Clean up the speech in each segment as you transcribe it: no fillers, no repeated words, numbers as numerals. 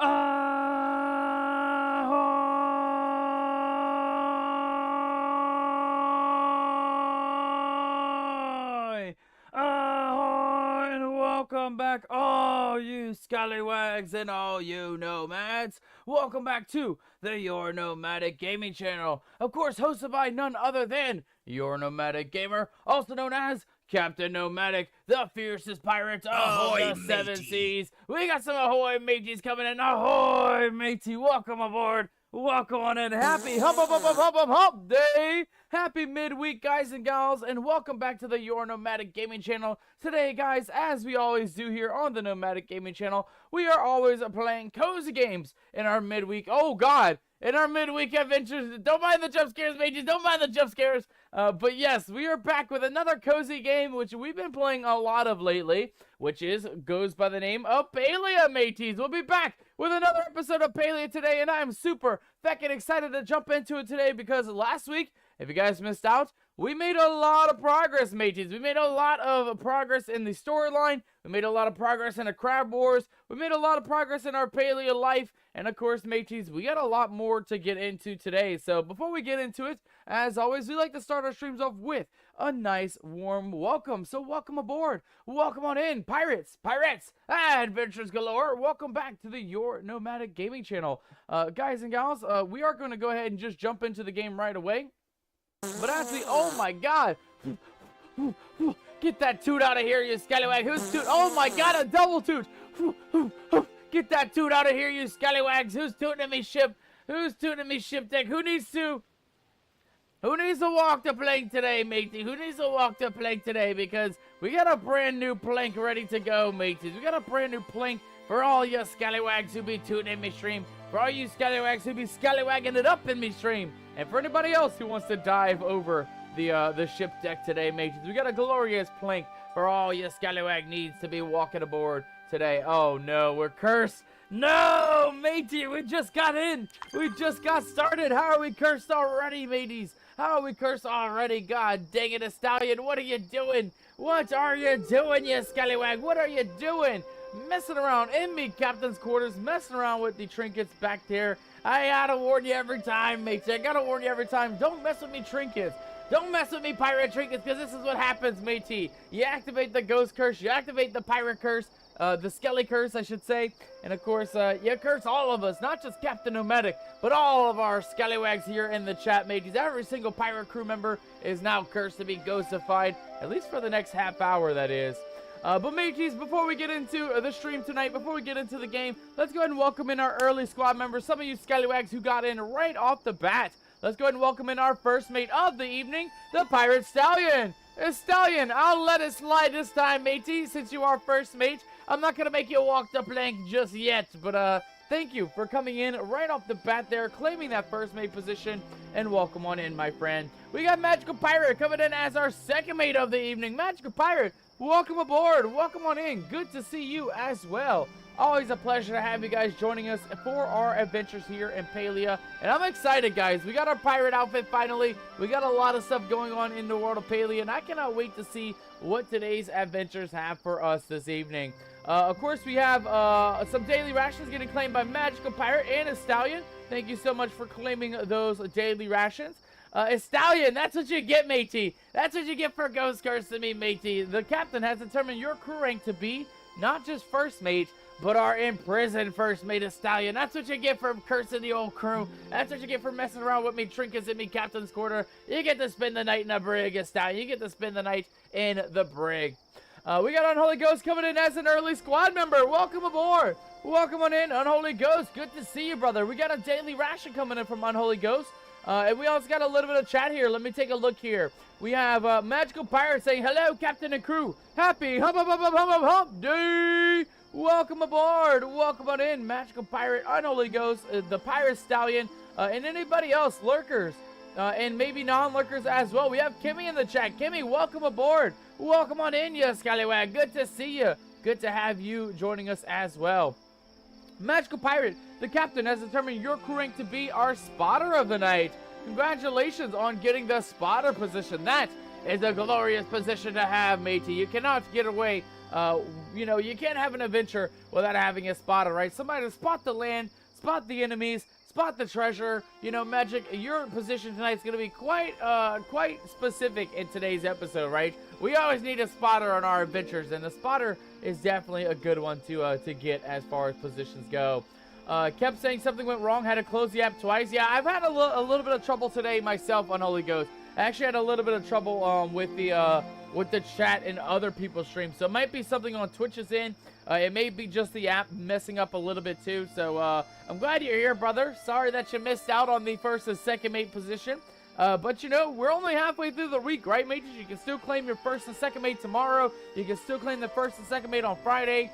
Ahoy! Ahoy! And welcome back, all you scallywags and all you nomads. Welcome back to the Your Nomadic Gaming Channel. Of course, hosted by none other than Your Nomadic Gamer, also known as Captain Nomadic, the fiercest pirates of Ahoy, the Seven matey. Seas. We got some ahoy mateys coming in. Ahoy, matey! Welcome aboard. Welcome on in. Happy hump day. Happy midweek, guys and gals, and welcome back to the Your Nomadic Gaming Channel. Today, guys, as we always do here on the Nomadic Gaming Channel, we are always playing cozy games in our midweek. Oh, God. In our midweek adventures. Don't mind the jump scares, mages. Don't mind the jump scares. But yes, we are back with another cozy game, which we've been playing a lot of lately, which goes by the name of Palia, mateys. We'll be back with another episode of Palia today, and I'm super feckin' excited to jump into it today because last week, if you guys missed out, we made a lot of progress, mateys. We made a lot of progress in the storyline. We made a lot of progress in the Crab Wars. We made a lot of progress in our Palia life. And of course, mateys, we got a lot more to get into today. So before we get into it, as always, we like to start our streams off with a nice warm welcome. So welcome aboard. Welcome on in, pirates, adventures galore. Welcome back to the Your Nomadic Gaming Channel. Guys and gals, we are going to go ahead and just jump into the game right away. But actually, oh my God. Get that toot out of here, you scallywag. Who's toot? Oh my God, a double toot. Get that toot out of here, you scallywags. Who's tooting at me ship? Who's tooting at me ship deck? Who needs to walk the plank today, matey? Who needs to walk the plank today? Because we got a brand new plank ready to go, mateys. We got a brand new plank for all you scallywags who be tooting in me stream. For all you scallywags who be scallywagging it up in me stream. And for anybody else who wants to dive over the ship deck today, mateys, we got a glorious plank for all you scallywag needs to be walking aboard today. Oh no, we're cursed. No, matey, we just got in. We just got started. How are we cursed already, mateys? How are we cursed already? God dang it, a stallion, what are you doing? What are you doing, you scallywag? What are you doing? Messing around in me captain's quarters, messing around with the trinkets back there. I gotta warn you every time, matey. I gotta warn you every time. Don't mess with me trinkets. Don't mess with me pirate trinkets, because this is what happens, matey. You activate the ghost curse, you activate the pirate curse, the skelly curse, I should say. And of course, you curse all of us, not just Captain Nomadic, but all of our scallywags here in the chat, mateys. Every single pirate crew member is now cursed to be ghostified, at least for the next half hour, that is. But mateys, before we get into the stream tonight, before we get into the game, let's go ahead and welcome in our early squad members, some of you scallywags who got in right off the bat. Let's go ahead and welcome in our first mate of the evening, the Pirate Stallion. Stallion, I'll let it slide this time, matey, since you are first mate. I'm not going to make you walk the plank just yet, but thank you for coming in right off the bat there, claiming that first mate position, and welcome on in, my friend. We got Magical Pirate coming in as our second mate of the evening. Magical Pirate, welcome aboard. Welcome on in. Good to see you as well. Always a pleasure to have you guys joining us for our adventures here in Palia. And I'm excited, guys. We got our pirate outfit finally. We got a lot of stuff going on in the world of Palia, and I cannot wait to see what today's adventures have for us this evening. Of course, we have some daily rations getting claimed by Magical Pirate and a Stallion. Thank you so much for claiming those daily rations. Stallion, that's what you get, matey. That's what you get for ghost cursing me, matey. The captain has determined your crew rank to be not just first mate, but our imprisoned first mate, Stallion. That's what you get for cursing the old crew. That's what you get for messing around with me trinkets in me captain's quarter. You get to spend the night in the brig, Stallion. You get to spend the night in the brig. We got Unholy Ghost coming in as an early squad member. Welcome aboard. Welcome on in, Unholy Ghost. Good to see you, brother. We got a daily ration coming in from Unholy Ghost. And we also got a little bit of chat here. Let me take a look here. We have Magical Pirate saying, hello, Captain and crew. Happy hump day. Welcome aboard. Welcome on in, Magical Pirate, Unholy Ghost, the Pirate Stallion, and anybody else, lurkers, and maybe non-lurkers as well. We have Kimmy in the chat. Kimmy, welcome aboard. Welcome on in, you scallywag. Good to see you. Good to have you joining us as well. Magical Pirate, the captain, has determined your crew rank to be our spotter of the night. Congratulations on getting the spotter position. That is a glorious position to have, matey. You cannot get away. You know, you can't have an adventure without having a spotter, right? Somebody to spot the land, spot the enemies, spot the treasure. You know, Magic, your position tonight is going to be quite specific in today's episode, right? We always need a spotter on our adventures, and the spotter is definitely a good one to get as far as positions go. Kept saying something went wrong, had to close the app twice. Yeah, I've had a little bit of trouble today myself on Holy Ghost. I actually had a little bit of trouble with the chat and other people's streams. So it might be something on Twitch's end. It may be just the app messing up a little bit too. So I'm glad you're here, brother. Sorry that you missed out on the first and second mate position. But you know, we're only halfway through the week, right, mates? You can still claim your first and second mate tomorrow. You can still claim the first and second mate on Friday.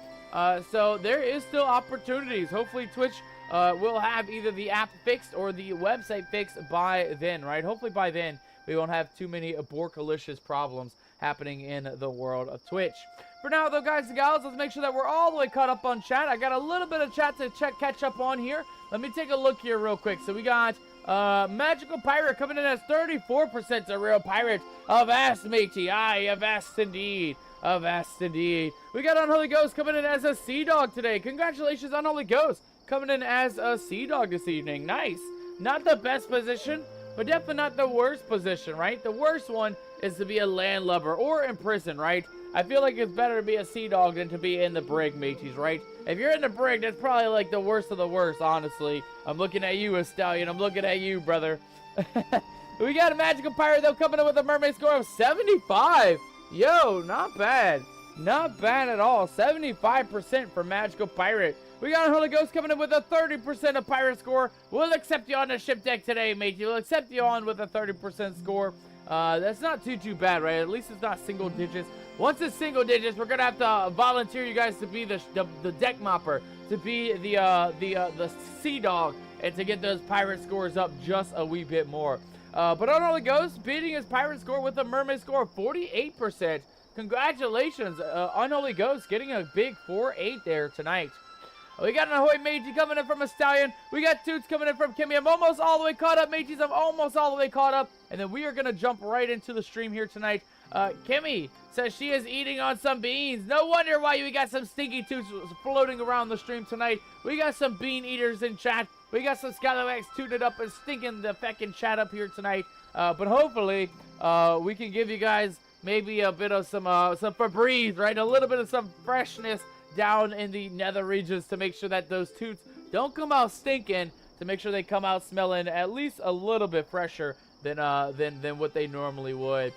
So there is still opportunities. Hopefully Twitch will have either the app fixed or the website fixed by then, right? Hopefully by then we won't have too many aborkalicious problems happening in the world of Twitch. For now, though, guys and gals, let's make sure that we're all the way caught up on chat. I got a little bit of chat to catch up on here. Let me take a look here real quick. So we got Magical Pirate coming in as 34% a real pirate. Avast, matey. Aye, avast indeed. Avast indeed. We got Unholy Ghost coming in as a Sea Dog today. Congratulations, Unholy Ghost, coming in as a Sea Dog this evening. Nice. Not the best position, but definitely not the worst position, right? The worst one is to be a landlubber or in prison, right? I feel like it's better to be a Sea Dog than to be in the brig, mateys, right? If you're in the brig, that's probably like the worst of the worst, honestly. I'm looking at you, Stallion. I'm looking at you, brother. We got a Magical Pirate, though, coming in with a mermaid score of 75. Yo, not bad. Not bad at all. 75% for Magical Pirate. We got a Holy Ghost coming in with a 30% of pirate score. We'll accept you on the ship deck today, mate. We'll accept you on with a 30% score. That's not too bad, right? At least it's not single digits. Once it's single digits, we're gonna have to volunteer you guys to be the deck mopper, to be the Sea Dog, and to get those pirate scores up just a wee bit more. But Unholy Ghost beating his pirate score with a mermaid score of 48%. Congratulations, Unholy Ghost, getting a big 4-8 there tonight. We got an Ahoy Matey coming in from a Stallion. We got Toots coming in from Kimmy. I'm almost all the way caught up, mateys. I'm almost all the way caught up. And then we are going to jump right into the stream here tonight. Kimmy says she is eating on some beans. No wonder why we got some stinky Toots floating around the stream tonight. We got some bean eaters in chat. We got some Scalawags tooted up and stinking the feckin' chat up here tonight. But hopefully, we can give you guys maybe a bit of some Febreze, right? A little bit of some freshness down in the nether regions to make sure that those Toots don't come out stinking, to make sure they come out smelling at least a little bit fresher than what they normally would.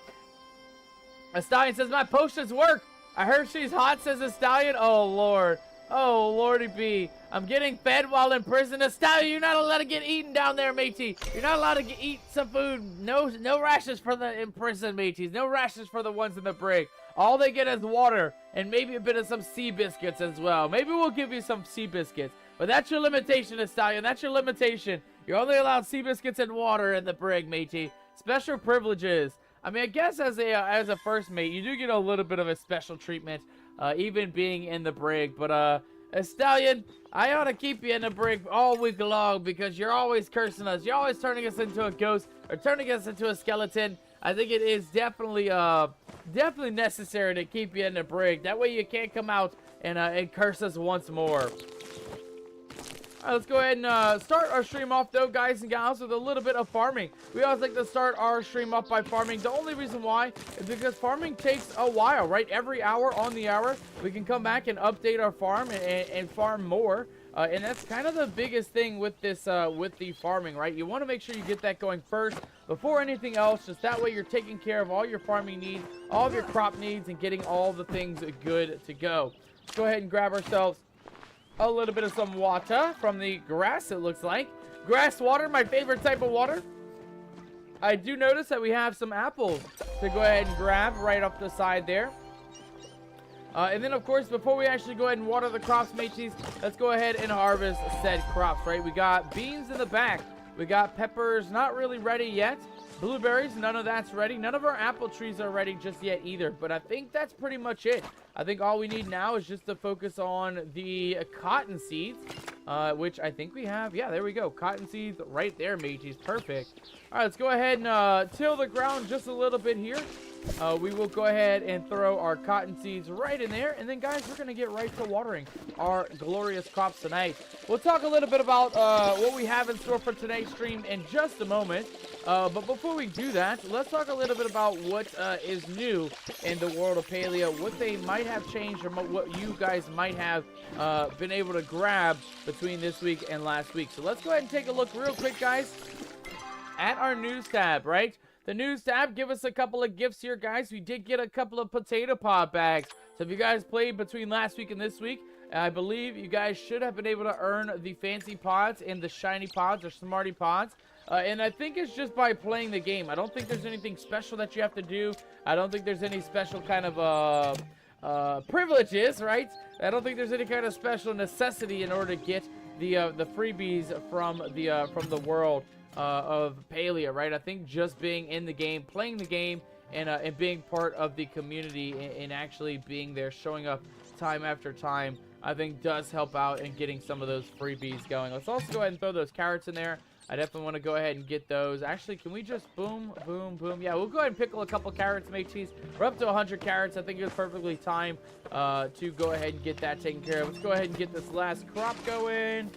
A Stallion says, my potions work. I heard she's hot, says a Stallion. Oh, Lord. Oh, Lordy B. I'm getting fed while in prison. A Stallion, you're not allowed to get eaten down there, matey. You're not allowed to eat some food. No rations for the in prison, mateys. No rations for the ones in the brig. All they get is water and maybe a bit of some sea biscuits as well. Maybe we'll give you some sea biscuits. But that's your limitation, Stallion. That's your limitation. You're only allowed sea biscuits and water in the brig, matey. Special privileges. I mean, I guess as a first mate, you do get a little bit of a special treatment, even being in the brig. But Stallion, I ought to keep you in the brig all week long because you're always cursing us. You're always turning us into a ghost or turning us into a skeleton. I think it is definitely necessary to keep you in the brig. That way you can't come out and curse us once more. All right, let's go ahead and start our stream off, though, guys and gals, with a little bit of farming. We always like to start our stream off by farming. The only reason why is because farming takes a while, right? Every hour on the hour, we can come back and update our farm and farm more. And that's kind of the biggest thing with this, with the farming, right? You want to make sure you get that going first before anything else. Just that way you're taking care of all your farming needs, all of your crop needs, and getting all the things good to go. Let's go ahead and grab ourselves a little bit of some water from the grass, it looks like. Grass water, my favorite type of water. I do notice that we have some apples to go ahead and grab right off the side there. And then, of course, before we actually go ahead and water the crops, mateys, let's go ahead and harvest said crops, right? We got beans in the back. We got peppers, not really ready yet. Blueberries, none of that's ready. None of our apple trees are ready just yet either. But I think that's pretty much it. I think all we need now is just to focus on the cotton seeds, which I think we have. Yeah, there we go. Cotton seeds right there, mateys. Perfect. All right, let's go ahead and till the ground just a little bit here. we will go ahead and throw our cotton seeds right in there. And then, guys, we're going to get right to watering our glorious crops tonight. We'll talk a little bit about what we have in store for tonight's stream in just a moment. But before we do that, let's talk a little bit about what is new in the world of Palia, what they might have changed, or what you guys might have been able to grab between this week and last week. So let's go ahead and take a look real quick, guys, at our news tab, right? The news tab, give us a couple of gifts here, guys. We did get a couple of potato pod bags. So if you guys played between last week and this week, I believe you guys should have been able to earn the fancy pods and the shiny pods or smarty pods. And I think it's just by playing the game. I don't think there's anything special that you have to do. I don't think there's any special kind of privileges, right? I don't think there's any kind of special necessity in order to get the freebies from the world of Palia, right? I think just being in the game, playing the game, and being part of the community and actually being there, showing up time after time, I think does help out in getting some of those freebies going. Let's also go ahead and throw those carrots in there. I definitely want to go ahead and get those. Actually, can we just boom, boom, boom? Yeah, we'll go ahead and pickle a couple carrots, mateys. We're up to 100 carrots. I think it's perfectly time to go ahead and get that taken care of. Let's go ahead and get this last crop going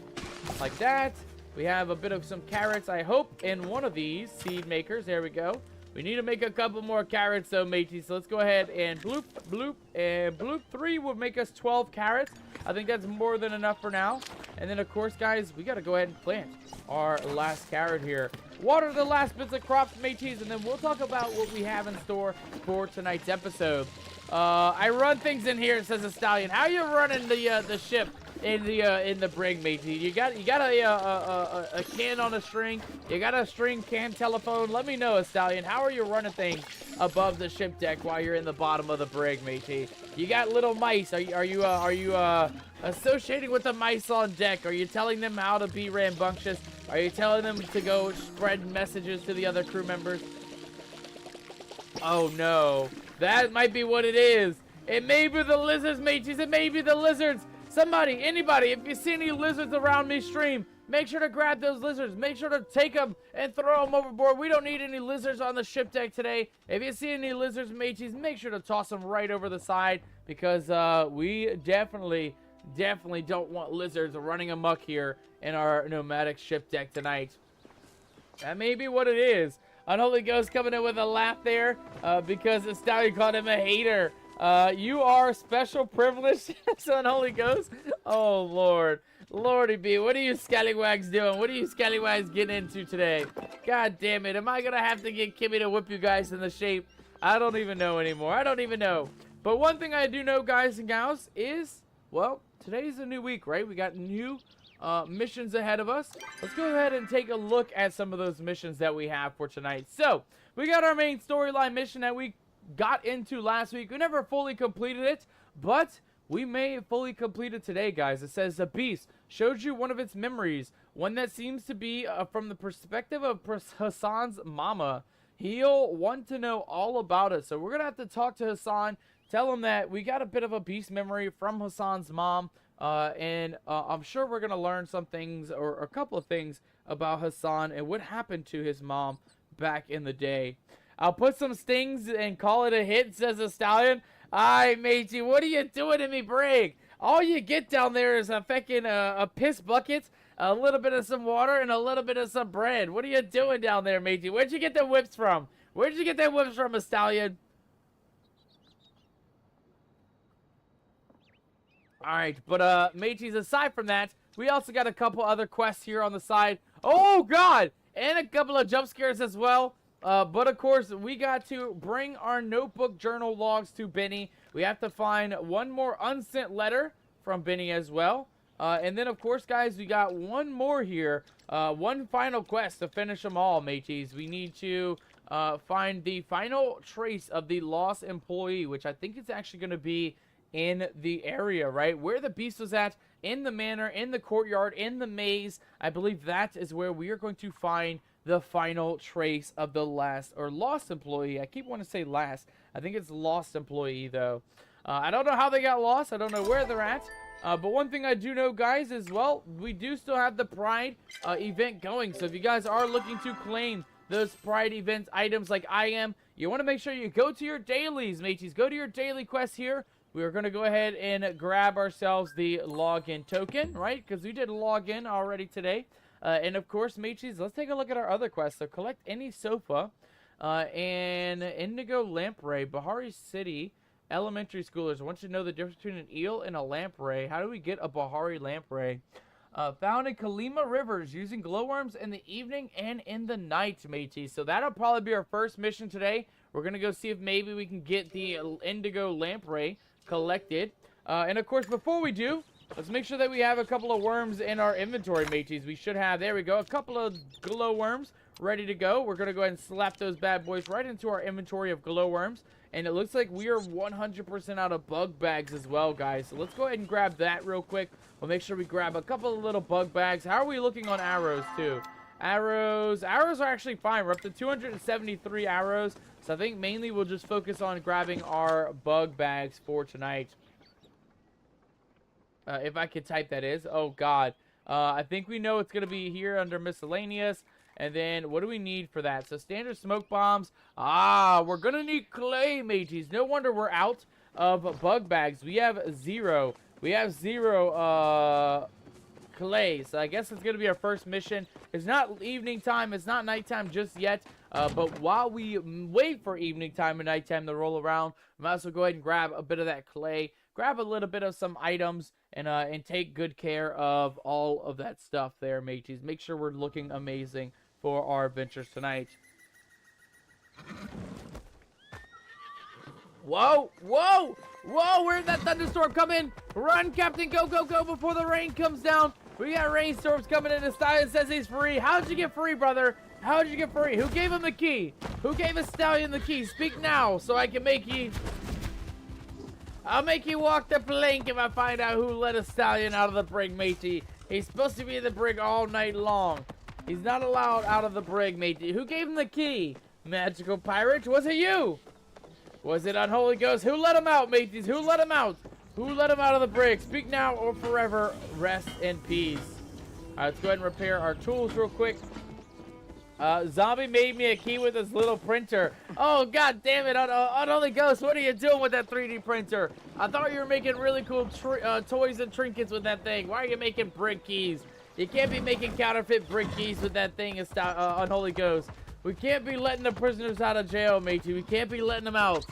like that. We have a bit of some carrots, I hope, in one of these seed makers. There we go. We need to make a couple more carrots, though, mateys. So let's go ahead and bloop, bloop, and bloop. 3 will make us 12 carrots. I think that's more than enough for now. And then, of course, guys, we got to go ahead and plant our last carrot here. Water the last bits of crops, mateys, and then we'll talk about what we have in store for tonight's episode. I run things in here, says a stallion. How you running the ship in the brig, matey? You got a can on a string. You got a string can telephone. Let me know, a stallion. How are you running things above the ship deck while you're in the bottom of the brig, matey? You got little mice. Are you associating with the mice on deck? Are you telling them how to be rambunctious? Are you telling them to go spread messages to the other crew members? Oh no, that might be what it is. It may be the lizards, mateys. It may be the lizards. Somebody, anybody, if you see any lizards around me stream, make sure to grab those lizards. Make sure to take them and throw them overboard. We don't need any lizards on the ship deck today. If you see any lizards, mateys, make sure to toss them right over the side, because we definitely don't want lizards running amok here in our nomadic ship deck tonight. That may be what it is. Unholy Ghost coming in with a laugh there because the stallion called him a hater. You are special privileged, Unholy Ghost. Oh, Lord. Lordy B, what are you scallywags doing? What are you scallywags getting into today? God damn it. Am I going to have to get Kimmy to whip you guys in the shape? I don't even know anymore. I don't even know. But one thing I do know, guys and gals, is, well, today's a new week, right? We got new missions ahead of us. Let's go ahead and take a look at some of those missions that we have for tonight. So, we got our main storyline mission that we got into last week. We never fully completed it, but we may fully complete it today, guys. It says, the beast showed you one of its memories, one that seems to be from the perspective of Hassan's mama. He'll want to know all about it. So we're going to have to talk to Hassan, tell him that we got a bit of a beast memory from Hassan's mom. And I'm sure we're going to learn some things, or a couple of things, about Hassan and what happened to his mom back in the day. I'll put some stings and call it a hit, says the stallion. Aye, matey, what are you doing to me, brig? All you get down there is a feckin' a piss bucket, a little bit of some water, and a little bit of some bread. What are you doing down there, matey? Where'd you get the whips from? Where'd you get that whips from, a stallion? Alright, but mateys, aside from that, we also got a couple other quests here on the side. Oh god! And a couple of jump scares as well. But of course, we got to bring our notebook journal logs to Benny. We have to find one more unsent letter from Benny as well. And then of course, guys, we got one more here. One final quest to finish them all, mateys. We need to find the final trace of the lost employee, which I think is actually going to be in the area, right? Where the beast was at, in the manor, in the courtyard, in the maze. I believe that is where we are going to find the final trace of the last, or lost employee. I keep wanting to say last. I think it's lost employee, though. I don't know how they got lost. I don't know where they're at. But one thing I do know, guys, is, well, we do still have the Pride event going. So if you guys are looking to claim those Pride event items like I am, you want to make sure you go to your dailies, mateys. Go to your daily quest here. We are going to go ahead and grab ourselves the login token, right? Because we did log in already today. And of course, mateys, let's take a look at our other quests. So collect any sofa and indigo lamprey, Bahari City. Elementary schoolers, I want you to know the difference between an eel and a lamprey. How do we get a Bahari lamprey? Found in Kalima Rivers using glowworms in the evening and in the night, mateys. So that'll probably be our first mission today. We're going to go see if maybe we can get the indigo lamprey collected. And of course, before we do, let's make sure that we have a couple of worms in our inventory, mateys. We should have, there we go, a couple of glowworms ready to go. We're going to go ahead and slap those bad boys right into our inventory of glowworms. And it looks like we are 100% out of bug bags as well, guys. So let's go ahead and grab that real quick. We'll make sure we grab a couple of little bug bags. How are we looking on arrows, too? Arrows are actually fine. We're up to 273 arrows. So I think mainly we'll just focus on grabbing our bug bags for tonight. If I could type, that is. Oh, God. I think we know it's going to be here under miscellaneous. And then, what do we need for that? So, standard smoke bombs. We're going to need clay, mateys. No wonder we're out of bug bags. We have 0. We have 0 clay. So, I guess it's going to be our first mission. It's not evening time. It's not nighttime just yet. But while we wait for evening time and nighttime to roll around, we might as well go ahead and grab a bit of that clay. Grab a little bit of some items. And take good care of all of that stuff there, mateys. Make sure we're looking amazing for our adventures tonight. Whoa, whoa, whoa, where'd that thunderstorm come in? Run, Captain, go, go, go before the rain comes down. We got rainstorms coming in. The stallion says he's free. How'd you get free, brother? How'd you get free? Who gave him the key? Who gave a stallion the key? Speak now so I can make you... I'll make you walk the plank if I find out who let a stallion out of the brig, matey. He's supposed to be in the brig all night long. He's not allowed out of the brig, matey. Who gave him the key? Magical pirate? Was it you? Was it Unholy Ghost? Who let him out, mateys? Who let him out? Who let him out of the brig? Speak now or forever rest in peace. All right, let's go ahead and repair our tools real quick. Zombie made me a key with his little printer. Oh, god damn it, Unholy Ghost, what are you doing with that 3D printer? I thought you were making really cool toys and trinkets with that thing. Why are you making brick keys? You can't be making counterfeit brick keys with that thing, Unholy Ghost. We can't be letting the prisoners out of jail, matey. We can't be letting them out.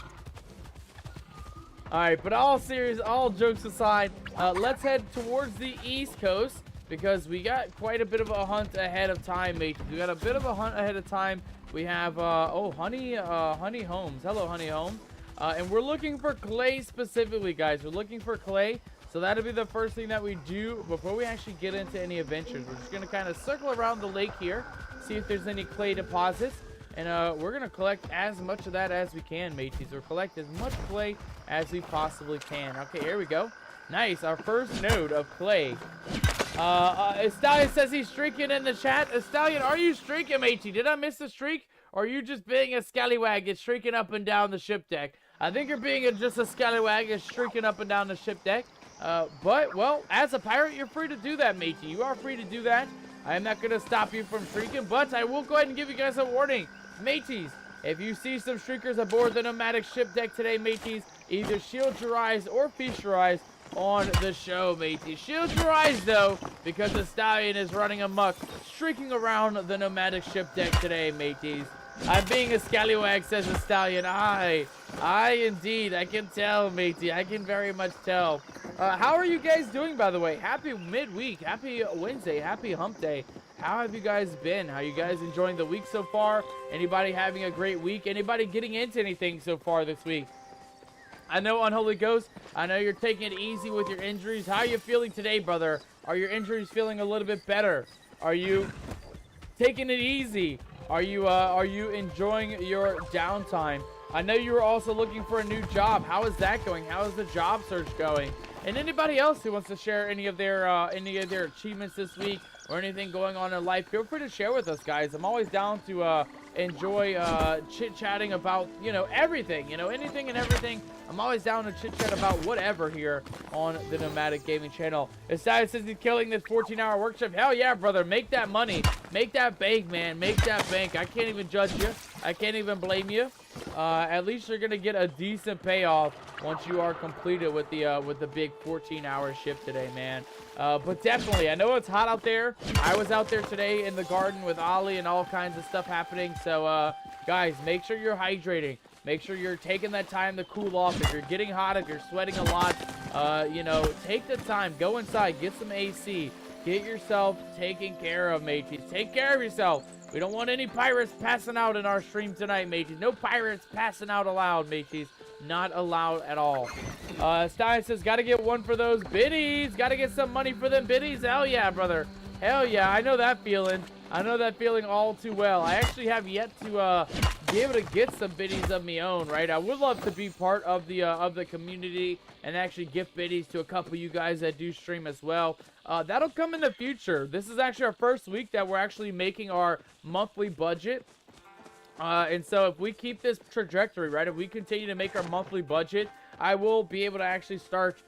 Alright, but all jokes aside, let's head towards the East Coast. Because we got quite a bit of a hunt ahead of time, mate. We got a bit of a hunt ahead of time. We have, Honey Holmes. Hello, Honey Holmes. And we're looking for clay specifically, guys. We're looking for clay. So that'll be the first thing that we do before we actually get into any adventures. We're just going to kind of circle around the lake here, see if there's any clay deposits. And we're going to collect as much of that as we can, mateys. Or collect as much clay as we possibly can. Okay, here we go. Nice, our first node of clay. Stallion says he's streaking in the chat. Stallion, are you streaking, matey? Did I miss the streak? Or are you just being a scallywag and streaking up and down the ship deck? I think you're being just a scallywag and streaking up and down the ship deck. But, well, as a pirate, you're free to do that, matey. You are free to do that. I am not going to stop you from streaking, but I will go ahead and give you guys a warning. Mateys, if you see some streakers aboard the nomadic ship deck today, mateys, either shield your eyes or feast your eyes on the show, matey. Shield your eyes, though, because the stallion is running amok, streaking around the nomadic ship deck today, mateys. I'm being a scallywag, says the stallion. I indeed, I can tell, matey. I can very much tell. How are you guys doing, by the way? Happy midweek, happy Wednesday, happy hump day. How have you guys been? How are you guys enjoying the week so far? Anybody having a great week? Anybody getting into anything so far this week? I know, Unholy Ghost, I know you're taking it easy with your injuries. How are you feeling today, brother? Are your injuries feeling a little bit better? Are you taking it easy? Are you enjoying your downtime? I know you were also looking for a new job. How is that going? How is the job search going? And anybody else who wants to share any of their achievements this week or anything going on in life, feel free to share with us, guys. I'm always down to enjoy chit-chatting about, everything, anything and everything. I'm always down to chit-chat about whatever here on the Nomadic Gaming channel. Aside says he's killing this 14-hour work shift. Hell yeah, brother. Make that money. Make that bank, man. Make that bank. I can't even judge you. I can't even blame you. at least you're gonna get a decent payoff once you are completed with the big 14-hour shift today, man. But definitely, I know it's hot out there. I was out there today in the garden with Ollie and all kinds of stuff happening. So, guys, make sure you're hydrating. Make sure you're taking that time to cool off. If you're getting hot, if you're sweating a lot, you know, take the time. Go inside. Get some AC. Get yourself taken care of, mateys. Take care of yourself. We don't want any pirates passing out in our stream tonight, mateys. No pirates passing out allowed, mateys. Not allowed at all. Stein says, gotta get one for those biddies. Gotta get some money for them biddies. Hell yeah, brother. Hell yeah. I know that feeling. I know that feeling all too well. I actually have yet to be able to get some biddies of my own, right? I would love to be part of the community and actually gift biddies to a couple of you guys that do stream as well. That'll come in the future. This is actually our first week that we're actually making our monthly budget. And so if we keep this trajectory, right, if we continue to make our monthly budget, I will be able to actually start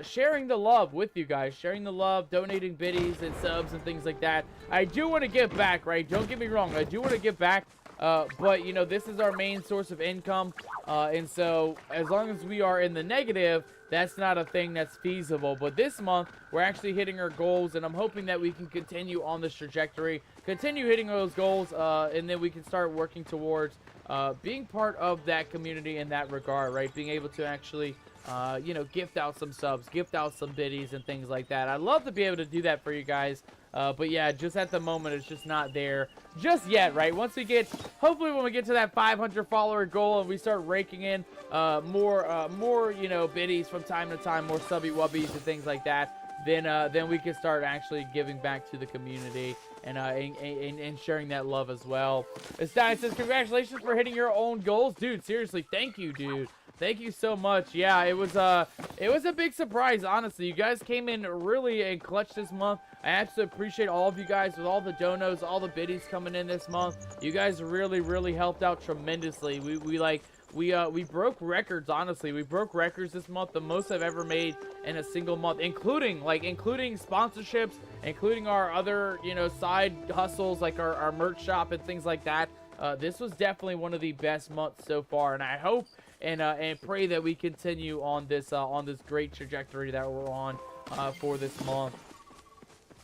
sharing the love with you guys, sharing the love, donating biddies and subs and things like that. I do want to give back, right? Don't get me wrong. I do want to give back. But, you know, this is our main source of income, and so as long as we are in the negative, that's not a thing that's feasible. But this month, we're actually hitting our goals, and I'm hoping that we can continue on this trajectory, continue hitting those goals, and then we can start working towards being part of that community in that regard, right? Being able to actually, you know, gift out some subs, gift out some biddies and things like that. I'd love to be able to do that for you guys. But yeah, just at the moment, it's just not there just yet, right? Once we get, hopefully when we get to that 500 follower goal and we start raking in more, you know, biddies from time to time, more subby wubbies and things like that, then we can start actually giving back to the community and sharing that love as well. Stein says, congratulations for hitting your own goals. Dude, seriously, thank you, dude. Thank you so much. Yeah, it was a big surprise, honestly. You guys came in really in clutch this month. I absolutely appreciate all of you guys with all the donos, all the biddies coming in this month. You guys really, really helped out tremendously. We broke records, honestly. We broke records this month, the most I've ever made in a single month, including sponsorships, including our other, you know, side hustles like our merch shop and things like that. This was definitely one of the best months so far, and I hope and pray that we continue on this great trajectory that we're on for this month.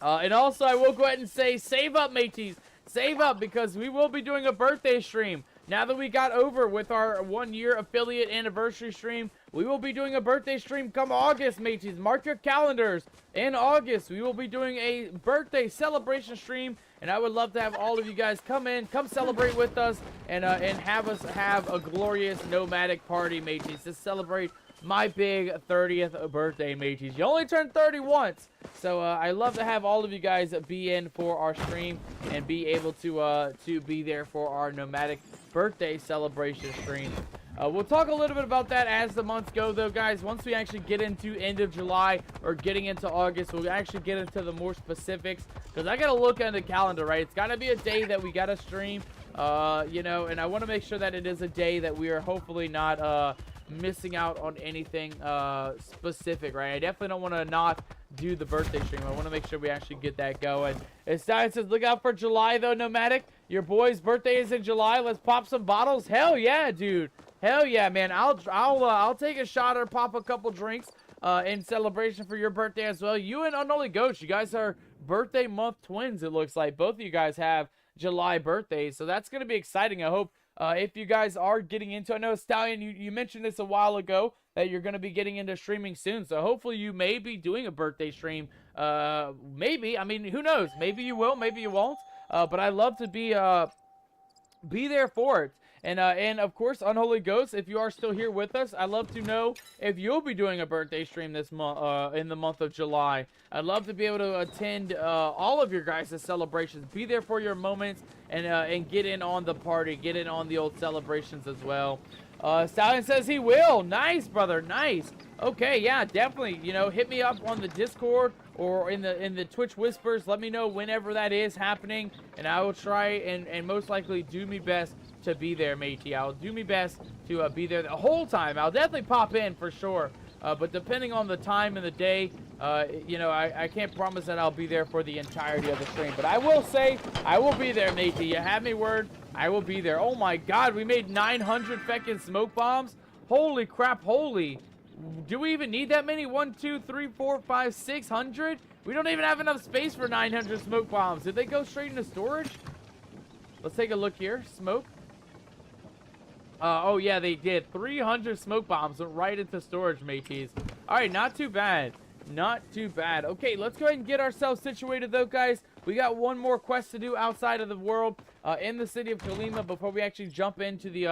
And also, I will go ahead and say, save up, mateys. Save up, because we will be doing a birthday stream. Now that we got over with our 1-year affiliate anniversary stream, we will be doing a birthday stream come August, mateys. Mark your calendars. In August, we will be doing a birthday celebration stream, and I would love to have all of you guys come in, come celebrate with us, and have us have a glorious nomadic party, mateys, to celebrate my big 30th birthday, mateys. You only turn 30 once, so I love to have all of you guys be in for our stream and be able to be there for our nomadic birthday celebration stream. We'll talk a little bit about that as the months go, though, guys. Once we actually get into end of July or getting into August, we'll actually get into the more specifics, because I gotta look at the calendar, right? It's gotta be a day that we gotta stream, you know, and I want to make sure that it is a day that we are hopefully not missing out on anything specific, right? I definitely don't want to not do the birthday stream. I want to make sure we actually get that going. And Stein says, look out for July, though, Nomadic. Your boy's birthday is in July. Let's pop some bottles. Hell yeah, dude. Hell yeah, man. I'll take a shot or pop a couple drinks in celebration for your birthday as well. You and Unholy Ghost, you guys are birthday month twins, it looks like. Both of you guys have July birthdays, so that's going to be exciting. I hope if you guys are getting into, I know Stallion, you mentioned this a while ago, that you're going to be getting into streaming soon, so hopefully you may be doing a birthday stream. Maybe, I mean, who knows? Maybe you will, maybe you won't, but I'd love to be there for it. And of course, Unholy Ghost, if you are still here with us, I'd love to know if you'll be doing a birthday stream this month, in the month of July. I'd love to be able to attend all of your guys' celebrations, be there for your moments, and get in on the party, get in on the old celebrations as well. Stallion says he will. Nice, brother, nice. Okay, yeah, definitely. You know, hit me up on the Discord or in the Twitch Whispers. Let me know whenever that is happening, and I will try and most likely do my best to be there, matey. I'll do my best to be there the whole time. I'll definitely pop in for sure. But depending on the time and the day, you know, I can't promise that I'll be there for the entirety of the stream. But I will say I will be there, matey. You have me word. I will be there. Oh my god, we made 900 feckin' smoke bombs. Holy crap, holy. Do we even need that many? 1, 2, 3, 4, 5, 600? We don't even have enough space for 900 smoke bombs. Did they go straight into storage? Let's take a look here. Smoke. Oh yeah, they did. 300 smoke bombs went right into storage, mateys. Alright, not too bad. Not too bad. Okay, let's go ahead and get ourselves situated though, guys. We got one more quest to do outside of the world, in the city of Kalima before we actually jump into the,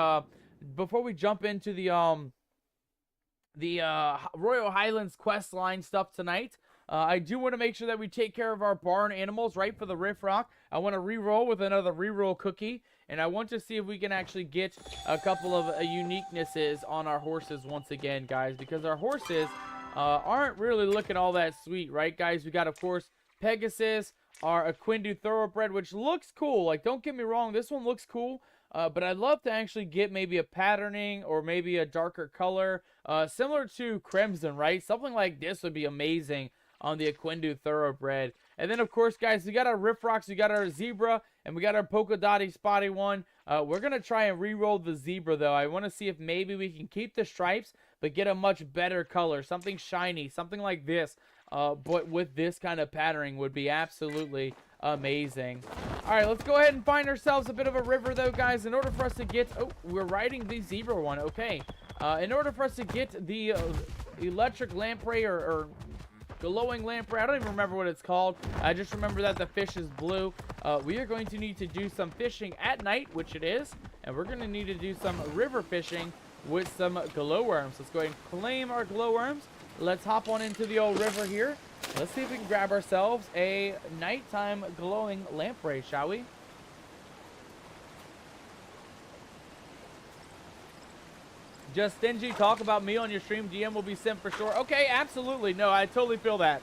Royal Highlands quest line stuff tonight. I do want to make sure that we take care of our barn animals, right, for the Rift Rock. I want to re-roll with another re-roll cookie, and I want to see if we can actually get a couple of uniquenesses on our horses once again, guys, because our horses aren't really looking all that sweet, right, guys? We got, of course, Pegasus, our Equindu Thoroughbred, which looks cool. Like, don't get me wrong, this one looks cool. But I'd love to actually get maybe a patterning or maybe a darker color, similar to Crimson, right? Something like this would be amazing on the Equindu Thoroughbred. And then, of course, guys, we got our Rift Rocks, we got our Zebra, and we got our Polka Dotty Spotty one. We're going to try and re-roll the Zebra, though. I want to see if maybe we can keep the stripes, but get a much better color, something shiny, something like this. But with this kind of patterning would be absolutely amazing. All right, let's go ahead and find ourselves a bit of a river, though, guys. In order for us to get... Oh, we're riding the Zebra one. Okay. In order for us to get the electric lamprey or glowing lamprey, I don't even remember what it's called. I just remember that the fish is blue. We are going to need to do some fishing at night, which it is. And we're going to need to do some river fishing with some glowworms. Let's go ahead and claim our glowworms. Let's hop on into the old river here. Let's see if we can grab ourselves a nighttime glowing lamprey, shall we? Just stingy talk about me on your stream. DM will be sent for sure. Okay, absolutely. No, I totally feel that.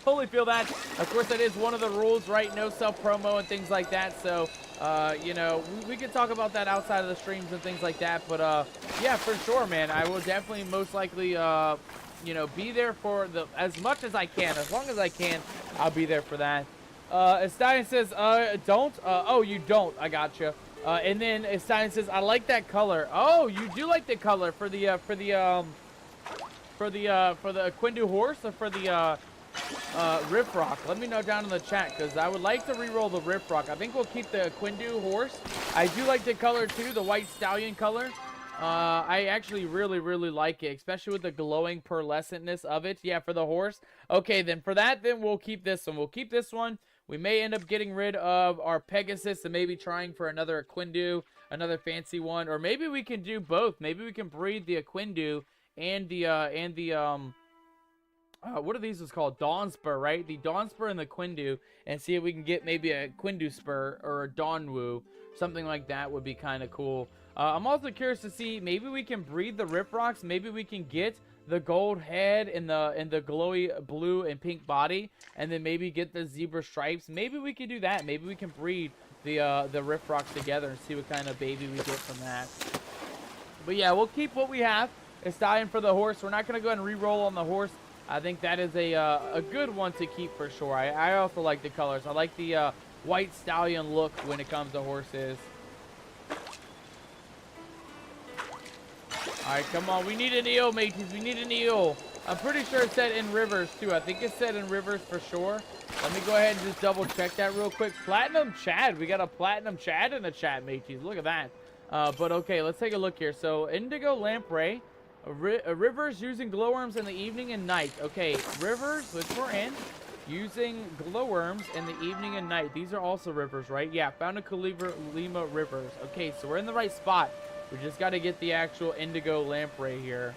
Totally feel that. Of course, that is one of the rules, right? No self-promo and things like that. So, you know, we can talk about that outside of the streams and things like that. But, yeah, for sure, man. I will definitely most likely, you know, be there for as much as I can. As long as I can, I'll be there for that. Estallion says, don't. Oh, you don't. I gotcha. And then Estallion says, I like that color. Oh, you do like the color for the Equindu horse or for the Rift Rock? Let me know down in the chat, because I would like to re-roll the Rift Rock. I think we'll keep the Equindu horse. I do like the color too, the white stallion color. I actually really like it, especially with the glowing pearlescentness of it. Yeah, for the horse. Okay, then for that, then we'll keep this one. We'll keep this one. We may end up getting rid of our Pegasus and maybe trying for another Equindu, another fancy one, or maybe we can do both. Maybe we can breed the Equindu and the what are these called? Dawn Spur, right? The Dawn Spur and the Equindu, and see if we can get maybe a Equindu Spur or a Dawnwu. Something like that would be kind of cool. I'm also curious to see, maybe we can breed the Rift Rocks. Maybe we can get the gold head and the glowy blue and pink body, and then maybe get the zebra stripes. Maybe we can do that. Maybe we can breed the Rift Rocks together and see what kind of baby we get from that. But yeah, we'll keep what we have. It's dying for the horse. We're not going to go ahead and re-roll on the horse. I think that is a good one to keep for sure. I also like the colors. I like the white stallion look when it comes to horses. Alright, come on. We need an eel, mateys. We need an eel. I'm pretty sure it said in rivers, too. I think it said in rivers for sure. Let me go ahead and just double check that real quick. Platinum Chad. We got a Platinum Chad in the chat, mateys. Look at that. But okay, let's take a look here. So, Indigo Lamprey. Rivers using glowworms in the evening and night. Okay, rivers, which we're in. Using glowworms in the evening and night. These are also rivers, right? Yeah, found a Kalima rivers. Okay, so we're in the right spot. We just got to get the actual Indigo Lamprey here.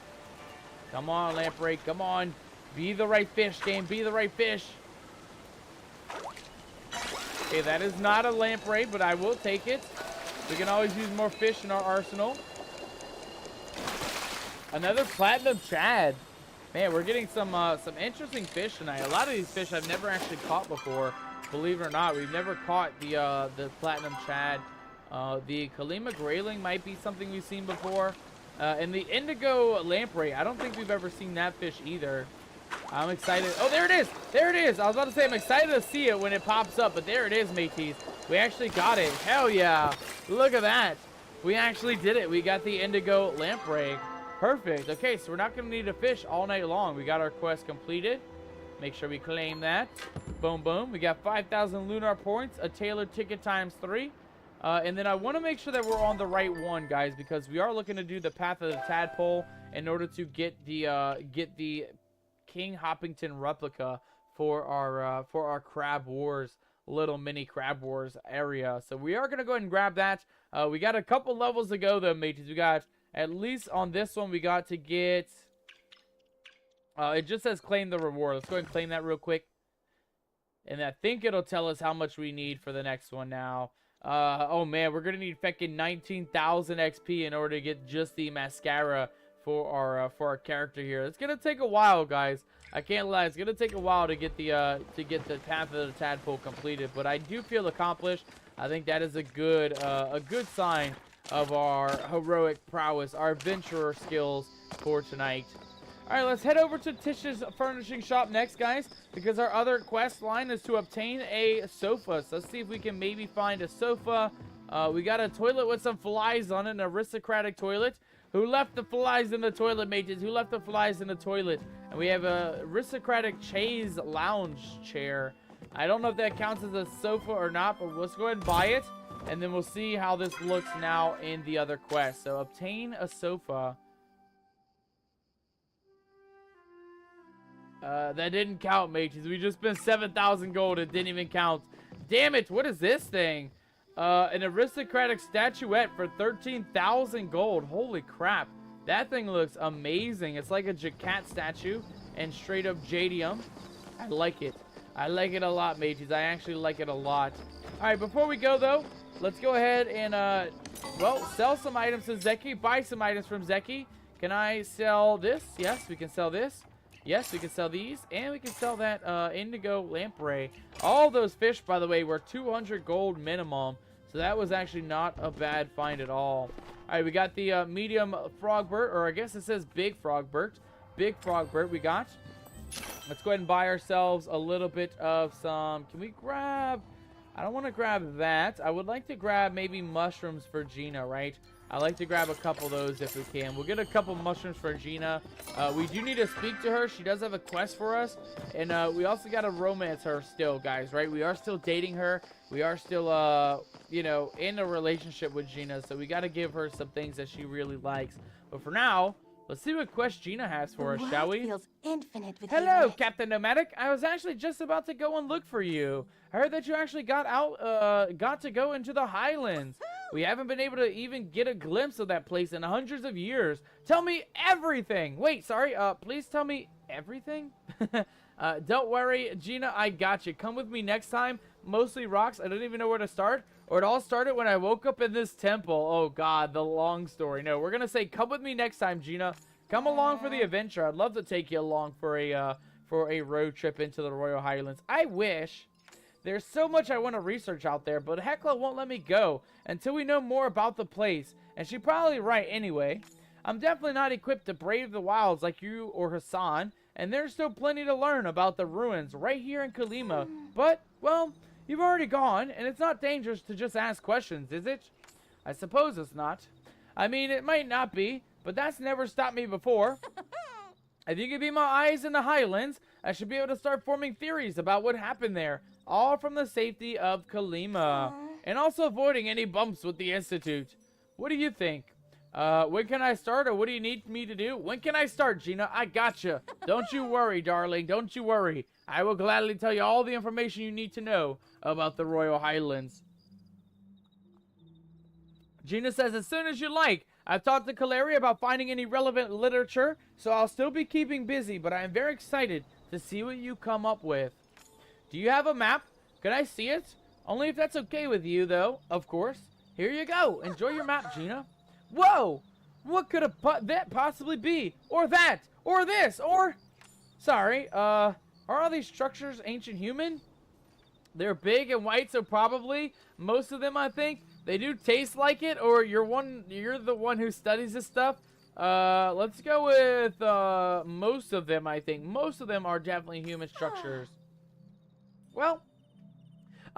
Come on, Lamprey. Come on. Be the right fish, game. Be the right fish. Okay, that is not a Lamprey, but I will take it. We can always use more fish in our arsenal. Another Platinum Chad. Man, we're getting some interesting fish tonight. A lot of these fish I've never actually caught before. Believe it or not, we've never caught the Platinum Chad. The Kalima Grayling might be something we've seen before. And the Indigo Lamprey, I don't think we've ever seen that fish either. I'm excited. Oh, there it is. There it is. I was about to say I'm excited to see it when it pops up, but there it is, mateys. We actually got it. Hell yeah. Look at that. We actually did it. We got the indigo lamprey. Perfect. Okay, so we're not going to need to fish all night long. We got our quest completed. Make sure we claim that. Boom, boom. We got 5,000 lunar points, a tailored ticket times 3. And then I want to make sure that we're on the right one, guys, because we are looking to do the Path of the Tadpole in order to get the King Hoppington replica for our Crab Wars, little mini Crab Wars area. So we are going to go ahead and grab that. We got a couple levels to go, though, mates. We got, at least on this one, we got to get... it just says claim the reward. Let's go ahead and claim that real quick. And I think it'll tell us how much we need for the next one now. Oh man, we're gonna need fucking 19,000 XP in order to get just the mascara for our character here. It's gonna take a while, guys. I can't lie, it's gonna take a while to get the Path of the Tadpole completed, but I do feel accomplished. I think that is a good sign of our heroic prowess, our adventurer skills for tonight. Alright, let's head over to Tish's furnishing shop next, guys, because our other quest line is to obtain a sofa. So let's see if we can maybe find a sofa. We got a toilet with some flies on it, an aristocratic toilet. Who left the flies in the toilet, mates? Who left the flies in the toilet? And we have a aristocratic chaise lounge chair. I don't know if that counts as a sofa or not, but let's go ahead and buy it. And then we'll see how this looks now in the other quest. So obtain a sofa. That didn't count, mates. We just spent 7,000 gold. It didn't even count. Damn it. What is this thing? An aristocratic statuette for 13,000 gold. Holy crap. That thing looks amazing. It's like a Jacat statue and straight up jadium. I like it. I like it a lot, mates. I actually like it a lot. Alright, before we go, though, let's go ahead and, well, sell some items to Zeki. Buy some items from Zeki. Can I sell this? Yes, we can sell this. Yes, we can sell these, and we can sell that indigo lamprey. All those fish, by the way, were 200 gold minimum, so that was actually not a bad find at all. All right, we got the medium frogbert, or I guess it says big frogbert. Big frogbert we got. Let's go ahead and buy ourselves a little bit of some... Can we grab... I don't want to grab that. I would like to grab maybe mushrooms for Gina, right? I like to grab a couple of those if we can. We'll get a couple mushrooms for Gina. We do need to speak to her. She does have a quest for us. And we also got to romance her still, guys, right? We are still dating her. We are still, you know, in a relationship with Gina. So we got to give her some things that she really likes. But for now, let's see what quest Gina has for us, shall we? Feels infinite with Hello, you. Captain Nomadic. I was actually just about to go and look for you. I heard that you actually got to go into the Highlands. We haven't been able to even get a glimpse of that place in hundreds of years. Tell me everything. Wait, sorry. Please tell me everything. Don't worry, Gina. I got you. Come with me next time. Mostly rocks. I don't even know where to start. Or it all started when I woke up in this temple. Oh God, the long story. No, we're gonna say come with me next time, Gina. Come along for the adventure. I'd love to take you along for a road trip into the Royal Highlands. I wish. There's so much I want to research out there, but Hecla won't let me go until we know more about the place. And she's probably right anyway. I'm definitely not equipped to brave the wilds like you or Hassan, and there's still plenty to learn about the ruins right here in Kalima. But, well, you've already gone, and it's not dangerous to just ask questions, is it? I suppose it's not. I mean, it might not be, but that's never stopped me before. If you could be my eyes in the Highlands, I should be able to start forming theories about what happened there. All from the safety of Kalima. And also avoiding any bumps with the Institute. What do you think? When can I start, or what do you need me to do? When can I start, Gina? I gotcha. Don't you worry, darling. Don't you worry. I will gladly tell you all the information you need to know about the Royal Highlands. Gina says, as soon as you like. I've talked to Kalaria about finding any relevant literature, so I'll still be keeping busy, but I am very excited to see what you come up with. Do you have a map? Can I see it? Only if that's okay with you, though, of course. Here you go. Enjoy your map, Gina. Whoa! What could that possibly be? Or that? Or this? Or... Sorry, are all these structures ancient human? They're big and white, so probably. Most of them, I think. They do taste like it, or you're the one who studies this stuff. Let's go with most of them, I think. Most of them are definitely human structures. Well,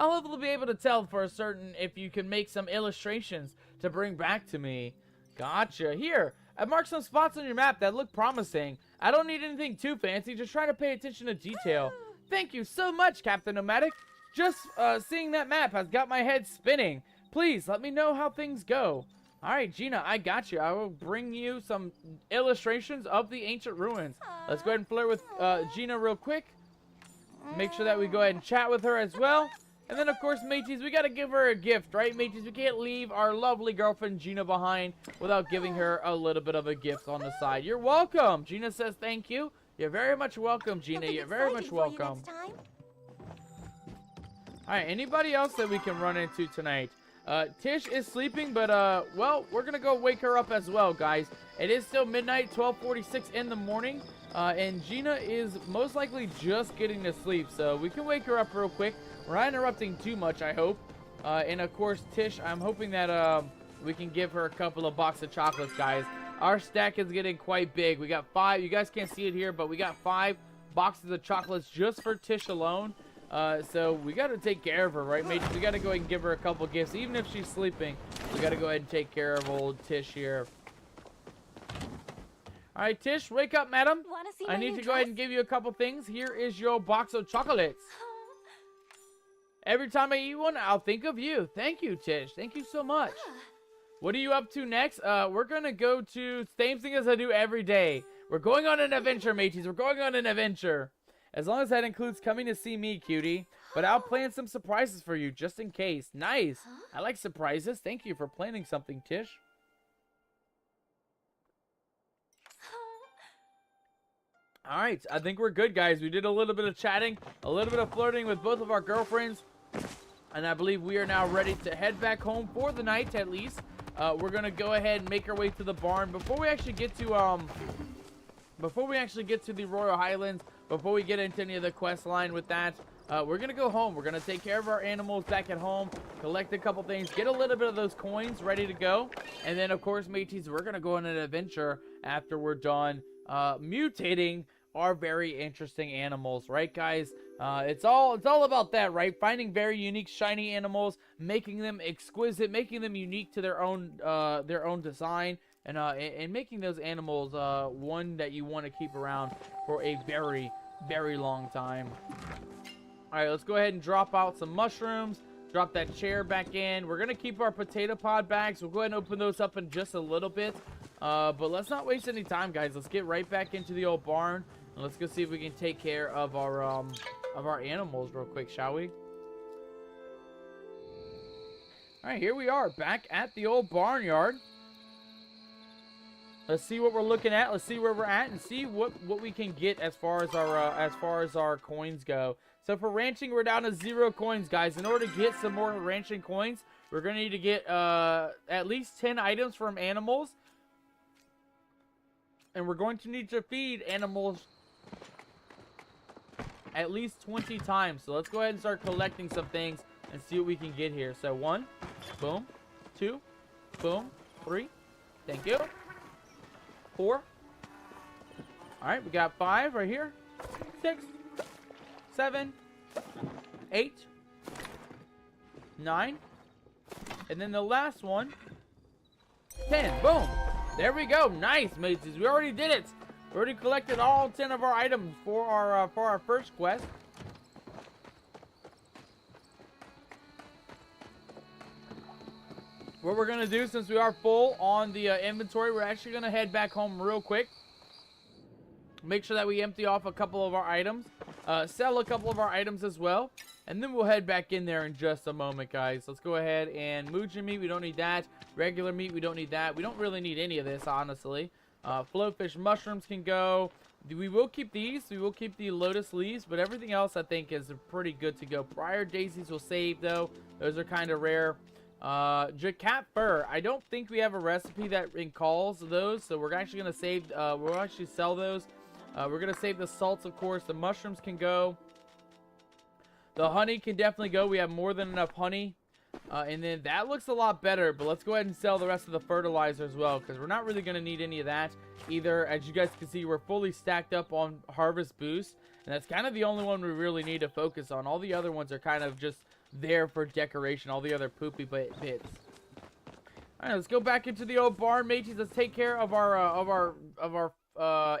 I'll hopefully be able to tell for certain if you can make some illustrations to bring back to me. Gotcha. Here, I marked some spots on your map that look promising. I don't need anything too fancy, just try to pay attention to detail. Thank you so much, Captain Nomadic. Just seeing that map has got my head spinning. Please, let me know how things go. Alright, Gina, I got you. I will bring you some illustrations of the ancient ruins. Let's go ahead and flirt with Gina real quick. Make sure that we go ahead and chat with her as well. And then, of course, mateys, we got to give her a gift, right, mateys? We can't leave our lovely girlfriend, Gina, behind without giving her a little bit of a gift on the side. You're welcome. Gina says thank you. You're very much welcome, Gina. You're very much welcome. Alright, anybody else that we can run into tonight? Tish is sleeping, but, well, we're going to go wake her up as well, guys. It is still midnight, 12:46 in the morning, and Gina is most likely just getting to sleep, so we can wake her up real quick. We're not interrupting too much, I hope. And, of course, Tish, I'm hoping that, we can give her a couple of boxes of chocolates, guys. Our stack is getting quite big. We got 5. You guys can't see it here, but we got 5 boxes of chocolates just for Tish alone. So we got to take care of her, right, mates? We got to go ahead and give her a couple gifts. Even if she's sleeping, we got to go ahead and take care of old Tish here. All right, Tish, wake up, madam. I need to go ahead and give you a couple things. Here is your box of chocolates. Every time I eat one, I'll think of you. Thank you, Tish. Thank you so much. What are you up to next? We're going to go to same thing as I do every day. We're going on an adventure, mateys. We're going on an adventure. As long as that includes coming to see me, cutie. But I'll plan some surprises for you, just in case. Nice. I like surprises. Thank you for planning something, Tish. Alright, I think we're good, guys. We did a little bit of chatting, a little bit of flirting with both of our girlfriends. And I believe we are now ready to head back home for the night, at least. We're going to go ahead and make our way to the barn. Before we actually get to, the Royal Highlands, before we get into any of the quest line with that, we're going to go home. We're going to take care of our animals back at home, collect a couple things, get a little bit of those coins ready to go. And then, of course, mateys, we're going to go on an adventure after we're done mutating our very interesting animals, right, guys? It's all about that, right? Finding very unique, shiny animals, making them exquisite, making them unique to their own design, and making those animals one that you want to keep around for a very, very long time. All right, let's go ahead and drop out some mushrooms. Drop that chair back in. We're gonna keep our potato pod bags. We'll go ahead and open those up in just a little bit. But let's not waste any time, guys. Let's get right back into the old barn. And let's go see if we can take care of our animals real quick, shall we? All right, here we are back at the old barnyard. Let's see what we're looking at. Let's see where we're at and see what we can get as far as our coins go. So for ranching, we're down to 0 coins, guys. In order to get some more ranching coins, we're gonna need to get at least 10 items from animals, and we're going to need to feed animals at least 20 times. So let's go ahead and start collecting some things and see what we can get here. So 1, boom, 2, boom, 3, thank you, 4. All right, we got 5 right here, 6, 7, 8, 9, and then the last one, 10. Boom. There we go. Nice, mates. We already did it. We already collected all 10 of our items for our first quest. What we're gonna do, since we are full on the inventory, we're actually gonna head back home real quick. Make sure that we empty off a couple of our items, sell a couple of our items as well, and then we'll head back in there in just a moment, guys. Let's go ahead and Muja meat, we don't need that. Regular meat, we don't need that. We don't really need any of this, honestly. Floatfish mushrooms can go. We will keep these. We will keep the lotus leaves, but everything else I think is pretty good to go. Briar daisies will save, though. Those are kind of rare. Jacat fur. I don't think we have a recipe that calls those, so we're actually going to save, we'll actually sell those. We're going to save the salts, of course. The mushrooms can go. The honey can definitely go. We have more than enough honey. And then that looks a lot better, but let's go ahead and sell the rest of the fertilizer as well, because we're not really going to need any of that either. As you guys can see, we're fully stacked up on Harvest Boost, and that's kind of the only one we really need to focus on. All the other ones are kind of just there for decoration. All the other poopy bits. All right, let's go back into the old barn, mateys. Let's take care of our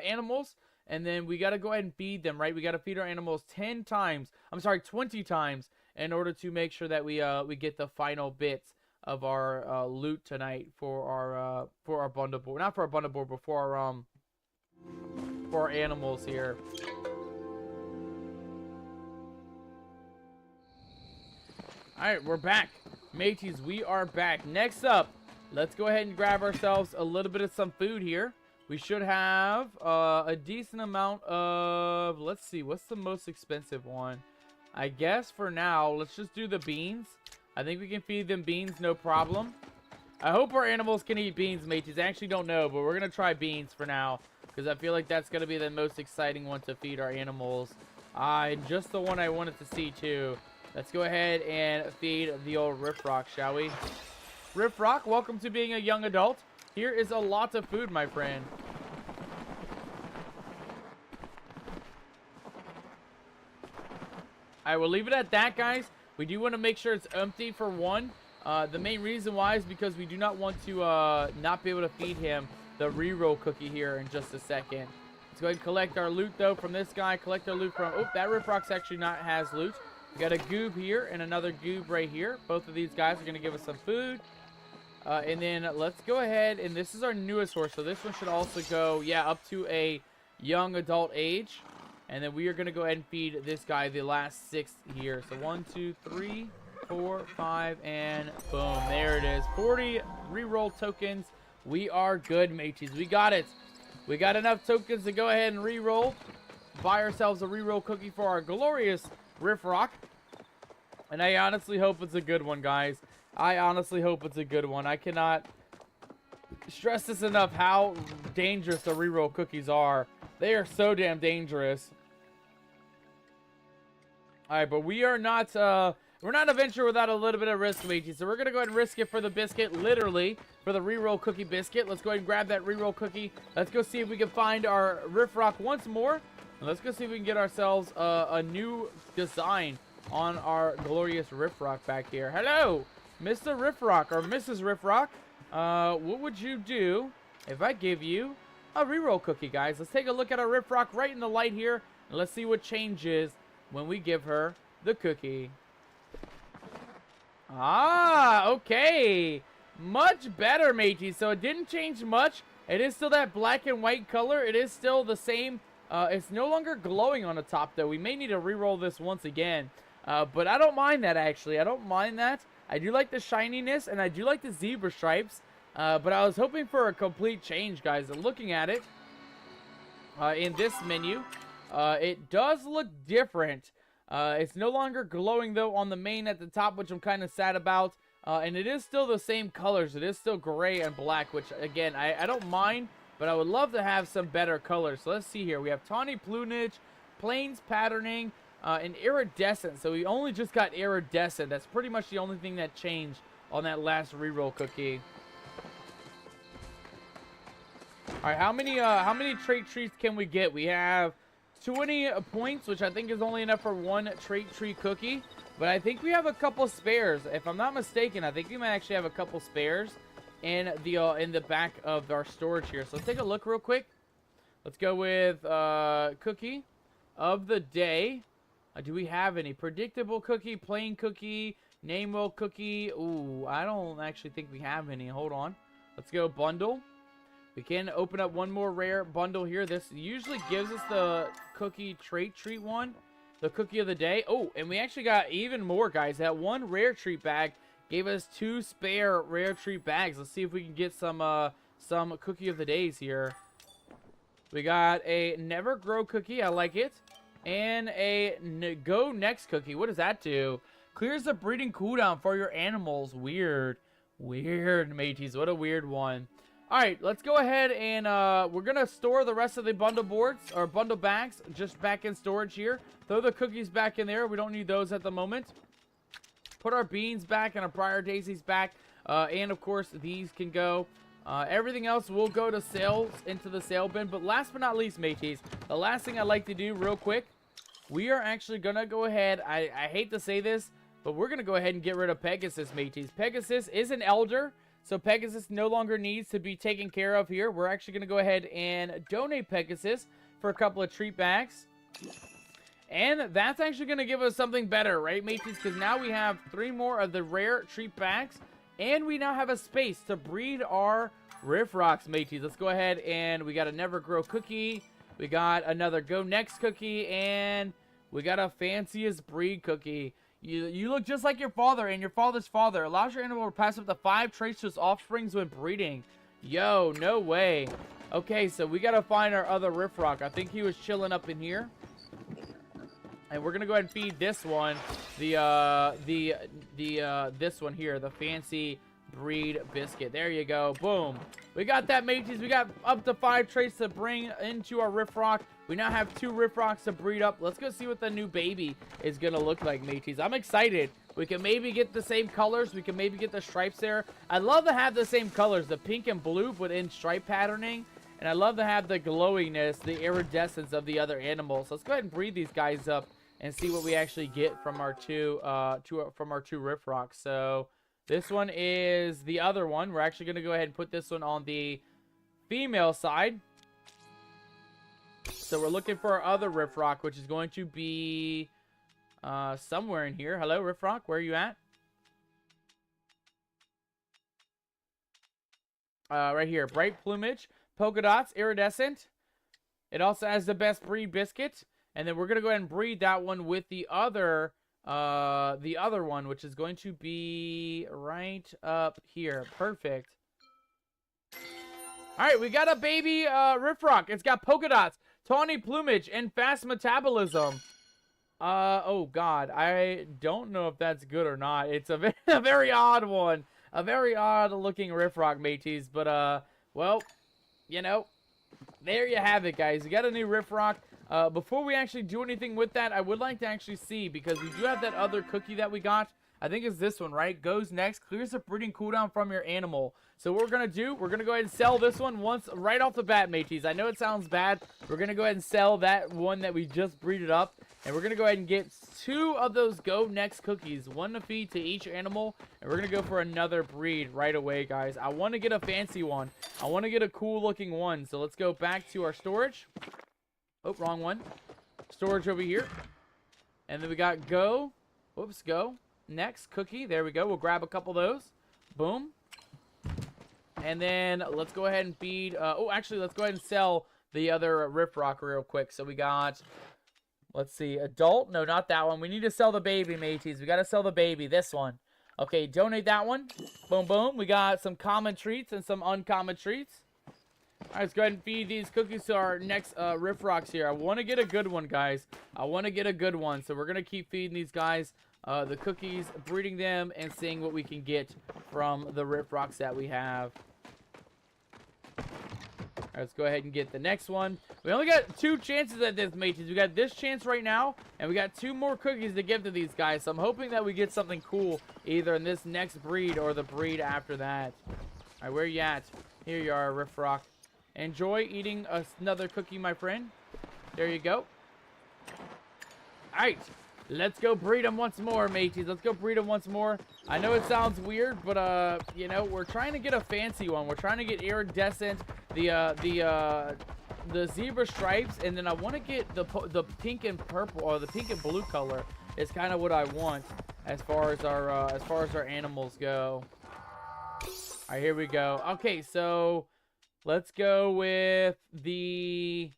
animals, and then we gotta go ahead and feed them. Right, we gotta feed our animals 10 times. I'm sorry, 20 times, in order to make sure that we get the final bits of our loot tonight for our bundle board. Not for our bundle board, but for our animals here. All right, we're back, mateys. We are back. Next up, let's go ahead and grab ourselves a little bit of some food here. We should have a decent amount of, let's see, what's the most expensive one? I guess for now, let's just do the beans. I think we can feed them beans, no problem. I hope our animals can eat beans, mateys. I actually don't know, but we're going to try beans for now, because I feel like that's going to be the most exciting one to feed our animals. And just the one I wanted to see, too. Let's go ahead and feed the old Riff Rock, shall we? Riff Rock, welcome to being a young adult. Here is a lot of food, my friend. I will leave it at that, guys. We do want to make sure it's empty for one. The main reason why is because we do not want to not be able to feed him the reroll cookie here in just a second. Let's go ahead and collect our loot, though, from this guy. Collect our loot from... Oh, that Riff Rock's actually has loot. We got a goob here and another goob right here. Both of these guys are going to give us some food. And then let's go ahead, and this is our newest horse, so this one should also go, yeah, up to a young adult age. And then we are going to go ahead and feed this guy the last 6 here. So 1, 2, 3, 4, 5, and boom. There it is. 40 reroll tokens. We are good, mateys. We got it. We got enough tokens to go ahead and reroll. Buy ourselves a reroll cookie for our glorious Riff Rock. And I honestly hope it's a good one, guys. I honestly hope it's a good one. I cannot stress this enough how dangerous the reroll cookies are. They are so damn dangerous. Alright, but we are not, we're not a venture without a little bit of risk, mateys. So we're going to go ahead and risk it for the biscuit, literally, for the reroll cookie biscuit. Let's go ahead and grab that reroll cookie. Let's go see if we can find our Riff Rock once more. And let's go see if we can get ourselves a new design on our glorious Riff Rock back here. Hello, Mr. Riff Rock, or Mrs. Riff Rock. What would you do if I give you a reroll cookie, guys? Let's take a look at our Riff Rock right in the light here. And let's see what changes when we give her the cookie. Ah, okay. Much better, mateys. So it didn't change much. It is still that black and white color. It is still the same. It's no longer glowing on the top, though. We may need to re-roll this once again. But I don't mind that, actually. I don't mind that. I do like the shininess, and I do like the zebra stripes. But I was hoping for a complete change, guys. And looking at it in this menu, it does look different. It's no longer glowing, though, on the main at the top, which I'm kind of sad about. And it is still the same colors. It is still gray and black, which, again, I don't mind. But I would love to have some better colors. So let's see here. We have tawny plumage, plains patterning, and iridescent. So we only just got iridescent. That's pretty much the only thing that changed on that last reroll cookie. All right, how many trait trees can we get? We have 20 points, which I think is only enough for one trait tree cookie. But I think we have a couple spares. If I'm not mistaken, I think we might actually have a couple spares in the back of our storage here. So let's take a look real quick. Let's go with cookie of the day. Do we have any? Predictable cookie, plain cookie, name well cookie. Ooh, I don't actually think we have any. Hold on. Let's go bundle. We can open up one more rare bundle here. This usually gives us the cookie trait treat one. The cookie of the day. Oh, and we actually got even more, guys. That one rare treat bag gave us 2 spare rare treat bags. Let's see if we can get some cookie of the days here. We got a never grow cookie. I like it. And a go next cookie. What does that do? Clears the breeding cooldown for your animals. Weird. Weird, mateys. What a weird one. Alright, let's go ahead and we're going to store the rest of the bundle boards, or bundle bags, just back in storage here. Throw the cookies back in there. We don't need those at the moment. Put our beans back and our prior daisies back. And, of course, these can go. Everything else will go to sales, into the sale bin. But last but not least, mateys, the last thing I'd like to do real quick, we are actually going to go ahead. I hate to say this, But we're going to go ahead and get rid of Pegasus, mateys. Pegasus is an elder, so Pegasus no longer needs to be taken care of here. We're actually going to go ahead and donate Pegasus for a couple of treat bags. And that's actually going to give us something better, right, mateys? Because now we have 3 more of the rare treat bags, and we now have a space to breed our Riffrocks, mateys. Let's go ahead and we got a Never Grow cookie. We got another Go Next cookie, and we got a Fanciest Breed cookie. You look just like your father and your father's father. Allows your animal to pass up to 5 traits to its offsprings when breeding. Yo, no way. Okay, so we gotta find our other Riffrock. I think he was chilling up in here. And we're gonna go ahead and feed this one, this one here, the Fancy Breed biscuit. There you go. Boom. We got that, mateys. We got up to 5 traits to bring into our Riffrock. We now have 2 Riffrocks to breed up. Let's go see what the new baby is gonna look like, mateys. I'm excited. We can maybe get the same colors. We can maybe get the stripes there. I'd love to have the same colors, the pink and blue, but in stripe patterning. And I love to have the glowiness, the iridescence of the other animals. Let's go ahead and breed these guys up and see what we actually get from our two Riffrocks. So this one is the other one. We're actually gonna go ahead and put this one on the female side. So we're looking for our other Riffrock, which is going to be somewhere in here. Hello, Riffrock. Where are you at? Right here. Bright plumage, polka dots, iridescent. It also has the best breed biscuit. And then we're going to go ahead and breed that one with the other one, which is going to be right up here. Perfect. All right, we got a baby Riffrock. It's got polka dots, tawny plumage, and fast metabolism. Oh God, I don't know if that's good or not. It's a very odd one, a very odd looking Riffrock, mateys. But well, you know, there you have it, guys. We got a new Riffrock. Before we actually do anything with that, I would like to actually see, because we do have that other cookie that we got. I think it's this one, right? Goes next. Clears the breeding cooldown from your animal. So what we're going to do, we're going to go ahead and sell this one once right off the bat, mateys. I know it sounds bad. We're going to go ahead and sell that one that we just breeded up. And we're going to go ahead and get 2 of those Go Next cookies. 1 to feed to each animal. And we're going to go for another breed right away, guys. I want to get a fancy one. I want to get a cool looking one. So let's go back to our storage. Oh, wrong one. Storage over here. And then we got Go. Whoops, Go Next cookie. There we go. We'll grab a couple of those. Boom. And then let's go ahead and feed. Oh, actually, let's go ahead and sell the other Riffrock real quick. So we got, let's see, adult. No, not that one. We need to sell the baby, mateys. We got to sell the baby. This one. Okay, donate that one. Boom, boom. We got some common treats and some uncommon treats. All right, let's go ahead and feed these cookies to our next Riffrocks here. I want to get a good one, guys. I want to get a good one. So we're going to keep feeding these guys the cookies, breeding them, and seeing what we can get from the Riffrocks that we have. All right, let's go ahead and get the next one. We only got 2 chances at this, mateys. We got this chance right now, and we got 2 more cookies to give to these guys. So I'm hoping that we get something cool either in this next breed or the breed after that. All right, where you at? Here you are, Riffrock. Enjoy eating another cookie, my friend. There you go. All right. Let's go breed them once more, mateys. Let's go breed them once more. I know it sounds weird, but, you know, we're trying to get a fancy one. We're trying to get iridescent, the zebra stripes, and then I want to get the pink and purple, or the pink and blue color is kind of what I want as far as our animals go. All right, here we go. Okay, so let's go with the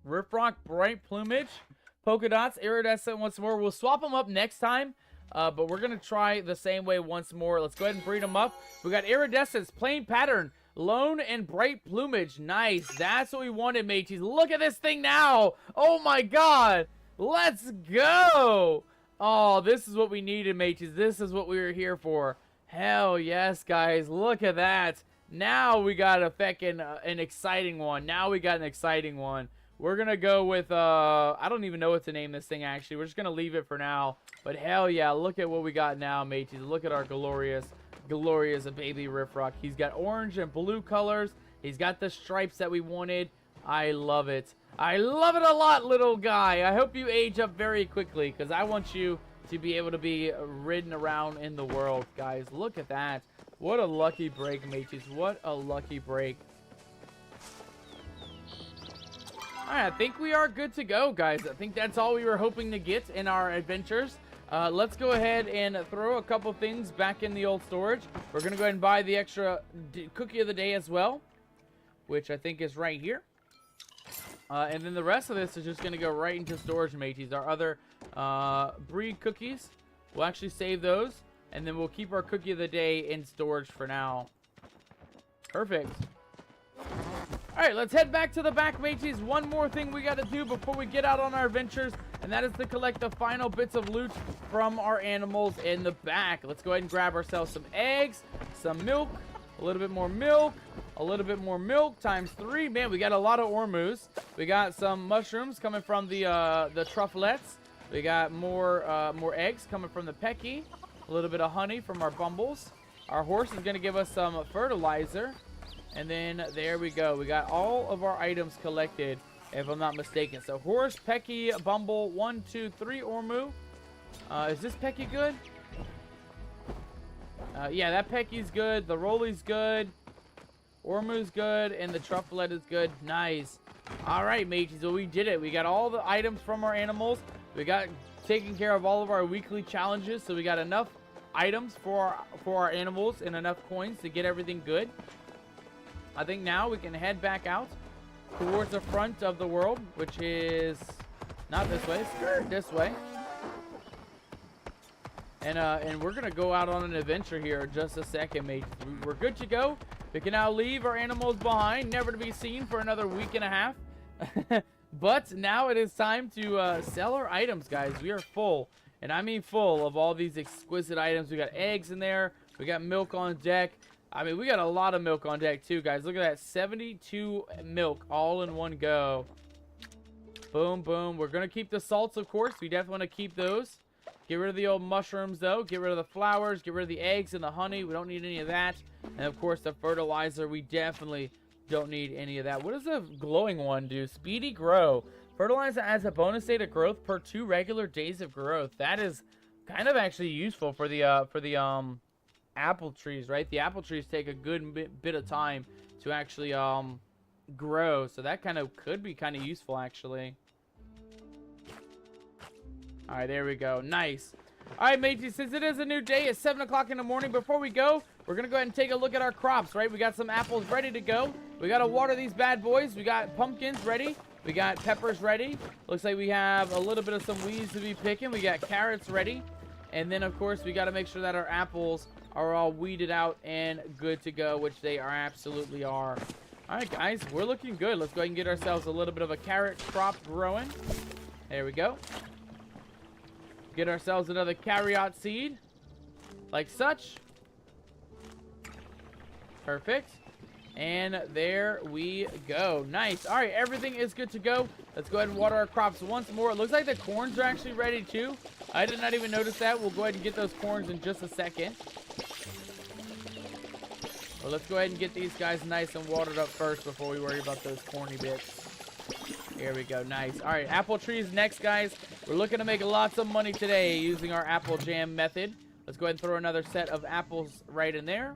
Riffrock Bright Plumage, polka dots, iridescent once more. We'll swap them up next time, but we're going to try the same way once more. Let's go ahead and breed them up. We got iridescence, plain pattern, lone and bright plumage. Nice. That's what we wanted, mateys. Look at this thing now. Oh, my God. Let's go. Oh, this is what we needed, mateys. This is what we were here for. Hell yes, guys. Look at that. Now we got a feckin' an exciting one. Now we got an exciting one. We're going to go with, I don't even know what to name this thing, actually. We're just going to leave it for now. But hell yeah, look at what we got now, mateys. Look at our glorious baby Riffrock. He's got orange and blue colors. He's got the stripes that we wanted. I love it. I love it a lot, little guy. I hope you age up very quickly, because I want you to be able to be ridden around in the world, guys. Look at that. What a lucky break, mateys. What a lucky break. Alright, I think we are good to go, guys. I think that's all we were hoping to get in our adventures. Let's go ahead and throw a couple things back in the old storage. We're going to go ahead and buy the extra cookie of the day as well, which I think is right here. And then the rest of this is just going to go right into storage, mateys. Our other breed cookies, we'll actually save those. And then we'll keep our cookie of the day in storage for now. Perfect. Alright, let's head back to the back, mateys. One more thing we got to do before we get out on our adventures, and that is to collect the final bits of loot from our animals in the back. Let's go ahead and grab ourselves some eggs, some milk, a little bit more milk, a little bit more milk, times 3. Man, we got a lot of ormus. We got some mushrooms coming from the trufflettes. We got more eggs coming from the pecky. A little bit of honey from our bumbles. Our horse is going to give us some fertilizer. And then there we go. We got all of our items collected, if I'm not mistaken. So horse, pecky, bumble, 1, 2, 3 ormu. Is this pecky good? Yeah, that pecky's good. The rolly's good. Ormu's good. And the trufflet is good. Nice. All right, mateys. So we did it. We got all the items from our animals. We got taken care of all of our weekly challenges. So we got enough items for our animals and enough coins to get everything good. I think now we can head back out towards the front of the world, which is not this way, it's this way. And we're gonna go out on an adventure here in just a second, mate. We're good to go. We can now leave our animals behind, never to be seen for another week and a half. But now it is time to sell our items, guys. We are full, and I mean full of all these exquisite items. We got eggs in there. We got milk on deck. I mean, we got a lot of milk on deck too, guys. Look at that, 72 milk all in one go. Boom, boom. We're gonna keep the salts, of course. We definitely want to keep those. Get rid of the old mushrooms, though. Get rid of the flowers. Get rid of the eggs and the honey. We don't need any of that. And, of course, the fertilizer. We definitely don't need any of that. What does the glowing one do? Speedy grow. Fertilizer adds a bonus day to growth per 2 regular days of growth. That is kind of actually useful for the apple trees, right? The apple trees take a good bit of time to actually grow. So that kind of could be kind of useful, actually. All right, there we go. Nice. All right, mateys, since it is a new day, it's 7 o'clock in the morning. Before we go, we're going to go ahead and take a look at our crops, right? We got some apples ready to go. We got to water these bad boys. We got pumpkins ready. We got peppers ready. Looks like we have a little bit of some weeds to be picking. We got carrots ready. And then, of course, we got to make sure that our apples are all weeded out and good to go, which they are absolutely are. All right, guys, we're looking good. Let's go ahead and get ourselves a little bit of a carrot crop growing. There we go. Get ourselves another carrot seed, like such. Perfect. And there we go. Nice. All right, everything is good to go. Let's go ahead and water our crops once more. It looks like the corns are actually ready too. I did not even notice that. We'll go ahead and get those corns in just a second. Well, let's go ahead and get these guys nice and watered up first before we worry about those corny bits. Here we go. Nice. All right, apple trees next, guys. We're looking to make lots of money today using our apple jam method. Let's go ahead and throw another set of apples right in there.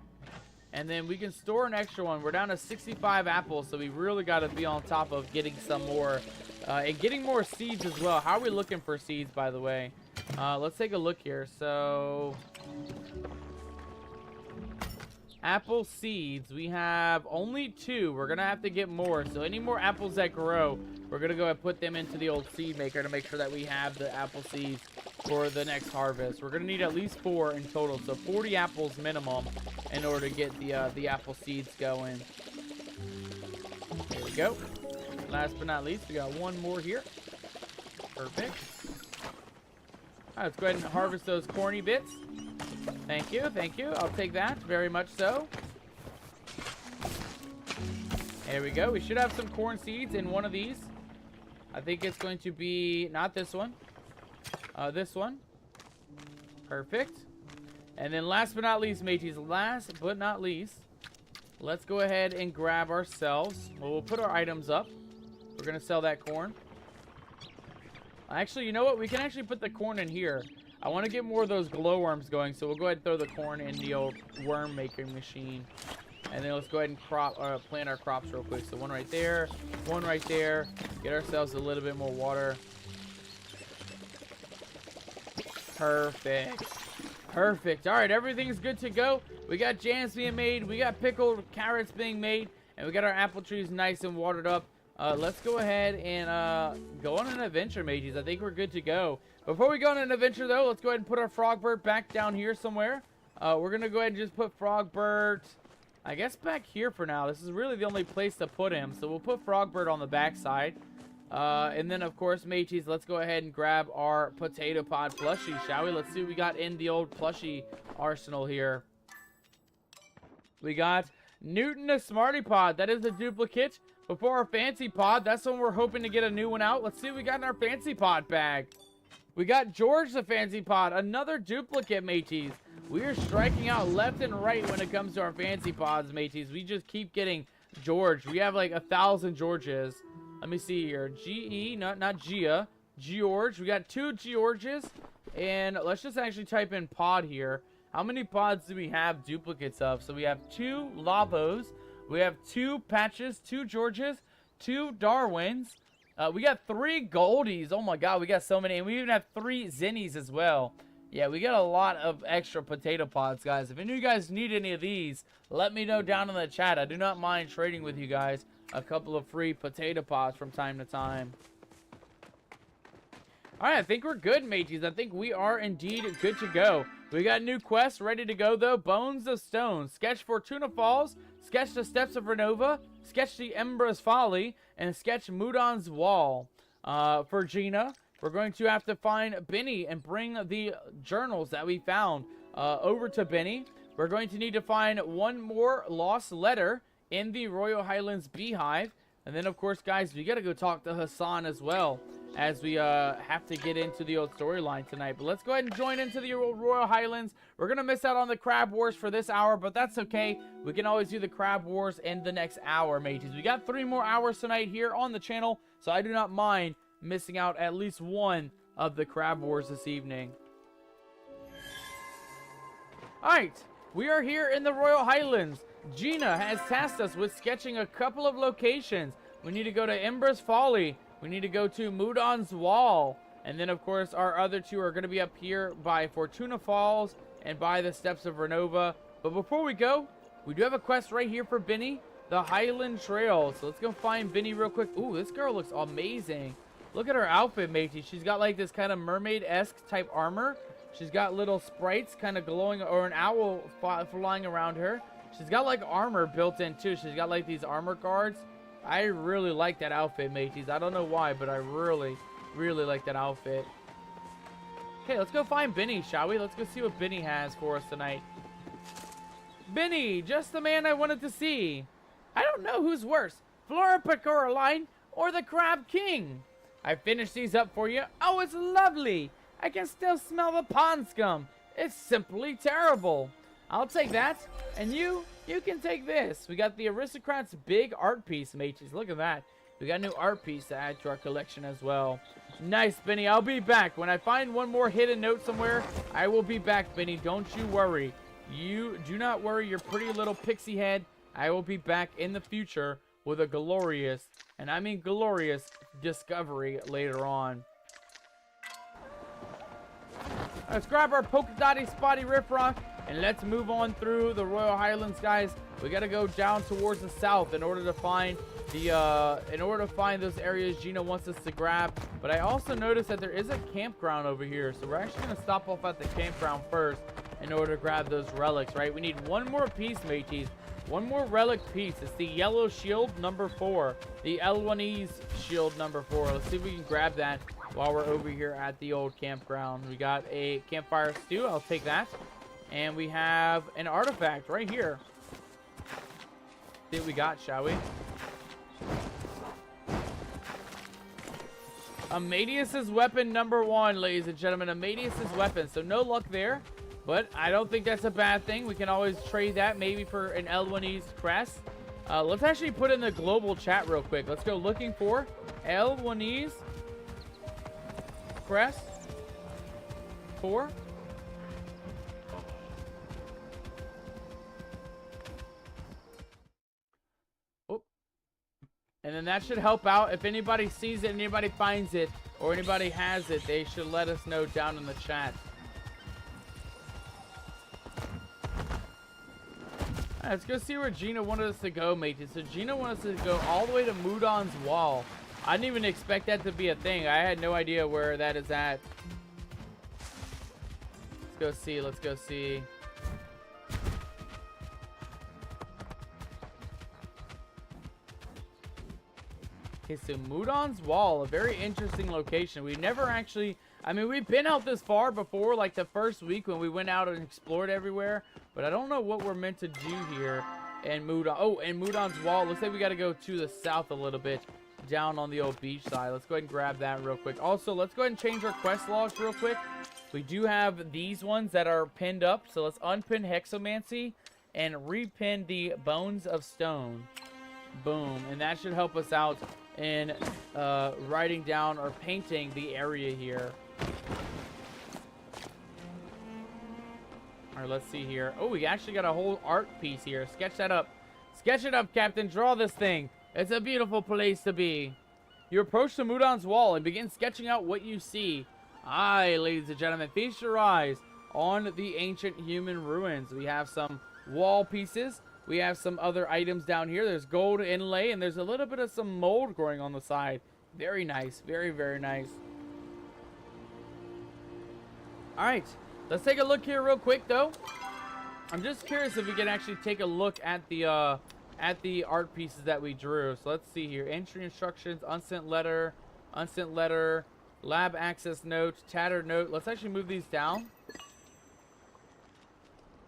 And then we can store an extra one. We're down to 65 apples, so we really got to be on top of getting some more. And getting more seeds as well. How are we looking for seeds, by the way? Let's take a look here. So, apple seeds. We have only 2. We're going to have to get more. So, any more apples that grow, we're going to go ahead and put them into the old seed maker to make sure that we have the apple seeds for the next harvest. We're going to need at least 4 in total. So, 40 apples minimum in order to get the apple seeds going. There we go. Last but not least, we got one more here. Perfect. All right, let's go ahead and harvest those corny bits. Thank you, thank you. I'll take that, very much so. There we go. We should have some corn seeds in one of these. I think it's going to be, not this one. This one. Perfect. And then last but not least, mateys, last but not least, let's go ahead and grab ourselves. Well, we'll put our items up. We're going to sell that corn. Actually, you know what? We can actually put the corn in here. I want to get more of those glowworms going, so we'll go ahead and throw the corn in the old worm making machine. And then let's go ahead and plant our crops real quick. So one right there, one right there. Get ourselves a little bit more water. Perfect. Perfect. All right, everything's good to go. We got jams being made. We got pickled carrots being made. And we got our apple trees nice and watered up. Let's go ahead and go on an adventure, mateys. I think we're good to go. Before we go on an adventure, though, let's go ahead and put our Frogbird back down here somewhere. We're going to go ahead and just put Frogbird, I guess, back here for now. This is really the only place to put him. So we'll put Frogbird on the back side. And then, of course, mateys, let's go ahead and grab our potato pod plushie, shall we? Let's see what we got in the old plushie arsenal here. We got Newton a Smarty Pod. That is a duplicate. Before our Fancy Pod, that's when we're hoping to get a new one out. Let's see what we got in our Fancy Pod bag. We got George the Fancy Pod, another duplicate, mateys. We are striking out left and right when it comes to our Fancy Pods, mateys. We just keep getting George. We have like 1,000 Georges. Let me see here. G-E, not Gia. George. We got 2 Georges. And let's just actually type in pod here. How many pods do we have duplicates of? So we have 2 Lavos. We have 2 Patches, 2 Georges, 2 Darwins. We got 3 Goldies. Oh my god, we got so many. And we even have 3 Zinnies as well. Yeah, we got a lot of extra potato pods, guys. If any of you guys need any of these, let me know down in the chat. I do not mind trading with you guys a couple of free potato pods from time to time. Alright, I think we're good, mateys. I think we are indeed good to go. We got new quests ready to go, though. Bones of Stone. Sketch Fortuna Falls. Sketch the Steps of Renova. Sketch the Embra's Folly. And sketch Mudon's Wall. For Gina, we're going to have to find Benny and bring the journals that we found over to Benny. We're going to need to find one more lost letter in the Royal Highlands Beehive. And then, of course, guys, we got to go talk to Hassan as well, as we have to get into the old storyline tonight. But let's go ahead and join into the old Royal Highlands. We're going to miss out on the Crab Wars for this hour, but that's okay. We can always do the Crab Wars in the next hour, mateys. We got 3 more hours tonight here on the channel, so I do not mind missing out at least one of the Crab Wars this evening. Alright, we are here in the Royal Highlands. Gina has tasked us with sketching a couple of locations. We need to go to Embra's Folly. We need to go to Mudon's Wall. And then, of course, our other 2 are going to be up here by Fortuna Falls and by the Steps of Renova. But before we go, we do have a quest right here for Benny, the Highland Trail. So let's go find Benny real quick. Ooh, this girl looks amazing. Look at her outfit, matey. She's got like this kind of mermaid-esque type armor. She's got little sprites kind of glowing, or an owl flying around her. She's got like armor built in too. She's got like these armor guards. I really like that outfit, mateys. I don't know why, but I really, really like that outfit. Okay, let's go find Benny, shall we? Let's go see what Benny has for us tonight. Benny, just the man I wanted to see. I don't know who's worse, Flora Coraline or the Crab King. I finished these up for you. Oh, it's lovely. I can still smell the pond scum. It's simply terrible. I'll take that. And you can take this. We got the Aristocrat's big art piece, mateys. Look at that. We got a new art piece to add to our collection as well. Nice, Benny. I'll be back. When I find one more hidden note somewhere, I will be back, Benny. Don't you worry. You do not worry your pretty little pixie head. I will be back in the future with a glorious, and I mean glorious, discovery later on. Let's grab our Polka Dotty Spotty Riffrock and let's move on through the Royal Highlands, guys. We got to go down towards the south in order to find those areas Gina wants us to grab. But I also noticed that there is a campground over here, so we're actually going to stop off at the campground first in order to grab those relics, right? We need one more piece, mateys. One more relic piece. It's the yellow shield number 4. The Elwanese shield number 4. Let's see if we can grab that while we're over here at the old campground. We got a campfire stew. I'll take that. And we have an artifact right here. See what we got, shall we? Amadeus's weapon number 1, ladies and gentlemen. Amadeus's weapon. So no luck there. But I don't think that's a bad thing. We can always trade that maybe for an Elwanese crest. Let's actually put in the global chat real quick. Let's go looking for El Waniz Crest 4. Oh. And then that should help out. If anybody sees it, anybody finds it, or anybody has it, they should let us know down in the chat. Let's go see where Gina wanted us to go, matey. So Gina wanted us to go all the way to Mudon's Wall. I didn't even expect that to be a thing. I had no idea where that is at. Let's go see. Let's go see. Okay, so Mudon's Wall, a very interesting location. We've never actually... I mean, we've been out this far before, like the first week when we went out and explored everywhere. But I don't know what we're meant to do here in Mudon. Oh, and Mudon's Wall. Looks like we got to go to the south a little bit, down on the old beach side. Let's go ahead and grab that real quick. Also, let's go ahead and change our quest logs real quick. We do have these ones that are pinned up. So let's unpin Hexomancy and repin the Bones of Stone. Boom. And that should help us out in writing down or painting the area here. All right, let's see here. Oh, we actually got a whole art piece here. Sketch that up. Sketch it up, Captain. Draw this thing. It's a beautiful place to be. You approach the Mudon's Wall and begin sketching out what you see. Aye, ladies and gentlemen, feast your eyes on the ancient human ruins. We have some wall pieces. We have some other items down here. There's gold inlay, and there's a little bit of some mold growing on the side. Very nice. Very, very nice. All right. Let's take a look here real quick, though. I'm just curious if we can actually take a look at the art pieces that we drew. So let's see here. Entry instructions, unsent letter, lab access note, tattered note. Let's actually move these down.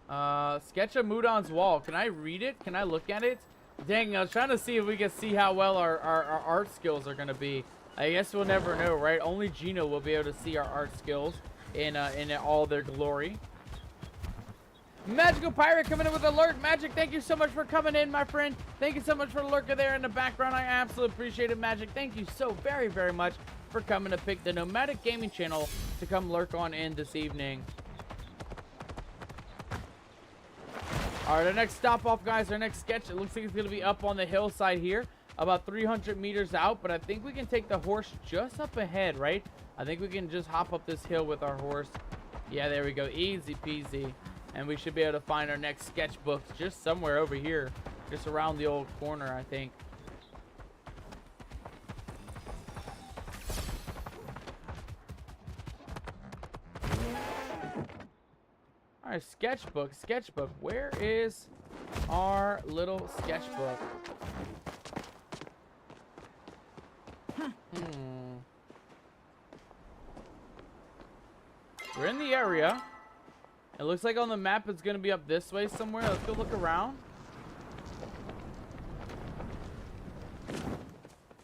Sketch of Mudon's Wall. Can I read it? Can I look at it? Dang, I was trying to see if we can see how well our art skills are going to be. I guess we'll never know, right? Only Gino will be able to see our art skills in all their glory. Magical Pirate coming in with alert. Magic, thank you so much for coming in, my friend. Thank you so much for lurking there in the background. I absolutely appreciate it, Magic. Thank you so very, very much for coming to pick the Nomadic Gaming channel to come lurk on in this evening. All right, our next stop off, guys, our next sketch, it looks like it's going to be up on the hillside here, about 300 meters out, but I think we can take the horse just up ahead, right? I think we can just hop up this hill with our horse. Yeah, there we go. Easy peasy. And we should be able to find our next sketchbook just somewhere over here, just around the old corner, I think. All right, sketchbook. Where is our little sketchbook? We're in the area. It looks like on the map it's going to be up this way somewhere. Let's go look around.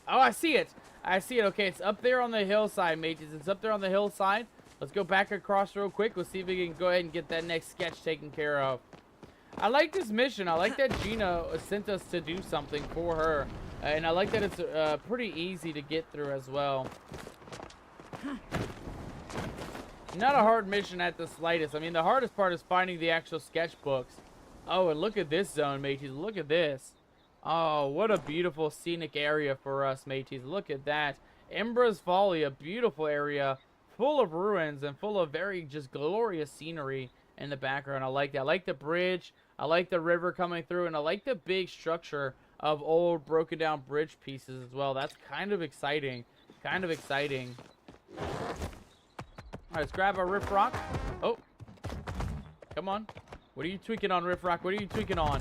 Oh, I see it. I see it. Okay, it's up there on the hillside, mates. It's up there on the hillside. Let's go back across real quick. We'll see if we can go ahead and get that next sketch taken care of. I like this mission. I like that Gina sent us to do something for her. And I like that it's pretty easy to get through as well. Not a hard mission at the slightest. I mean, the hardest part is finding the actual sketchbooks. Oh, and look at this zone, mateys. Look at this. Oh, what a beautiful scenic area for us, mateys. Look at that. Embra's Folly, a beautiful area full of ruins and full of very just glorious scenery in the background. I like that. I like the bridge. I like the river coming through, and I like the big structure of old broken down bridge pieces as well. That's kind of exciting. Kind of exciting. All right, let's grab our Riff Rock. Oh, come on. What are you tweaking on, Riff Rock? What are you tweaking on? All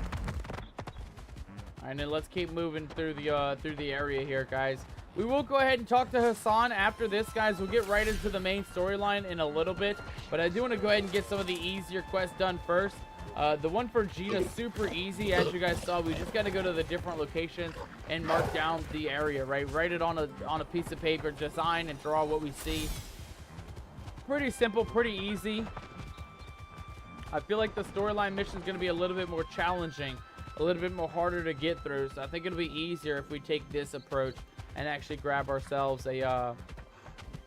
right, and then let's keep moving through the area here, guys. We will go ahead and talk to Hassan after this, guys. We'll get right into the main storyline in a little bit, but I do want to go ahead and get some of the easier quests done first. The one for Gina is super easy, as you guys saw. We just got to go to the different locations and mark down the area, right? Write it on a piece of paper, design and draw what we see. Pretty simple, pretty easy. I feel like the storyline mission is going to be a little bit more challenging a little bit more harder to get through. So I think it'll be easier if we take this approach and actually grab ourselves a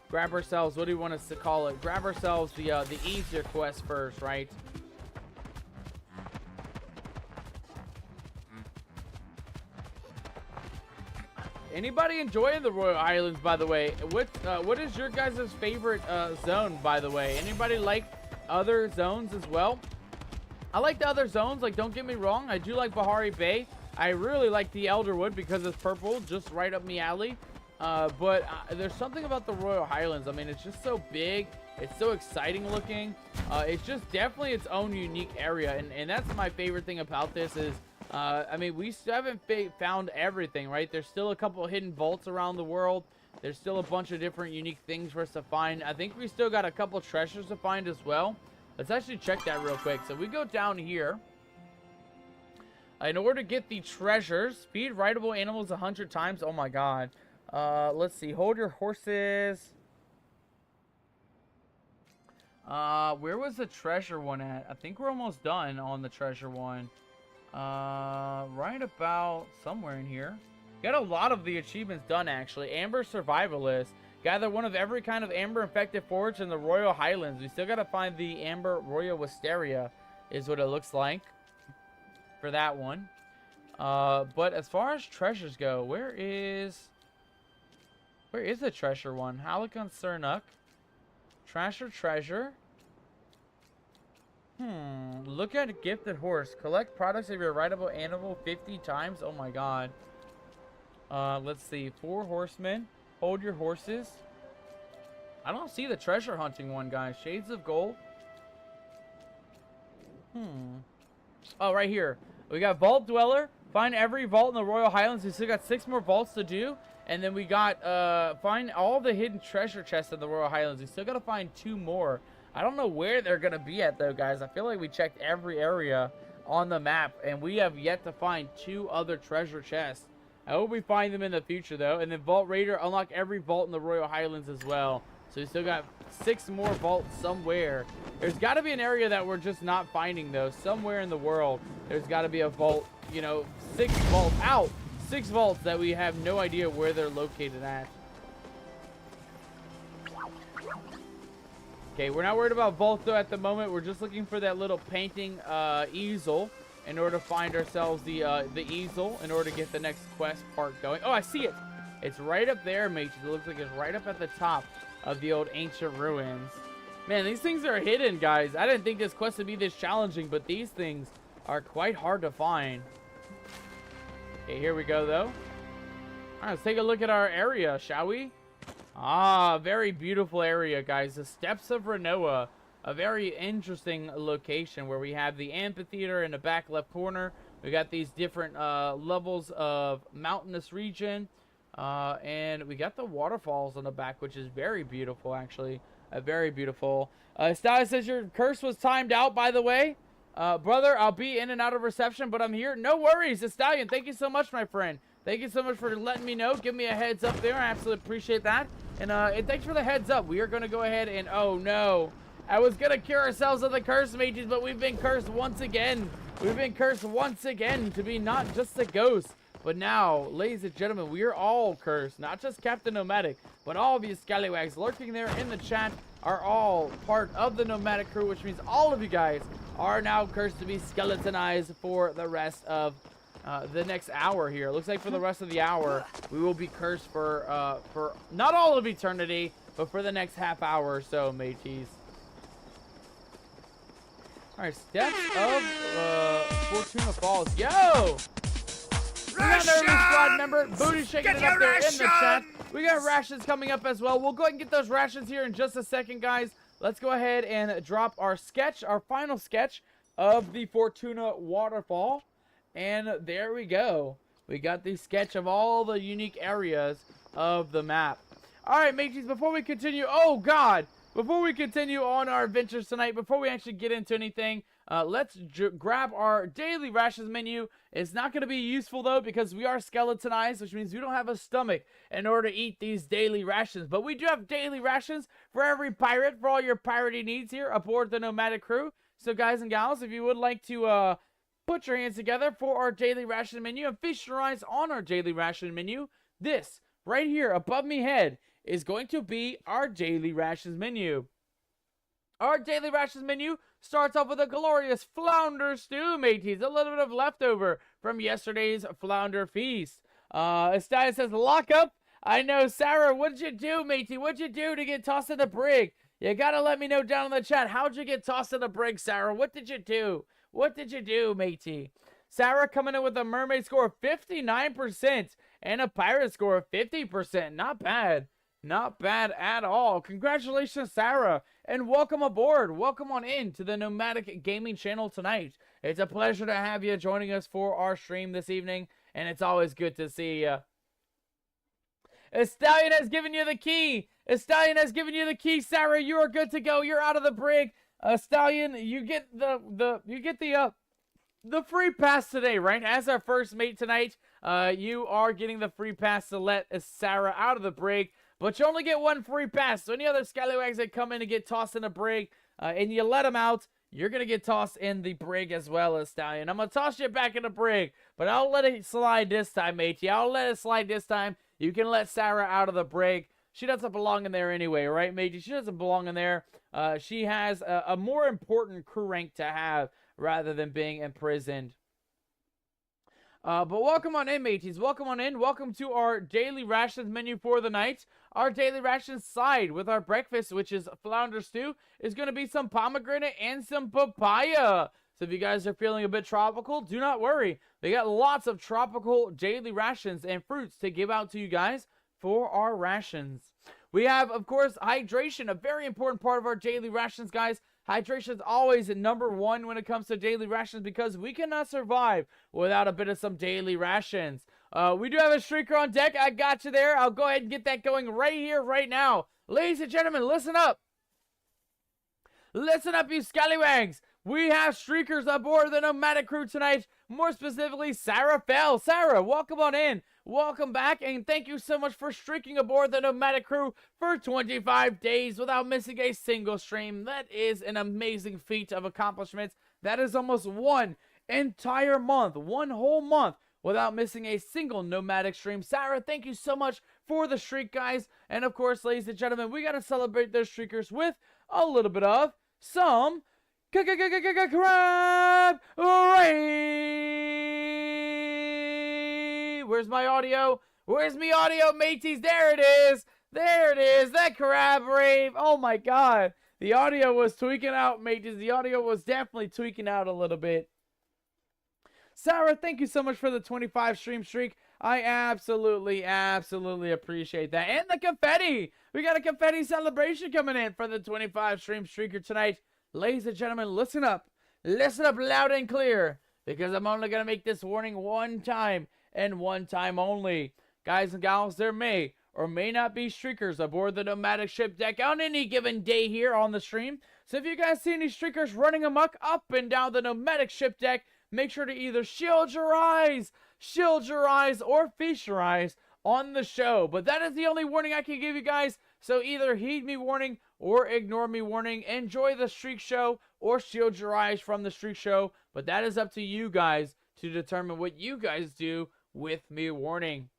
what do you want us to call it? Grab ourselves the easier quest first, right? Anybody enjoying the Royal Highlands, by the way? What is your guys' favorite zone, by the way? Anybody like other zones as well? I like the other zones, like, don't get me wrong. I do like Bahari Bay. I really like the Elderwood because it's purple, just right up me alley. But there's something about the Royal Highlands. I mean, it's just so big. It's so exciting looking. It's just definitely its own unique area. And that's my favorite thing about this is, I mean, we still haven't found everything, right? There's still a couple of hidden vaults around the world. There's still a bunch of different unique things for us to find. I think we still got a couple treasures to find as well. Let's actually check that real quick. So we go down here. In order to get the treasures, feed rideable animals 100 times. Oh my god. Let's see. Hold your horses. Where was the treasure one at? I think we're almost done on the treasure one. Right about somewhere in here. Got a lot of the achievements done, actually. Amber Survivalist. Gather one of every kind of amber infected forage in the Royal Highlands. We still gotta find the Amber Royal Wisteria, is what it looks like for that one. But as far as treasures go, where is the treasure one? Halikon Cernuk. Treasure. Look at a gifted horse. Collect products of your rideable animal 50 times. Oh my god. Let's see. 4 horsemen. Hold your horses. I don't see the treasure hunting one, guys. Shades of Gold. Oh, right here. We got Vault Dweller. Find every vault in the Royal Highlands. We still got 6 more vaults to do. And then we got, find all the hidden treasure chests in the Royal Highlands. We still got to find 2 more. I don't know where they're going to be at, though, guys. I feel like we checked every area on the map. And we have yet to find 2 other treasure chests. I hope we find them in the future, though. And then Vault Raider, unlock every vault in the Royal Highlands as well. So we still got 6 more vaults somewhere. There's got to be an area that we're just not finding, though. Somewhere in the world, there's got to be a vault. You know, 6 vaults out. 6 vaults that we have no idea where they're located at. Okay, we're not worried about vault, though, at the moment. We're just looking for that little painting easel in order to find ourselves the easel in order to get the next quest part going. Oh, I see it. It's right up there, mates. It looks like it's right up at the top of the old ancient ruins. Man, these things are hidden, guys. I didn't think this quest would be this challenging, but these things are quite hard to find. Okay, here we go, though. All right, let's take a look at our area, shall we? Ah, very beautiful area, guys. The Steppes of Renoa. A very interesting location where we have the amphitheater in the back left corner. We got these different levels of mountainous region. And we got the waterfalls on the back, which is very beautiful, actually. Very beautiful. Stallion says your curse was timed out, by the way. Brother, I'll be in and out of reception, but I'm here. No worries, Stallion. Thank you so much, my friend. Thank you so much for letting me know. Give me a heads up there. I absolutely appreciate that. And thanks for the heads up. We are going to go ahead and... Oh, no. I was going to cure ourselves of the curse, mages, but we've been cursed once again. We've been cursed once again to be not just a ghost. But now, ladies and gentlemen, we are all cursed. Not just Captain Nomadic, but all of you scallywags lurking there in the chat are all part of the Nomadic crew, which means all of you guys are now cursed to be skeletonized for the rest of the next hour here. It looks like for the rest of the hour, we will be cursed for not all of eternity, but for the next half hour or so, mateys. All right, Steps of Fortuna Falls. Yo! We got an early squad member. Booty shaking it up there in the chat. We got rations coming up as well. We'll go ahead and get those rations here in just a second, guys. Let's go ahead and drop our sketch, our final sketch of the Fortuna Waterfall. And there we go. We got the sketch of all the unique areas of the map. All right, mateys, before we continue, oh, God. Before we continue on our adventures tonight, before we actually get into anything, let's grab our daily rations menu. It's not going to be useful, though, because we are skeletonized, which means we don't have a stomach in order to eat these daily rations. But we do have daily rations for every pirate, for all your piratey needs here aboard the Nomadic crew. So, guys and gals, if you would like to put your hands together for our daily ration menu and feast your eyes on our daily ration menu. This, right here above me head, is going to be our daily rations menu. Our daily rations menu starts off with a glorious flounder stew, mateys. A little bit of leftover from yesterday's flounder feast. Estia says, lock up. I know, Sarah, what'd you do, matey? What'd you do to get tossed in the brig? You gotta let me know down in the chat. How'd you get tossed in the brig, Sarah? What did you do? What did you do, matey? Sarah coming in with a mermaid score of 59% and a pirate score of 50%. Not bad. Not bad at all. Congratulations, Sarah, and welcome aboard. Welcome on in to the Nomadic Gaming channel tonight. It's a pleasure to have you joining us for our stream this evening, and it's always good to see you. Estallion has given you the key. Estallion has given you the key, Sarah. You are good to go. You're out of the brig. Stallion, you get the free pass today, right? As our first mate tonight, you are getting the free pass to let Sarah out of the brig. But you only get one free pass. So any other scallywags that come in and get tossed in a brig, and you let them out, you're going to get tossed in the brig as well, as Stallion. I'm going to toss you back in the brig, but I'll let it slide this time, matey. I'll let it slide this time. You can let Sarah out of the brig. She doesn't belong in there anyway, right, matey? She doesn't belong in there. She has a more important crew rank to have rather than being imprisoned. But welcome on in, mateys. Welcome on in. Welcome to our daily rations menu for the night. Our daily rations side with our breakfast, which is flounder stew, is going to be some pomegranate and some papaya. So if you guys are feeling a bit tropical, do not worry. They got lots of tropical daily rations and fruits to give out to you guys for our rations. We have, of course, hydration, a very important part of our daily rations, guys. Hydration is always number one when it comes to daily rations because we cannot survive without a bit of some daily rations. We do have a streaker on deck. I got you there. I'll go ahead and get that going right here, right now. Ladies and gentlemen, listen up. Listen up, you scallywags. We have streakers aboard the Nomadic crew tonight. More specifically, Sarah Fell. Sarah, welcome on in. Welcome back, and thank you so much for streaking aboard the Nomadic crew for 25 days without missing a single stream. That is an amazing feat of accomplishments. That is almost one entire month, one whole month, without missing a single Nomadic stream. Sarah, thank you so much for the streak, guys. And of course, ladies and gentlemen, we got to celebrate those streakers with a little bit of some crab rave. Where's my audio? Where's me audio, mateys? There it is. There it is. That crab rave. Oh my god. The audio was tweaking out, mateys. The audio was definitely tweaking out a little bit. Sarah, thank you so much for the 25 stream streak. I absolutely appreciate that. And the confetti. We got a confetti celebration coming in for the 25 stream streaker tonight. Ladies and gentlemen, listen up. Listen up loud and clear, because I'm only going to make this warning one time and one time only. Guys and gals, there may or may not be streakers aboard the Nomadic ship deck on any given day here on the stream. So if you guys see any streakers running amok up and down the Nomadic ship deck, make sure to either shield your eyes, or feast your eyes on the show. But that is the only warning I can give you guys. So either heed me warning or ignore me warning. Enjoy the streak show or shield your eyes from the streak show. But that is up to you guys to determine what you guys do with me warning.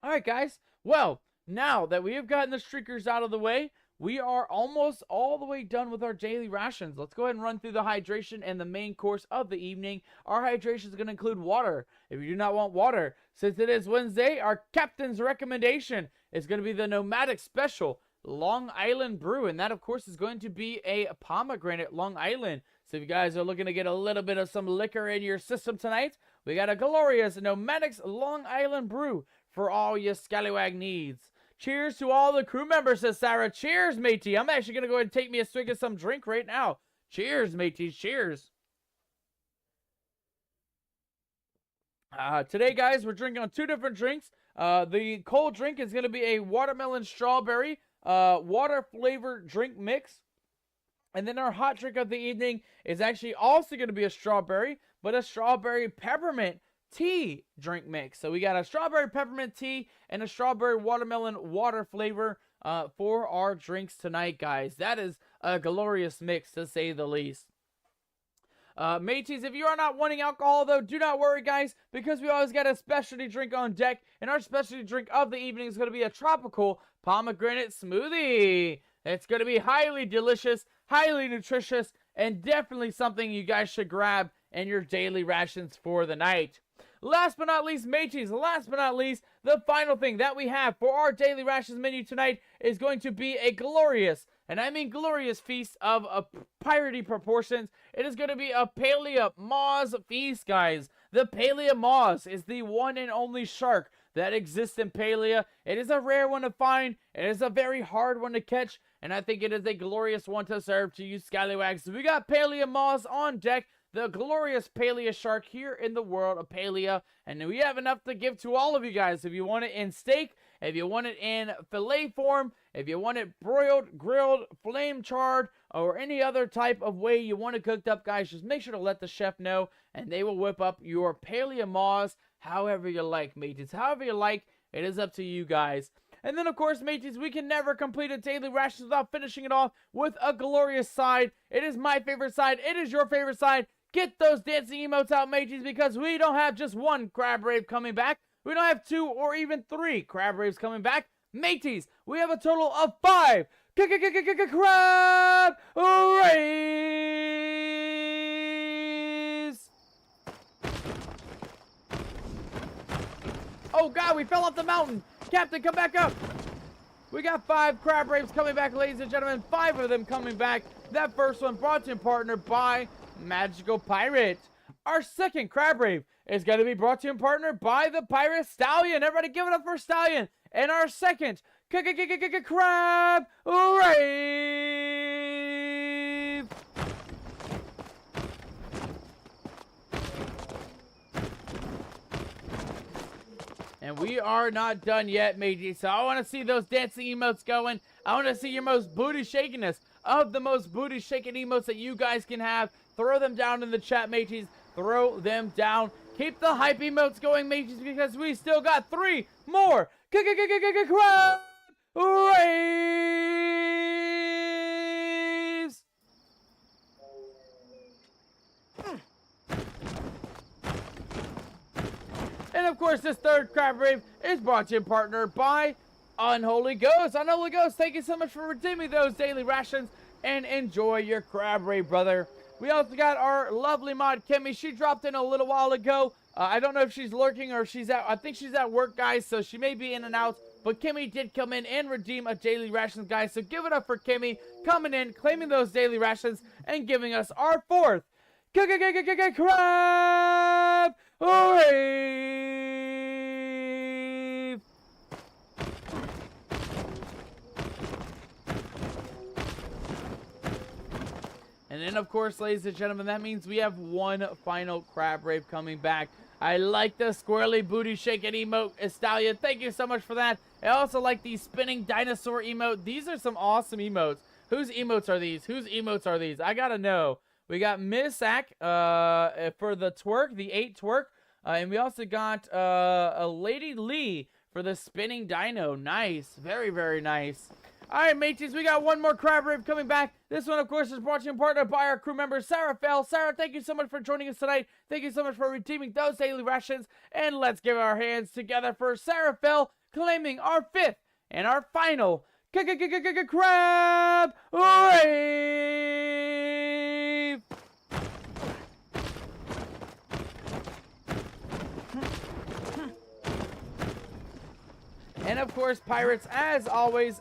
Alright, guys. Well, now that we have gotten the streakers out of the way, we are almost all the way done with our daily rations. Let's go ahead and run through the hydration and the main course of the evening. Our hydration is going to include water. If you do not want water, since it is Wednesday, our captain's recommendation is going to be the Nomadic Special Long Island Brew. And that, of course, is going to be a pomegranate Long Island. So if you guys are looking to get a little bit of some liquor in your system tonight, we got a glorious Nomadic's Long Island Brew for all your scallywag needs. Cheers to all the crew members, says Sarah. Cheers, matey. I'm actually going to go ahead and take me a swig of some drink right now. Cheers, matey. Cheers. Today, guys, we're drinking on two different drinks. The cold drink is going to be a watermelon strawberry water flavored drink mix. And then our hot drink of the evening is actually also going to be a strawberry, but a strawberry peppermint tea drink mix. So we got a strawberry peppermint tea and a strawberry watermelon water flavor for our drinks tonight, guys. That is a glorious mix, to say the least. Mateys, if you are not wanting alcohol, though, do not worry, guys, because we always got a specialty drink on deck, and our specialty drink of the evening is going to be a tropical pomegranate smoothie. It's going to be highly delicious, highly nutritious, and definitely something you guys should grab in your daily rations for the night. Last but not least, mateys, last but not least, the final thing that we have for our daily rations menu tonight is going to be a glorious, and I mean glorious, feast of piratey proportions. It is going to be a Palia Maws feast, guys. The Palia Maws is the one and only shark that exists in Palia. It is a rare one to find. It is a very hard one to catch, and I think it is a glorious one to serve to you scallywags. So we got Palia Maws on deck, the glorious Palia shark here in the world of Palia, and we have enough to give to all of you guys. If you want it in steak, if you want it in fillet form, if you want it broiled, grilled, flame charred, or any other type of way you want it cooked up, guys, just make sure to let the chef know, and they will whip up your Palia Maws however you like, mateys. However you like, it is up to you guys. And then, of course, mateys, we can never complete a daily ration without finishing it off with a glorious side. It is my favorite side. It is your favorite side. Get those dancing emotes out, mateys, because we don't have just one crab rave coming back. We don't have 2 or even 3 crab raves coming back. Mateys, we have a total of 5 crab raves. Oh, God, we fell off the mountain. Captain, come back up. We got 5 crab raves coming back, ladies and gentlemen. 5 of them coming back. That first one brought to you in partner by Magical Pirate. Our second crab rave is going to be brought to you in partner by the Pirate Stallion. Everybody give it up for Stallion. And our second crab rave. And we are not done yet, matey. So I want to see those dancing emotes going. I want to see your most booty shakiness of the most booty shaking emotes that you guys can have. Throw them down in the chat, mateys. Throw them down. Keep the hype emotes going, mateys, because we still got 3 more crab raves. And of course, this third crab rave is brought to you in partner by Unholy Ghost. Unholy Ghost, thank you so much for redeeming those daily rations, and enjoy your crab rave, brother. We also got our lovely mod, Kimmy. She dropped in a little while ago. I don't know if she's lurking or if she's out. I think she's at work, guys, so she may be in and out. But Kimmy did come in and redeem a daily rations, guys. So give it up for Kimmy coming in, claiming those daily rations, and giving us our 4th crab rave. And then, of course, ladies and gentlemen, that means we have 1 final crab rave coming back. I like the squirrely booty shaking emote, Stallion. Thank you so much for that. I also like the spinning dinosaur emote. These are some awesome emotes. Whose emotes are these? Whose emotes are these? I gotta know. We got Miss Sack for the twerk, the 8 twerk. And we also got a Lady Lee for the spinning dino. Nice. Very, very nice. Alright, mateys, we got 1 more crab rave coming back. This one, of course, is brought to you in partner by our crew member, Sarah Fell. Sarah, thank you so much for joining us tonight. Thank you so much for redeeming those daily rations. And let's give our hands together for Sarah Fell, claiming our 5th and our final crab rave. And of course, pirates, as always,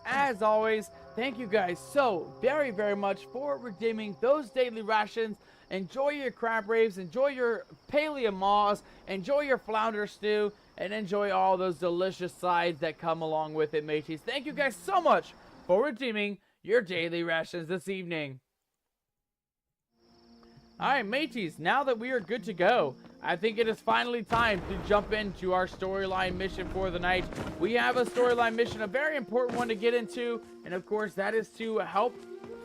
thank you guys so very, very much for redeeming those daily rations. Enjoy your crab raves, enjoy your Palia Maws, enjoy your flounder stew, and enjoy all those delicious sides that come along with it, mateys. Thank you guys so much for redeeming your daily rations this evening. Alright, mateys, now that we are good to go, I think it is finally time to jump into our storyline mission for the night. We have a storyline mission, a very important one to get into, and of course that is to help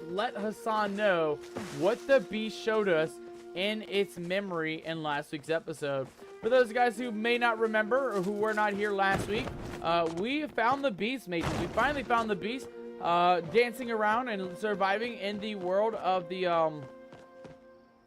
let Hassan know what the beast showed us in its memory in last week's episode. For those guys who may not remember or who were not here last week, we found the beast, mateys. We finally found the beast dancing around and surviving in the world of the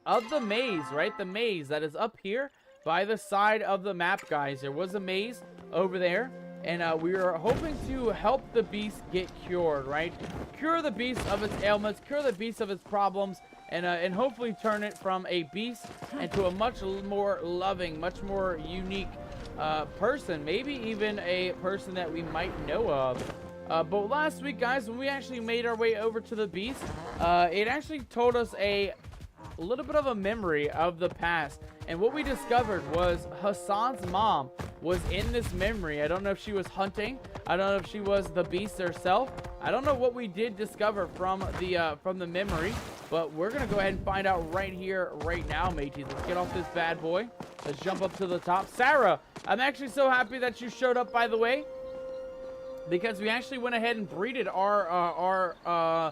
of the maze, right? The maze that is up here by the side of the map, guys. There was a maze over there, and we were hoping to help the beast get cured, right? Cure the beast of its ailments, cure the beast of its problems, and hopefully turn it from a beast into a much more loving, much more unique person. Maybe even a person that we might know of. But last week, guys, when we actually made our way over to the beast, it actually told us a little bit of a memory of the past. And what we discovered was Hassan's mom was in this memory. I don't know if she was hunting. I don't know if she was the beast herself. I don't know what we did discover from the memory, but we're gonna go ahead and find out right here, right now, mateys. Let's get off this bad boy. Let's jump up to the top. Sarah, I'm actually so happy that you showed up, by the way, because we actually went ahead and breeded our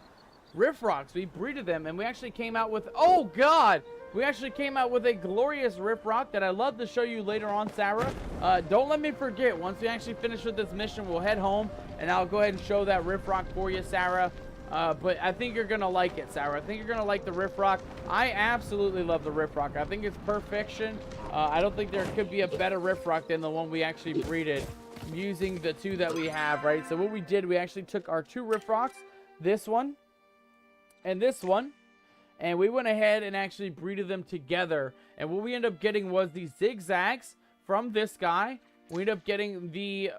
Riff Rocks. We breeded them, and we actually came out with, oh god, we actually came out with a glorious Riff Rock that I'd love to show you later on, Sarah. Don't let me forget, once we actually finish with this mission, we'll head home, and I'll go ahead and show that Riff Rock for you, Sarah. But I think you're gonna like it, Sarah. I think you're gonna like the Riff Rock. I absolutely love the Riff Rock. I think it's perfection. I don't think there could be a better Riff Rock than the one we actually breeded using the two that we have, right? So what we did, we actually took our two Riff Rocks, this one and this one, and we went ahead and actually breeded them together. And what we ended up getting was these zigzags from this guy. We ended up getting the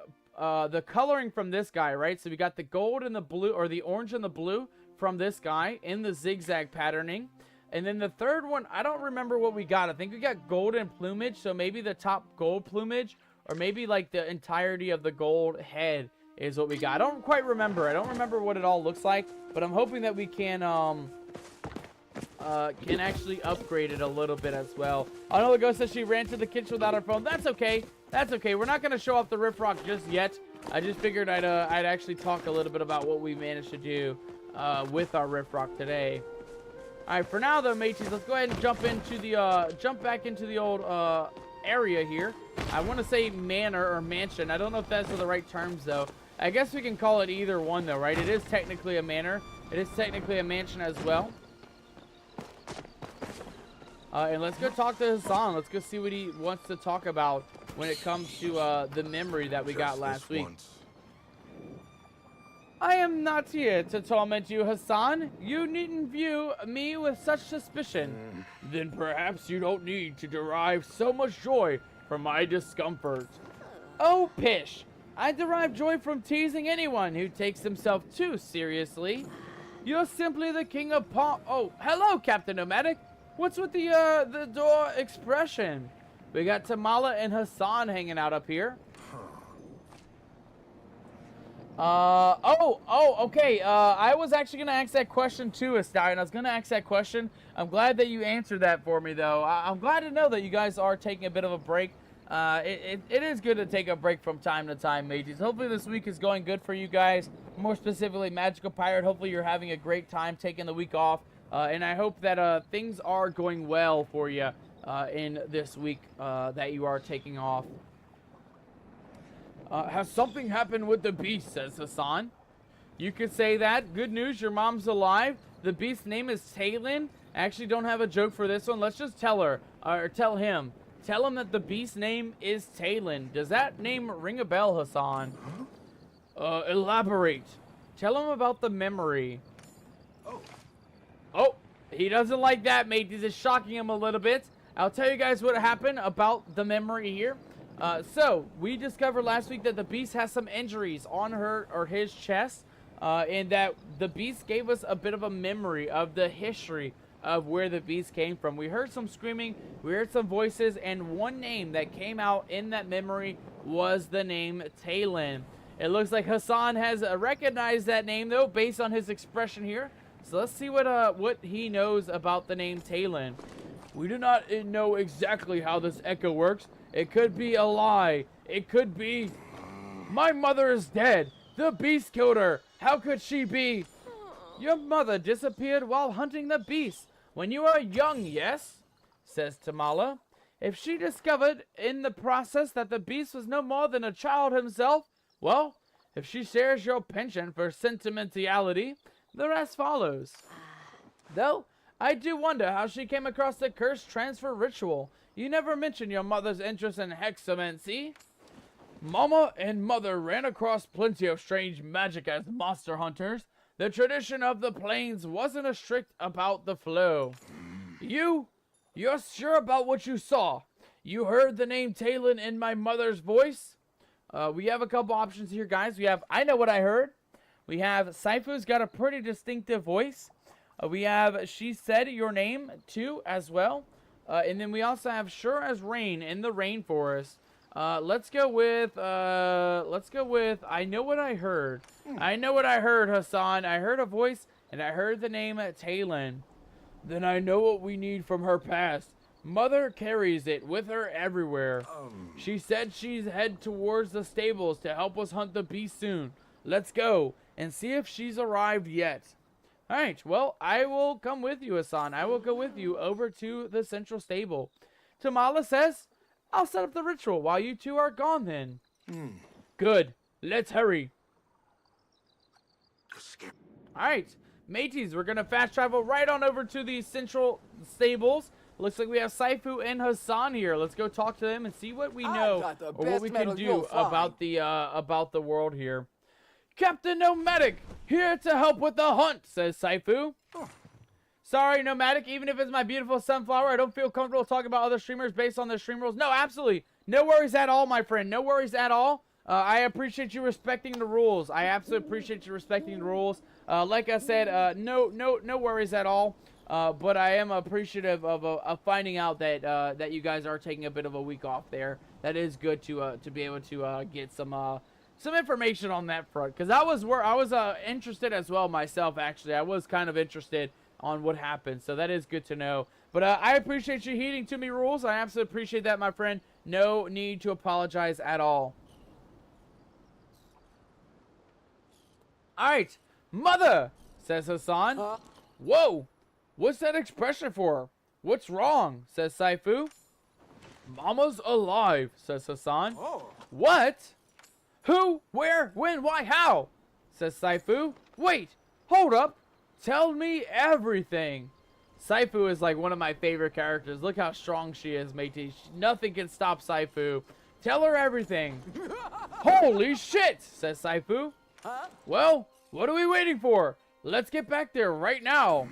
coloring from this guy, right? So we got the gold and the blue, or the orange and the blue from this guy in the zigzag patterning. And then the third one, I don't remember what we got. I think we got golden plumage, so maybe the top gold plumage, or maybe like the entirety of the gold head is what we got. I don't quite remember. I don't remember what it all looks like, but I'm hoping that we can actually upgrade it a little bit as well. Another ghost says she ran to the kitchen without her phone. That's okay. That's okay. We're not going to show off the Riff Rock just yet. I just figured I'd actually talk a little bit about what we managed to do with our Riff Rock today. All right, for now though, mateys, let's go ahead and jump back into the old area here. I want to say manor or mansion. I don't know if that's the right terms though. I guess we can call it either one though, right? It is technically a manor. It is technically a mansion as well. And let's go talk to Hassan. Let's go see what he wants to talk about when it comes to the memory that we got last week. I am not here to torment you, Hassan. You needn't view me with such suspicion. Then perhaps you don't need to derive so much joy from my discomfort. Oh, pish. I derive joy from teasing anyone who takes himself too seriously. You're simply the king of Oh, hello, Captain Nomadic. What's with the door expression? We got Tamala and Hassan hanging out up here. Okay. I was actually going to ask that question too, Astai, and I was going to ask that question. I'm glad that you answered that for me, though. I'm glad to know that you guys are taking a bit of a break. It is good to take a break from time to time, mateys. Hopefully this week is going good for you guys. More specifically, Magical Pirate. Hopefully you're having a great time taking the week off. And I hope that things are going well for you in this week that you are taking off. Has something happened with the beast, says Hassan. You could say that. Good news, your mom's alive. The beast's name is Talon. I actually don't have a joke for this one. Let's just tell her, or tell him. Tell him that the beast's name is Talon. Does that name ring a bell, Hassan? Elaborate. Tell him about the memory. Oh, he doesn't like that, mate. This is shocking him a little bit. I'll tell you guys what happened about the memory here. So, we discovered last week that the beast has some injuries on her or his chest. And that the beast gave us a bit of a memory of the history of where the beast came from. We heard some screaming, we heard some voices, and one name that came out in that memory was the name Talon. It looks like Hassan has recognized that name, though, based on his expression here. So let's see what he knows about the name Talon. We do not know exactly how this echo works. It could be a lie. It could be... My mother is dead. The beast killed her. How could she be? Your mother disappeared while hunting the beast. When you were young, yes? Says Tamala. If she discovered in the process that the beast was no more than a child himself, well, if she shares your penchant for sentimentality, the rest follows. Though, I do wonder how she came across the cursed transfer ritual. You never mentioned your mother's interest in hexamancy. Mama and Mother ran across plenty of strange magic as monster hunters. The tradition of the plains wasn't as strict about the flow. You're sure about what you saw? You heard the name Talon in my mother's voice? We have a couple options here, guys. We have I know what I heard. We have Saifu's got a pretty distinctive voice. We have She Said Your Name too as well. And then we also have Sure as Rain in the rainforest. Let's go with I know what I heard. I know what I heard, Hassan. I heard a voice and I heard the name Talon. Then I know what we need from her past. Mother carries it with her everywhere. She said she's head towards the stables to help us hunt the beast soon. Let's go and see if she's arrived yet. Alright, well, I will come with you, Hassan. I will go with you over to the central stable. Tamala says, I'll set up the ritual while you two are gone then. Good. Let's hurry. Alright, mateys, we're going to fast travel right on over to the central stables. Looks like we have Saifu and Hassan here. Let's go talk to them and see what we know or what we can do about the world here. Captain Nomadic, here to help with the hunt, says Saifu. Sorry, Nomadic, even if it's my beautiful sunflower, I don't feel comfortable talking about other streamers based on their stream rules. No, absolutely. No worries at all, my friend. No worries at all. I appreciate you respecting the rules. I absolutely appreciate you respecting the rules. Like I said, no worries at all. But I am appreciative of finding out that you guys are taking a bit of a week off there. That is good to be able to get some information on that front, because I was interested as well myself. Actually, I was kind of interested on what happened, so that is good to know. But I appreciate you heeding to me rules. I absolutely appreciate that, my friend. No need to apologize at all. All right, Mother, says Hassan. Whoa, what's that expression for? What's wrong? Says Saifu. Mama's alive, says Hassan. What? Who? Where? When? Why? How? Says Saifu. Wait, hold up. Tell me everything. Saifu is like one of my favorite characters. Look how strong she is, matey. Nothing can stop Saifu. Tell her everything. Holy shit, says Saifu. Well, what are we waiting for? Let's get back there right now.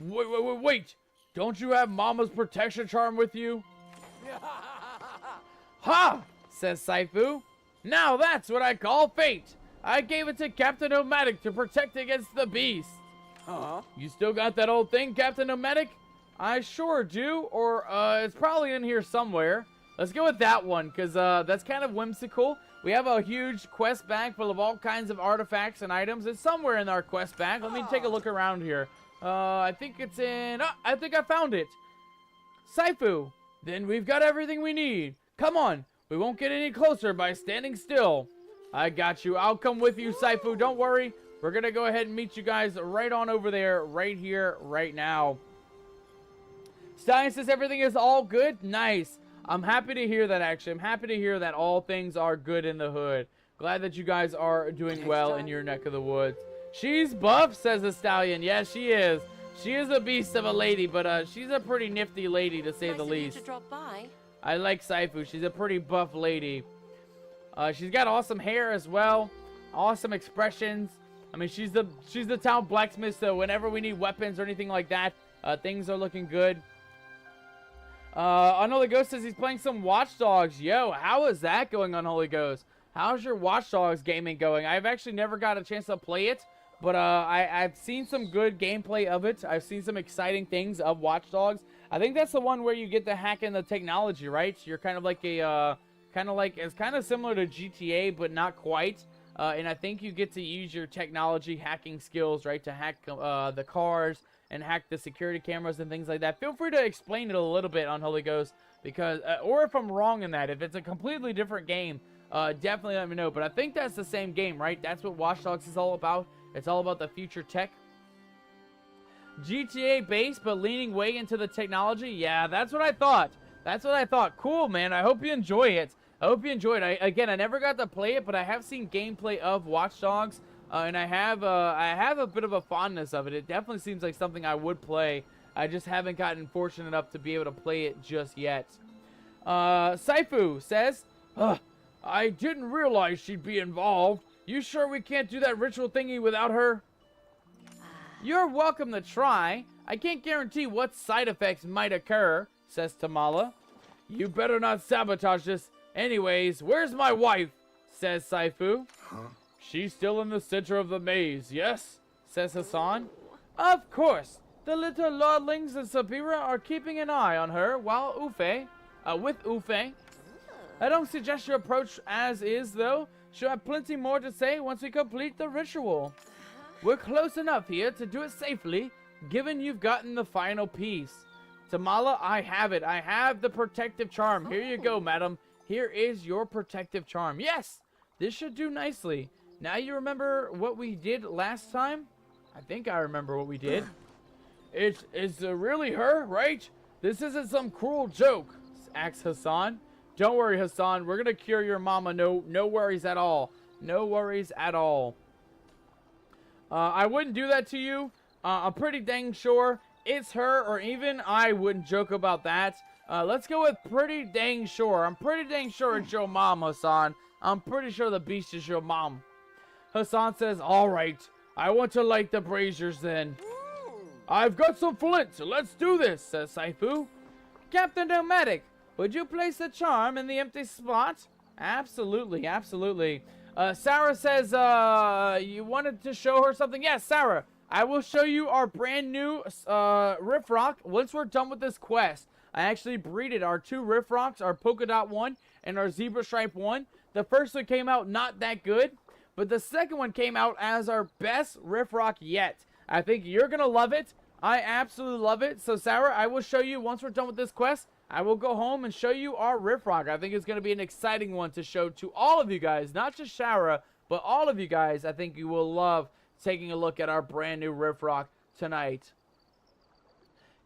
Wait. Don't you have Mama's protection charm with you? Ha, says Saifu. Now that's what I call fate. I gave it to Captain Nomadic to protect against the beast. You still got that old thing, Captain Nomadic? I sure do, or it's probably in here somewhere. Let's go with that one, because that's kind of whimsical. We have a huge quest bag full of all kinds of artifacts and items. It's somewhere in our quest bag. Let me take a look around here. I think it's in... Oh, I think I found it. Saifu, then we've got everything we need. Come on, we won't get any closer by standing still. I got you. I'll come with you, Saifu. Don't worry. We're going to go ahead and meet you guys right on over there, right here, right now. Stallion says everything is all good. Nice. I'm happy to hear that, actually. I'm happy to hear that all things are good in the hood. Glad that you guys are doing well in your neck of the woods. She's buff, says the Stallion. Yes, she is. She is a beast of a lady, but she's a pretty nifty lady, to say the least. To drop by. I like Saifu. She's a pretty buff lady. She's got awesome hair as well. Awesome expressions. I mean, she's the town blacksmith, so whenever we need weapons or anything like that, things are looking good. Unholy Ghost says he's playing some Watch Dogs. Yo, how is that going, Unholy Ghost? How's your Watch Dogs gaming going? I've actually never got a chance to play it, but I've seen some good gameplay of it. I've seen some exciting things of Watch Dogs. I think that's the one where you get to hack in the technology, right? You're kind of like it's kind of similar to GTA, but not quite. And I think you get to use your technology hacking skills, right, to hack the cars and hack the security cameras and things like that. Feel free to explain it a little bit on Holy Ghost, because, or if I'm wrong in that, if it's a completely different game, definitely let me know. But I think that's the same game, right? That's what Watch Dogs is all about. It's all about the future tech. GTA based, but leaning way into the technology. Yeah, that's what I thought. That's what I thought. Cool, man. I hope you enjoy it. I hope you enjoyed it. Again, I never got to play it, but I have seen gameplay of Watch Dogs, and I have a bit of a fondness of it. It definitely seems like something I would play. I just haven't gotten fortunate enough to be able to play it just yet. Saifu says, "Ugh, I didn't realize she'd be involved. You sure we can't do that ritual thingy without her?" "You're welcome to try. I can't guarantee what side effects might occur," says Tamala. "You better not sabotage this. Anyways, where's my wife?" says Saifu. Huh? "She's still in the center of the maze, yes?" says Hassan. "Of course. The little lordlings and Sabira are keeping an eye on her while with Ufe. I don't suggest you approach as is, though. She'll have plenty more to say once we complete the ritual. We're close enough here to do it safely, given you've gotten the final piece. Tamala, I have it. I have the protective charm. Here you go, madam. Here is your protective charm. Yes, this should do nicely. Now you remember what we did last time? I think I remember what we did. It's really her, right? This isn't some cruel joke," asks Hassan. "Don't worry, Hassan. We're gonna cure your mama. No worries at all. No worries at all. I wouldn't do that to you. I'm pretty dang sure it's her, or even I wouldn't joke about that. Let's go with pretty dang sure. I'm pretty dang sure it's your mom, Hassan. I'm pretty sure the beast is your mom." Hassan says, "All right. I want to light the braziers then." "I've got some flint, so let's do this," says Saifu. "Captain Nomadic, would you place the charm in the empty spot?" "Absolutely, absolutely." Sarah says, you wanted to show her something? Yes, Sarah, I will show you our brand new Riff Rock once we're done with this quest. I actually breeded our 2 Riff Rocks, our Polka Dot one and our Zebra Stripe one. The first one came out not that good, but the second one came out as our best Riff Rock yet. I think you're going to love it. I absolutely love it. So, Sarah, I will show you once we're done with this quest. I will go home and show you our Riff Rock. I think it's going to be an exciting one to show to all of you guys. Not just Sarah, but all of you guys. I think you will love taking a look at our brand new Riff Rock tonight.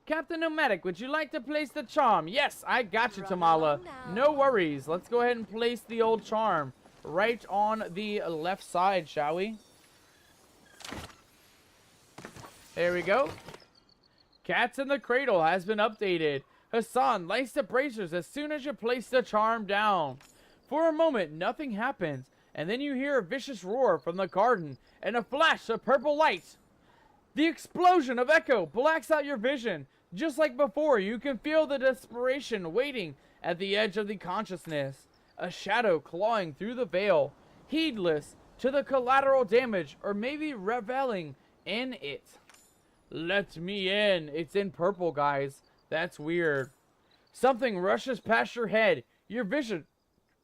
Captain Nomadic, would you like to place the charm? Yes, I got you, Tamala. No worries. Let's go ahead and place the old charm right on the left side, shall we? There we go. Cats in the Cradle has been updated. Hassan, lights the braziers as soon as you place the charm down. For a moment, nothing happens, and then you hear a vicious roar from the garden and a flash of purple light. The explosion of echo blacks out your vision. Just like before, you can feel the desperation waiting at the edge of the consciousness. A shadow clawing through the veil, heedless to the collateral damage, or maybe reveling in it. Let me in. It's in purple, guys. That's weird. Something rushes past your head. Your vision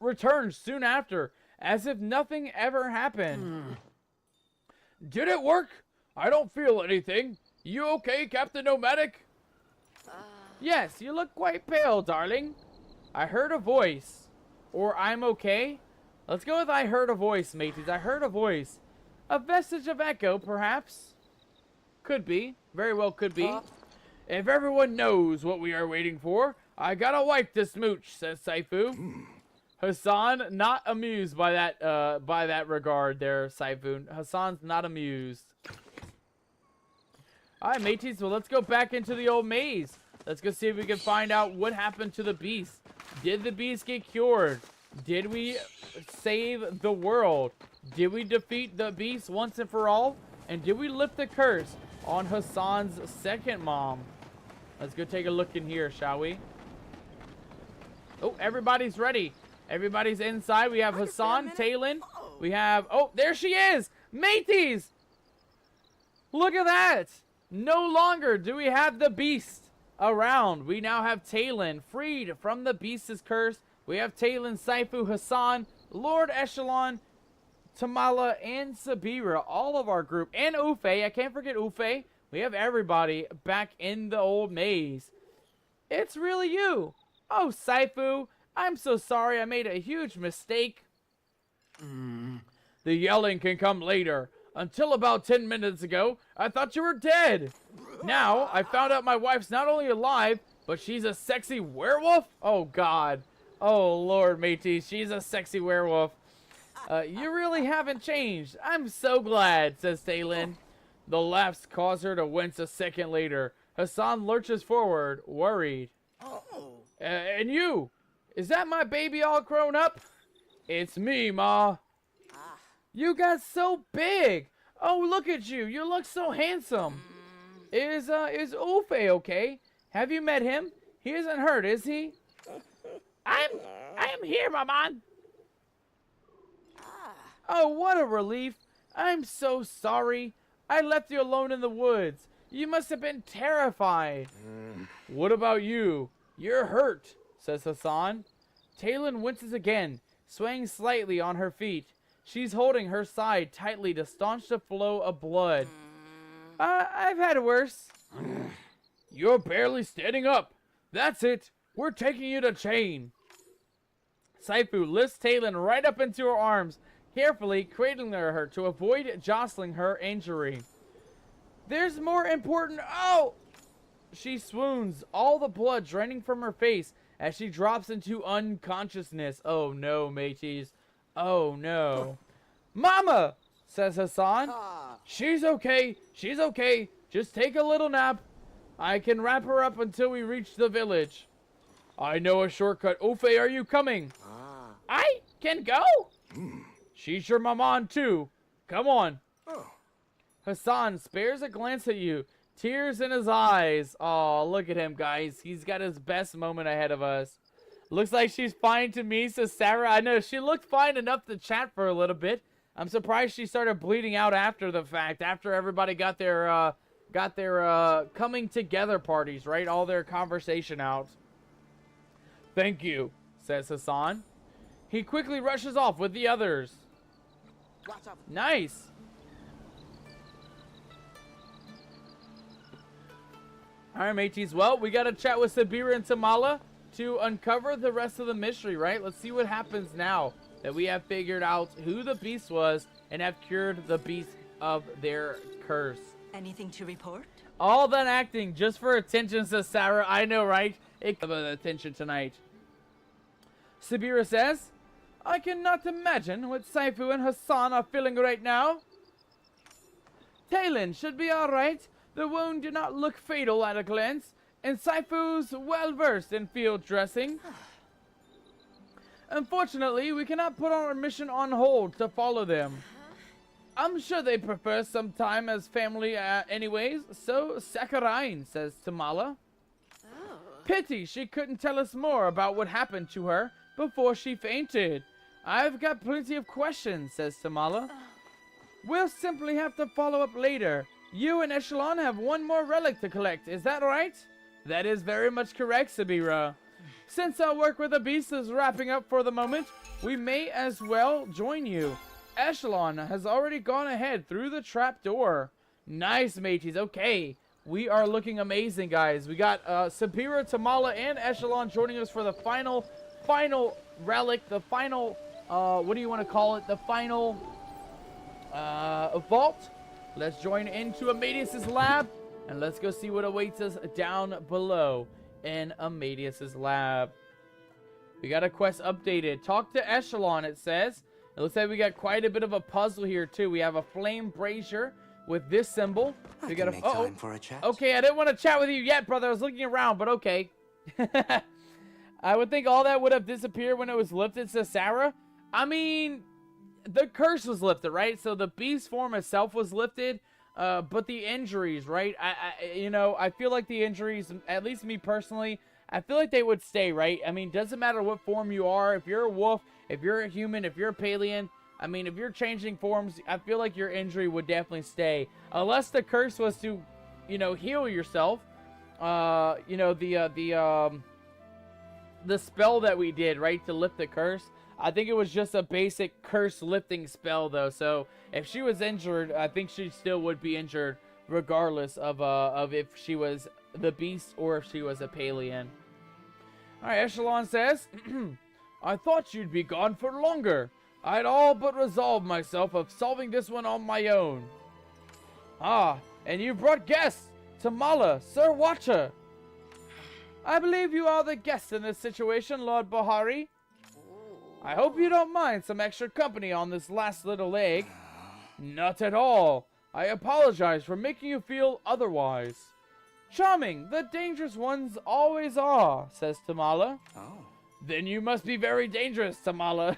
returns soon after, as if nothing ever happened. Did it work? I don't feel anything. You okay, Captain Nomadic? Yes, you look quite pale, darling. I heard a voice. Or I'm okay? Let's go with I heard a voice, mateys. I heard a voice. A vestige of echo, perhaps? Could be. Very well could be. If everyone knows what we are waiting for, I gotta wipe this mooch, says Saifu. Hassan, not amused by that regard there, Saifu. Hassan's not amused. Alright, mateys, well, let's go back into the old maze. Let's go see if we can find out what happened to the beast. Did the beast get cured? Did we save the world? Did we defeat the beast once and for all? And did we lift the curse on Hassan's second mom? Let's go take a look in here, shall we? Oh, everybody's ready. Everybody's inside. We have Hassan, Talon. We have... Oh, there she is! Mateys! Look at that! No longer do we have the beast around. We now have Talon, freed from the beast's curse. We have Talon, Saifu, Hassan, Lord Echelon, Tamala, and Sabira. All of our group. And Ufe. I can't forget Ufe. We have everybody back in the old maze. It's really you. Oh, Saifu. I'm so sorry. I made a huge mistake. The yelling can come later. Until about 10 minutes ago, I thought you were dead. Now, I found out my wife's not only alive, but she's a sexy werewolf? Oh, God. Oh, Lord, matey, she's a sexy werewolf. You really haven't changed. I'm so glad, says Talon. The laughs cause her to wince a second later. Hassan lurches forward, worried. Oh. And you? Is that my baby all grown up? It's me, Ma. Ah. You got so big. Oh, look at you. You look so handsome. Is Ufe okay? Have you met him? He isn't hurt, is he? I am here, Maman. Oh, what a relief. I'm so sorry. I left you alone in the woods. You must have been terrified. What about you? You're hurt, says Hassan. Talon winces again, swaying slightly on her feet. She's holding her side tightly to staunch the flow of blood. I've had worse. You're barely standing up. That's it. We're taking you to chain. Saifu lifts Talon right up into her arms, carefully cradling her to avoid jostling her injury. There's more important. Oh! She swoons, all the blood draining from her face as she drops into unconsciousness. Oh no, mateys. Oh no. Mama, says Hassan. She's okay. She's okay. Just take a little nap. I can wrap her up until we reach the village. I know a shortcut. Ufe, are you coming? I can go? She's your maman too. Come on. Hassan spares a glance at you. Tears in his eyes. Oh, look at him, guys. He's got his best moment ahead of us. Looks like she's fine to me, says Sarah. I know, she looked fine enough to chat for a little bit. I'm surprised she started bleeding out after the fact, after everybody got their coming together parties, right? All their conversation out. Thank you, says Hassan. He quickly rushes off with the others. Nice. Alright, mateys. Well, we got to chat with Sabira and Tamala to uncover the rest of the mystery, right? Let's see what happens now that we have figured out who the beast was and have cured the beast of their curse. Anything to report? All that acting just for attention, says Sarah. I know, right? It got attention tonight. Sabira says, I cannot imagine what Saifu and Hassan are feeling right now. Talon should be alright. The wound did not look fatal at a glance, and Saifu's well versed in field dressing. Unfortunately, we cannot put our mission on hold to follow them. I'm sure they prefer some time as family anyways, so saccharine, says Tamala. Pity she couldn't tell us more about what happened to her before she fainted. I've got plenty of questions, says Tamala. We'll simply have to follow up later. You and Echelon have one more relic to collect, is that right? That is very much correct, Sabira. Since our work with the beast is wrapping up for the moment, we may as well join you. Echelon has already gone ahead through the trap door. Nice, mateys. Okay, we are looking amazing, guys. We got Sabira, Tamala, and Echelon joining us for the final relic, the final, what do you want to call it? The final vault. Let's join into Amadeus's lab, and let's go see what awaits us down below in Amadeus's lab. We got a quest updated. Talk to Echelon, it says. It looks like we got quite a bit of a puzzle here, too. We have a flame brazier with this symbol. We got make time for a chat. Okay, I didn't want to chat with you yet, brother. I was looking around, but okay. I would think all that would have disappeared when it was lifted, says Sarah. I mean, the curse was lifted, right? So the beast form itself was lifted, but the injuries, right? I feel like the injuries, at least me personally, I feel like they would stay, right? I mean, doesn't matter what form you are. If you're a wolf, if you're a human, if you're a Palian, I mean, if you're changing forms, I feel like your injury would definitely stay. Unless the curse was to, heal yourself. The spell that we did, right, to lift the curse. I think it was just a basic curse lifting spell, though. So if she was injured, I think she still would be injured, regardless of if she was the beast or if she was a Palian. All right, Echelon says, I thought you'd be gone for longer. I'd all but resolved myself of solving this one on my own. Ah, and you brought guests. Tamala, Sir Watcher. I believe you are the guest in this situation, Lord Bahari. I hope you don't mind some extra company on this last little leg. Not at all. I apologize for making you feel otherwise. Charming, the dangerous ones always are, says Tamala. Oh. Then you must be very dangerous, Tamala,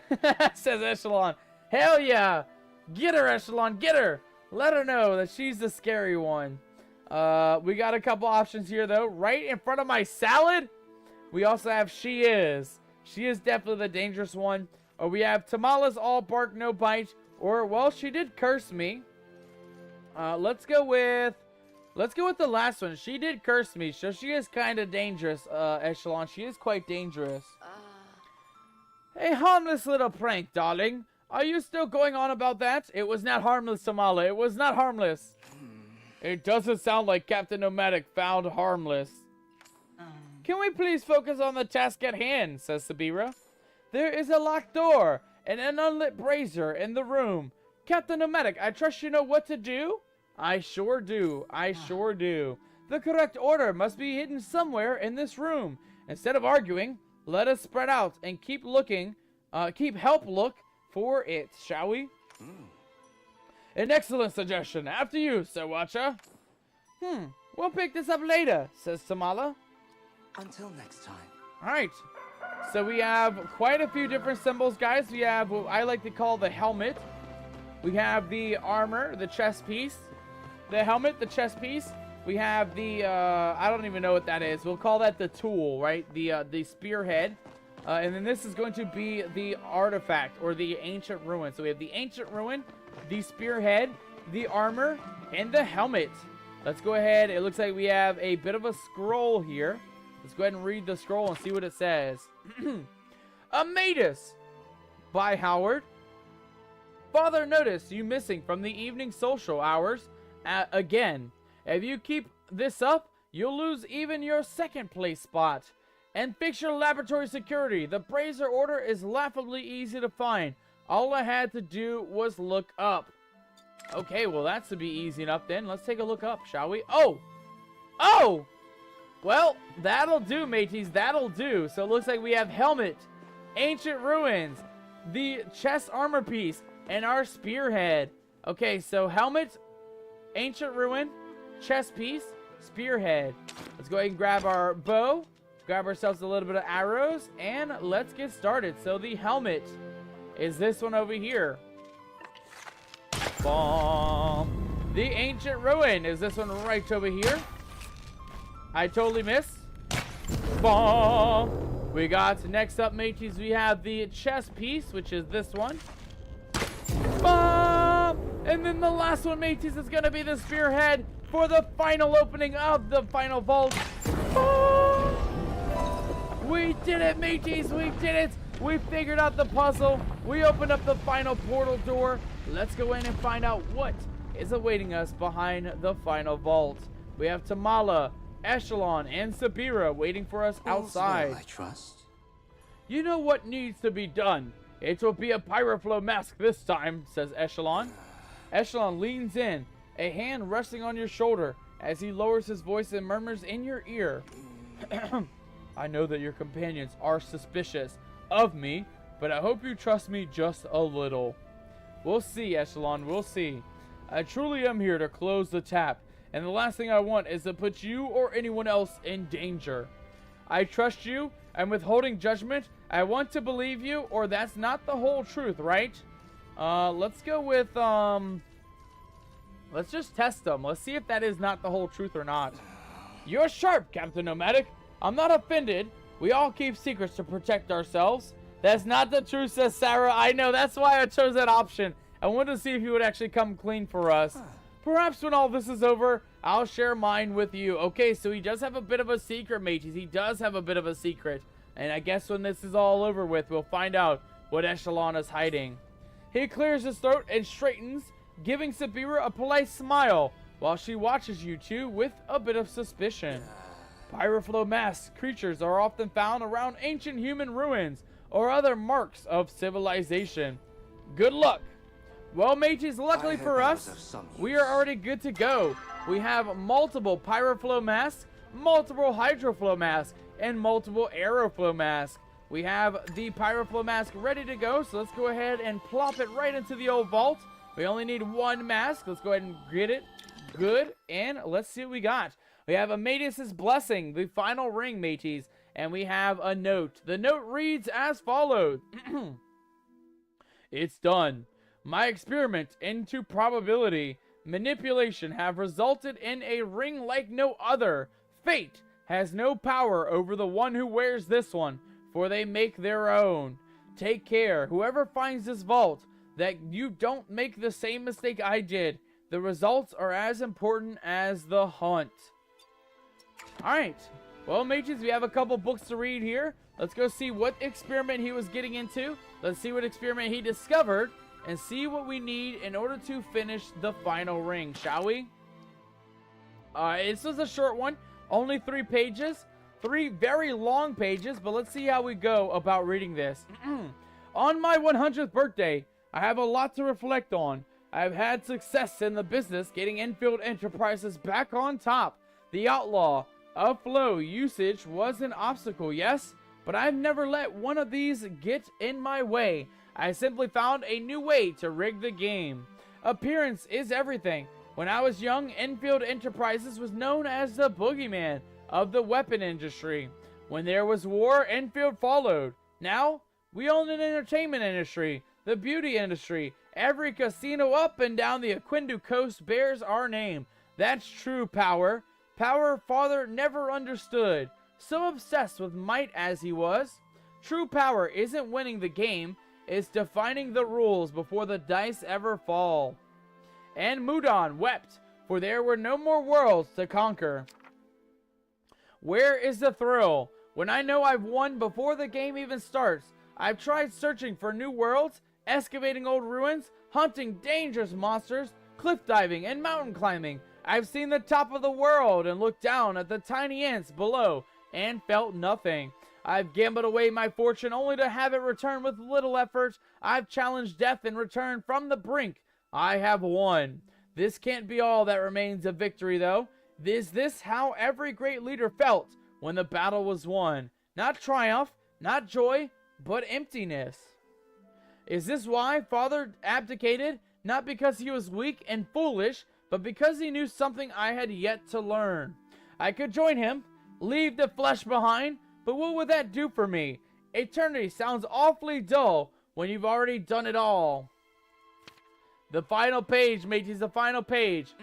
says Echelon. Hell yeah! Get her, Echelon, get her! Let her know that she's the scary one. We got a couple options here, though. Right in front of my salad, we also have She Is. She is definitely the dangerous one. Or we have Tamala's all bark, no bite. Or, well, she did curse me. Let's go with the last one. She did curse me, so she is kind of dangerous, Echelon. She is quite dangerous. A harmless little prank, darling. Are you still going on about that? It was not harmless, Tamala. It was not harmless. It doesn't sound like Captain Nomadic found harmless. Can we please focus on the task at hand, says Sabira. There is a locked door and an unlit brazier in the room. Captain Nomadic, I trust you know what to do? I sure do. I sure do. The correct order must be hidden somewhere in this room. Instead of arguing, let us spread out and keep help look for it, shall we? An excellent suggestion. After you, Sir Watcher. We'll pick this up later, says Tamala. Until next time. Alright. So we have quite a few different symbols, guys. We have what I like to call the helmet. We have the armor, the chest piece. The helmet, the chest piece. We have the, I don't even know what that is. We'll call that the tool, right? The spearhead. And then this is going to be the artifact, or the ancient ruin. So we have the ancient ruin, the spearhead, the armor, and the helmet. Let's go ahead. It looks like we have a bit of a scroll here. Let's go ahead and read the scroll and see what it says. Amatus by Howard. Father noticed you missing from the evening social hours again. If you keep this up, you'll lose even your second place spot. And fix your laboratory security. The brazier order is laughably easy to find. All I had to do was look up. Okay, well that should be easy enough then. Let's take a look up, shall we? Oh! Well, that'll do, mateys. That'll do. So it looks like we have helmet, ancient ruins, the chest armor piece, and our spearhead. Okay, so helmet, ancient ruin, chest piece, spearhead. Let's go ahead and grab our bow. Grab ourselves a little bit of arrows, and let's get started. So the helmet is this one over here. Boom. The ancient ruin is this one right over here. I totally missed. Boom. We got, next up, mateys, we have the chest piece, which is this one. Boom. And then the last one, mateys, is going to be the spearhead for the final opening of the final vault. Boom. We did it, mateys. We did it. We figured out the puzzle. We opened up the final portal door. Let's go in and find out what is awaiting us behind the final vault. We have Tamala, Echelon, and Sabira waiting for us outside. Well, I trust. You know what needs to be done. It will be a Pyroflow mask this time, says Echelon. Echelon leans in, a hand resting on your shoulder as he lowers his voice and murmurs in your ear. I know that your companions are suspicious of me, but I hope you trust me just a little. We'll see, Echelon, we'll see. I truly am here to close the tap, and the last thing I want is to put you or anyone else in danger. I trust you, and withholding judgment, I want to believe you, or that's not the whole truth, right? Let's go with, let's just test them. Let's see if that is not the whole truth or not. You're sharp, Captain Nomadic. I'm not offended. We all keep secrets to protect ourselves. That's not the truth, says Sarah. I know, that's why I chose that option. I wanted to see if you would actually come clean for us. Perhaps when all this is over, I'll share mine with you. Okay, so he does have a bit of a secret, mateys. He does have a bit of a secret. And I guess when this is all over with, we'll find out what Echelon is hiding. He clears his throat and straightens, giving Sabira a polite smile, while she watches you two with a bit of suspicion. Pyroflow masked creatures are often found around ancient human ruins or other marks of civilization. Good luck. Well, mateys, luckily for us, we are already good to go. We have multiple Pyroflow masks, multiple Hydroflow masks, and multiple Aeroflow masks. We have the Pyroflow mask ready to go, so let's go ahead and plop it right into the old vault. We only need one mask. Let's go ahead and get it good, and let's see what we got. We have Amadeus' blessing, the final ring, mateys. And we have a note. The note reads as follows. It's done. My experiment into probability manipulation have resulted in a ring like no other. Fate has no power over the one who wears this one, for they make their own. Take care, whoever finds this vault, that you don't make the same mistake I did. The results are as important as the hunt. Alright. Well, mages, we have a couple books to read here. Let's go see what experiment he was getting into. Let's see what experiment he discovered. And see what we need in order to finish the final ring, shall we? This was a short one. Only 3 pages. 3 very long pages. But let's see how we go about reading this. On my 100th birthday, I have a lot to reflect on. I have had success in the business getting Enfield Enterprises back on top. The outlaw of flow usage was an obstacle, yes, but I've never let one of these get in my way. I simply found a new way to rig the game. Appearance is everything. When I was young, Enfield Enterprises was known as the boogeyman of the weapon industry. When there was war, Enfield followed. Now, we own an entertainment industry, the beauty industry. Every casino up and down the Aquindu coast bears our name. That's true power. Power father never understood. So obsessed with might as he was. True power isn't winning the game, it's defining the rules before the dice ever fall. And Mudon wept, for there were no more worlds to conquer. Where is the thrill? When I know I've won before the game even starts. I've tried searching for new worlds, excavating old ruins, hunting dangerous monsters, cliff diving and mountain climbing. I've seen the top of the world and looked down at the tiny ants below and felt nothing. I've gambled away my fortune only to have it return with little effort. I've challenged death in return from the brink. I have won. This can't be all that remains of victory, though. Is this how every great leader felt when the battle was won? Not triumph, not joy, but emptiness. Is this why Father abdicated? Not because he was weak and foolish, but because he knew something I had yet to learn. I could join him, leave the flesh behind, but what would that do for me? Eternity sounds awfully dull when you've already done it all. The final page, mateys, the final page.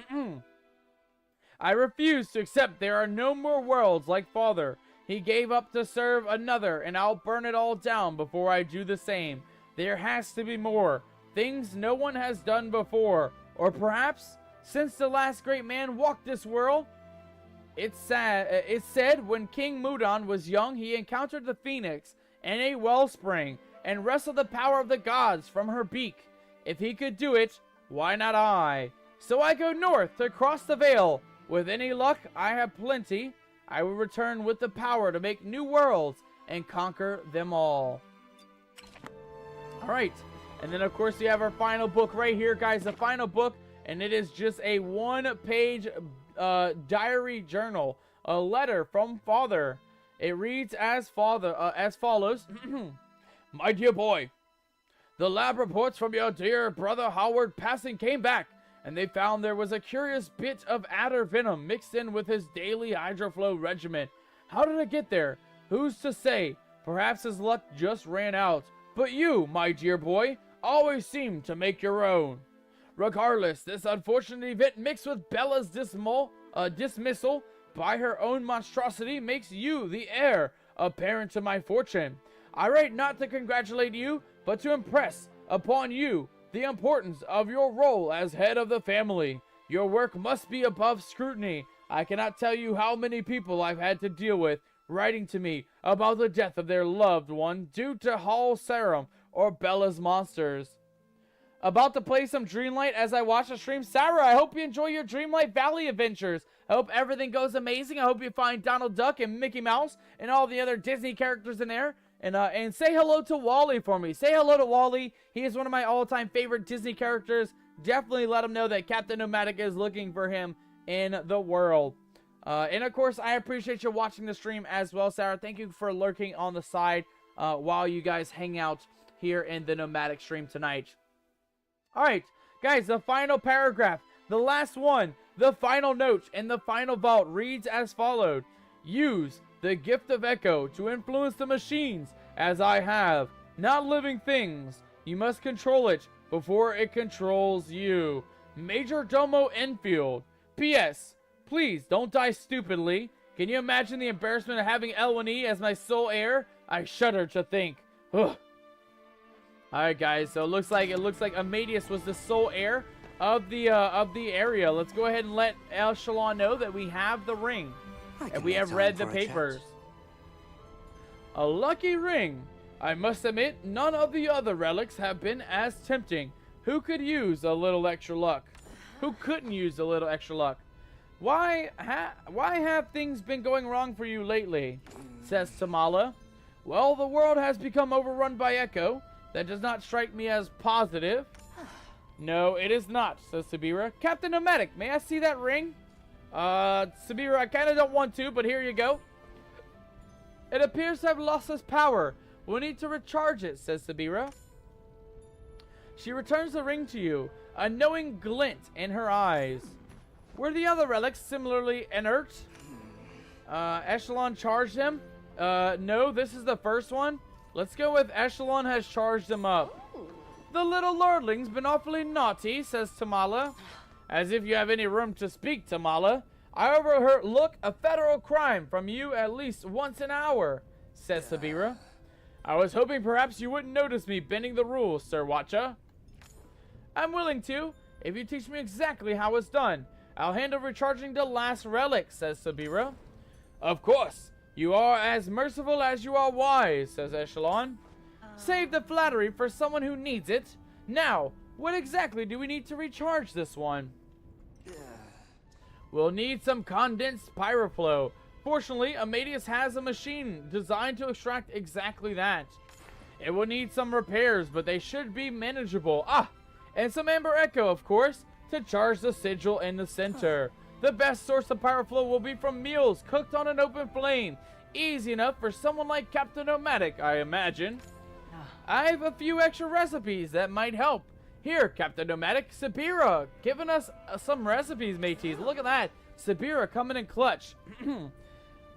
I refuse to accept there are no more worlds like Father. He gave up to serve another, and I'll burn it all down before I do the same. There has to be more. Things no one has done before. Or perhaps, since the last great man walked this world, it's said when King Mudon was young, he encountered the phoenix and a wellspring, and wrestled the power of the gods from her beak. If he could do it, why not I? So I go north to cross the veil. With any luck, I have plenty. I will return with the power to make new worlds and conquer them all. Alright, and then of course we have our final book right here, guys, the final book, and it is just a 1-page diary journal, a letter from Father. It reads as follows. My dear boy, the lab reports from your dear brother Howard passing came back, and they found there was a curious bit of adder venom mixed in with his daily hydroflow regimen. How did it get there? Who's to say? Perhaps his luck just ran out. But you, my dear boy, always seem to make your own. Regardless, this unfortunate event mixed with Bella's dismissal by her own monstrosity makes you the heir apparent to my fortune. I write not to congratulate you, but to impress upon you the importance of your role as head of the family. Your work must be above scrutiny. I cannot tell you how many people I've had to deal with writing to me about the death of their loved one due to Hall Serum or Bella's monsters. About to play some Dreamlight as I watch the stream. Sarah, I hope you enjoy your Dreamlight Valley adventures. I hope everything goes amazing. I hope you find Donald Duck and Mickey Mouse and all the other Disney characters in there. And say hello to Wally for me. Say hello to Wally. He is one of my all-time favorite Disney characters. Definitely let him know that Captain Nomadic is looking for him in the world. And of course, I appreciate you watching the stream as well, Sarah. Thank you for lurking on the side while you guys hang out here in the Nomadic stream tonight. Alright, guys, the final paragraph. The last one. The final note in the final vault reads as followed. Use the gift of echo to influence the machines as I have, not living things. You must control it before it controls you. Major Domo Enfield. P.S. Please don't die stupidly. Can you imagine the embarrassment of having L1E as my sole heir? I shudder to think. Ugh. Alright guys, so it looks like Amadeus was the sole heir of the area. Let's go ahead and let Echelon know that we have the ring. And we have read the papers. A lucky ring. I must admit, none of the other relics have been as tempting. Who could use a little extra luck? Who couldn't use a little extra luck? Why have things been going wrong for you lately? Says Tamala. Well, the world has become overrun by Echo. That does not strike me as positive. No, it is not, says Sabira. Captain Nomadic, may I see that ring? Sabira, I kind of don't want to, but here you go. It appears to have lost its power. We'll need to recharge it, says Sabira. She returns the ring to you, a knowing glint in her eyes. Were the other relics similarly inert? Echelon charged him? No, this is the first one. Let's go with Echelon has charged him up. The little lordling's been awfully naughty, says Tamala. As if you have any room to speak, Tamala. I overlook a federal crime from you at least once an hour, says Sabira. I was hoping perhaps you wouldn't notice me bending the rules, Sir Watcha. I'm willing to, if you teach me exactly how it's done. I'll handle recharging the last relic, says Sabira. Of course. You are as merciful as you are wise, says Echelon. Save the flattery for someone who needs it. Now, what exactly do we need to recharge this one? We'll need some condensed pyroflow. Fortunately, Amadeus has a machine designed to extract exactly that. It will need some repairs, but they should be manageable. And some amber echo, of course, to charge the sigil in the center. The best source of pyroflow will be from meals cooked on an open flame. Easy enough for someone like Captain Nomadic, I imagine. I have a few extra recipes that might help. Here, Captain Nomadic, Sabira, giving us some recipes, mateys. Look at that. Sabira coming in clutch.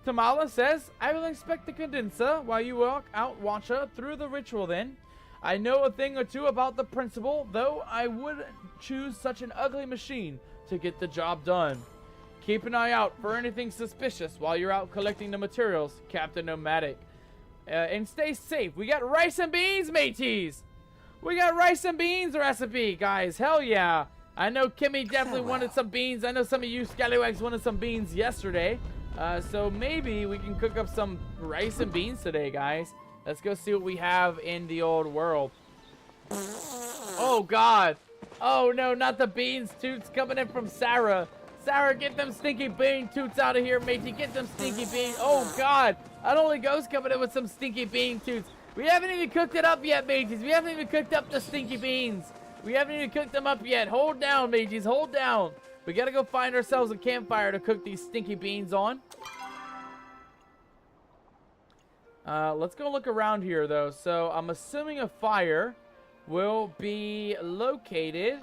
Tamala says, I will inspect the condenser while you walk out Watcha through the ritual then. I know a thing or two about the principle, though I wouldn't choose such an ugly machine to get the job done. Keep an eye out for anything suspicious while you're out collecting the materials, Captain Nomadic. And stay safe. We got rice and beans, mateys. We got rice and beans recipe, guys. Hell yeah. I know Kimmy definitely wanted some beans. I know some of you scallywags wanted some beans yesterday. So maybe we can cook up some rice and beans today, guys. Let's go see what we have in the old world. Oh, God. Oh, no, not the beans toots coming in from Sarah. Sarah, get them stinky bean toots out of here, matey. Get them stinky beans. Oh, God. An only ghost coming in with some stinky bean toots. We haven't even cooked it up yet, mateys. We haven't even cooked up the stinky beans. We haven't even cooked them up yet. Hold down, mateys. Hold down. We got to go find ourselves a campfire to cook these stinky beans on. Let's go look around here, though. So, I'm assuming a fire will be located.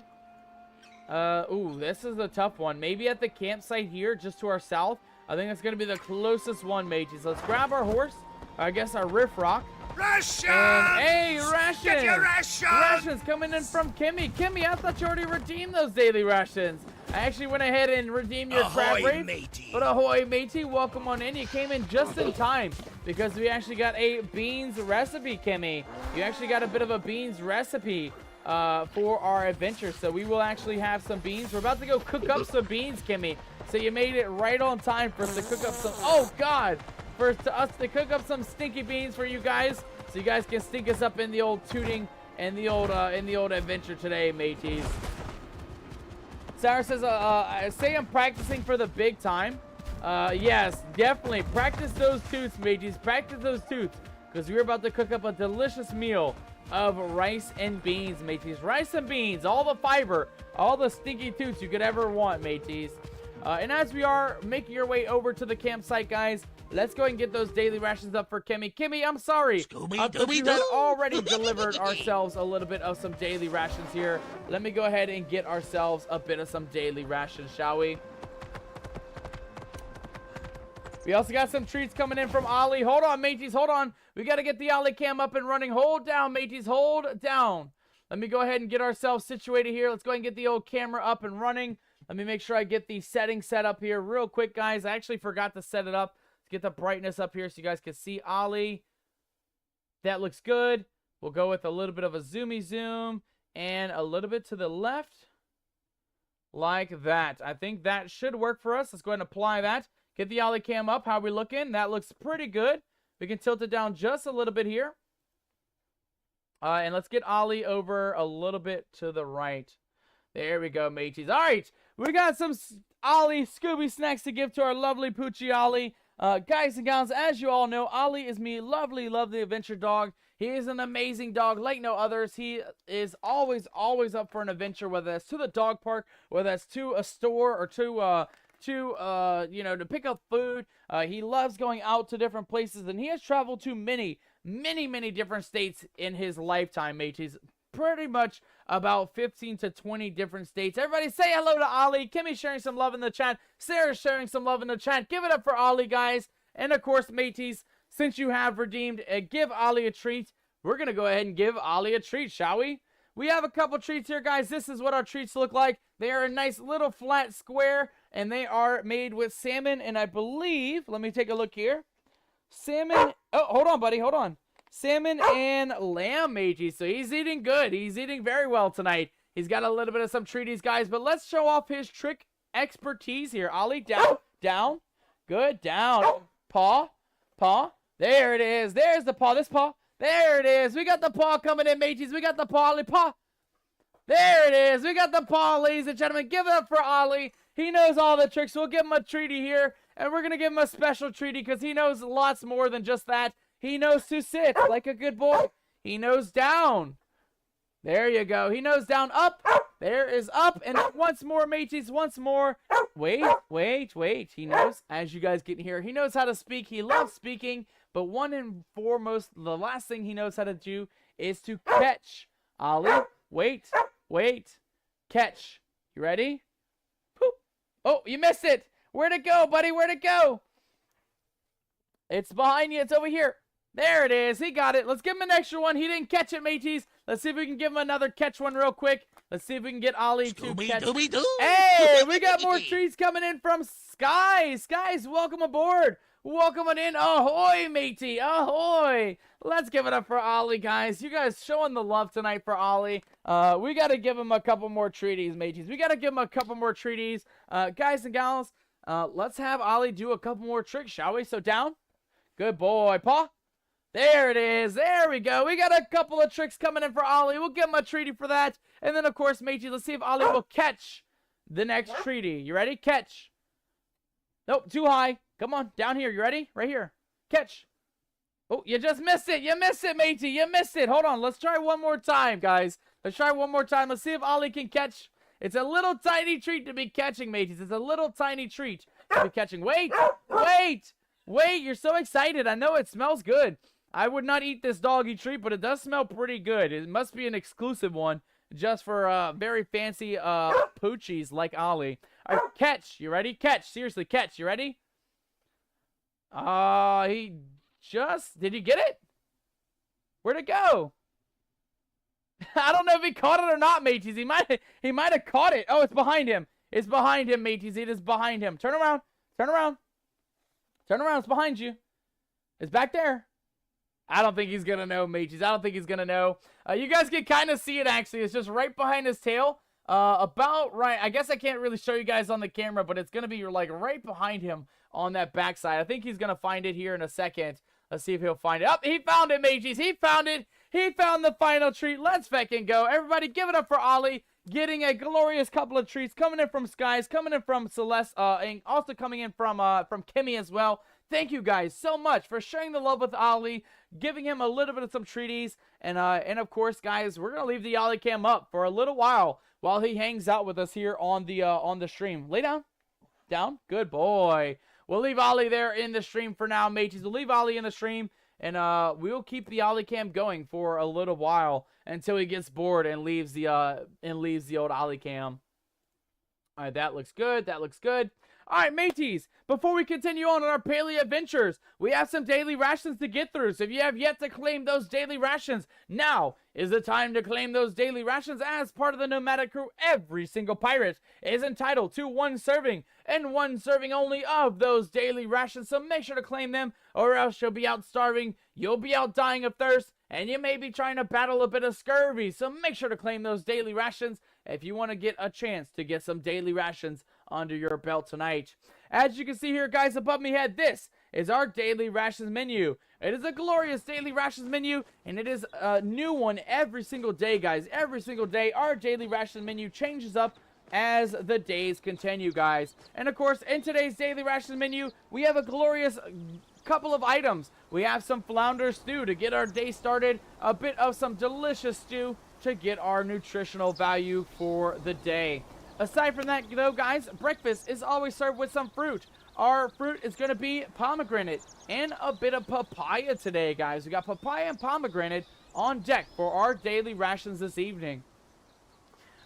Ooh, this is a tough one. Maybe at the campsite here, just to our south. I think that's going to be the closest one, mateys. Let's grab our horse. I guess our riff rock. Rations! And, hey, rations! Get your rations! Rations coming in from Kimmy. Kimmy, I thought you already redeemed those daily rations. I actually went ahead and redeemed your crab Ahoy, raid. matey. But ahoy, matey. Welcome on in. You came in just in time because we actually got a beans recipe, Kimmy. You actually got a bit of a beans recipe for our adventure. So we will actually have some beans. We're about to go cook up some beans, Kimmy. So you made it right on time for us to cook up some... Oh, God! For us to cook up some stinky beans for you guys. So you guys can stink us up in the old tooting and the old adventure today, mateys. Sarah says, say I'm practicing for the big time. Yes, definitely. Practice those toots, mateys. Practice those toots. Because we're about to cook up a delicious meal of rice and beans, mateys. Rice and beans, all the fiber, all the stinky toots you could ever want, mateys. And as we are making our way over to the campsite, guys, Let's go and get those daily rations up for Kimmy. Kimmy, I'm sorry. I thought you had already delivered ourselves a little bit of some daily rations here. Let me go ahead and get ourselves a bit of some daily rations, shall we? We also got some treats coming in from Ollie. Hold on, mateys, hold on. We got to get the Ollie cam up and running. Hold down, mateys, hold down. Let me go ahead and get ourselves situated here. Let's go ahead and get the old camera up and running. Let me make sure I get the settings set up here real quick, guys. I actually forgot to set it up. Let's get the brightness up here so you guys can see Ollie. That looks good. We'll go with a little bit of a zoomy zoom and a little bit to the left. Like that. I think that should work for us. Let's go ahead and apply that. Get the Ollie cam up. How are we looking? That looks pretty good. We can tilt it down just a little bit here. And let's get Ollie over a little bit to the right. There we go, mateys. All right. We got some Ollie Scooby snacks to give to our lovely Poochie Ollie. Guys and gals, as you all know, Ollie is me lovely, lovely adventure dog. He is an amazing dog like no others. He is always up for an adventure, whether that's to the dog park, whether that's to a store, or to pick up food. He loves going out to different places, and he has traveled to many different states in his lifetime, mateys. Pretty much about 15 to 20 different states. Everybody say hello to Ollie. Kimmy's sharing some love in the chat. Sarah's sharing some love in the chat. Give it up for Ollie, guys. And of course, mateys, since you have redeemed, give Ollie a treat. We're going to go ahead and give Ollie a treat, shall we? We have a couple treats here, guys. This is what our treats look like. They are a nice little flat square, and they are made with salmon, and I believe, let me take a look here. Salmon, oh, hold on, buddy, hold on. Salmon and lamb, mateys. So he's eating good. He's eating very well tonight. He's got a little bit of some treaties, guys, but let's show off his trick expertise here. Ollie, down, down, good, down. Paw, paw, there it is. There's the paw, this paw. There it is. We got the paw coming in, mateys. We got the paw, Ollie, paw. There it is. We got the paw, ladies and gentlemen. Give it up for Ollie. He knows all the tricks. We'll give him a treaty here, and we're going to give him a special treaty because he knows lots more than just that. He knows to sit like a good boy. He knows down. There you go. He knows down, up. There is up. And once more, mateys, once more. Wait. He knows, as you guys get here, he knows how to speak. He loves speaking. But one and foremost, the last thing he knows how to do is to catch. Ollie, wait. Catch. You ready? Poop. Oh, you missed it. Where'd it go, buddy? Where'd it go? It's behind you. It's over here. There it is. He got it. Let's give him an extra one. He didn't catch it, mateys. Let's see if we can give him another catch one real quick. Let's see if we can get Ollie to catch. Hey, we got more treats coming in from Skies. Skies, welcome aboard. Welcome on in. Ahoy, matey. Ahoy. Let's give it up for Ollie, guys. You guys showing the love tonight for Ollie. We got to give him a couple more treaties, mateys. We got to give him a couple more treaties. Guys and gals, let's have Ollie do a couple more tricks, shall we? So down. Good boy. Paw. There it is. There we go. We got a couple of tricks coming in for Ollie. We'll give him a treaty for that. And then, of course, matey, let's see if Ollie will catch the next treaty. You ready? Catch. Nope, too high. Come on, down here. You ready? Right here. Catch. Oh, you just missed it. You missed it, matey. You missed it. Hold on. Let's try one more time, guys. Let's try one more time. Let's see if Ollie can catch. It's a little tiny treat to be catching, mateys. It's a little tiny treat to be catching. Wait. You're so excited. I know it smells good. I would not eat this doggy treat, but it does smell pretty good. It must be an exclusive one just for very fancy poochies like Ollie. All right, catch. You ready? Catch. Seriously, catch. You ready? Did he get it? Where'd it go? I don't know if he caught it or not, mateys. He might have caught it. Oh, it's behind him. It's behind him, mateys. It is behind him. Turn around. Turn around. Turn around. It's behind you. It's back there. I don't think he's going to know, mateys. I don't think he's going to know. You guys can kind of see it, actually. It's just right behind his tail. About right. I guess I can't really show you guys on the camera, but it's going to be like right behind him on that backside. I think he's going to find it here in a second. Let's see if he'll find it. Oh, he found it, mateys. He found it. He found the final treat. Let's feckin' go. Everybody give it up for Ollie. Getting a glorious couple of treats coming in from Skies, coming in from Celeste, and also coming in from Kimmy as well. Thank you guys so much for sharing the love with Ollie, giving him a little bit of some treaties, and of course, guys, we're gonna leave the Ollie cam up for a little while he hangs out with us here on the stream. Lay down, down, good boy. We'll leave Ollie there in the stream for now, mateys. We'll leave Ollie in the stream, and we'll keep the Ollie cam going for a little while until he gets bored and leaves the old Ollie cam. All right, that looks good. That looks good. All right, mateys, before we continue on our Palia adventures, we have some daily rations to get through. So if you have yet to claim those daily rations, now is the time to claim those daily rations. As part of the nomadic crew, every single pirate is entitled to one serving, and one serving only of those daily rations. So make sure to claim them, or else you'll be out starving, you'll be out dying of thirst, and you may be trying to battle a bit of scurvy. So make sure to claim those daily rations if you want to get a chance to get some daily rations under your belt tonight. As you can see here, guys, above me head, this is our daily rations menu. It is a glorious daily rations menu, and it is a new one every single day, guys. Every single day, our daily rations menu changes up as the days continue, guys. And of course, in today's daily rations menu, we have a glorious couple of items. We have some flounder stew to get our day started, a bit of some delicious stew to get our nutritional value for the day. Aside from that, though, guys, breakfast is always served with some fruit. Our fruit is going to be pomegranate and a bit of papaya today, guys. We got papaya and pomegranate on deck for our daily rations this evening.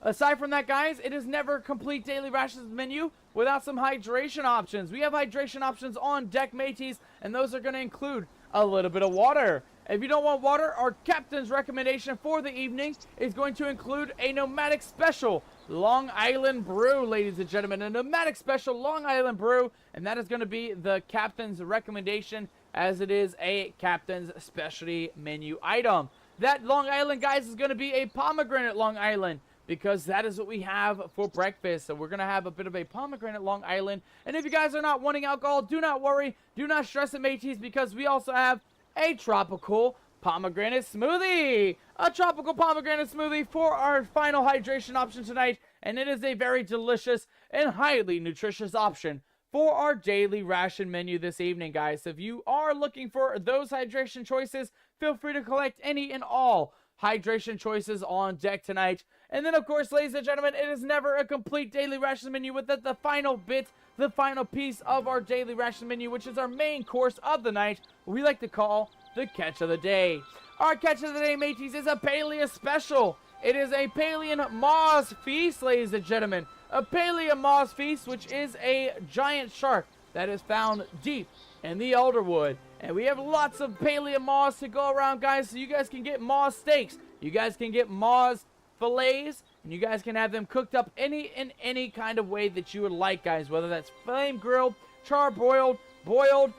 Aside from that, guys, it is never a complete daily rations menu without some hydration options. We have hydration options on deck, mateys, and those are going to include a little bit of water. If you don't want water, our captain's recommendation for the evening is going to include a nomadic special Long Island brew, ladies and gentlemen. A nomadic special Long Island brew, and that is going to be the captain's recommendation, as it is a captain's specialty menu item. That Long Island, guys, is going to be a pomegranate Long Island, because that is what we have for breakfast. So we're going to have a bit of a pomegranate Long Island. And if you guys are not wanting alcohol, do not worry. Do not stress it, mateys, because we also have a tropical pomegranate smoothie. A tropical pomegranate smoothie for our final hydration option tonight. And it is a very delicious and highly nutritious option for our daily ration menu this evening, guys. If you are looking for those hydration choices, feel free to collect any and all hydration choices on deck tonight. And then, of course, ladies and gentlemen, it is never a complete daily ration menu without the final bit, the final piece of our daily ration menu, which is our main course of the night, we like to call the catch of the day. Our catch of the day, mateys, is a Palia special. It is a Palian Moss Feast, ladies and gentlemen. A Palia Moss Feast, which is a giant shark that is found deep in the Elderwood. And we have lots of Palia moss to go around, guys, so you guys can get moss steaks. You guys can get moss fillets, and you guys can have them cooked up any kind of way that you would like, guys. Whether that's flame grilled, charbroiled, boiled,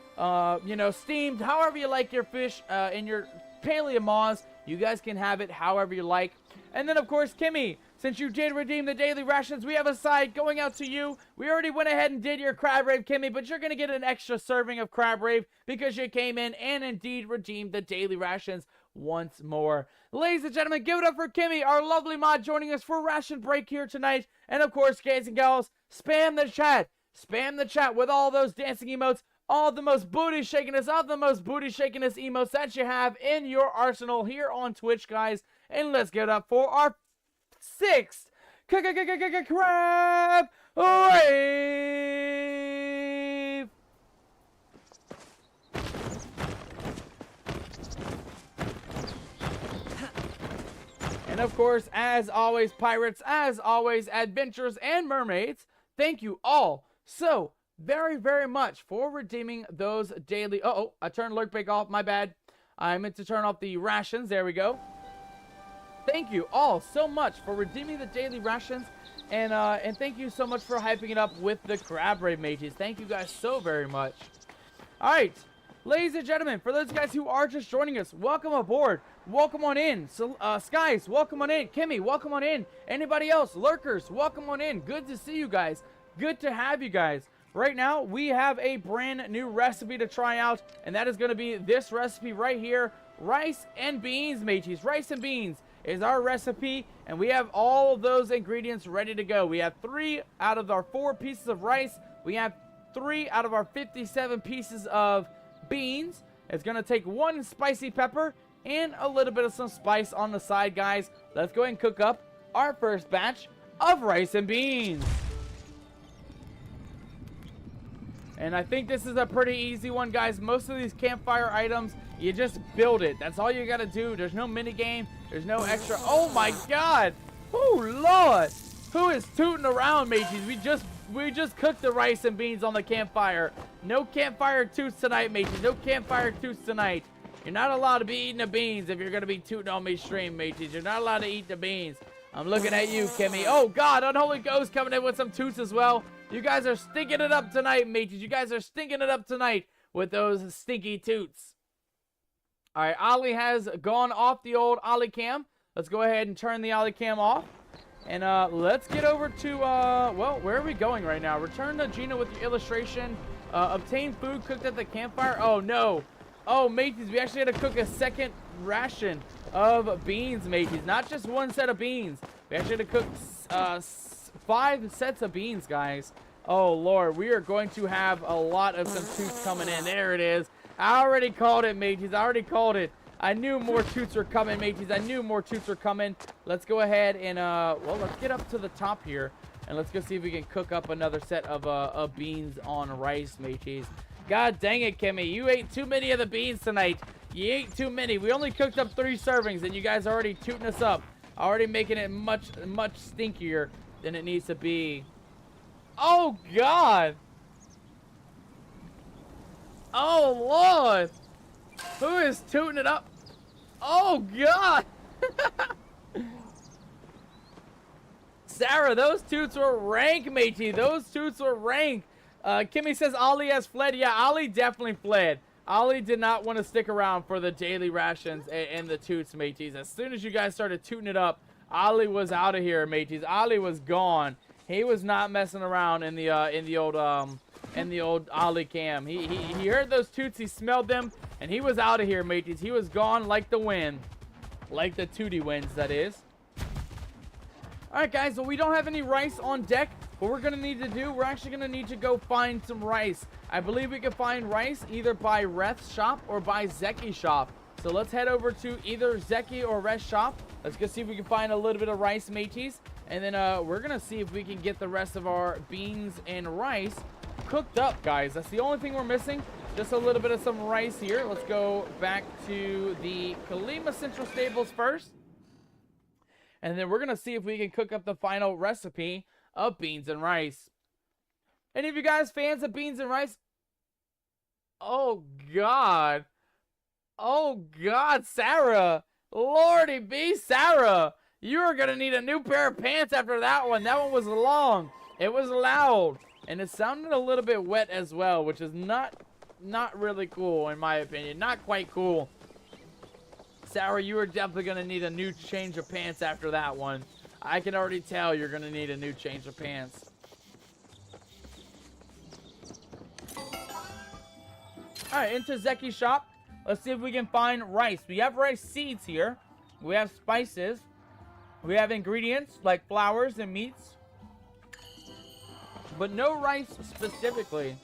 steamed, however you like your fish in your Palia moss. You guys can have it however you like. And then, of course, Kimmy, since you did redeem the daily rations, we have a side going out to you. We already went ahead and did your crab rave, Kimmy, but you're going to get an extra serving of crab rave because you came in and indeed redeemed the daily rations once more. Ladies and gentlemen, give it up for Kimmy, our lovely mod, joining us for ration break here tonight. And, of course, guys and gals, spam the chat. Spam the chat with all those dancing emotes, all the most booty shakiness of the most booty shakiness emotes that you have in your arsenal here on Twitch, guys. And let's get up for our sixth crab rave. And of course, as always, pirates, as always, adventurers and mermaids, thank you all so very, very much for redeeming those daily... Uh-oh, I turned lurk break off, my bad. I meant to turn off the rations, there we go. Thank you all so much for redeeming the daily rations, and thank you so much for hyping it up with the crab rave, mateys. Thank you guys so very much. All right, ladies and gentlemen, for those guys who are just joining us, welcome aboard. Welcome on in. So, Skies, welcome on in. Kimmy, welcome on in. Anybody else, lurkers, welcome on in. Good to see you guys. Good to have you guys. Right now, we have a brand new recipe to try out, and that is going to be this recipe right here. Rice and beans, mateys. Rice and beans is our recipe, and we have all of those ingredients ready to go. We have 3 out of our 4 pieces of rice. We have 3 out of our 57 pieces of beans. It's going to take 1 spicy pepper and a little bit of some spice on the side, guys. Let's go ahead and cook up our first batch of rice and beans. And I think this is a pretty easy one, guys. Most of these campfire items, you just build it. That's all you got to do. There's no minigame. There's no extra. Oh, my God. Oh, Lord. Who is tooting around, mateys? We just cooked the rice and beans on the campfire. No campfire toots tonight, mateys. No campfire toots tonight. You're not allowed to be eating the beans if you're going to be tooting on me stream, mateys. You're not allowed to eat the beans. I'm looking at you, Kimmy. Oh, God. Unholy Ghost coming in with some toots as well. You guys are stinking it up tonight, mateys. You guys are stinking it up tonight with those stinky toots. All right, Ollie has gone off the old Ollie cam. Let's go ahead and turn the Ollie cam off. And let's get over to, well, where are we going right now? Return to Gina with your illustration. Obtain food cooked at the campfire. Oh, no. Oh, mateys, we actually had to cook a second ration of beans, mateys. Not just one set of beans. We actually had to cook 5 sets of beans, guys. Oh, Lord. We are going to have a lot of some toots coming in. There it is. I already called it, mateys. I already called it. I knew more toots were coming, mateys. I knew more toots were coming. Let's go ahead and, well, let's get up to the top here. And let's go see if we can cook up another set of beans on rice, mateys. God dang it, Kimmy. You ate too many of the beans tonight. You ate too many. We only cooked up 3 servings, and you guys are already tooting us up. Already making it much stinkier than it needs to be. Oh, God. Oh, Lord. Who is tooting it up? Oh, God. Sarah, those toots were rank, matey. Those toots were rank. Kimmy says Ollie has fled. Yeah, Ollie definitely fled. Ollie did not want to stick around for the daily rations and the toots, mateys. As soon as you guys started tooting it up, Ollie was out of here, mateys. Ollie was gone. He was not messing around in the old Ollie cam. He heard those toots, he smelled them, and he was out of here, mateys. He was gone like the wind, like the tootie winds, that is. All right, guys. Well, we don't have any rice on deck. What we're gonna need to do, we're actually gonna need to go find some rice. I believe we can find rice either by Reth's shop or by Zeki's shop. So let's head over to either Zeki or Reth's shop. Let's go see if we can find a little bit of rice, mateys. And then we're gonna see if we can get the rest of our beans and rice cooked up, guys. That's the only thing we're missing. Just a little bit of some rice here. Let's go back to the Kalima Central Stables first. And then we're gonna see if we can cook up the final recipe of beans and rice. Any of you guys fans of beans and rice? Oh, God. Oh, God, Sarah. Lordy be, Sarah. You are going to need a new pair of pants after that one. That one was long. It was loud. And it sounded a little bit wet as well, which is not really cool, in my opinion. Not quite cool. Sarah, you are definitely going to need a new change of pants after that one. I can already tell you're going to need a new change of pants. Alright, into Zeki's shop. Let's see if we can find rice. We have rice seeds here. We have spices. We have ingredients like flours and meats. But no rice specifically.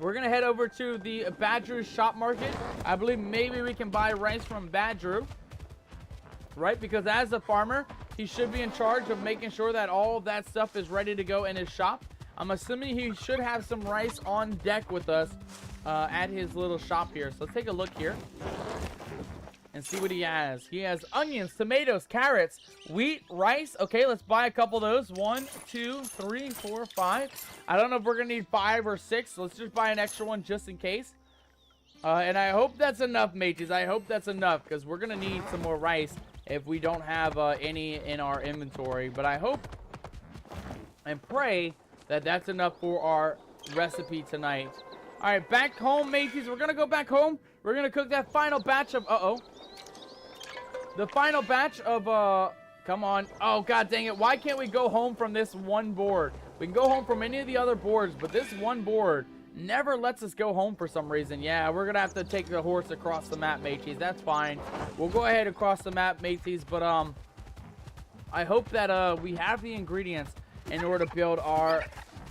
We're going to head over to the Badger's shop market. I believe maybe we can buy rice from Badger. Right? Because as a farmer, he should be in charge of making sure that all of that stuff is ready to go in his shop. I'm assuming he should have some rice on deck with us at his little shop here. So let's take a look here and see what he has. He has onions, tomatoes, carrots, wheat, rice. Okay, let's buy a couple of those. 1, 2, 3, 4, 5. I don't know if we're going to need 5 or 6. Let's just buy an extra one just in case. And I hope that's enough, mateys. I hope that's enough because we're going to need some more rice if we don't have any in our inventory. But I hope and pray that that's enough for our recipe tonight. All right, back home, mateys. We're going to go back home. We're going to cook that final batch of... The final batch of... Come on. Oh, God dang it. Why can't we go home from this one board? We can go home from any of the other boards, but this one board never lets us go home for some reason. Yeah, we're going to have to take the horse across the map, mateys. That's fine. We'll go ahead across the map, mateys. But I hope that we have the ingredients in order to build our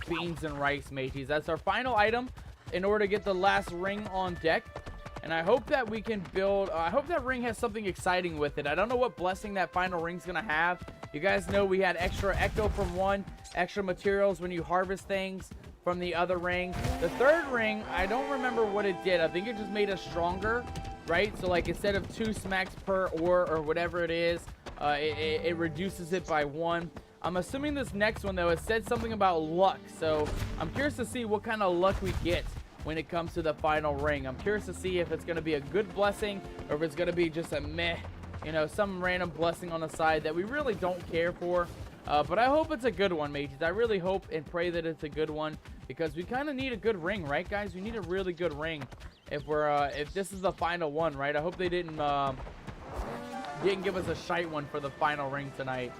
beans and rice, mateys. That's our final item in order to get the last ring on deck. And And I hope that we can build, I hope that ring has something exciting with it. I don't know what blessing that final ring's going to have. You guys know we had extra echo from one, extra materials when you harvest things from the other ring. The third ring, I don't remember what it did. I think it just made us stronger, right? So like instead of 2 smacks per ore or whatever it is, it reduces it by 1. I'm assuming this next one, though, it said something about luck. So I'm curious to see what kind of luck we get when it comes to the final ring. I'm curious to see if it's going to be a good blessing or if it's going to be just a meh, you know, some random blessing on the side that we really don't care for. But I hope it's a good one, mateys. I really hope and pray that it's a good one because we kind of need a good ring, right, guys? We need a really good ring if we're if this is the final one, right? I hope they didn't give us a shite one for the final ring tonight.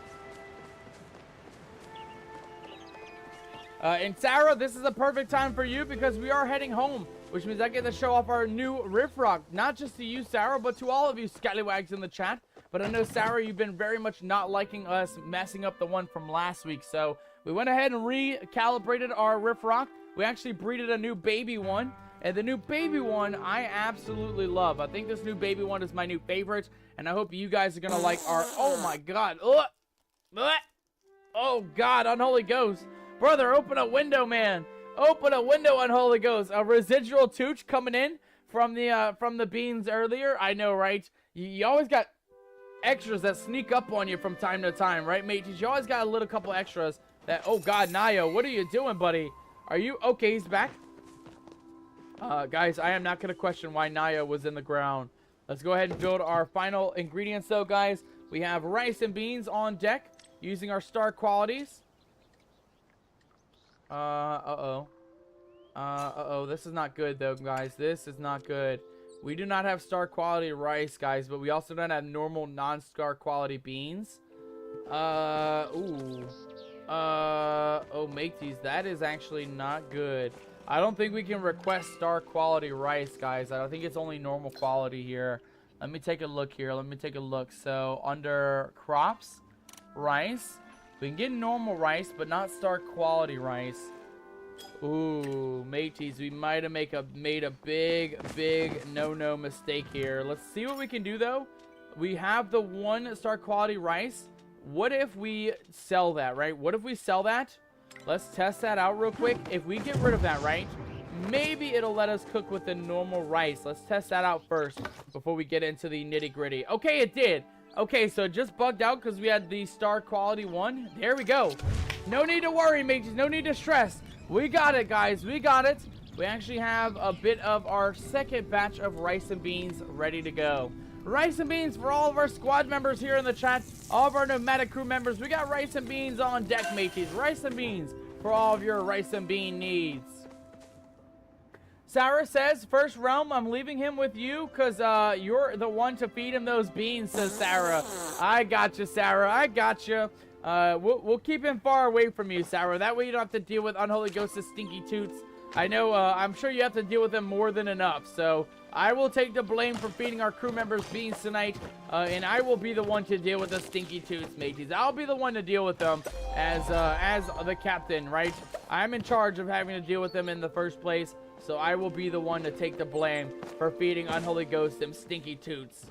And Sarah, this is a perfect time for you because we are heading home, which means I get to show off our new Riff Rock, not just to you, Sarah, but to all of you scallywags in the chat. But I know, Sarah, you've been very much not liking us messing up the one from last week, so we went ahead and recalibrated our Riff Rock. We actually breeded a new baby one, and the new baby one I absolutely love. I think this new baby one is my new favorite, and I hope you guys are gonna like our. Oh my God! Oh God! Unholy Ghost. Brother, open a window, man. Open a window, Unholy Ghost. A residual tooch coming in from the beans earlier. I know, right? You always got extras that sneak up on you from time to time, right, mateys? You always got a little couple extras that... Oh, God, Nayo, what are you doing, buddy? Are you... Okay, he's back. Guys, I am not going to question why Nayo was in the ground. Let's go ahead and build our final ingredients, though, guys. We have rice and beans on deck using our star qualities. This is not good, though, guys. This is not good. We do not have star quality rice, guys, but we also don't have normal non-star quality beans. Oh, mateys, that is actually not good. I don't think we can request star quality rice, guys. I don't think it's only normal quality here. Let me take a look here. Let me take a look. So, under crops, rice... We can get normal rice, but not star quality rice. Ooh, mateys, we might have made a big no mistake here. Let's see what we can do, though. We have the 1 star quality rice. What if we sell that, right? What if we sell that? Let's test that out real quick. If we get rid of that, right? Maybe it'll let us cook with the normal rice. Let's test that out first before we get into the nitty-gritty. Okay, it did. Okay, so it just bugged out because we had the star quality one. There we go. No need to worry, mates. No need to stress. We got it, guys. We got it. We actually have a bit of our second batch of rice and beans ready to go. Rice and beans for all of our squad members here in the chat. All of our nomadic crew members. We got rice and beans on deck, mateys. Rice and beans for all of your rice and bean needs. Sarah says, first realm, I'm leaving him with you because you're the one to feed him those beans, says Sarah. I got you, Sarah. I got you. We'll keep him far away from you, Sarah. That way you don't have to deal with Unholy Ghost's stinky toots. I know, I'm sure you have to deal with them more than enough. So I will take the blame for feeding our crew members beans tonight. And I will be the one to deal with the stinky toots, mateys. I'll be the one to deal with them as the captain, right? I'm in charge of having to deal with them in the first place. So I will be the one to take the blame for feeding Unholy Ghost them stinky toots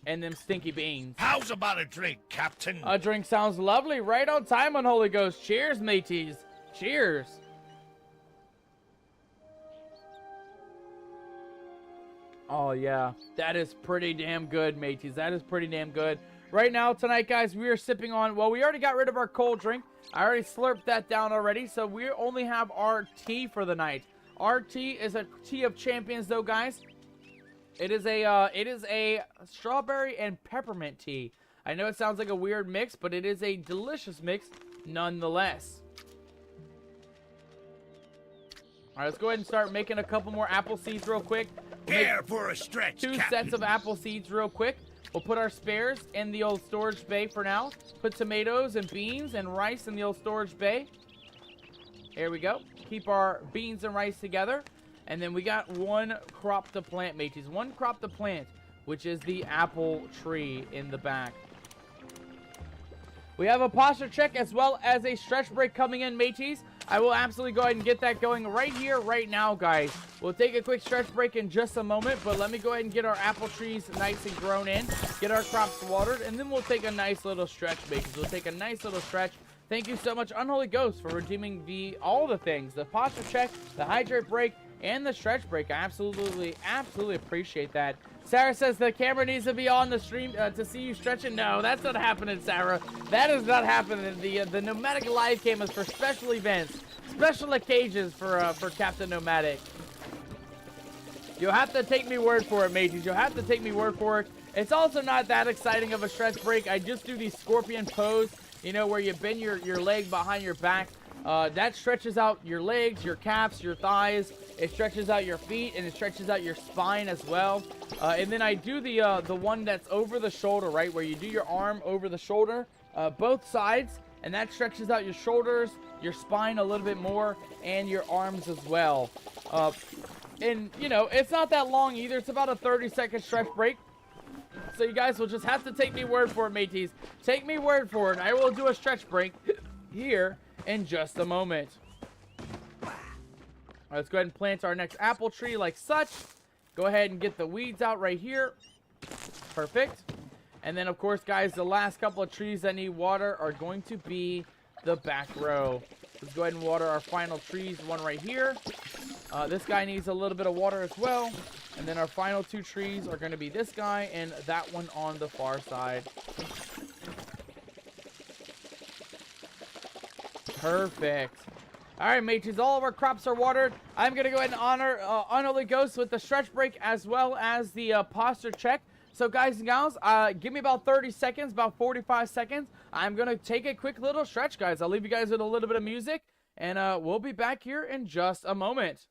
and them stinky beans. How's about a drink, Captain? A drink sounds lovely. Right on time, Unholy Ghost. Cheers, mateys. Cheers. Oh, yeah. That is pretty damn good, mateys. That is pretty damn good. Right now, tonight, guys, we are sipping on... Well, we already got rid of our cold drink. I already slurped that down already. So we only have our tea for the night. Our tea is a tea of champions, though, guys. It is a strawberry and peppermint tea. I know it sounds like a weird mix, but it is a delicious mix nonetheless. All right, let's go ahead and start making a couple more apple seeds real quick. Here for a stretch, Two Captain. sets of apple seeds real quick. We'll put our spares in the old storage bay for now. Put tomatoes and beans and rice in the old storage bay. There we go. Keep our beans and rice together. And then we got one crop to plant, mateys. One crop to plant, which is the apple tree in the back. We have a posture check as well as a stretch break coming in, mateys. I will absolutely go ahead and get that going right here, right now, guys. We'll take a quick stretch break in just a moment, but let me go ahead and get our apple trees nice and grown in, get our crops watered, and then we'll take a nice little stretch, because we'll take a nice little stretch. Thank you so much, Unholy Ghost, for redeeming all the things, the posture check, the hydrate break, and the stretch break. I absolutely appreciate that. Sarah says the camera needs to be on the stream to see you stretching. No, that's not happening, Sarah. That is not happening. The Nomadic live cam is for special events, special occasions for Captain Nomadic. You'll have to take me word for it, mateys. You'll have to take me word for it. It's also not that exciting of a stretch break. I just do these scorpion pose, you know, where you bend your leg behind your back. That stretches out your legs, your calves, your thighs. It stretches out your feet, and it stretches out your spine as well. And then I do the one that's over the shoulder, right? Where you do your arm over the shoulder, both sides. And that stretches out your shoulders, your spine a little bit more, and your arms as well. And, you know, it's not that long either. It's about a 30-second stretch break. So you guys will just have to take me word for it, mateys. Take me word for it. I will do a stretch break here in just a moment. Let's go ahead and plant our next apple tree like such. Go ahead and get the weeds out right here. Perfect. And then, of course, guys, the last couple of trees that need water are going to be the back row. Let's go ahead and water our final trees. One right here. This guy needs a little bit of water as well. And then our final two trees are going to be this guy and that one on the far side. Perfect. All right, mateys, all of our crops are watered. I'm going to go ahead and honor Unholy Ghost with the stretch break as well as the posture check. So, guys and gals, give me about 30 seconds, about 45 seconds. I'm going to take a quick little stretch, guys. I'll leave you guys with a little bit of music, and we'll be back here in just a moment.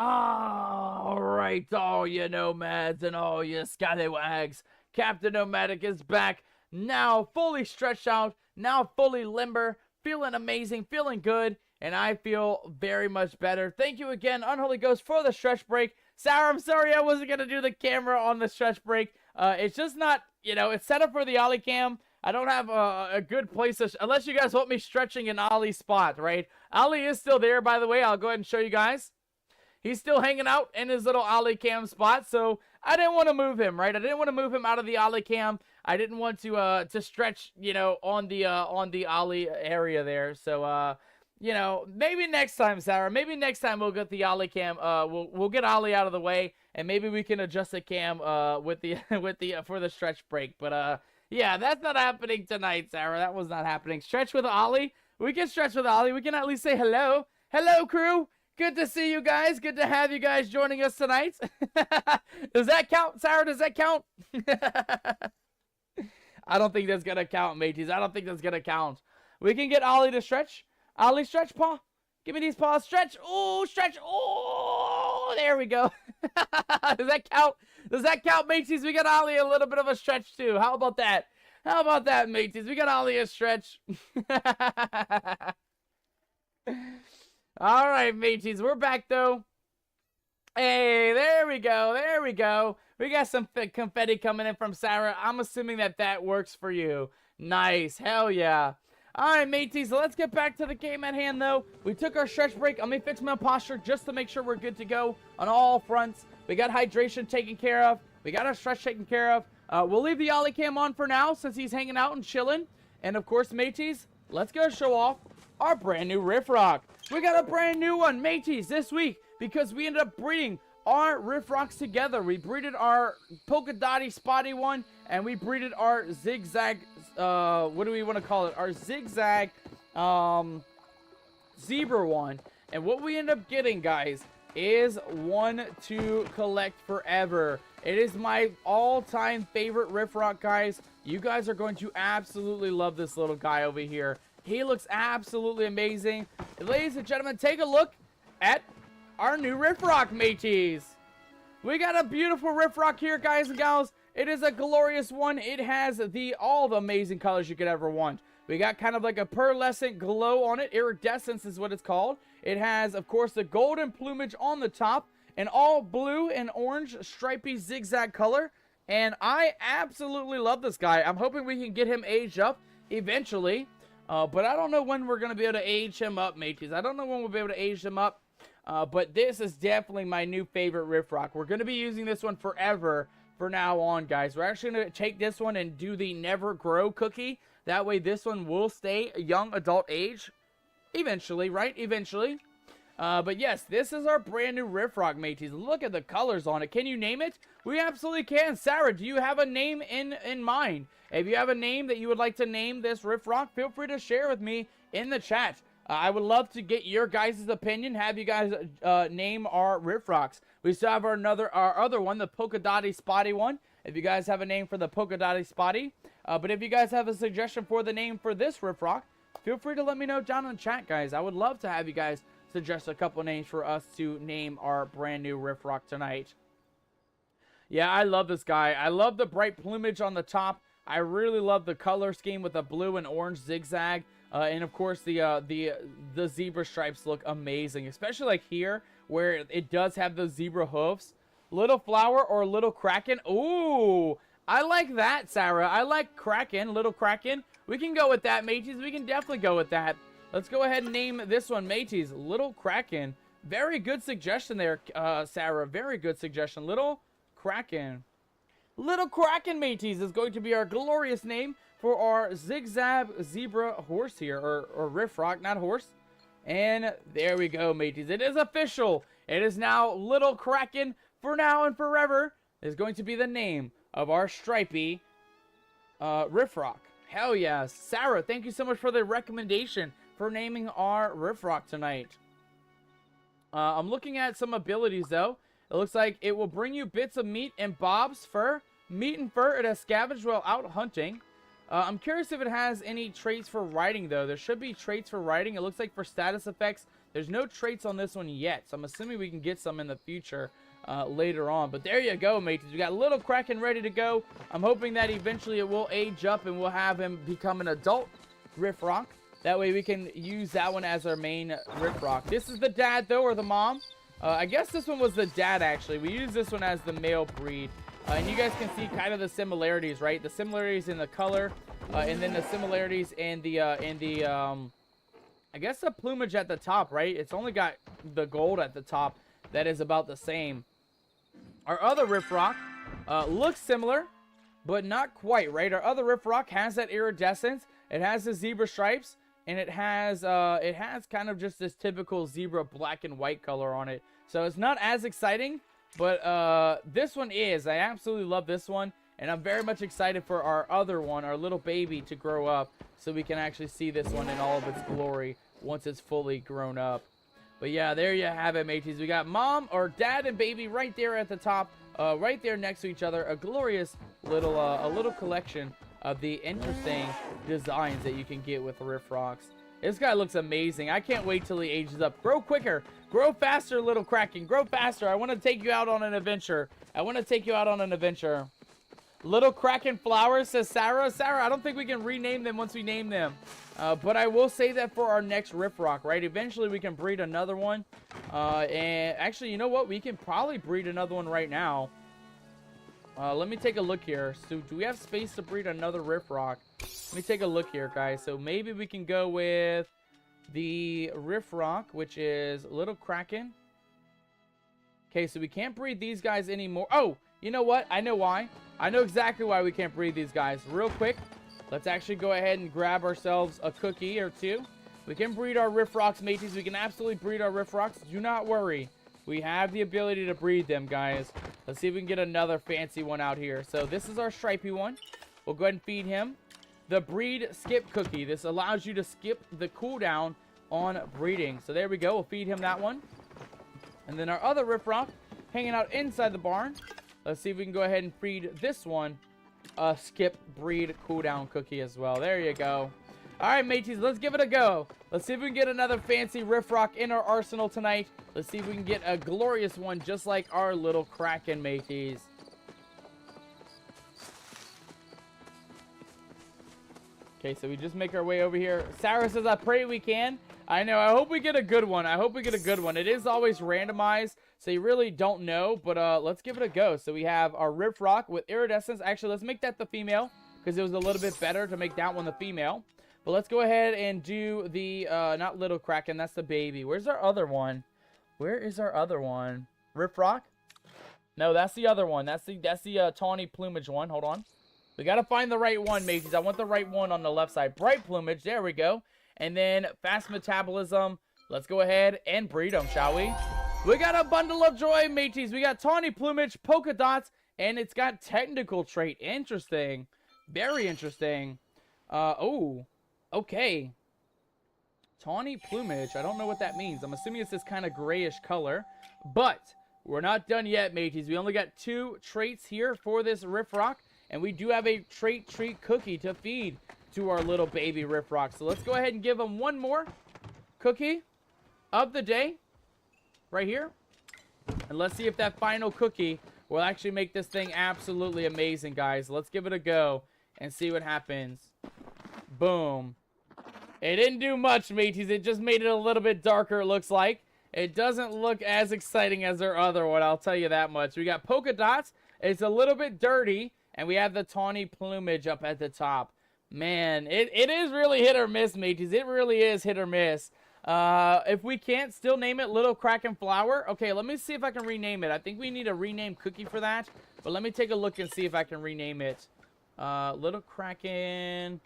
All right, all you nomads and all you scallywags. Captain Nomadic is back, now fully stretched out, now fully limber, feeling amazing, feeling good, and I feel very much better. Thank you again, Unholy Ghost, for the stretch break. Sarah, I'm sorry I wasn't going to do the camera on the stretch break. It's just not, you know, it's set up for the Ollie cam. I don't have a good place to, unless you guys want me stretching in Ollie's spot, right? Ollie is still there, by the way. I'll go ahead and show you guys. He's still hanging out in his little Ollie cam spot, so I didn't want to move him, right? I didn't want to move him out of the Ollie cam. I didn't want to stretch, you know, on the Ollie area there. So, you know, maybe next time, Sarah. Maybe next time we'll get the Ollie cam. We'll get Ollie out of the way, and maybe we can adjust the cam with the for the stretch break. But yeah, that's not happening tonight, Sarah. That was not happening. Stretch with Ollie. We can stretch with Ollie. We can at least say hello. Hello, crew. Good to see you guys. Good to have you guys joining us tonight. Does that count, Sarah? Does that count? I don't think that's going to count, mateys. I don't think that's going to count. We can get Ollie to stretch. Ollie, stretch, paw. Give me these paws. Stretch. Oh, stretch. Oh, there we go. Does that count? Does that count, mateys? We got Ollie a little bit of a stretch, too. How about that? How about that, mateys? We got Ollie a stretch. All right, mateys, we're back, though. Hey, there we go, there we go. We got some confetti coming in from Sarah. I'm assuming that that works for you. Nice, hell yeah. Alright, mateys, so let's get back to the game at hand, though. We took our stretch break. Let me fix my posture just to make sure we're good to go on all fronts. We got hydration taken care of. We got our stretch taken care of. We'll leave the Ollie cam on for now since he's hanging out and chilling. And, of course, mateys, let's go show off our brand new Riff Rock. We got a brand new one, mateys, this week because we ended up breeding our Riff Rocks together. We breeded our polka dotty spotty one, and we breeded our zigzag, what do we want to call it? Our zigzag, zebra one. And what we end up getting, guys, is one to collect forever. It is my all-time favorite Riff Rock, guys. You guys are going to absolutely love this little guy over here. He looks absolutely amazing. Ladies and gentlemen, take a look at our new Riff Rock, mateys. We got a beautiful Riff Rock here, guys and gals. It is a glorious one. It has all the amazing colors you could ever want. We got kind of like a pearlescent glow on it. Iridescence is what it's called. It has, of course, the golden plumage on the top, an all blue and orange stripy zigzag color. And I absolutely love this guy. I'm hoping we can get him aged up eventually. But I don't know when we're going to be able to age him up, mateys. I don't know when we'll be able to age him up. But this is definitely my new favorite Riff Rock. We're going to be using this one forever for now on, guys. We're actually going to take this one and do the Never Grow cookie. That way this one will stay a young adult age. Eventually, right? Eventually. But yes, this is our brand new Riff Rock, mateys. Look at the colors on it. Can you name it? We absolutely can. Sarah, do you have a name in mind? If you have a name that you would like to name this Riff Rock, feel free to share with me in the chat. I would love to get your guys' opinion. Have you guys name our Riff Rocks. We still have our other one, the polka dotty spotty one. If you guys have a name for the polka dotty spotty. But if you guys have a suggestion for the name for this Riff Rock, feel free to let me know down in the chat, guys. I would love to have you guys suggest a couple names for us to name our brand new Riff Rock tonight. Yeah, I love this guy. I love the bright plumage on the top. I really love the color scheme with the blue and orange zigzag. And of course, the zebra stripes look amazing, especially like here where it does have those zebra hoofs. Little flower or little kraken. Ooh, I like that, Sarah. I like kraken, little kraken. We can go with that, mateys. We can definitely go with that. Let's go ahead and name this one, mateys. Little kraken. Very good suggestion there, Sarah. Very good suggestion. Little kraken. Little Kraken, mateys, is going to be our glorious name for our zigzag zebra horse here, or Riff Rock, not horse. And there we go, mateys. It is official. It is now Little Kraken for now and forever is going to be the name of our stripy Riff Rock. Hell yes. Sarah, thank you so much for the recommendation for naming our Riff Rock tonight. I'm looking at some abilities, though. It looks like it will bring you bits of meat and Bob's fur. Meat and fur it has scavenged while out hunting. I'm curious if it has any traits for riding, though. There should be traits for riding. It looks like for status effects, there's no traits on this one yet. So I'm assuming we can get some in the future later on. But there you go, mateys. We got Little Kraken ready to go. I'm hoping that eventually it will age up and we'll have him become an adult Riff Rock. That way we can use that one as our main Riff Rock. This is the dad, though, or the mom. I guess this one was the dad, actually. We use this one as the male breed. And you guys can see kind of the similarities, right? The similarities in the color, and then the similarities in the, I guess the plumage at the top, right? It's only got the gold at the top that is about the same. Our other Riff Rock looks similar, but not quite, right? Our other Riff Rock has that iridescence. It has the zebra stripes, and it has kind of just this typical zebra black and white color on it. So it's not as exciting. But this one is. I absolutely love this one. And I'm very much excited for our other one, our little baby, to grow up. So we can actually see this one in all of its glory once it's fully grown up. But yeah, there you have it, mateys. We got mom or dad and baby right there at the top. Right there next to each other. A glorious little collection of the interesting designs that you can get with Riff Rocks. This guy looks amazing. I can't wait till he ages up. Grow quicker. Grow faster, Little Kraken. Grow faster. I want to take you out on an adventure. I want to take you out on an adventure. Little Kraken flowers, says Sarah. Sarah, I don't think we can rename them once we name them. But I will say that for our next Riff Rock, right? Eventually we can breed another one. And actually, you know what? We can probably breed another one right now. Let me take a look here. So, do we have space to breed another Riff Rock? Let me take a look here, guys. So, maybe we can go with the Riff Rock, which is Little Kraken. Okay, so we can't breed these guys anymore. Oh, you know what? I know why. I know exactly why we can't breed these guys. Real quick, let's actually go ahead and grab ourselves a cookie or two. We can breed our Riff Rocks, mateys. We can absolutely breed our Riff Rocks. Do not worry. We have the ability to breed them, guys. Let's see if we can get another fancy one out here. So this is our stripy one. We'll go ahead and feed him the breed skip cookie. This allows you to skip the cooldown on breeding. So there we go. We'll feed him that one. And then our other Riff Rock hanging out inside the barn. Let's see if we can go ahead and feed this one a skip breed cooldown cookie as well. There you go. All right, mateys, let's give it a go. Let's see if we can get another fancy Riff Rock in our arsenal tonight. Let's see if we can get a glorious one just like our little Kraken, mateys. Okay, so we just make our way over here. Sarah says, I pray we can. I know. I hope we get a good one. I hope we get a good one. It is always randomized, so you really don't know. But let's give it a go. So we have our Riff Rock with iridescence. Actually, let's make that the female because it was a little bit better to make that one the female. But let's go ahead and do the, not Little Kraken. That's the baby. Where's our other one? Where is our other one? Riff Rock? No, that's the other one. That's the tawny plumage one. Hold on. We got to find the right one, mateys. I want the right one on the left side. Bright plumage. There we go. And then fast metabolism. Let's go ahead and breed them, shall we? We got a bundle of joy, mateys. We got tawny plumage, polka dots, and it's got technical trait. Interesting. Very interesting. Oh, okay. Tawny plumage. I don't know what that means. I'm assuming it's this kind of grayish color. But we're not done yet, mateys. We only got 2 traits here for this Riff Rock. And we do have a trait treat cookie to feed to our little baby Riff Rock. So let's go ahead and give them one more cookie of the day right here. And let's see if that final cookie will actually make this thing absolutely amazing, guys. Let's give it a go and see what happens. Boom. It didn't do much, mateys. It just made it a little bit darker, it looks like. It doesn't look as exciting as our other one, I'll tell you that much. We got polka dots. It's a little bit dirty. And we have the tawny plumage up at the top. Man, it is really hit or miss, mateys. It really is hit or miss. If we can't still name it Little Kraken Flower. Okay, let me see if I can rename it. I think we need a rename cookie for that. But let me take a look and see if I can rename it. Little Kraken.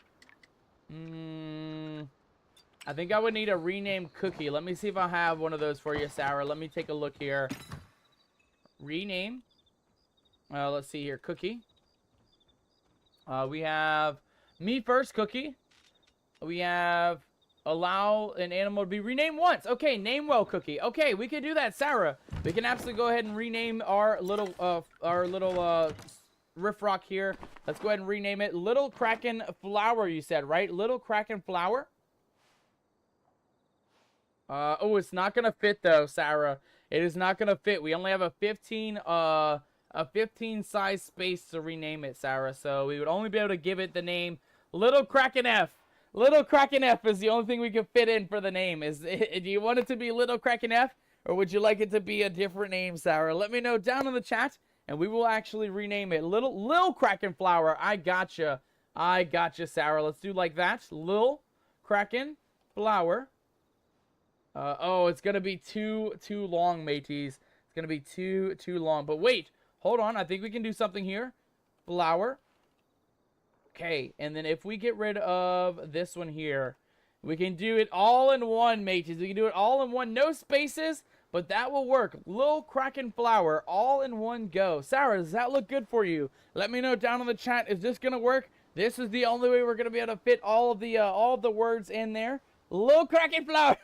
I think I would need a rename cookie. Let me see if I have one of those for you, Sarah. Let me take a look here. Rename. Let's see here. Cookie. We have me first cookie. We have allow an animal to be renamed once. Okay, name well cookie. Okay, we can do that, Sarah. We can absolutely go ahead and rename our little Riff Rock here. Let's go ahead and rename it Little Kraken Flower, you said, right? Little Kraken Flower. Oh, it's not gonna fit though, Sarah. It is not gonna fit. We only have a 15 size space to rename it, Sarah. So we would only be able to give it the name Little Kraken F. Little Kraken F is the only thing we can fit in for the name. Do you want it to be Little Kraken F, or would you like it to be a different name, Sarah? Let me know down in the chat, and we will actually rename it Lil Kraken Flower. I gotcha, Sarah. Let's do like that. Lil Kraken Flower. Oh, it's gonna be too long, mateys. It's gonna be too long. But wait, hold on. I think we can do something here. Flower. Okay, and then if we get rid of this one here, we can do it all in one, mateys. We can do it all in one. No spaces, but that will work. Lil Kraken Flower, all in one go. Sarah, does that look good for you? Let me know down in the chat. Is this gonna work? This is the only way we're gonna be able to fit all of the words in there. Lil Kraken Flower.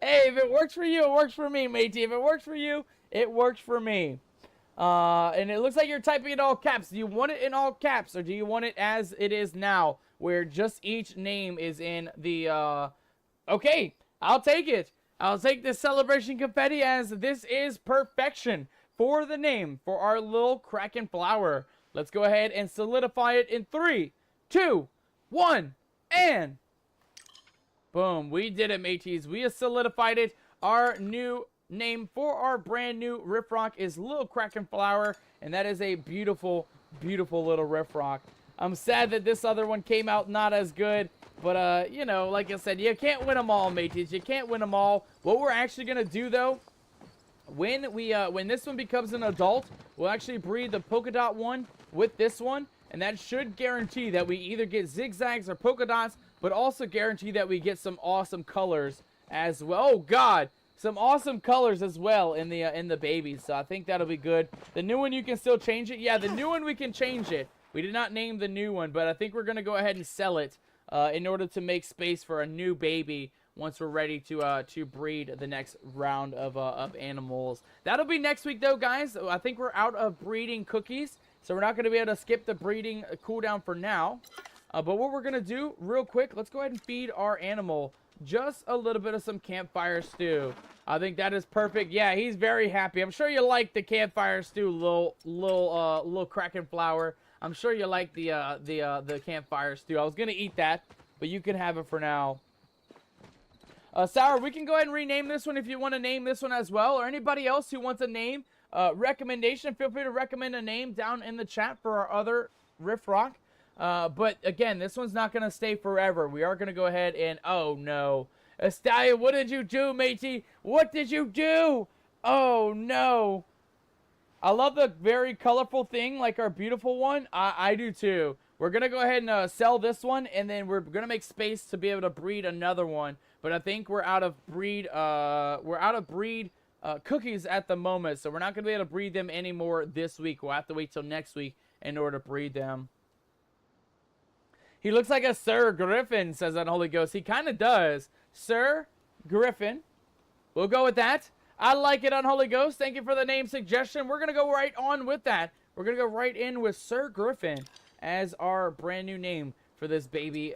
Hey, if it works for you, it works for me, matey. If it works for you, it works for me. And it looks like you're typing in all caps. Do you want it in all caps, or do you want it as it is now, where just each name is in the, Okay, I'll take it. I'll take this celebration confetti, as this is perfection for the name for our Lil Kraken Flower. Let's go ahead and solidify it in 3, 2, 1, and boom. We did it, mateys. We have solidified it. Our new name for our brand new Riff Rock is Little Kraken Flower, and that is a beautiful, beautiful little Riff Rock. I'm sad that this other one came out not as good, but, you know, like I said, you can't win them all, mateys. You can't win them all. What we're actually going to do, though, when this one becomes an adult, we'll actually breed the polka dot one with this one, and that should guarantee that we either get zigzags or polka dots, but also guarantee that we get some awesome colors as well. Oh, God. Some awesome colors as well in the babies, so I think that'll be good. The new one, you can still change it. Yeah, the new one, we can change it. We did not name the new one, but I think we're going to go ahead and sell it in order to make space for a new baby once we're ready to breed the next round of animals. That'll be next week, though, guys. I think we're out of breeding cookies, so we're not going to be able to skip the breeding cooldown for now. But what we're going to do real quick, let's go ahead and feed our animal just a little bit of some campfire stew. I think that is perfect. Yeah, he's very happy. I'm sure you like the campfire stew, little Kraken Flower. I'm sure you like the campfire stew. I was gonna eat that, but you can have it for now. Sour, we can go ahead and rename this one if you want to name this one as well, or anybody else who wants a name recommendation. Feel free to recommend a name down in the chat for our other Riff Rock. But again, this one's not gonna stay forever. We are gonna go ahead and oh no, Estalia, what did you do, matey? What did you do? Oh no. I love the very colorful thing, like our beautiful one. I do too. We're going to go ahead and sell this one, and then we're going to make space to be able to breed another one. But I think we're out of breed, cookies at the moment, so we're not going to be able to breed them anymore this week. We'll have to wait till next week in order to breed them. He looks like a Sir Griffin, says Unholy Ghost. He kind of does. Sir Griffin. We'll go with that. I like it, Unholy Ghost. Thank you for the name suggestion. We're going to go right on with that. We're going to go right in with Sir Griffin as our brand new name for this baby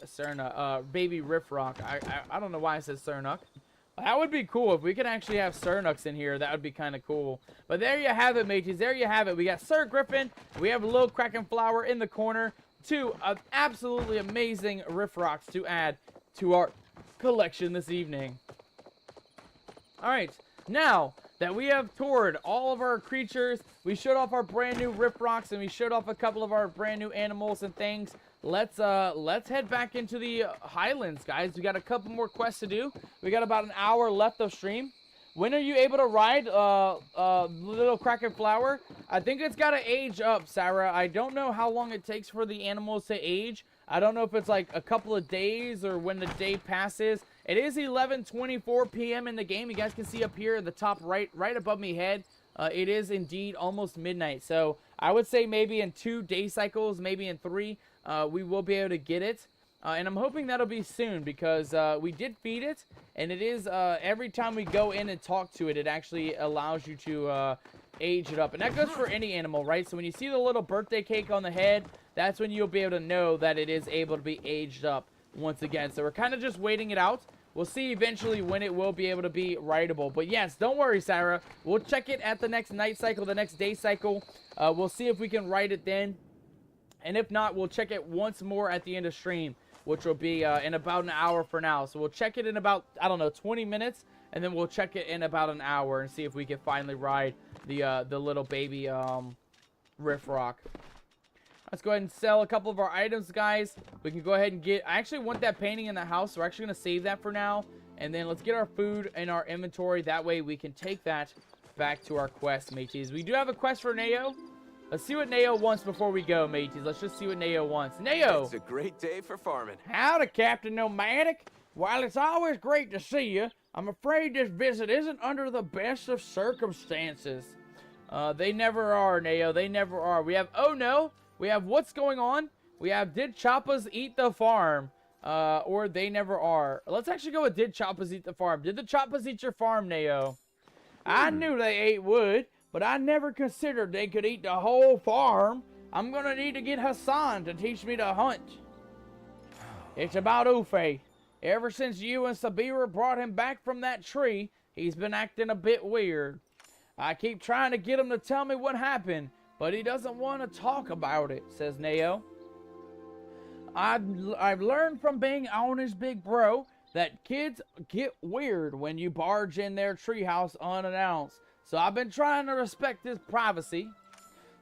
baby Riff Rock. I don't know why I said Cernuck. That would be cool. If we could actually have Cernucks in here, that would be kind of cool. But there you have it, mateys. There you have it. We got Sir Griffin. We have a little Kraken Flower in the corner. Two absolutely amazing Riff Rocks to add to our collection this evening. All right. Now that we have toured all of our creatures, we showed off our brand new Riff Rocks, and we showed off a couple of our brand new animals and things. Let's head back into the Highlands, guys. We got a couple more quests to do. We got about an hour left of stream. When are you able to ride Little Kraken Flower? I think it's got to age up, Sarah. I don't know how long it takes for the animals to age. I don't know if it's like a couple of days or when the day passes. It is 11:24 p.m. in the game. You guys can see up here at the top right above me head. It is indeed almost midnight. So I would say maybe in 2 day cycles, maybe in 3, we will be able to get it. And I'm hoping that'll be soon because we did feed it. And it is every time we go in and talk to it, it actually allows you to age it up. And that goes for any animal, right? So when you see the little birthday cake on the head, that's when you'll be able to know that it is able to be aged up once again. So we're kind of just waiting it out. We'll see eventually when it will be able to be rideable. But yes, don't worry, Sarah. We'll check it at the next night cycle, the next day cycle. We'll see if we can ride it then. And if not, we'll check it once more at the end of stream, which will be in about an hour for now. So we'll check it in about, I don't know, 20 minutes. And then we'll check it in about an hour and see if we can finally ride the little baby Riff Rock. Let's go ahead and sell a couple of our items, guys. We can go ahead and get... I actually want that painting in the house, so we're actually going to save that for now. And then let's get our food in our inventory. That way we can take that back to our quest, mateys. We do have a quest for Nao. Let's see what Nao wants before we go, mateys. Let's just see what Nao wants. Nao! It's a great day for farming. Howdy, Captain Nomadic. While it's always great to see you, I'm afraid this visit isn't under the best of circumstances. They never are, Nao. They never are. We have... Oh, no! We have what's going on. We have did Choppas eat the farm? Or they never are. Let's actually go with did Choppas eat the farm. Did the Choppas eat your farm, Nao? I knew they ate wood, but I never considered they could eat the whole farm. I'm gonna need to get Hassan to teach me to hunt. It's about Ufe. Ever since you and Sabira brought him back from that tree, he's been acting a bit weird. I keep trying to get him to tell me what happened, but he doesn't want to talk about it, says Nao. I've learned from being on his big bro that kids get weird when you barge in their treehouse unannounced. So I've been trying to respect his privacy.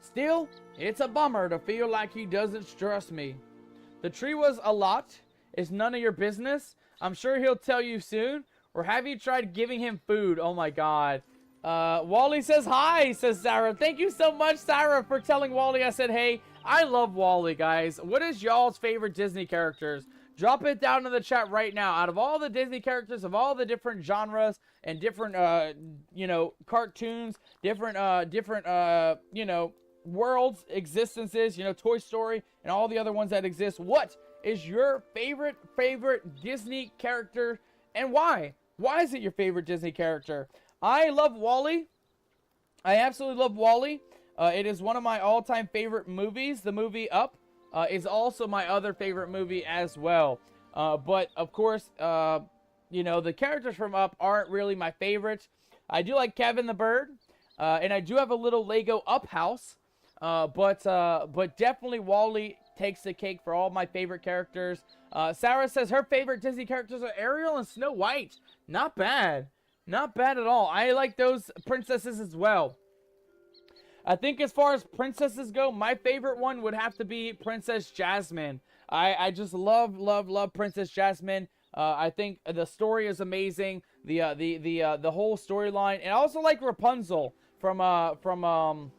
Still, it's a bummer to feel like he doesn't trust me. The tree was a lot. It's none of your business. I'm sure he'll tell you soon. Or have you tried giving him food? Oh my god. Wally says hi, says Sarah. Thank you so much, Sarah, for telling Wally I said hey. I love Wally, guys. What is y'all's favorite Disney characters? Drop it down in the chat right now. Out of all the Disney characters of all the different genres and different, you know, cartoons, different, you know, worlds, existences, you know, Toy Story and all the other ones that exist, what is your favorite Disney character and why? Why is it your favorite Disney character? I love Wally. I absolutely love Wally. It is one of my all-time favorite movies. The movie Up is also my other favorite movie as well. But, of course, you know, the characters from Up aren't really my favorites. I do like Kevin the Bird. And I do have a little Lego Up house. But definitely Wally takes the cake for all my favorite characters. Sarah says her favorite Disney characters are Ariel and Snow White. Not bad. Not bad at all. I like those princesses as well. I think as far as princesses go, my favorite one would have to be Princess Jasmine. I just love Princess Jasmine. I think the story is amazing. The whole storyline, and I also like Rapunzel from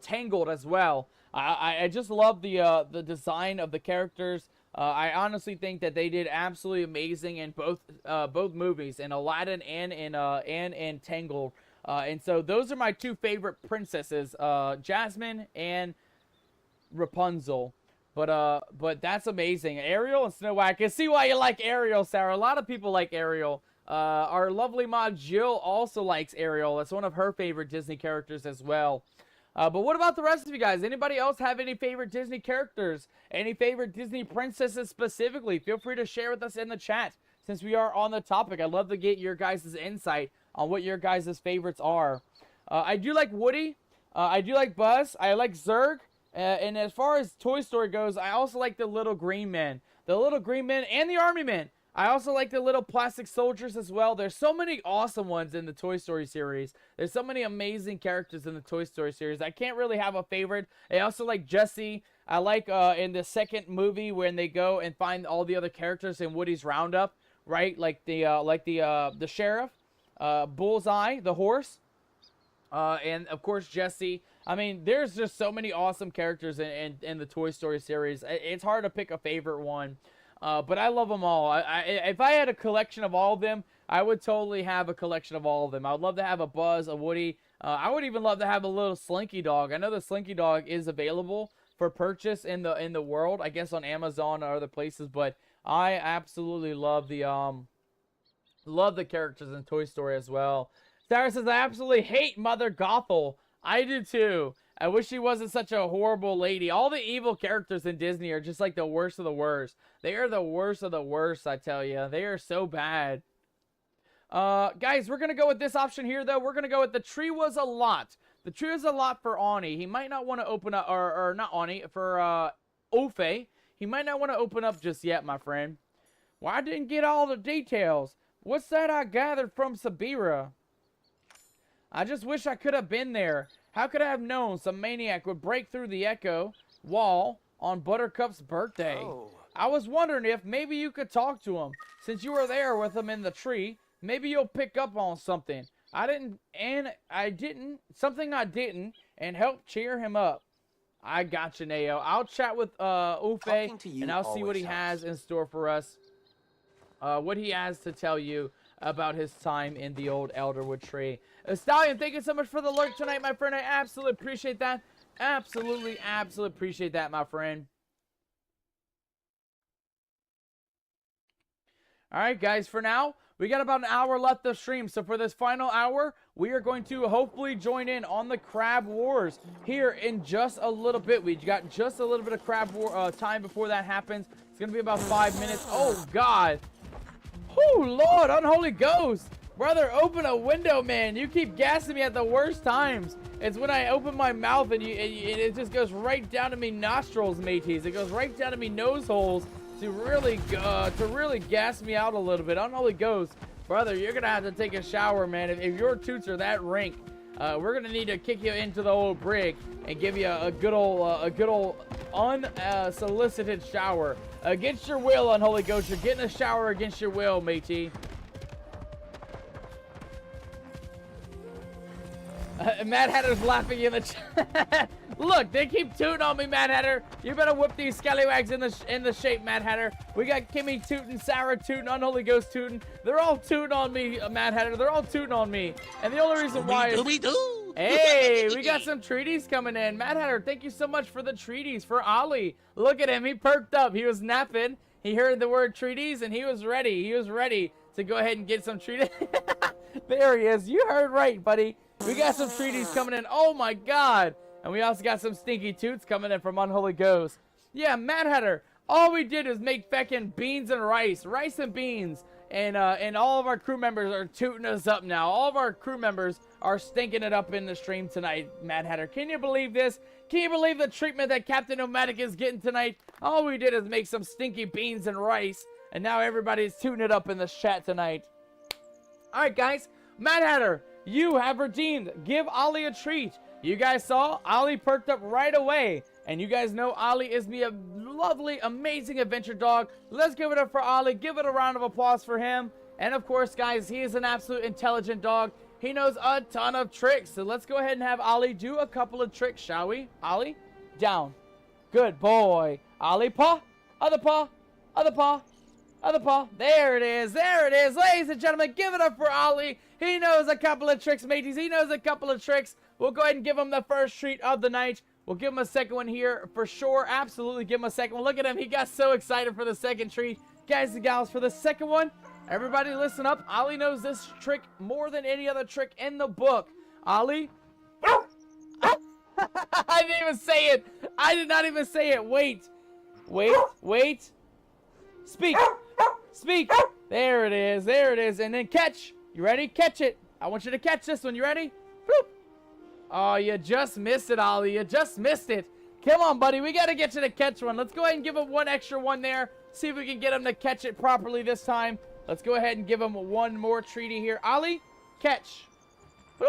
Tangled as well. I just love the design of the characters. I honestly think that they did absolutely amazing in both movies, in Aladdin and in Tangled. And so those are my two favorite princesses, Jasmine and Rapunzel. But that's amazing. Ariel and Snow White. I can see why you like Ariel, Sarah. A lot of people like Ariel. Our lovely mod Jill also likes Ariel. That's one of her favorite Disney characters as well. But what about the rest of you guys? Anybody else have any favorite Disney characters? Any favorite Disney princesses specifically? Feel free to share with us in the chat since we are on the topic. I'd love to get your guys' insight on what your guys' favorites are. I do like Woody. I do like Buzz. I like Zurg. And as far as Toy Story goes, I also like the little green men. The little green men and the army men. I also like the little plastic soldiers as well. There's so many awesome ones in the Toy Story series. There's so many amazing characters in the Toy Story series. I can't really have a favorite. I also like Jessie. I like in the second movie when they go and find all the other characters in Woody's Roundup, right? Like the sheriff, Bullseye, the horse, and of course Jessie. I mean, there's just so many awesome characters in the Toy Story series. It's hard to pick a favorite one. But I love them all. If I had a collection of all of them, I would totally have a collection of all of them. I would love to have a Buzz, a Woody. I would even love to have a little Slinky Dog. I know the Slinky Dog is available for purchase in the world, I guess on Amazon or other places. But I absolutely love the characters in Toy Story as well. Sarah says, I absolutely hate Mother Gothel. I do too. I wish she wasn't such a horrible lady. All the evil characters in Disney are just like the worst of the worst. They are the worst of the worst, I tell you. They are so bad. Guys, we're going to go with this option here, though. We're going to go with the tree was a lot. The tree was a lot for Ani. He might not want to open up, or not Ani, for Ofe. He might not want to open up just yet, my friend. Well, I didn't get all the details. What's that I gathered from Sabira? I just wish I could have been there. How could I have known some maniac would break through the echo wall on Buttercup's birthday? Oh. I was wondering if maybe you could talk to him. Since you were there with him in the tree, maybe you'll pick up on something. I didn't, and help cheer him up. I got you, Nao. I'll chat with Ufe, and I'll see what he has in store for us. What he has to tell you about his time in the old Elderwood tree. Stallion, thank you so much for the lurk tonight, my friend. I absolutely appreciate that. Absolutely appreciate that, my friend. Alright, guys, for now, we got about an hour left of stream. So for this final hour, we are going to hopefully join in on the Crab Wars here in just a little bit. We got just a little bit of Crab War time before that happens. It's going to be about 5 minutes. Oh, God. Oh, Lord, unholy ghost. Brother, open a window, man. You keep gassing me at the worst times. It's when I open my mouth and it just goes right down to me nostrils, mateys. It goes right down to me nose holes. to really gas me out a little bit. Unholy Ghost, brother, you're gonna have to take a shower, man. If your toots are that rank, we're gonna need to kick you into the old brig and give you a good old unsolicited shower against your will. Unholy Ghost, you're getting a shower against your will, matey. Mad Hatter's laughing in the chat. Look, they keep tooting on me, Mad Hatter. You better whip these scallywags in the shape, Mad Hatter. We got Kimmy tooting, Sarah tooting, Unholy Ghost tooting. They're all tooting on me, Mad Hatter. They're all tooting on me. And the only reason why is... Hey, we got some treaties coming in. Mad Hatter, thank you so much for the treaties for Ollie. Look at him. He perked up. He was napping. He heard the word treaties, and he was ready. He was ready to go ahead and get some treaties. There he is. You heard right, buddy. We got some treaties coming in. Oh, my God. And we also got some stinky toots coming in from Unholy Ghost. Yeah, Mad Hatter, all we did is make feckin' beans and rice and beans. And all of our crew members are tooting us up now. All of our crew members are stinking it up in the stream tonight, Mad Hatter. Can you believe this? Can you believe the treatment that Captain Nomadic is getting tonight? All we did is make some stinky beans and rice. And now everybody's tooting it up in the chat tonight. All right, guys. Mad Hatter, you have redeemed. Give Ollie a treat. You guys saw Ollie perked up right away. And you guys know Ollie is me a lovely, amazing adventure dog. Let's give it up for Ollie. Give it a round of applause for him. And of course, guys, he is an absolute intelligent dog. He knows a ton of tricks. So let's go ahead and have Ollie do a couple of tricks, shall we? Ollie, down. Good boy. Ollie, paw. Other paw. Other paw. Other paw. There it is. There it is. Ladies and gentlemen, give it up for Ollie. He knows a couple of tricks, mateys. He knows a couple of tricks. We'll go ahead and give him the first treat of the night. We'll give him a second one here for sure. Absolutely give him a second one. Look at him. He got so excited for the second treat. Guys and gals, for the second one, everybody listen up. Ollie knows this trick more than any other trick in the book. Ollie. I didn't even say it. I did not even say it. Wait. Wait. Wait. Speak. Speak. There it is. There it is. And then catch. You ready? Catch it. I want you to catch this one. You ready? Boop. Oh, you just missed it, Ollie. You just missed it. Come on, buddy. We got to get you to catch one. Let's go ahead and give him one extra one there. See if we can get him to catch it properly this time. Let's go ahead and give him one more treaty here. Ollie, catch. Boop.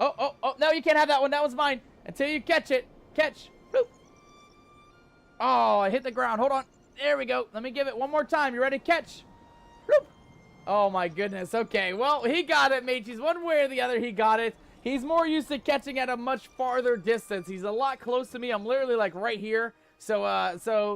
Oh, oh, oh. No, you can't have that one. That one's mine. Until you catch it. Catch. Boop. Oh, I hit the ground. Hold on. There we go. Let me give it one more time. You ready? Catch. Boop. Oh, my goodness. Okay. Well, he got it, mateys. One way or the other, he got it. He's more used to catching at a much farther distance. He's a lot close to me. I'm literally like right here. So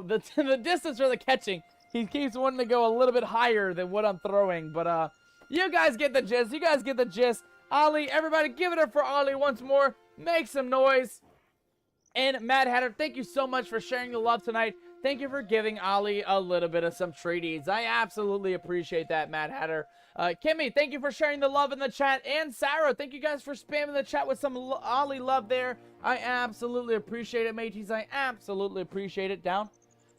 the distance for the catching, he keeps wanting to go a little bit higher than what I'm throwing. But you guys get the gist. You guys get the gist. Ollie, everybody give it up for Ollie once more. Make some noise. And Mad Hatter, thank you so much for sharing the love tonight. Thank you for giving Ollie a little bit of some treaties. I absolutely appreciate that, Mad Hatter. Kimmy, thank you for sharing the love in the chat. And Sarah, thank you guys for spamming the chat with some Ollie love there. I absolutely appreciate it, mateys. I absolutely appreciate it. Down.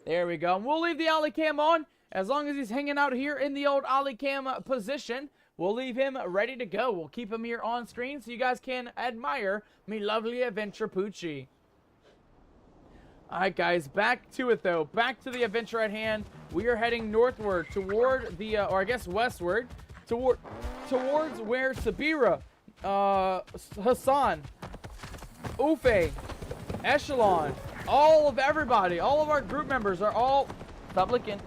There we go. And we'll leave the Ollie cam on. As long as he's hanging out here in the old Ollie cam position, we'll leave him ready to go. We'll keep him here on screen so you guys can admire me lovely adventure Poochie. Alright guys, back to it though. Back to the adventure at hand. We are heading northward toward the, or I guess westward, towards where Sabira, Hassan, Ufe, Echelon, all of everybody, all of our group members are all, stop looking,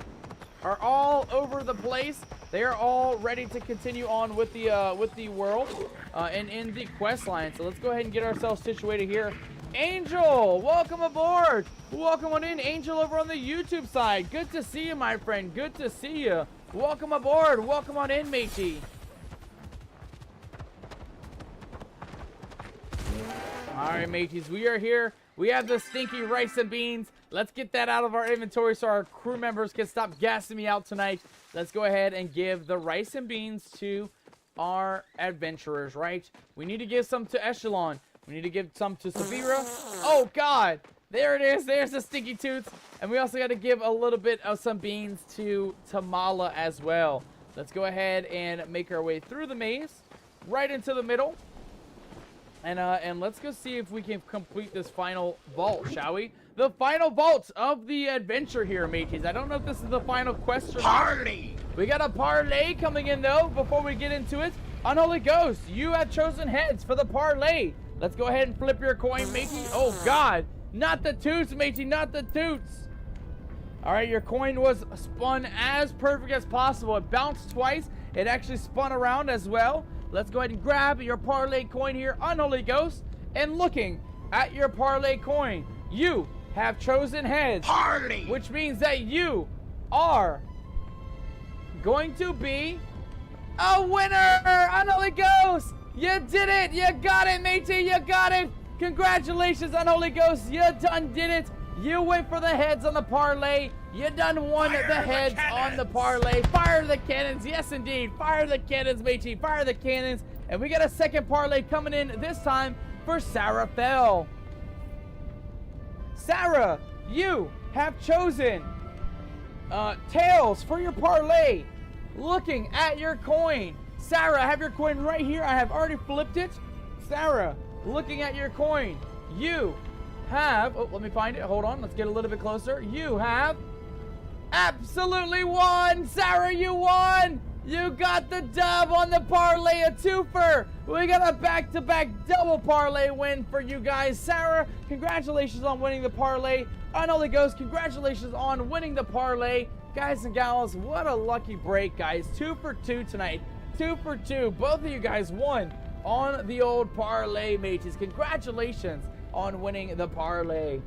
are all over the place. They are all ready to continue on with the world and in the quest line. So let's go ahead and get ourselves situated here. Angel, welcome aboard. Welcome on in, Angel, over on the YouTube side. Good to see you, my friend. Good to see you. Welcome aboard. Welcome on in, matey. All right, mateys, we are here. We have the stinky rice and beans. Let's get that out of our inventory so our crew members can stop gassing me out tonight. Let's go ahead and give the rice and beans to our adventurers, right? We need to give some to Echelon. We need to give some to Sabira. Oh, God. There it is. There's the stinky toots. And we also got to give a little bit of some beans to Tamala as well. Let's go ahead and make our way through the maze. Right into the middle. And let's go see if we can complete this final vault, shall we? The final vault of the adventure here, mateys. I don't know if this is the final quest or not. Parley! We got a parlay coming in, though, before we get into it. Unholy Ghost, you have chosen heads for the parlay. Let's go ahead and flip your coin, matey. Oh, God. Not the toots, matey. Not the toots. All right, your coin was spun as perfect as possible. It bounced twice. It actually spun around as well. Let's go ahead and grab your parlay coin here, Unholy Ghost. And looking at your parlay coin, you have chosen heads. Parley! Which means that you are going to be a winner, Unholy Ghost. You did it. You got it, matey. You got it. Congratulations, Unholy Ghost. You done did it. You went for the heads on the parlay. You done won the heads on the parlay. Fire the cannons. Yes, indeed. Fire the cannons, matey. Fire the cannons. And we got a second parlay coming in this time for Sarah Fell. Sarah, you have chosen tails for your parlay. Looking at your coin. Sarah, I have your coin right here. I have already flipped it. Sarah, looking at your coin. You have, oh, let me find it. Hold on. Let's get a little bit closer. You have absolutely won. Sarah, you won. You got the dub on the parlay, a twofer. We got a back-to-back double parlay win for you guys. Sarah, congratulations on winning the parlay. Unholy Ghost, congratulations on winning the parlay. Guys and gals, what a lucky break, guys. 2 for 2 tonight. 2 for 2. Both of you guys won on the old parlay, mateys. Congratulations on winning the parlay.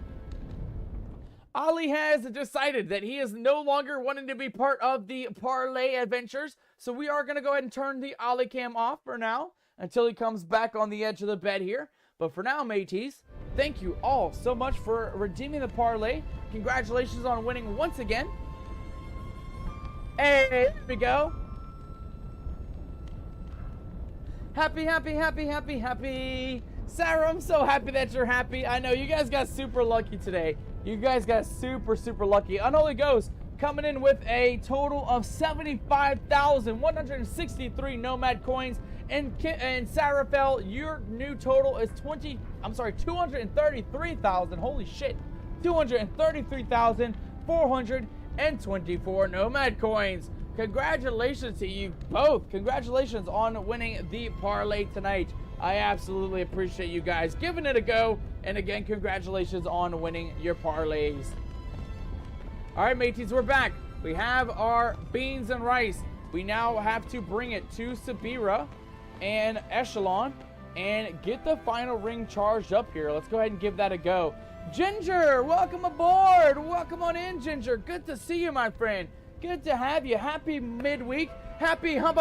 Ali has decided that he is no longer wanting to be part of the parlay adventures, so we are going to go ahead and turn the Ali cam off for now until he comes back on the edge of the bed here. But for now, mateys, thank you all so much for redeeming the parlay. Congratulations on winning once again. Hey, there we go. Happy, happy, happy, happy, happy. Sarah, I'm so happy that you're happy. I know you guys got super lucky today. You guys got super, super lucky. Unholy Ghost coming in with a total of 75,163 Nomad coins. And Sarah Fell, your new total is 233,000. Holy shit. 233,424 Nomad coins. Congratulations to you both. Congratulations on winning the parlay tonight. I absolutely appreciate you guys giving it a go. And again, congratulations on winning your parlays. All right, mateys, we're back. We have our beans and rice. We now have to bring it to Sabira and Echelon and get the final ring charged up here. Let's go ahead and give that a go. Ginger, welcome aboard. Welcome on in, Ginger. Good to see you, my friend. Good to have you. Happy midweek. Happy hump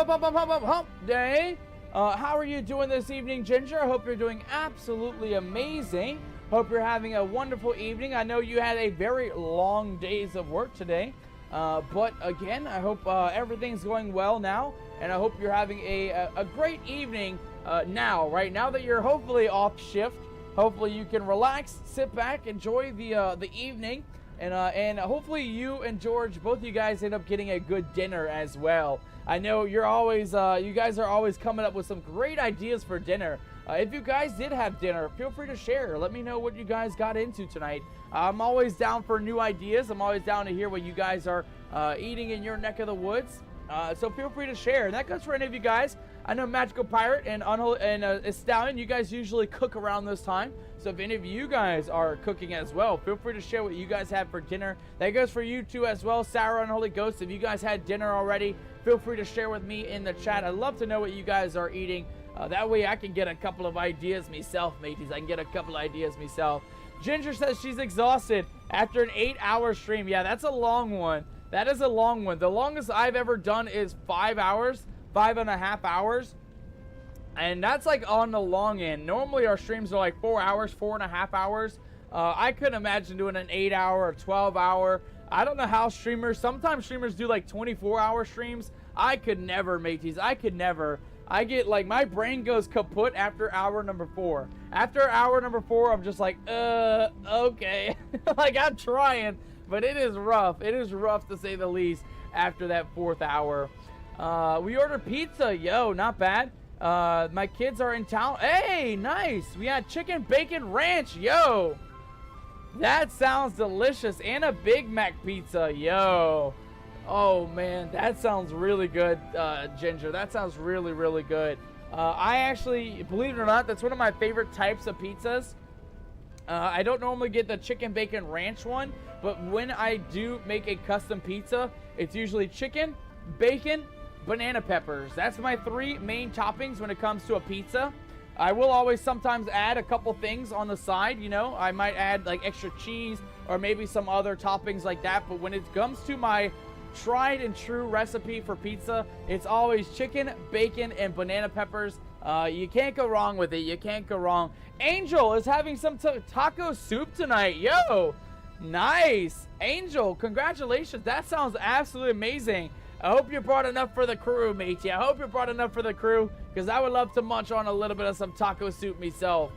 day. How are you doing this evening, Ginger? I hope you're doing absolutely amazing. Hope you're having a wonderful evening. I know you had a very long days of work today. But again, I hope everything's going well now. And I hope you're having a great evening now, right? Now that you're hopefully off shift. Hopefully you can relax, sit back, enjoy the evening. And hopefully you and George, both of you guys, end up getting a good dinner as well. I know you're always, you guys are always coming up with some great ideas for dinner. If you guys did have dinner, feel free to share. Let me know what you guys got into tonight. I'm always down for new ideas. I'm always down to hear what you guys are eating in your neck of the woods. So feel free to share. And that goes for any of you guys. I know Magical Pirate and Stallion, you guys usually cook around this time. So if any of you guys are cooking as well, feel free to share what you guys had for dinner. That goes for you too as well, Sarah and Holy Ghost. If you guys had dinner already, feel free to share with me in the chat. I'd love to know what you guys are eating. That way I can get a couple of ideas myself, mateys. I can get a couple of ideas myself. Ginger says she's exhausted after an 8-hour stream. Yeah, that's a long one. That is a long one. The longest I've ever done is 5 hours, 5.5 hours. And that's like on the long end. Normally our streams are like 4 hours, 4.5 hours. I couldn't imagine doing an 8-hour or 12-hour. I don't know how streamers, sometimes streamers do like 24-hour streams. I could never, mateys. I could never. I get like, my brain goes kaput after hour number 4. After hour number 4, I'm just like, okay. Like, I'm trying, but it is rough. It is rough to say the least after that 4th hour. We ordered pizza. Yo, not bad. My kids are in town. Hey, nice. We got chicken bacon ranch. Yo. That sounds delicious. And a Big Mac pizza. Yo. Oh, man. That sounds really good, Ginger. That sounds really, really good. I actually, believe it or not, that's one of my favorite types of pizzas. I don't normally get the chicken bacon ranch one, but when I do make a custom pizza, it's usually chicken, bacon, banana peppers. That's my 3 main toppings when it comes to a pizza. I will always sometimes add a couple things on the side, you know. I might add like extra cheese or maybe some other toppings like that, but when it comes to my tried and true recipe for pizza, it's always chicken, bacon, and banana peppers. You can't go wrong with it. You can't go wrong. Angel is having some taco soup tonight. Yo, nice. Angel, congratulations. That sounds absolutely amazing. I hope you brought enough for the crew, matey. I hope you brought enough for the crew, because I would love to munch on a little bit of some taco soup myself.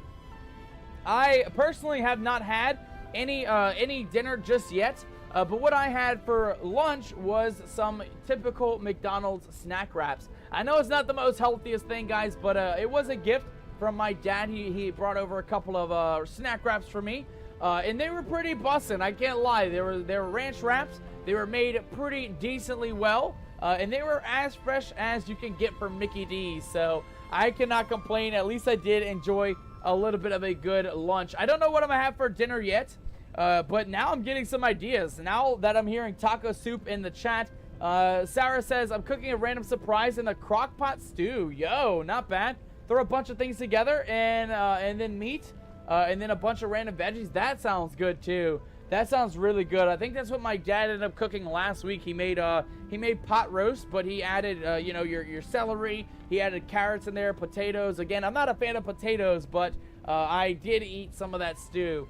I personally have not had any dinner just yet. But what I had for lunch was some typical McDonald's snack wraps. I know it's not the most healthiest thing, guys, but it was a gift from my dad. He brought over a couple of snack wraps for me, and they were pretty bussin'. I can't lie. They were ranch wraps. They were made pretty decently well, and they were as fresh as you can get from Mickey D's. So I cannot complain. At least I did enjoy a little bit of a good lunch. I don't know what I'm gonna have for dinner yet. But now I'm getting some ideas. Now that I'm hearing taco soup in the chat, Sarah says, I'm cooking a random surprise in a crock pot stew. Yo, not bad. Throw a bunch of things together and then meat, and then a bunch of random veggies. That sounds good too. That sounds really good. I think that's what my dad ended up cooking last week. He made pot roast, but he added you know, your celery. He added carrots in there, potatoes. Again, I'm not a fan of potatoes, but I did eat some of that stew.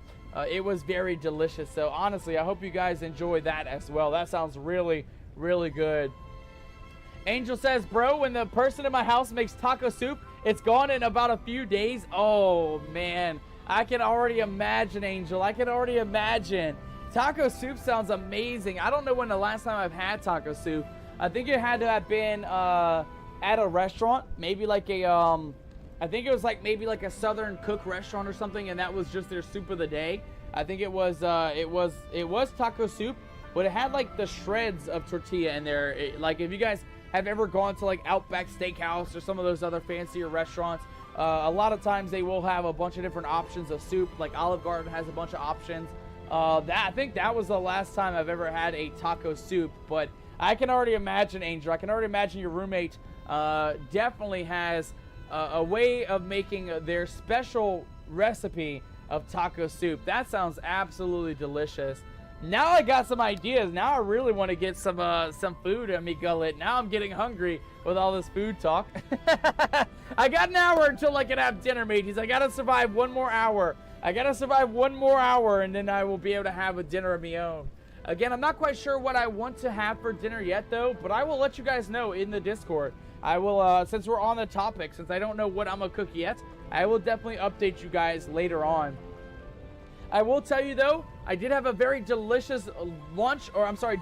It was very delicious. So honestly, I hope you guys enjoy that as well. That sounds really, really good. Angel says, bro, when the person in my house makes taco soup, it's gone in about a few days. Oh, man. I can already imagine, Angel. I can already imagine. Taco soup sounds amazing. I don't know when the last time I've had taco soup. I think it had to have been at a restaurant. Maybe like a... I think it was like maybe like a Southern Cook restaurant or something, and that was just their soup of the day. I think it was taco soup, but it had like the shreds of tortilla in there. Like if you guys have ever gone to like Outback Steakhouse or some of those other fancier restaurants, a lot of times they will have a bunch of different options of soup. Like Olive Garden has a bunch of options. I think that was the last time I've ever had a taco soup, but I can already imagine, Angel. I can already imagine your roommate definitely has a way of making their special recipe of taco soup. That sounds absolutely delicious. Now I got some ideas. Now I really want to get some food in me gullet. Now I'm getting hungry with all this food talk. I got an hour until I can have dinner, mateys. I gotta survive one more hour. I gotta survive one more hour, and then I will be able to have a dinner of my own. Again, I'm not quite sure what I want to have for dinner yet, though, but I will let you guys know in the Discord. I will, since we're on the topic, since I don't know what I'm gonna cook yet, I will definitely update you guys later on. I will tell you, though, I did have a very delicious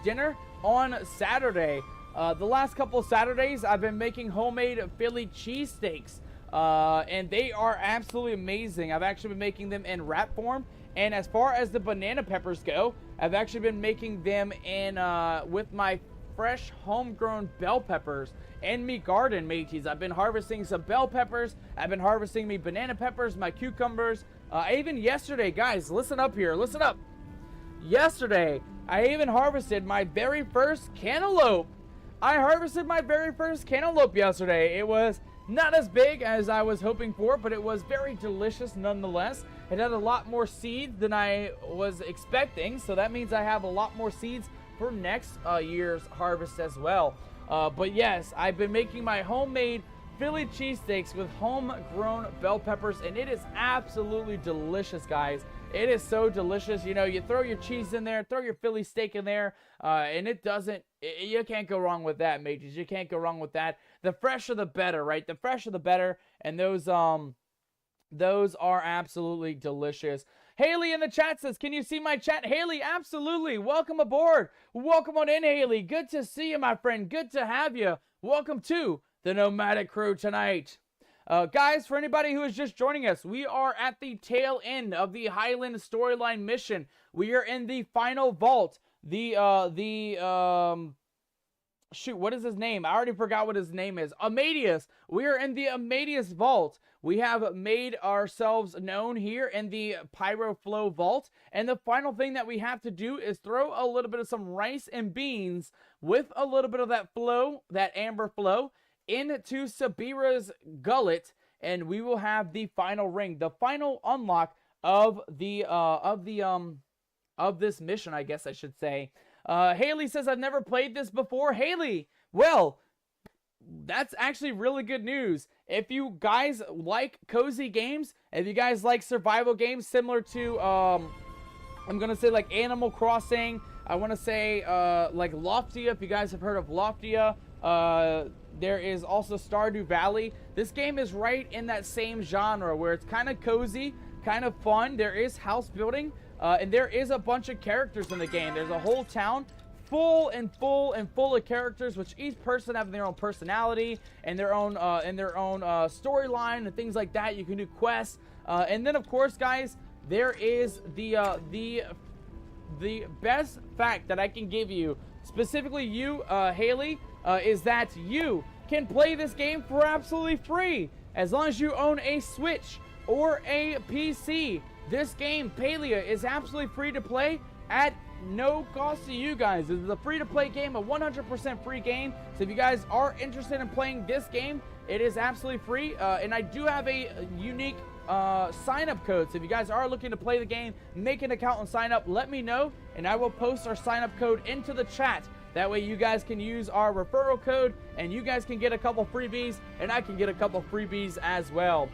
dinner on Saturday. The last couple Saturdays, I've been making homemade Philly cheesesteaks, and they are absolutely amazing. I've actually been making them in wrap form, and as far as the banana peppers go, I've actually been making them in with my fresh homegrown bell peppers in me garden, mateys. I've been harvesting some bell peppers. I've been harvesting me banana peppers, my cucumbers. Even yesterday, guys, listen up here. Listen up. Yesterday, I even harvested my very first cantaloupe. I harvested my very first cantaloupe yesterday. It was not as big as I was hoping for, but it was very delicious nonetheless. It had a lot more seeds than I was expecting, so that means I have a lot more seeds for next year's harvest as well. But yes, I've been making my homemade Philly cheesesteaks with homegrown bell peppers, and it is absolutely delicious, guys. It is so delicious. You know, you throw your cheese in there, throw your Philly steak in there, and you can't go wrong with that, mateys. You can't go wrong with that. The fresher the better, right? The fresher the better, and those are absolutely delicious. Haley in the chat says, can you see my chat? Haley, absolutely. Welcome aboard. Welcome on in, Haley. Good to see you, my friend. Good to have you. Welcome to the Nomadic Crew tonight. Guys, for anybody who is just joining us, we are at the tail end of the Highlands storyline mission. We are in the final vault. Shoot, what is his name? I already forgot what his name is. Amadeus. We are in the Amadeus vault. We have made ourselves known here in the Pyro Flow vault. And the final thing that we have to do is throw a little bit of some rice and beans with a little bit of that flow, that amber flow, into Sabira's gullet. And we will have the final ring, the final unlock of this mission, I guess I should say. Haley says, I've never played this before. Haley, well, that's actually really good news. If you guys like cozy games, if you guys like survival games similar to, I'm going to say like Animal Crossing, I want to say like Loftia, if you guys have heard of Loftia. There is also Stardew Valley. This game is right in that same genre where it's kind of cozy, kind of fun. There is house building. And there is a bunch of characters in the game. There's a whole town full of characters, which each person have their own personality and their own storyline and things like that. You can do quests, and then of course, guys, there is the best fact that I can give you, specifically you, Haley, is that you can play this game for absolutely free as long as you own a Switch or a PC. This game, Palia, is absolutely free to play at no cost to you guys. This is a free-to-play game, a 100% free game. So if you guys are interested in playing this game, it is absolutely free. And I do have a unique sign-up code. So if you guys are looking to play the game, make an account and sign up, let me know. And I will post our sign-up code into the chat. That way you guys can use our referral code, and you guys can get a couple freebies, and I can get a couple freebies as well.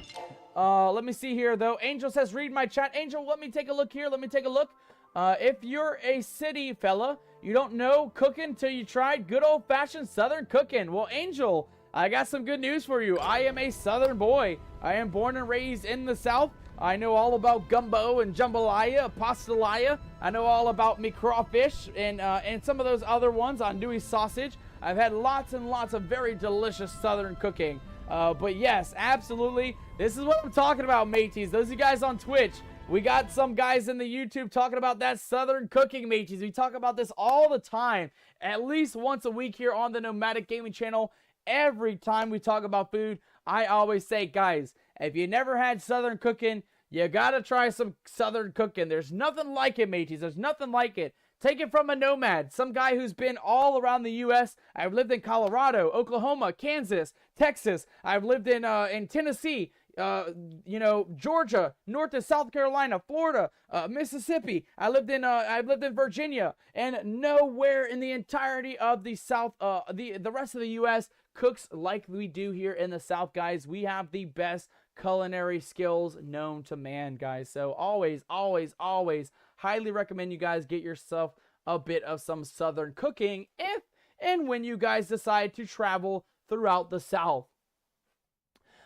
Let me see here, though. Angel says, read my chat. Angel, let me take a look here. Let me take a look. If you're a city fella, you don't know cooking till you tried good old-fashioned Southern cooking. Well, Angel, I got some good news for you. I am a Southern boy. I am born and raised in the South. I know all about gumbo and jambalaya, pastelaya. I know all about me crawfish and some of those other ones, andouille sausage. I've had lots and lots of very delicious Southern cooking. But yes, absolutely. This is what I'm talking about, mateys. Those of you guys on Twitch, we got some guys in the YouTube talking about that Southern cooking, mateys. We talk about this all the time, at least once a week here on the Nomadic Gaming channel. Every time we talk about food, I always say, guys, if you never had Southern cooking, you gotta try some Southern cooking. There's nothing like it, mateys. There's nothing like it. Take it from a nomad, some guy who's been all around the U.S. I've lived in Colorado, Oklahoma, Kansas, Texas. I've lived in Tennessee, Georgia, North and South Carolina, Florida, Mississippi. I've lived in Virginia, and nowhere in the entirety of the South, the rest of the U.S. cooks like we do here in the South, guys. We have the best culinary skills known to man, guys. So always, always, always highly recommend you guys get yourself a bit of some Southern cooking if and when you guys decide to travel throughout the South.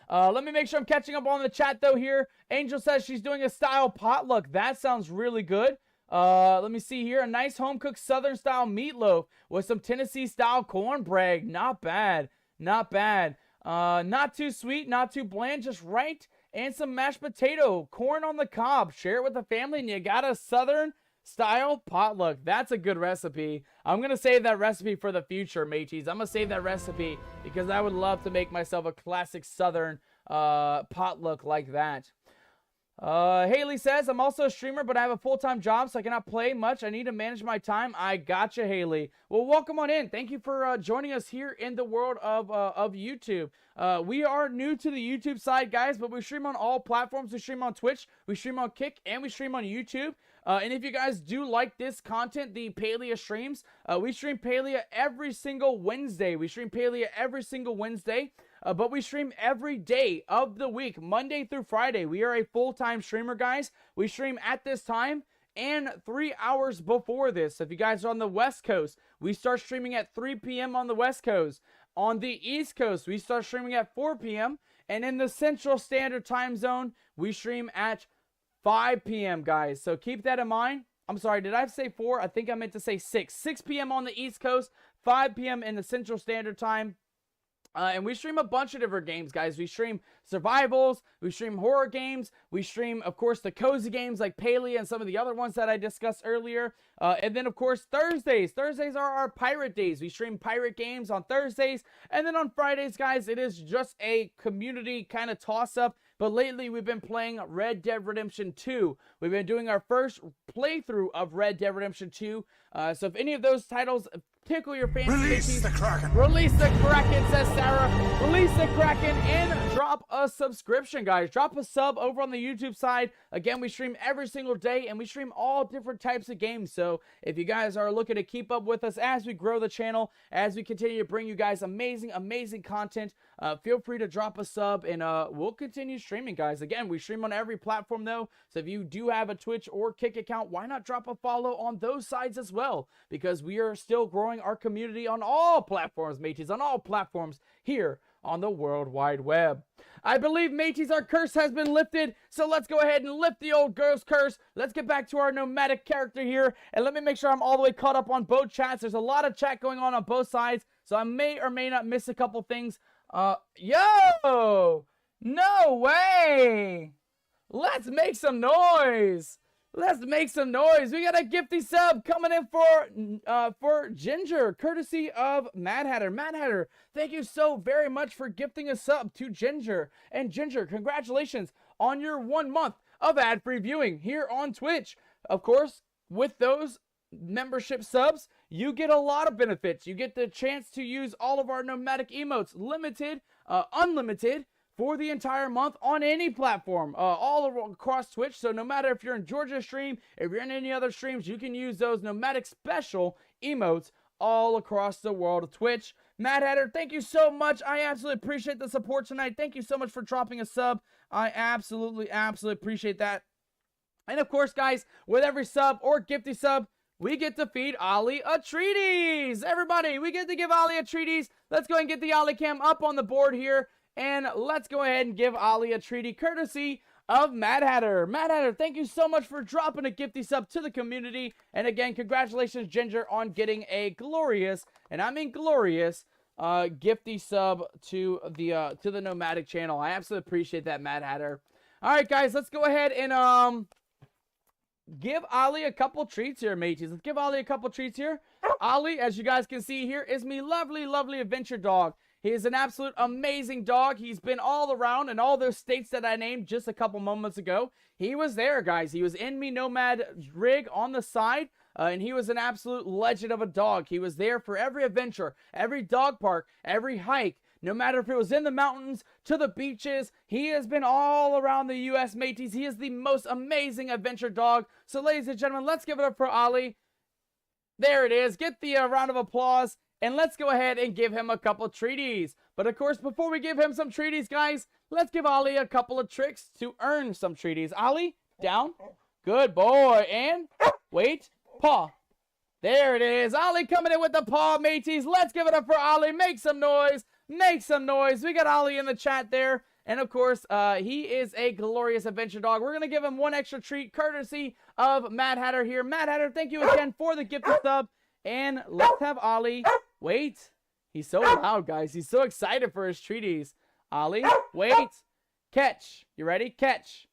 Let me make sure I'm catching up on the chat though here. Angel says she's doing a style potluck. That sounds really good. Let me see here. A nice home-cooked Southern style meatloaf with some Tennessee style cornbread. Not bad. Not bad. Not too sweet, not too bland, just right. And some mashed potato, corn on the cob. Share it with the family and you got a Southern style potluck. That's a good recipe. I'm going to save that recipe for the future, mateys. I'm going to save that recipe because I would love to make myself a classic Southern potluck like that. Haley says, I'm also a streamer, but I have a full-time job, so I cannot play much. I need to manage my time. I gotcha, Haley. Well, welcome on in. Thank you for joining us here in the world of YouTube. We are new to the YouTube side, guys, but we stream on all platforms. We stream on Twitch, we stream on Kick, and we stream on YouTube. And if you guys do like this content, the Palia streams, we stream Palia every single Wednesday. We stream Palia every single Wednesday. But we stream every day of the week, Monday through Friday. We are a full-time streamer, guys. We stream at this time and 3 hours before this. So if you guys are on the West Coast, we start streaming at 3 p.m. on the West Coast. On the East Coast, we start streaming at 4 p.m. And in the Central Standard Time Zone, we stream at 5 p.m., guys. So keep that in mind. I'm sorry, did I say 4? I think I meant to say 6. 6 p.m. on the East Coast, 5 p.m. in the Central Standard Time. And we stream a bunch of different games, guys. We stream survivals, we stream horror games, we stream, of course, the cozy games like Palia and some of the other ones that I discussed earlier. And then, of course, Thursdays. Thursdays are our pirate days. We stream pirate games on Thursdays. And then on Fridays, guys, it is just a community kind of toss-up. But lately, we've been playing Red Dead Redemption 2. We've been doing our first playthrough of Red Dead Redemption 2. So if any of those titles tickle your fancy, Release the Kraken! Release the Kraken, says Sarah. Release the Kraken and drop a subscription, guys. Drop a sub over on the YouTube side. Again, we stream every single day, and we stream all different types of games. So if you guys are looking to keep up with us as we grow the channel, as we continue to bring you guys amazing, amazing content, feel free to drop a sub, and we'll continue streaming, guys. Again, we stream on every platform, though. So if you do have a Twitch or Kick account, why not drop a follow on those sides as well? Because we are still growing our community on all platforms, mateys, on all platforms here on the World Wide Web. I believe, mateys, our curse has been lifted, so let's go ahead and lift the old ghost curse. Let's get back to our nomadic character here, and let me make sure I'm all the way caught up on both chats. There's a lot of chat going on both sides, so I may or may not miss a couple things. Yo! No way! Let's make some noise! Let's make some noise. We got a gifty sub coming in for Ginger, courtesy of Mad Hatter. Mad Hatter, thank you so very much for gifting a sub to Ginger. And Ginger, congratulations on your 1 month of ad-free viewing here on Twitch. Of course, with those membership subs, you get a lot of benefits. You get the chance to use all of our nomadic emotes, limited, unlimited, for the entire month on any platform, all across Twitch. So no matter if you're in Georgia stream, if you're in any other streams, you can use those nomadic special emotes all across the world of Twitch. Mad Hatter, thank you so much. I absolutely appreciate the support tonight. Thank you so much for dropping a sub. I absolutely appreciate that. And of course, guys, with every sub or gifty sub, we get to feed Ollie a treaties. Everybody, we get to give Ollie a treaties. Let's go ahead and get the Ollie cam up on the board here. And let's go ahead and give Ollie a treaty courtesy of Mad Hatter. Mad Hatter, thank you so much for dropping a gifty sub to the community. And again, congratulations, Ginger, on getting a glorious, and I mean glorious, gifty sub to the Nomadic channel. I absolutely appreciate that, Mad Hatter. All right, guys, let's go ahead and give Ollie a couple treats here, mateys. Let's give Ollie a couple treats here. Ollie, as you guys can see here, is me lovely, lovely adventure dog. He is an absolute amazing dog. He's been all around in all those states that I named just a couple moments ago. He was there, guys. He was in me Nomad rig on the side, and he was an absolute legend of a dog. He was there for every adventure, every dog park, every hike. No matter if it was in the mountains, to the beaches, he has been all around the U.S., mateys. He is the most amazing adventure dog. So, ladies and gentlemen, let's give it up for Ollie. There it is. Get the round of applause. And let's go ahead and give him a couple treaties. But of course, before we give him some treaties, guys, let's give Ollie a couple of tricks to earn some treaties. Ollie, down. Good boy. And wait, paw. There it is. Ollie coming in with the paw, mateys. Let's give it up for Ollie. Make some noise. Make some noise. We got Ollie in the chat there. And of course, he is a glorious adventure dog. We're going to give him one extra treat courtesy of Mad Hatter here. Mad Hatter, thank you again for the gifted sub. And let's have Ollie. Wait. He's so loud, guys. He's so excited for his treaties. Ollie, wait. Catch. You ready? Catch.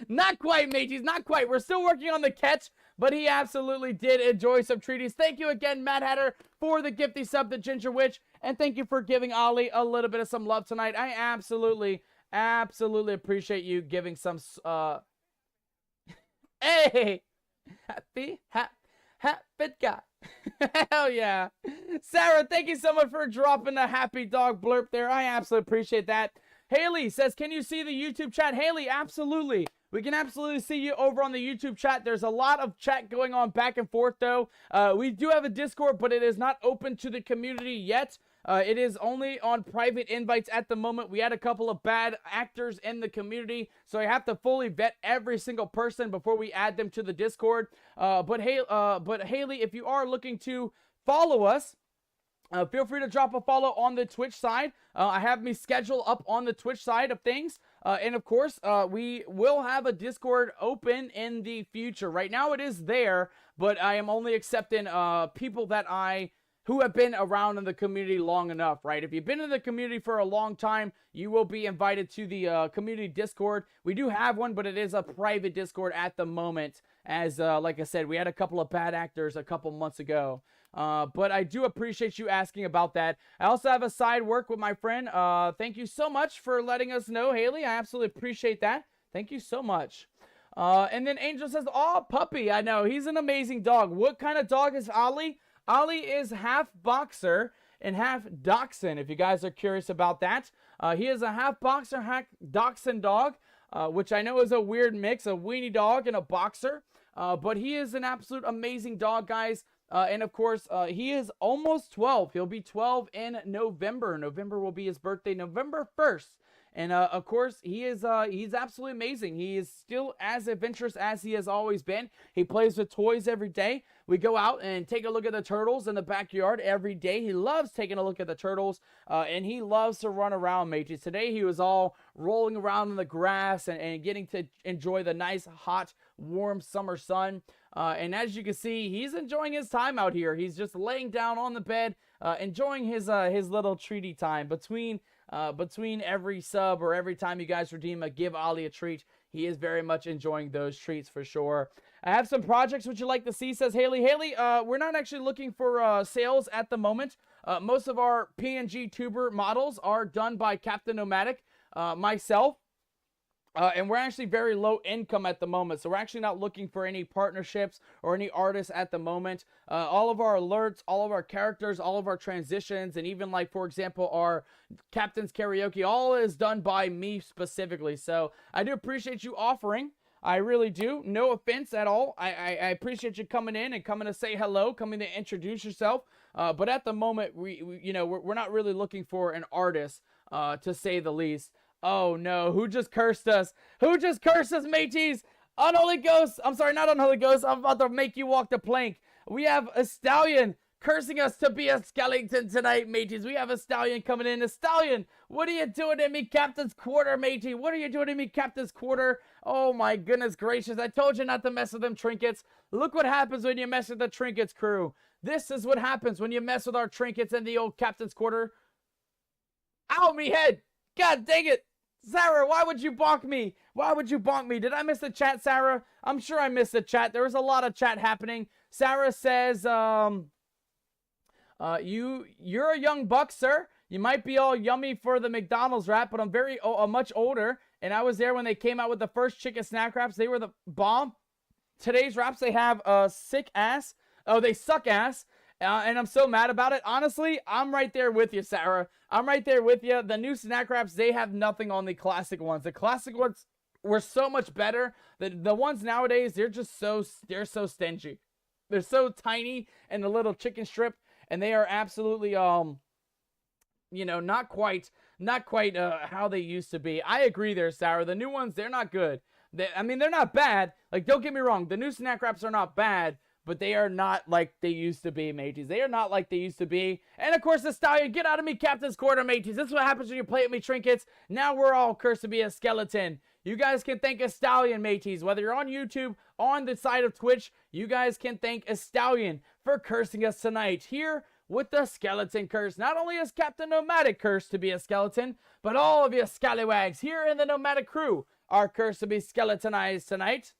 Not quite, mateys. Not quite. We're still working on the catch, but he absolutely did enjoy some treaties. Thank you again, Mad Hatter, for the gifty sub to Ginger Witch. And thank you for giving Ollie a little bit of some love tonight. I absolutely appreciate you giving some... Hey! Happy guy. Hell yeah. Sarah, thank you so much for dropping the happy dog blurb there. I absolutely appreciate that. Haley says, can you see the YouTube chat? Haley, absolutely. We can absolutely see you over on the YouTube chat. There's a lot of chat going on back and forth, though. We do have a Discord, but it is not open to the community yet. It is only on private invites at the moment. We had a couple of bad actors in the community, so I have to fully vet every single person before we add them to the Discord. But Haley, if you are looking to follow us, feel free to drop a follow on the Twitch side. I have me schedule up on the Twitch side of things. And of course, we will have a Discord open in the future. Right now it is there, but I am only accepting people that I who have been around in the community long enough, right? If you've been in the community for a long time, you will be invited to the community Discord. We do have one, but it is a private Discord at the moment, as like I said, we had a couple of bad actors a couple months ago. But I do appreciate you asking about that. I also have a side work with my friend. Thank you so much for letting us know, Haley. I absolutely appreciate that. Thank you so much. And then Angel says, "Oh, puppy." I know, he's an amazing dog. What kind of dog is Ollie? Ollie is half boxer and half dachshund, if you guys are curious about that. He is a half boxer, half dachshund dog, which I know is a weird mix, a weenie dog and a boxer. But he is an absolute amazing dog, guys. And of course, he is almost 12. He'll be 12 in November. November will be his birthday, November 1st. And of course, he's absolutely amazing. He is still as adventurous as he has always been. He plays with toys every day. We go out and take a look at the turtles in the backyard every day. He loves taking a look at the turtles, and he loves to run around, mateys. Today, he was all rolling around in the grass and getting to enjoy the nice, hot, warm summer sun. And as you can see, he's enjoying his time out here. He's just laying down on the bed, enjoying his little treaty time between every sub or every time you guys redeem a Give Ollie a Treat. He is very much enjoying those treats for sure. I have some projects would you like to see, says Haley. Haley, we're not actually looking for sales at the moment. Most of our PNG tuber models are done by Captain Nomadic, myself. And we're actually very low income at the moment, so we're actually not looking for any partnerships or any artists at the moment. All of our alerts, all of our characters, all of our transitions, and even like, for example, our Captain's Karaoke, all is done by me specifically. So I do appreciate you offering. I really do. No offense at all. I appreciate you coming in and coming to say hello, coming to introduce yourself. But at the moment, we're not really looking for an artist, to say the least. Oh no, who just cursed us? Who just cursed us, mateys? Unholy Ghost. I'm sorry, not Unholy Ghost. I'm about to make you walk the plank. We have a Stallion cursing us to be a skeleton tonight, mateys. We have a Stallion coming in. A Stallion, what are you doing to me, Captain's Quarter, matey? What are you doing to me, Captain's Quarter? Oh my goodness gracious. I told you not to mess with them trinkets. Look what happens when you mess with the trinkets, crew. This is what happens when you mess with our trinkets in the old Captain's Quarter. Ow, me head. God dang it. Sarah, why would you bonk me? Why would you bonk me? Did I miss the chat, Sarah? I'm sure I missed the chat. There was a lot of chat happening. Sarah says, you're a young buck, sir. You might be all yummy for the McDonald's wrap, but I'm much older, and I was there when they came out with the first chicken snack wraps. They were the bomb. Today's wraps, they have sick ass. Oh, they suck ass. And I'm so mad about it. Honestly, I'm right there with you, Sarah. I'm right there with you. The new snack wraps, they have nothing on the classic ones. The classic ones were so much better. The ones nowadays, they're so stingy. They're so tiny and the little chicken strip, and they are absolutely not quite how they used to be. I agree there, Sarah. The new ones, they're not good. They're not bad. Like, don't get me wrong. The new snack wraps are not bad. But they are not like they used to be, mateys. They are not like they used to be. And of course, the Stallion, get out of me, Captain's Quarter, mateys. This is what happens when you play with me trinkets. Now we're all cursed to be a skeleton. You guys can thank a Stallion, mateys. Whether you're on YouTube, on the side of Twitch, you guys can thank a Stallion for cursing us tonight. Here with the skeleton curse. Not only is Captain Nomadic cursed to be a skeleton, but all of you scallywags here in the Nomadic crew are cursed to be skeletonized tonight.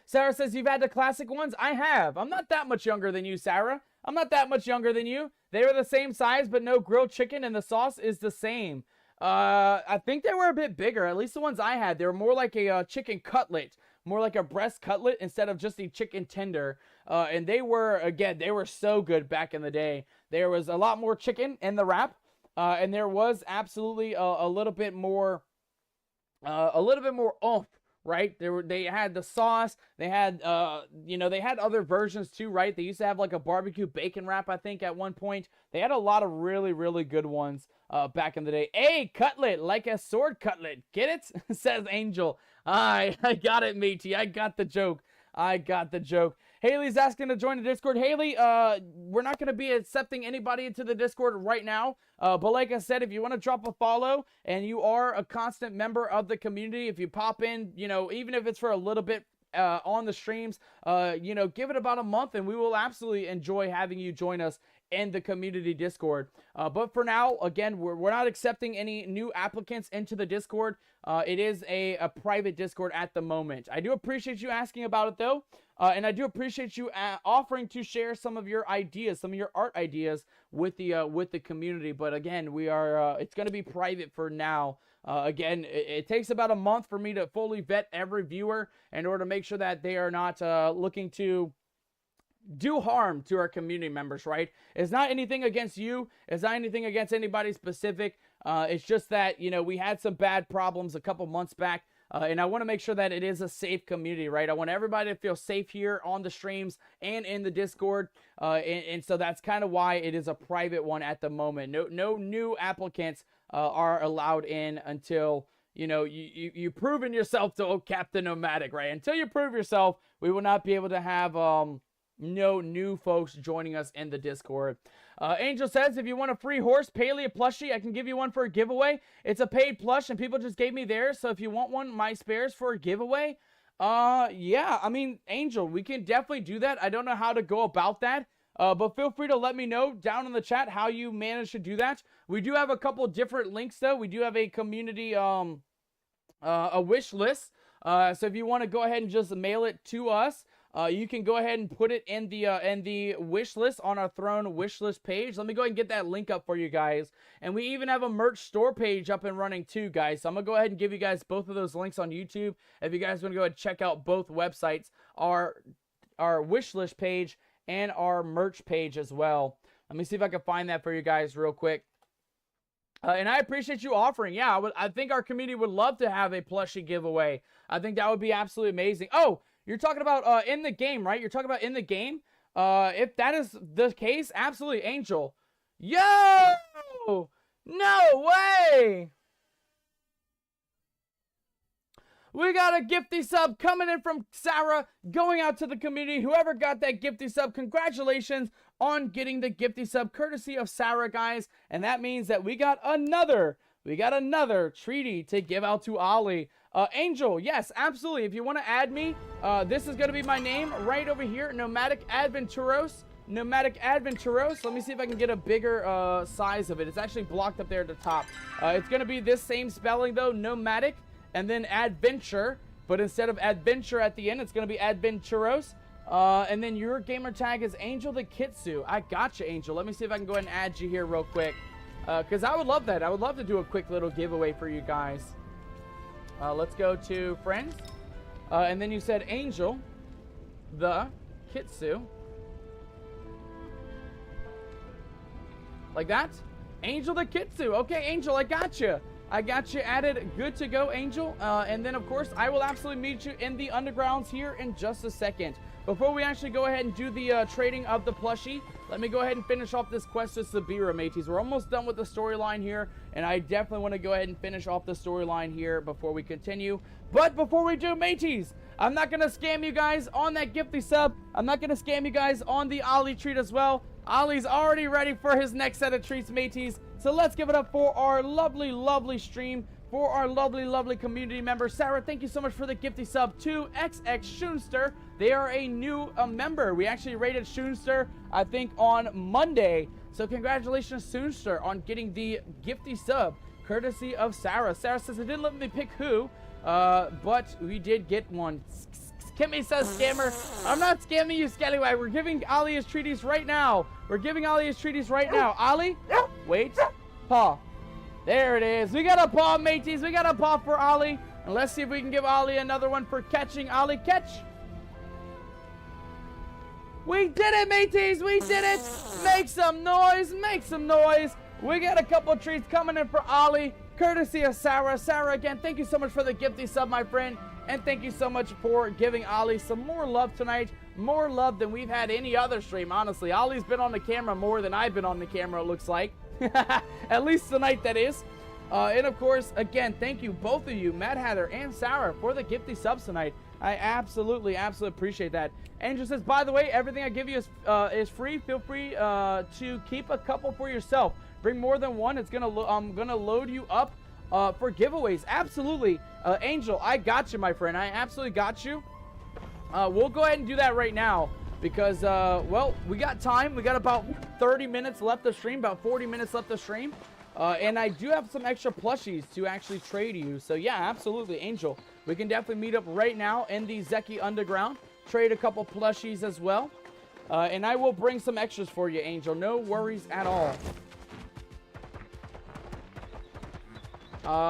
Sarah says, you've had the classic ones? I have. I'm not that much younger than you, Sarah. I'm not that much younger than you. They were the same size, but no grilled chicken, and the sauce is the same. I think they were a bit bigger. At least the ones I had. They were more like a chicken cutlet. More like a breast cutlet instead of just a chicken tender. And they were so good back in the day. There was a lot more chicken in the wrap. And there was absolutely a little bit more oomph. Right? They had the sauce. They had, they had other versions too, right? They used to have like a barbecue bacon wrap, I think, at one point. They had a lot of really, really good ones back in the day. Hey, cutlet, like a sword cutlet. Get it? Says Angel. I got it, matey. I got the joke. Haley's asking to join the Discord. Haley, we're not going to be accepting anybody into the Discord right now. But like I said, if you want to drop a follow and you are a constant member of the community, if you pop in, even if it's for a little bit on the streams, give it about a month and we will absolutely enjoy having you join us in the community Discord. But for now, again, we're not accepting any new applicants into the Discord. It is a private Discord at the moment. I do appreciate you asking about it, though. And I do appreciate you offering to share some of your ideas, some of your art ideas with the community. But again, we are it's going to be private for now. Again, it takes about a month for me to fully vet every viewer in order to make sure that they are not looking to do harm to our community members, right? It's not anything against you. It's not anything against anybody specific. It's just that, you know, we had some bad problems a couple months back. And I want to make sure that it is a safe community, right? I want everybody to feel safe here on the streams and in the Discord. And so that's kind of why it is a private one at the moment. No new applicants are allowed in until, you know, you've proven yourself to Captain Nomadic, right? Until you prove yourself, we will not be able to have no new folks joining us in the Discord. Angel says, if you want a free horse, Palia plushie, I can give you one for a giveaway. It's a paid plush, and people just gave me theirs. So if you want one, my spares for a giveaway, yeah, I mean, Angel, we can definitely do that. I don't know how to go about that. But feel free to let me know down in the chat how you manage to do that. We do have a couple different links, though. We do have a community, a wish list. So if you want to go ahead and just mail it to us, you can go ahead and put it in the wish list on our Throne wish list page. Let me go ahead and get that link up for you guys. And we even have a merch store page up and running too, guys. So I'm going to go ahead and give you guys both of those links on YouTube. If you guys want to go ahead and check out both websites, our wish list page and our merch page as well. Let me see if I can find that for you guys real quick. And I appreciate you offering. Yeah, I think our community would love to have a plushie giveaway. I think that would be absolutely amazing. Oh, you're talking about in the game, right? You're talking about in the game. If that is the case, absolutely, Angel. Yo! No way! We got a gifty sub coming in from Sarah, going out to the community. Whoever got that gifty sub, congratulations on getting the gifty sub courtesy of Sarah, guys. And that means that we got another treaty to give out to Ollie. Angel, yes, absolutely. If you want to add me, this is going to be my name right over here, Nomadic Adventuros. Nomadic Adventuros. Let me see if I can get a bigger size of it. It's actually blocked up there at the top. It's going to be this same spelling, though, Nomadic, and then Adventure. But instead of Adventure at the end, it's going to be Adventuros. And then your gamer tag is Angel the Kitsu. I got you, Angel. Let me see if I can go ahead and add you here real quick. Because I would love that. I would love to do a quick little giveaway for you guys. Let's go to friends. And then you said Angel the Kitsu. Like that? Angel the Kitsu. Okay, Angel, I got you. I got you added. Good to go, Angel. And then, of course, I will absolutely meet you in the undergrounds here in just a second. Before we actually go ahead and do the trading of the plushie, let me go ahead and finish off this quest with Sabira, mateys. We're almost done with the storyline here, and I definitely want to go ahead and finish off the storyline here before we continue. But before we do, mateys, I'm not going to scam you guys on that gifty sub. I'm not going to scam you guys on the Ollie treat as well. Ollie's already ready for his next set of treats, mateys. So let's give it up for our lovely, lovely stream, for our lovely, lovely community member. Sarah, thank you so much for the gifty sub to XX Shoonster. They are a new member. We actually rated Shoonster, I think, on Monday. So congratulations, Shoonster, on getting the gifty sub, courtesy of Sarah. Sarah says, it didn't let me pick who, but we did get one. Kimmy says, scammer. I'm not scamming you, Scallywag. We're giving Ollie his treaties right now. We're giving Ollie his treaties right now. Ollie, wait, paw. There it is. We got a paw, mateys. We got a paw for Ollie. And let's see if we can give Ollie another one for catching. Ollie, catch. We did it, mateys. We did it. Make some noise. Make some noise. We got a couple treats coming in for Ollie, courtesy of Sarah. Sarah, again, thank you so much for the gifty sub, my friend. And thank you so much for giving Ollie some more love tonight. More love than we've had any other stream, honestly. Ollie's been on the camera more than I've been on the camera, it looks like. At least tonight, that is. And of course, again, thank you, both of you, Mad Hatter and Sarah, for the gifty subs tonight. I absolutely appreciate that. Angel says, by the way, everything I give you is free. Feel free to keep a couple for yourself. Bring more than one. It's I'm gonna load you up for giveaways. Absolutely. Angel, I got you, my friend. I absolutely got you. We'll go ahead and do that right now. because, well, we got time. We got about 30 minutes left to stream, about 40 minutes left to stream. And I do have some extra plushies to actually trade you. So, yeah, absolutely, Angel. We can definitely meet up right now in the Zeki Underground. Trade a couple plushies as well. And I will bring some extras for you, Angel. No worries at all.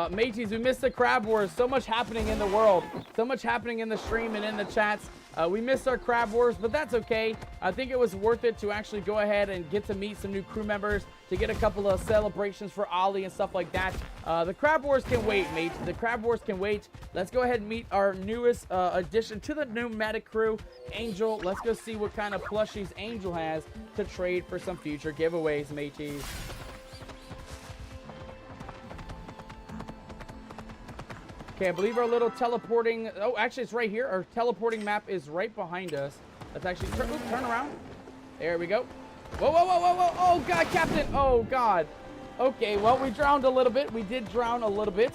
Mateys, we missed the Crab Wars. So much happening in the world. So much happening in the stream and in the chats. We missed our Crab Wars, but that's okay. I think it was worth it to actually go ahead and get to meet some new crew members, to get a couple of celebrations for Ollie and stuff like that. The Crab Wars can wait, mate. The Crab Wars can wait. Let's go ahead and meet our newest addition to the Nomadic crew, Angel. Let's go see what kind of plushies Angel has to trade for some future giveaways, mateys. Okay, I believe our little teleporting... Oh, actually, it's right here. Our teleporting map is right behind us. Let's actually turn around. There we go. Whoa, whoa, whoa, whoa, whoa. Oh, God, Captain. Oh, God. Okay, well, we drowned a little bit. We did drown a little bit.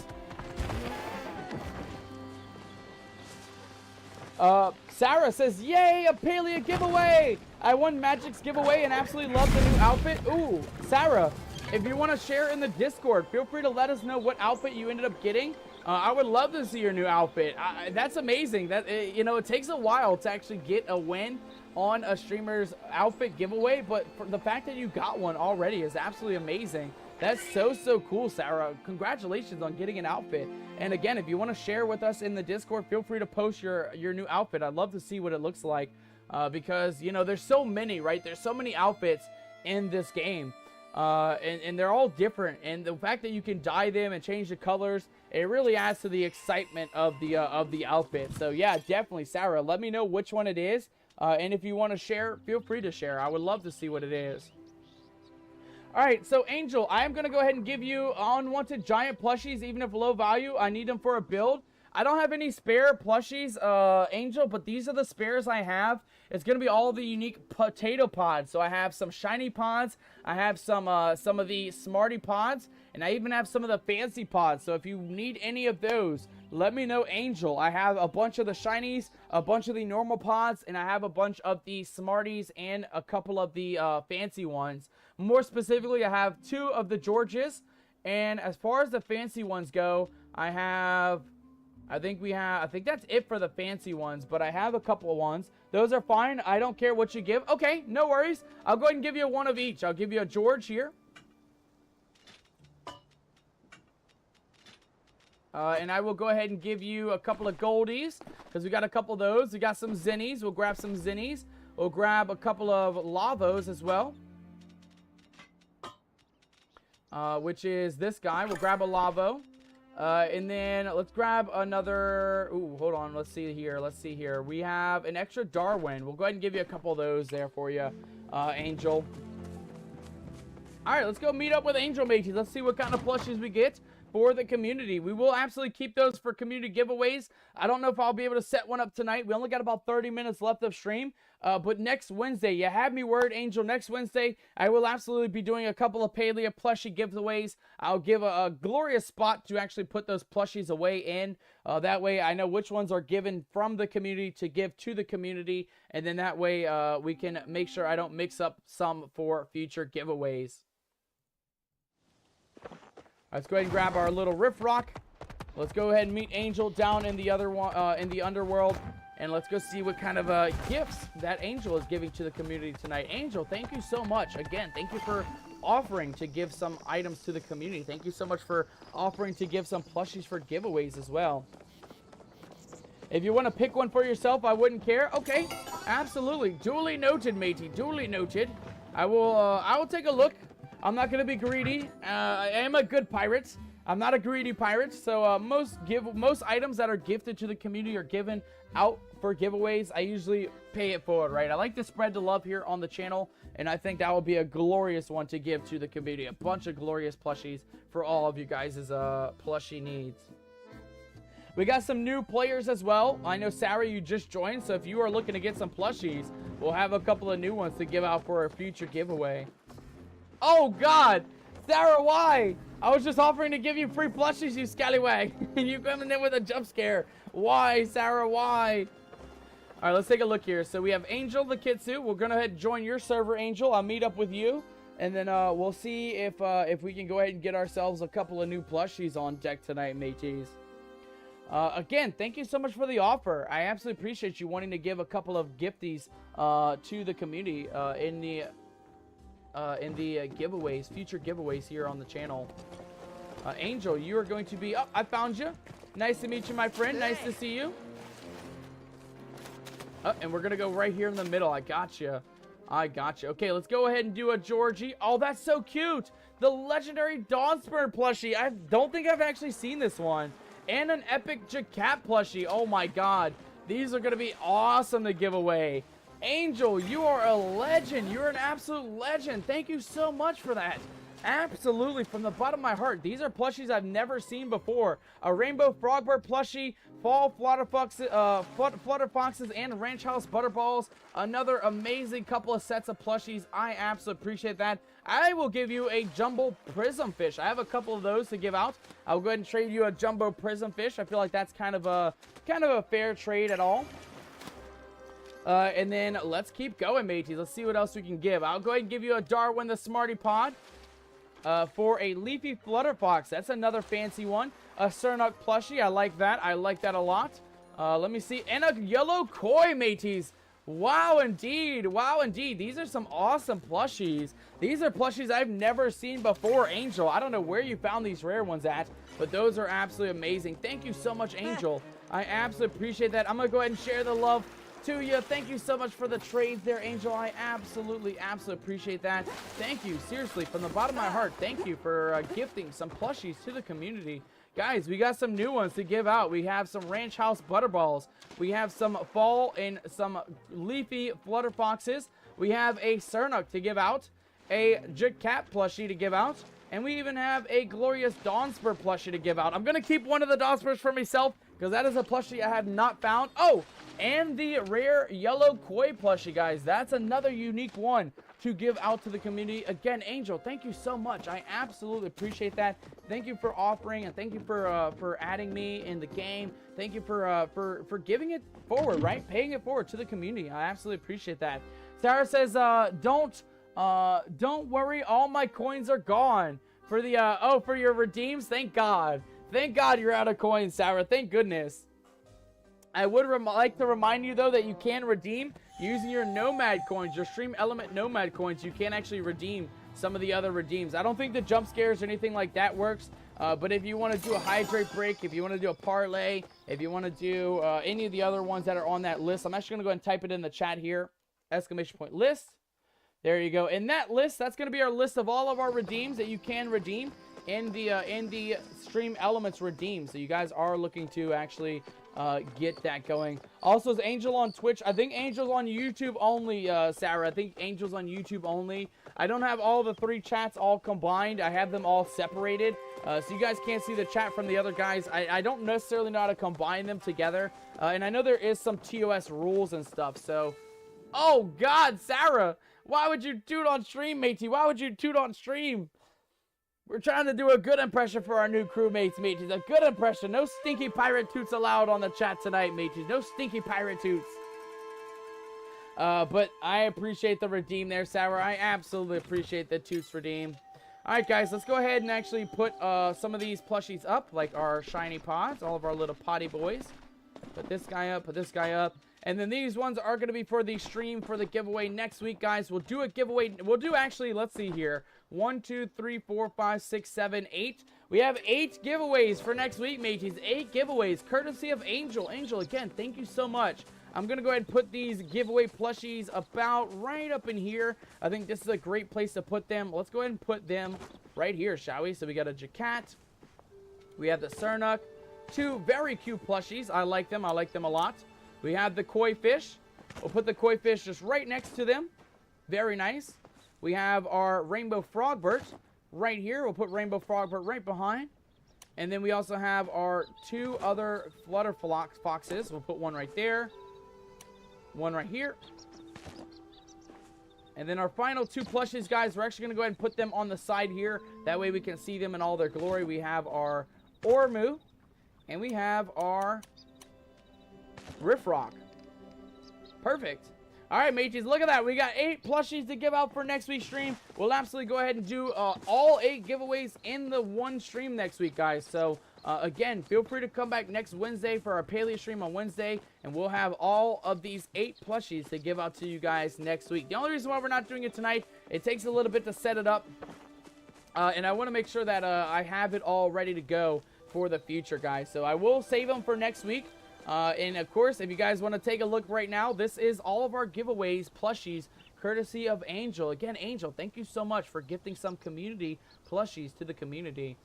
Sarah says, yay, a Palia giveaway. I won Magic's giveaway and absolutely love the new outfit. Ooh, Sarah, if you want to share in the Discord, feel free to let us know what outfit you ended up getting. I would love to see your new outfit. That's amazing. That you know, it takes a while to actually get a win on a streamer's outfit giveaway, but for the fact that you got one already is absolutely amazing. That's so cool, Sarah. Congratulations on getting an outfit. And again, if you want to share with us in the Discord, feel free to post your new outfit. I'd love to see what it looks like, because you know, there's so many, right? There's so many outfits in this game. And they're all different, and the fact that you can dye them and change the colors, it really adds to the excitement of the outfit. So yeah, definitely, Sarah, let me know which one it is, and if you want to share, feel free to share. I would love to see what it is. All right, so Angel, I am going to go ahead and give you unwanted giant plushies, even if low value. I need them for a build. I don't have any spare plushies, Angel, but these are the spares I have. It's going to be all the unique potato pods. So I have some shiny pods. I have some of the smarty pods. And I even have some of the fancy pods. So if you need any of those, let me know, Angel. I have a bunch of the shinies, a bunch of the normal pods, and I have a bunch of the smarties and a couple of the fancy ones. More specifically, I have 2 of the Georges. And as far as the fancy ones go, I think that's it for the fancy ones, but I have a couple of ones. Those are fine. I don't care what you give. Okay, no worries. I'll go ahead and give you one of each. I'll give you a George here. And I will go ahead and give you a couple of Goldies, because we got a couple of those. We got some Zinnies. We'll grab some Zinnies. We'll grab a couple of Lavos as well, which is this guy. We'll grab a Lavo. And then let's grab another. Ooh, hold on. Let's see here. We have an extra Darwin. We'll go ahead and give you a couple of those there for you, Angel. All right, let's go meet up with Angel, mateys. Let's see what kind of plushies we get for the community. We will absolutely keep those for community giveaways. I don't know if I'll be able to set one up tonight. We only got about 30 minutes left of stream. But next Wednesday, you have me word, Angel. Next Wednesday, I will absolutely be doing a couple of Palia plushie giveaways. I'll give a glorious spot to actually put those plushies away in. That way, I know which ones are given from the community to give to the community. And then that way, we can make sure I don't mix up some for future giveaways. Let's go ahead and grab our little Rift Rock. Let's go ahead and meet Angel down in the other one, in the underworld. And let's go see what kind of gifts that Angel is giving to the community tonight. Angel, thank you so much. Again, thank you for offering to give some items to the community. Thank you so much for offering to give some plushies for giveaways as well. If you want to pick one for yourself, I wouldn't care. Okay, absolutely. Duly noted, matey. Duly noted. I will take a look. I'm not going to be greedy. I am a good pirate. I'm not a greedy pirate, so most items that are gifted to the community are given out for giveaways. I usually pay it forward, right? I like to spread the love here on the channel, and I think that would be a glorious one to give to the community. A bunch of glorious plushies for all of you guys' plushie needs. We got some new players as well. I know, Sarah, you just joined, so if you are looking to get some plushies, we'll have a couple of new ones to give out for a future giveaway. Oh, God! Sarah, why? I was just offering to give you free plushies, you scallywag. And you coming in with a jump scare. Why, Sarah, why? All right, let's take a look here. So we have Angel the Kitsu. We're going to head and join your server, Angel. I'll meet up with you. And then we'll see if we can go ahead and get ourselves a couple of new plushies on deck tonight, mateys. Again, thank you so much for the offer. I absolutely appreciate you wanting to give a couple of gifties to the community in the giveaways, future giveaways here on the channel. Angel, you are going to be... Oh, I found you. Nice to meet you, my friend. Nice to see you. Oh, and we're going to go right here in the middle. I got you. I got you. Okay, let's go ahead and do a Georgie. Oh, that's so cute. The legendary Dawnspur plushie. I don't think I've actually seen this one. And an epic Jacat plushie. Oh my god. These are going to be awesome to give away. Angel, you are a legend. You're an absolute legend. Thank you so much for that. Absolutely, from the bottom of my heart. These are plushies I've never seen before. A Rainbow Frogbird plushie, Fall Flutterfoxes, and Ranch House Butterballs. Another amazing couple of sets of plushies. I absolutely appreciate that. I will give you a Jumbo Prism Fish. I have a couple of those to give out. I'll go ahead and trade you a Jumbo Prism Fish. I feel like that's kind of a fair trade at all. And then let's keep going, mateys. Let's see what else we can give. I'll go ahead and give you a Darwin the Smarty Pod. For a Leafy Flutterfox. That's another fancy one. A Cernuk plushie. I like that. I like that a lot. Let me see. And a yellow koi, mateys. Wow, indeed. Wow, indeed. These are some awesome plushies. These are plushies I've never seen before, Angel. I don't know where you found these rare ones at, but those are absolutely amazing. Thank you so much, Angel. I absolutely appreciate that. I'm going to go ahead and share the love to you. Thank you so much for the trades there, Angel. I absolutely appreciate that. Thank you, seriously, from the bottom of my heart. Thank you for gifting some plushies to the community. Guys, we got some new ones to give out. We have some Ranch House Butterballs. We have some Fall and some Leafy Flutterfoxes. We have a Cernuk to give out, a Jacat plushie to give out, and we even have a Glorious Dawnspur plushie to give out. I'm going to keep one of the Dawnspurs for myself because that is a plushie I have not found. Oh, and the rare yellow koi plushie, guys. That's another unique one to give out to the community. Again, Angel, thank you so much. I absolutely appreciate that. Thank you for offering, and thank you for adding me in the game. Thank you for giving it forward, right? Paying it forward to the community. I absolutely appreciate that. Sarah says, don't worry, all my coins are gone. For the for your redeems, thank God. Thank God you're out of coins, Sarah. Thank goodness. I would like to remind you, though, that you can redeem using your Nomad coins, your Stream Element Nomad coins. You can actually redeem some of the other redeems. I don't think the jump scares or anything like that works, but if you want to do a Hydrate Break, if you want to do a Parlay, if you want to do any of the other ones that are on that list, I'm actually going to go ahead and type it in the chat here, ! list. There you go. In that list, that's going to be our list of all of our redeems that you can redeem in the Stream Elements redeem. So you guys are looking to actually get that going. Also, is Angel on Twitch? I think Angel's on YouTube only, Sarah. I think Angel's on YouTube only. I don't have all the 3 chats all combined. I have them all separated. So you guys can't see the chat from the other guys. I don't necessarily know how to combine them together. And I know there is some TOS rules and stuff. So, oh God, Sarah, why would you toot on stream, matey? Why would you toot on stream? We're trying to do a good impression for our new crewmates, mateys. A good impression. No stinky pirate toots allowed on the chat tonight, mateys. No stinky pirate toots. But I appreciate the redeem there, Sarah. I absolutely appreciate the toots redeem. Alright, guys. Let's go ahead and actually put some of these plushies up, like our shiny pods. All of our little potty boys. Put this guy up. Put this guy up. And then these ones are going to be for the stream for the giveaway next week, guys. We'll do a giveaway. We'll do actually, let's see here. 1, 2, 3, 4, 5, 6, 7, 8. We have 8 giveaways for next week, mateys. 8 giveaways, courtesy of Angel. Angel, again, thank you so much. I'm going to go ahead and put these giveaway plushies about right up in here. I think this is a great place to put them. Let's go ahead and put them right here, shall we? So we got a Jacat. We have the Cernuk. 2 very cute plushies. I like them. I like them a lot. We have the koi fish. We'll put the koi fish just right next to them. Very nice. We have our Rainbow Frogbird right here. We'll put Rainbow Frogbird right behind. And then we also have our 2 other Flutter Foxes. We'll put one right there. One right here. And then our final 2 plushies, guys, we're actually going to go ahead and put them on the side here. That way we can see them in all their glory. We have our Ormu. And we have our Riffrock. Perfect. All right, mateys, look at that. We got 8 plushies to give out for next week's stream. We'll absolutely go ahead and do all 8 giveaways in the one stream next week, guys. So, again, feel free to come back next Wednesday for our Palia stream on Wednesday, and we'll have all of these 8 plushies to give out to you guys next week. The only reason why we're not doing it tonight, it takes a little bit to set it up, and I want to make sure that I have it all ready to go for the future, guys. So I will save them for next week. And of course, if you guys want to take a look right now, this is all of our giveaways, plushies, courtesy of Angel. Again, Angel, thank you so much for gifting some community plushies to the community.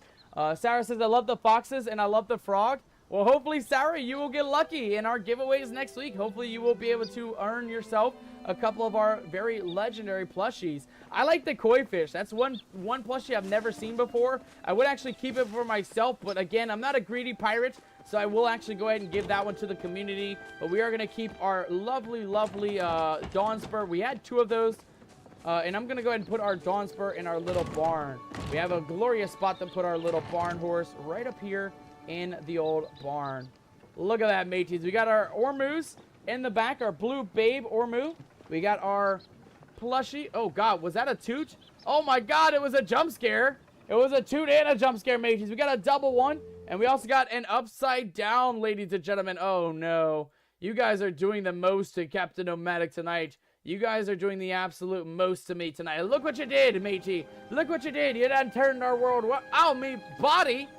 Sarah says, I love the foxes and I love the frog. Well, hopefully, Sarah, you will get lucky in our giveaways next week. Hopefully, you will be able to earn yourself a couple of our very legendary plushies. I like the koi fish. That's one plushie I've never seen before. I would actually keep it for myself, but again, I'm not a greedy pirate, so I will actually go ahead and give that one to the community. But we are going to keep our lovely, lovely Dawn Spur. We had 2 of those. And I'm going to go ahead and put our Dawn Spur in our little barn. We have a glorious spot to put our little barn horse right up here in the old barn. Look at that, mateys. We got our Ormus in the back, our blue babe Ormu. We got our plushie. Oh, God, was that a toot? Oh, my God, it was a jump scare. It was a toot and a jump scare, mateys. We got a double one. And we also got an upside down, ladies and gentlemen. Oh, no. You guys are doing the most to Captain Nomadic tonight. You guys are doing the absolute most to me tonight. Look what you did, matey. Look what you did. You done turned our world. What? Ow, me body.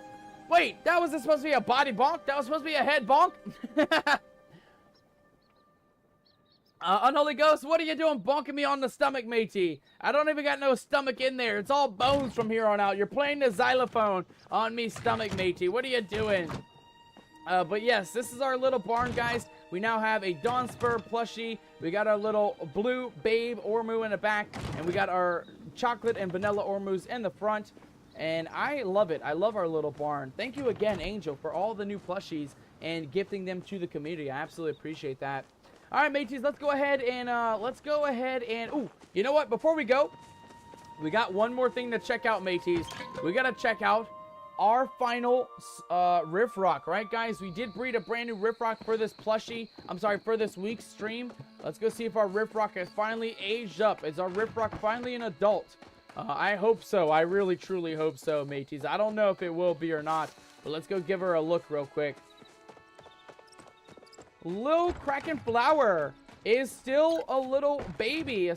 Wait, that wasn't supposed to be a body bonk. That was supposed to be a head bonk. Unholy Ghost, what are you doing bonking me on the stomach, matey? I don't even got no stomach in there. It's all bones from here on out. You're playing the xylophone on me stomach, matey. What are you doing? But yes, this is our little barn, guys. We now have a Dawn Spur plushie. We got our little blue babe Ormu in the back. And we got our chocolate and vanilla Ormus in the front. And I love it. I love our little barn. Thank you again, Angel, for all the new plushies and gifting them to the community. I absolutely appreciate that. All right, mateys, let's go ahead and, ooh, you know what? Before we go, we got one more thing to check out, mateys. We got to check out our final Riff Rock, right, guys? We did breed a brand new Riff Rock for this plushie. I'm sorry, for this week's stream. Let's go see if our Riff Rock has finally aged up. Is our Riff Rock finally an adult? I hope so. I really, truly hope so, mateys. I don't know if it will be or not, but let's go give her a look real quick. Little Kraken Flower is still a little baby.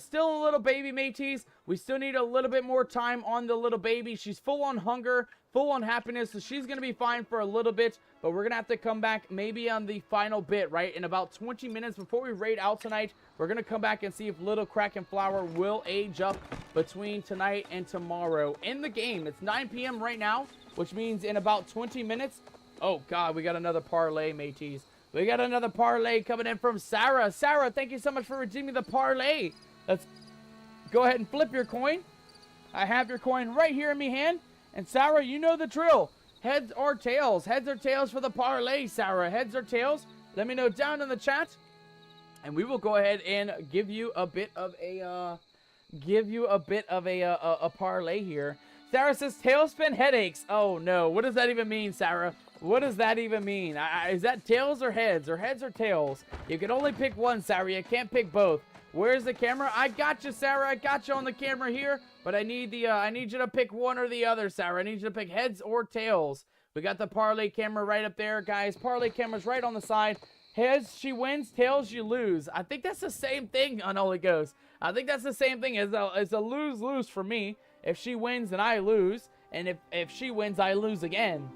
Mateys. We still need a little bit more time on the little baby. She's full on hunger, full on happiness, so she's going to be fine for a little bit, but we're going to have to come back maybe on the final bit, right? In about 20 minutes before we raid out tonight, we're going to come back and see if little Kraken Flower will age up between tonight and tomorrow in the game. It's 9 p.m. right now, which means in about 20 minutes, oh, God, we got another parlay, mateys. We got another parlay coming in from Sarah. Sarah, thank you so much for redeeming the parlay. Let's go ahead and flip your coin. I have your coin right here in my hand. And Sarah, you know the drill. Heads or tails? Heads or tails for the parlay, Sarah? Heads or tails? Let me know down in the chat. And we will go ahead and give you a bit of a parlay here. Sarah says tailspin headaches. Oh no, what does that even mean, Sarah? What does that even mean? Is that tails or heads? Or heads or tails? You can only pick one, Sarah. You can't pick both. Where's the camera? I got you, Sarah. I got you on the camera here. But I need you to pick one or the other, Sarah. I need you to pick heads or tails. We got the parlay camera right up there, guys. Parlay camera's right on the side. Heads, she wins. Tails, you lose. I think that's the same thing on Holy Ghost. I think that's the same thing as a lose-lose for me. If she wins, then I lose. And if she wins, I lose again.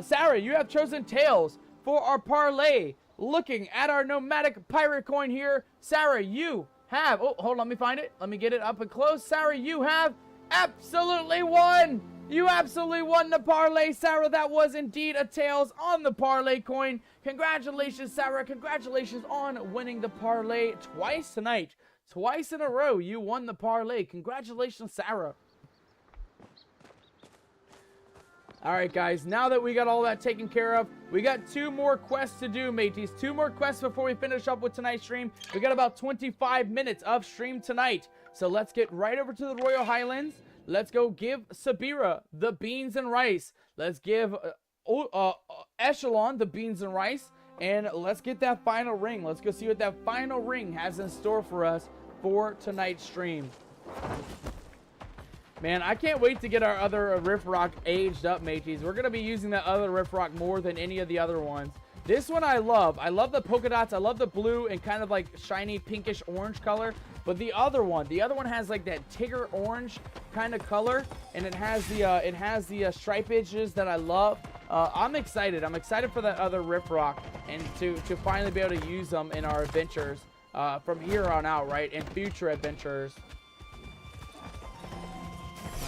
Sarah, you have chosen tails for our parlay. Looking at our nomadic pirate coin here, Sarah, you have... Oh, hold on, let me find it. Let me get it up and close. Sarah, you have absolutely won. You absolutely won the parlay, Sarah. That was indeed a tails on the parlay coin. Congratulations, Sarah. Congratulations on winning the parlay twice tonight. Twice in a row, you won the parlay. Congratulations, Sarah. Alright, guys, now that we got all that taken care of, we got 2 more quests to do, mateys. 2 more quests before we finish up with tonight's stream. We got about 25 minutes of stream tonight. So let's get right over to the Royal Highlands. Let's go give Sabira the beans and rice. Let's give Echelon the beans and rice. and let's get that final ring. Let's go see what that final ring has in store for us for tonight's stream. Man, I can't wait to get our other Rift Rock aged up, mateys. We're going to be using that other Rift Rock more than any of the other ones. This one I love. I love the polka dots. I love the blue and kind of like shiny pinkish orange color. But the other one has like that Tigger orange kind of color, and it has the stripages that I love. I'm excited. I'm excited for that other Rift Rock and to finally be able to use them in our adventures from here on out, right? In future adventures.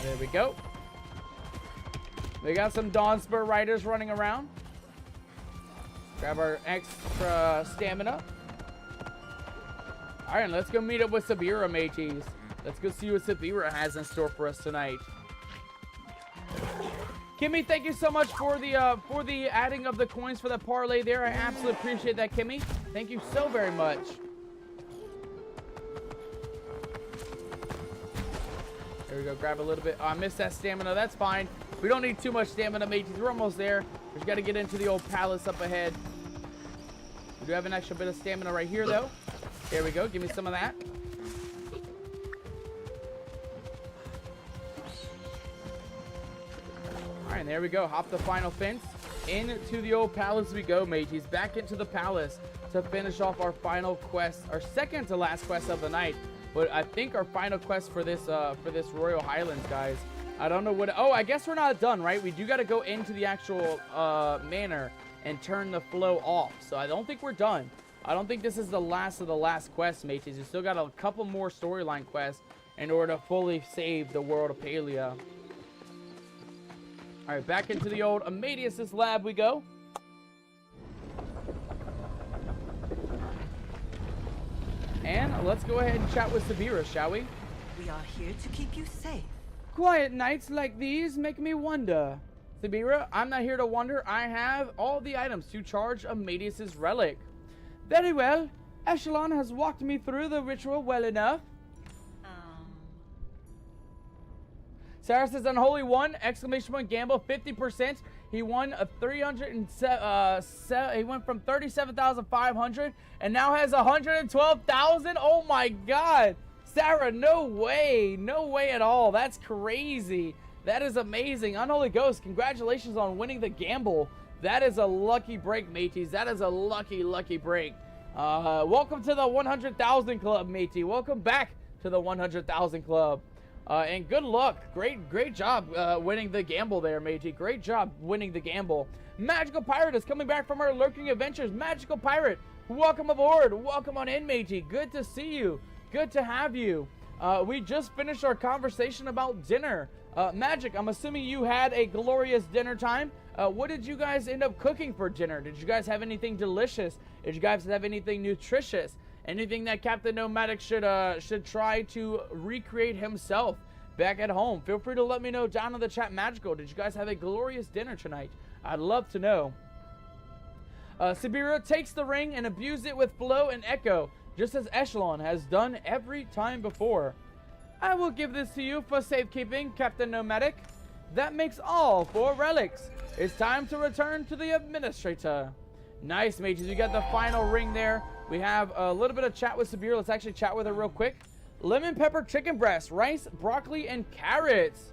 There we go. We got some Dawn Spur riders running around. Grab our extra stamina. All right, let's go meet up with Sabira, mateys. Let's go see what Sabira has in store for us tonight. Kimmy, thank you so much for the adding of the coins for the parlay there. I absolutely appreciate that, Kimmy. Thank you so very much. There we go, grab a little bit. Oh, I missed that stamina, that's fine. We don't need too much stamina, mateys. We're almost there. We just got to get into the old palace up ahead. We do have an extra bit of stamina right here, though. There we go, give me some of that. All right, there we go. Hop the final fence. Into the old palace we go, mateys. Back into the palace to finish off our final quest, our second to last quest of the night. But I think our final quest for this Royal Highlands, guys. I don't know what... Oh, I guess we're not done, right? We do got to go into the actual manor and turn the flow off. So I don't think we're done. I don't think this is the last of the last quests, mateys. We still got a couple more storyline quests in order to fully save the world of Palia. All right, back into the old Amadeus' lab we go. And let's go ahead and chat with Sabira, shall we? We are here to keep you safe. Quiet nights like these make me wonder. Sabira, I'm not here to wonder. I have all the items to charge Amadeus' relic. Very well. Echelon has walked me through the ritual well enough. Sarah says Unholy One, exclamation point, gamble 50%. He won a 307. He went from 37,500 and now has 112,000. Oh my God, Sarah, no way at all. That's crazy. That is amazing. Unholy Ghost, congratulations on winning the gamble. That is a lucky break, mateys. That is a lucky break. Welcome to the 100,000 club, matey. Welcome back to the 100,000 club. And good luck. Great job winning the gamble there, matey. Great job winning the gamble. Magical Pirate is coming back from our lurking adventures. Magical Pirate, welcome aboard. Welcome on in, matey. Good to see you. Good to have you. We just finished our conversation about dinner. Magic, I'm assuming you had a glorious dinner time. What did you guys end up cooking for dinner? Did you guys have anything delicious? Did you guys have anything nutritious? Anything that Captain Nomadic should try to recreate himself back at home? Feel free to let me know down in the chat. Magical, did you guys have a glorious dinner tonight? I'd love to know. Sabira takes the ring and imbues it with flow and echo, just as Echelon has done every time before. I will give this to you for safekeeping, Captain Nomadic. That makes all 4 relics. It's time to return to the administrator. Nice, mages. We got the final ring there. We have a little bit of chat with Sabira. Let's actually chat with her real quick. Lemon pepper chicken breast, rice, broccoli, and carrots.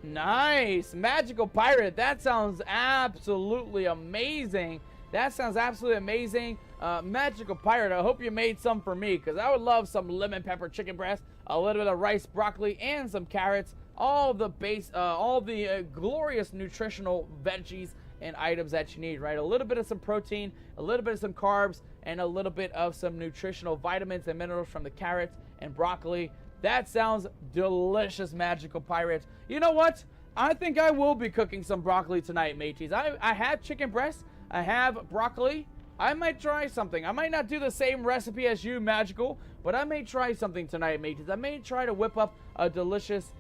Nice. Magical Pirate. That sounds absolutely amazing. That sounds absolutely amazing. Magical Pirate, I hope you made some for me, because I would love some lemon pepper chicken breast, a little bit of rice, broccoli, and some carrots. All the glorious nutritional veggies and items that you need, right? A little bit of some protein, a little bit of some carbs, and a little bit of some nutritional vitamins and minerals from the carrots and broccoli. That sounds delicious, Magical Pirate. You know what? I think I will be cooking some broccoli tonight, mateys. I have chicken breast. I have broccoli. I might try something. I might not do the same recipe as you, Magical, but I may try something tonight, mateys. I may try to whip up a delicious...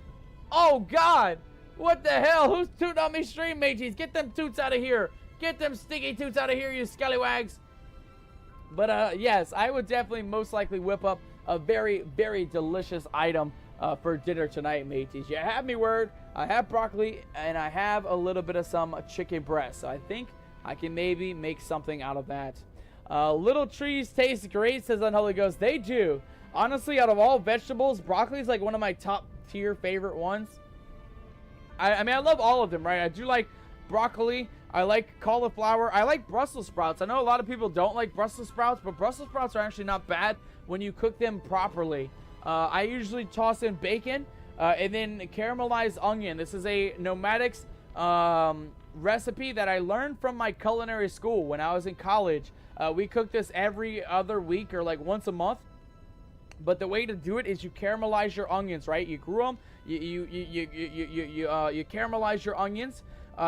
Oh, God! What the hell? Who's tooting on me stream, mateys? Get them toots out of here. Get them stinky toots out of here, you scallywags. But, yes, I would definitely most likely whip up a very, very delicious item for dinner tonight, mateys. You have me word. I have broccoli, and I have a little bit of some chicken breast. So I think I can maybe make something out of that. Little trees taste great, says Unholy Ghost. They do. Honestly, out of all vegetables, broccoli is like one of my top tier favorite ones. I mean, I love all of them, right? I do like broccoli. I like cauliflower. I like Brussels sprouts. I know a lot of people don't like Brussels sprouts, but Brussels sprouts are actually not bad when you cook them properly. I usually toss in bacon and then caramelized onion. This is a Nomadics recipe that I learned from my culinary school when I was in college. We cook this every other week or like once a month. But the way to do it is you caramelize your onions, right? You grew them, you caramelize your onions.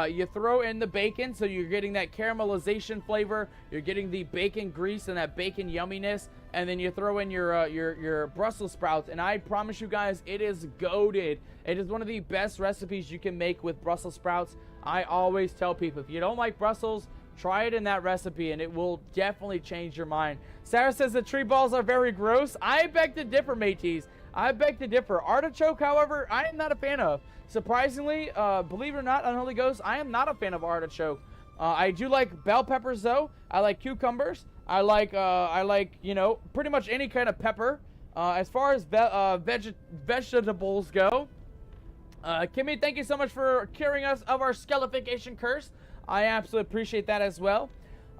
You throw in the bacon, so you're getting that caramelization flavor. You're getting the bacon grease and that bacon yumminess, and then you throw in your Brussels sprouts. And I promise you guys, it is goated. It is one of the best recipes you can make with Brussels sprouts. I always tell people, if you don't like Brussels, try it in that recipe, and it will definitely change your mind. Sarah says the tree balls are very gross. I beg to differ, mateys. I beg to differ. Artichoke, however, I am not a fan of. Surprisingly, believe it or not, Unholy Ghost, I am not a fan of artichoke. I do like bell peppers, though. I like cucumbers. I like, you know, pretty much any kind of pepper. As far as vegetables go, Kimmy, thank you so much for curing us of our scalification curse. I absolutely appreciate that as well.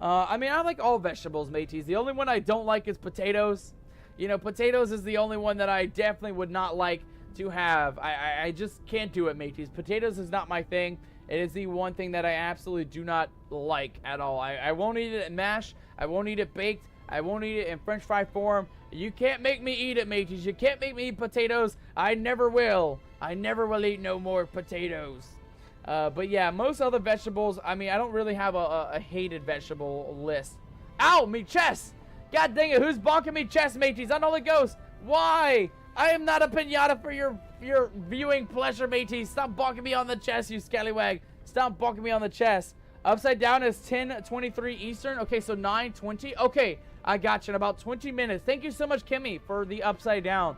I mean, I like all vegetables, mateys. The only one I don't like is potatoes. You know, potatoes is the only one that I definitely would not like to have. I just can't do it, mateys. Potatoes is not my thing. It is the one thing that I absolutely do not like at all. I won't eat it in mash. I won't eat it baked. I won't eat it in french fry form. You can't make me eat it, mateys. You can't make me eat potatoes. I never will. I never will eat no more potatoes. But yeah, most other vegetables, I mean, I don't really have a hated vegetable list. Ow, me chest! God dang it, who's bonking me chest, mateys? Unholy Ghost! Why? I am not a pinata for your viewing pleasure, mateys. Stop bonking me on the chest, you scallywag. Stop bonking me on the chest. Upside down is 10:23 Eastern. Okay, so 9:20. Okay, I got you in about 20 minutes. Thank you so much, Kimmy, for the upside down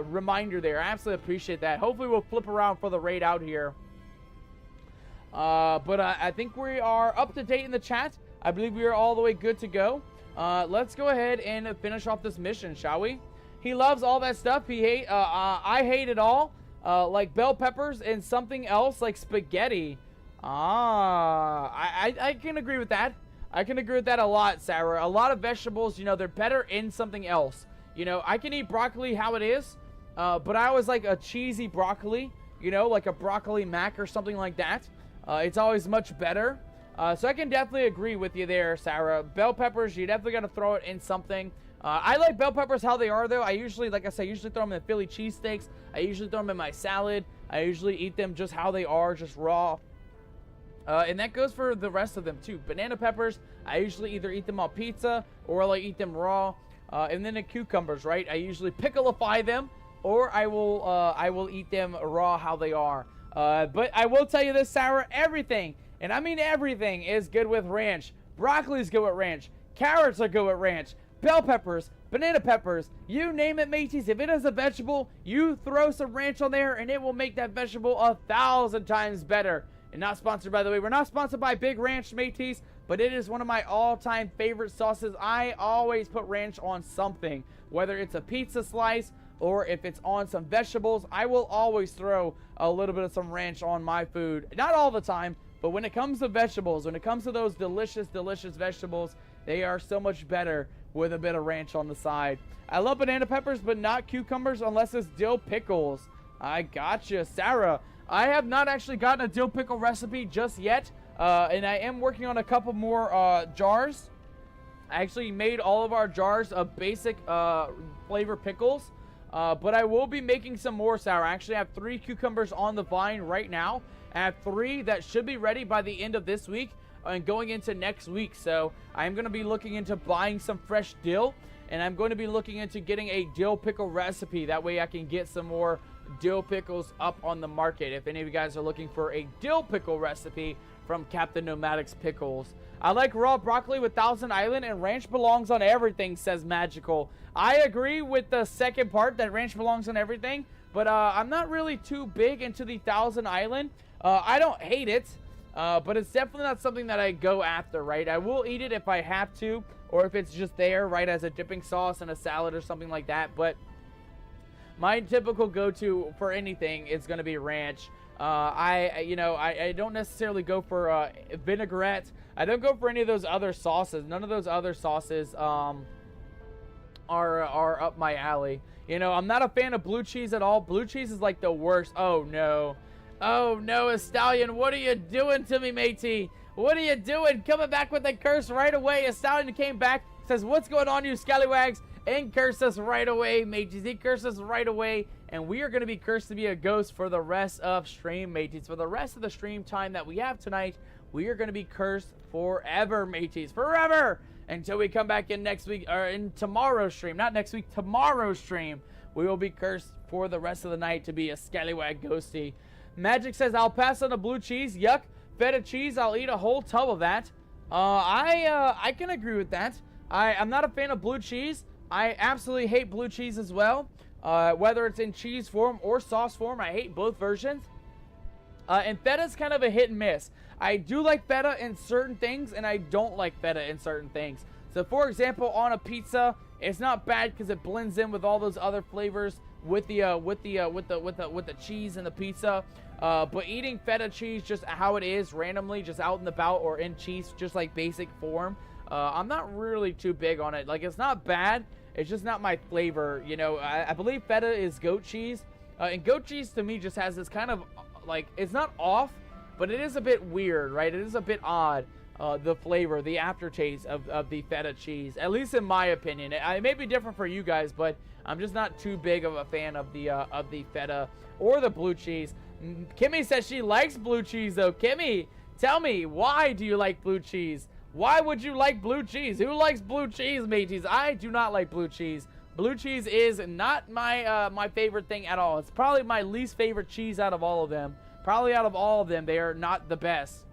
reminder there. I absolutely appreciate that. Hopefully we'll flip around for the raid out here. But I think we are up to date in the chat. I believe we are all the way good to go. Let's go ahead and finish off this mission, shall we? He loves all that stuff. I hate it all. Like bell peppers and something else like spaghetti. I can agree with that. I can agree with that a lot, Sarah. A lot of vegetables, you know, they're better in something else. You know, I can eat broccoli how it is, but I always like a cheesy broccoli, you know, like a broccoli mac or something like that. It's always much better. So I can definitely agree with you there, Sarah. Bell peppers, you definitely got to throw it in something. I like bell peppers how they are, though. I usually, like I said, usually throw them in Philly cheesesteaks. I usually throw them in my salad. I usually eat them just how they are, just raw. And that goes for the rest of them, too. Banana peppers, I usually either eat them on pizza or I'll eat them raw. And then the cucumbers, right? I usually pickleify them or I will eat them raw how they are. But I will tell you this, Sarah, everything, and I mean everything, is good with ranch. Broccoli's good with ranch. Carrots are good with ranch. Bell peppers, banana peppers, you name it, mateys. If it is a vegetable, you throw some ranch on there, and it will make that vegetable 1,000 times better. And not sponsored, by the way. We're not sponsored by Big Ranch, mateys, but it is one of my all-time favorite sauces. I always put ranch on something, whether it's a pizza slice or if it's on some vegetables. I will always throw a little bit of some ranch on my food. Not all the time, but when it comes to vegetables, when it comes to those delicious, delicious vegetables, they are so much better with a bit of ranch on the side. I love banana peppers, but not cucumbers unless it's dill pickles. I gotcha, Sarah. I have not actually gotten a dill pickle recipe just yet, and I am working on a couple more jars. I actually made all of our jars of basic flavor pickles. But I will be making some more, Sarah. I actually have 3 cucumbers on the vine right now. I have 3 that should be ready by the end of this week and going into next week. So I'm going to be looking into buying some fresh dill, and I'm going to be looking into getting a dill pickle recipe. That way I can get some more dill pickles up on the market. If any of you guys are looking for a dill pickle recipe from Captain Nomadic's Pickles. I like raw broccoli with Thousand Island, and ranch belongs on everything, says Magical. I agree with the second part, that ranch belongs on everything, but I'm not really too big into the Thousand Island. I don't hate it, but it's definitely not something that I go after, right? I will eat it if I have to, or if it's just there, right, as a dipping sauce in a salad or something like that. But my typical go-to for anything is going to be ranch. I don't necessarily go for vinaigrette. I don't go for any of those other sauces. None of those other sauces are up my alley. You know, I'm not a fan of blue cheese at all. Blue cheese is like the worst. Oh no, Stallion, what are you doing to me, matey? What are you doing? Coming back with a curse right away. Stallion came back, says, "What's going on, you scallywags?" And curse us right away, mateys. He cursed us right away, and we are going to be cursed to be a ghost for the rest of stream, mateys. For the rest of the stream time that we have tonight, we are going to be cursed forever, mateys. Forever! Until we come back in next week, or in tomorrow's stream. Not next week, tomorrow's stream. We will be cursed for the rest of the night to be a scallywag ghosty. Magic says, "I'll pass on the blue cheese. Yuck. Feta cheese, I'll eat a whole tub of that." I can agree with that. I'm not a fan of blue cheese. I absolutely hate blue cheese as well. Whether it's in cheese form or sauce form, I hate both versions. And feta's kind of a hit and miss. I do like feta in certain things, and I don't like feta in certain things. So, for example, on a pizza, it's not bad because it blends in with all those other flavors with the cheese and the pizza. But eating feta cheese just how it is, randomly, just out and about, or in cheese, just like basic form, I'm not really too big on it. Like, it's not bad. It's just not my flavor. You know, I believe feta is goat cheese. And goat cheese to me just has this kind of, like, it's not off, but it is a bit weird, right? It is a bit odd, the flavor, the aftertaste of the feta cheese. At least in my opinion. It may be different for you guys, but I'm just not too big of a fan of the feta or the blue cheese. Kimmy says she likes blue cheese, though. Kimmy, tell me, why do you like blue cheese? Why would you like blue cheese? Who likes blue cheese, mateys? I do not like blue cheese. Blue cheese is not my favorite thing at all. It's probably my least favorite cheese out of all of them. Probably out of all of them, they are not the best.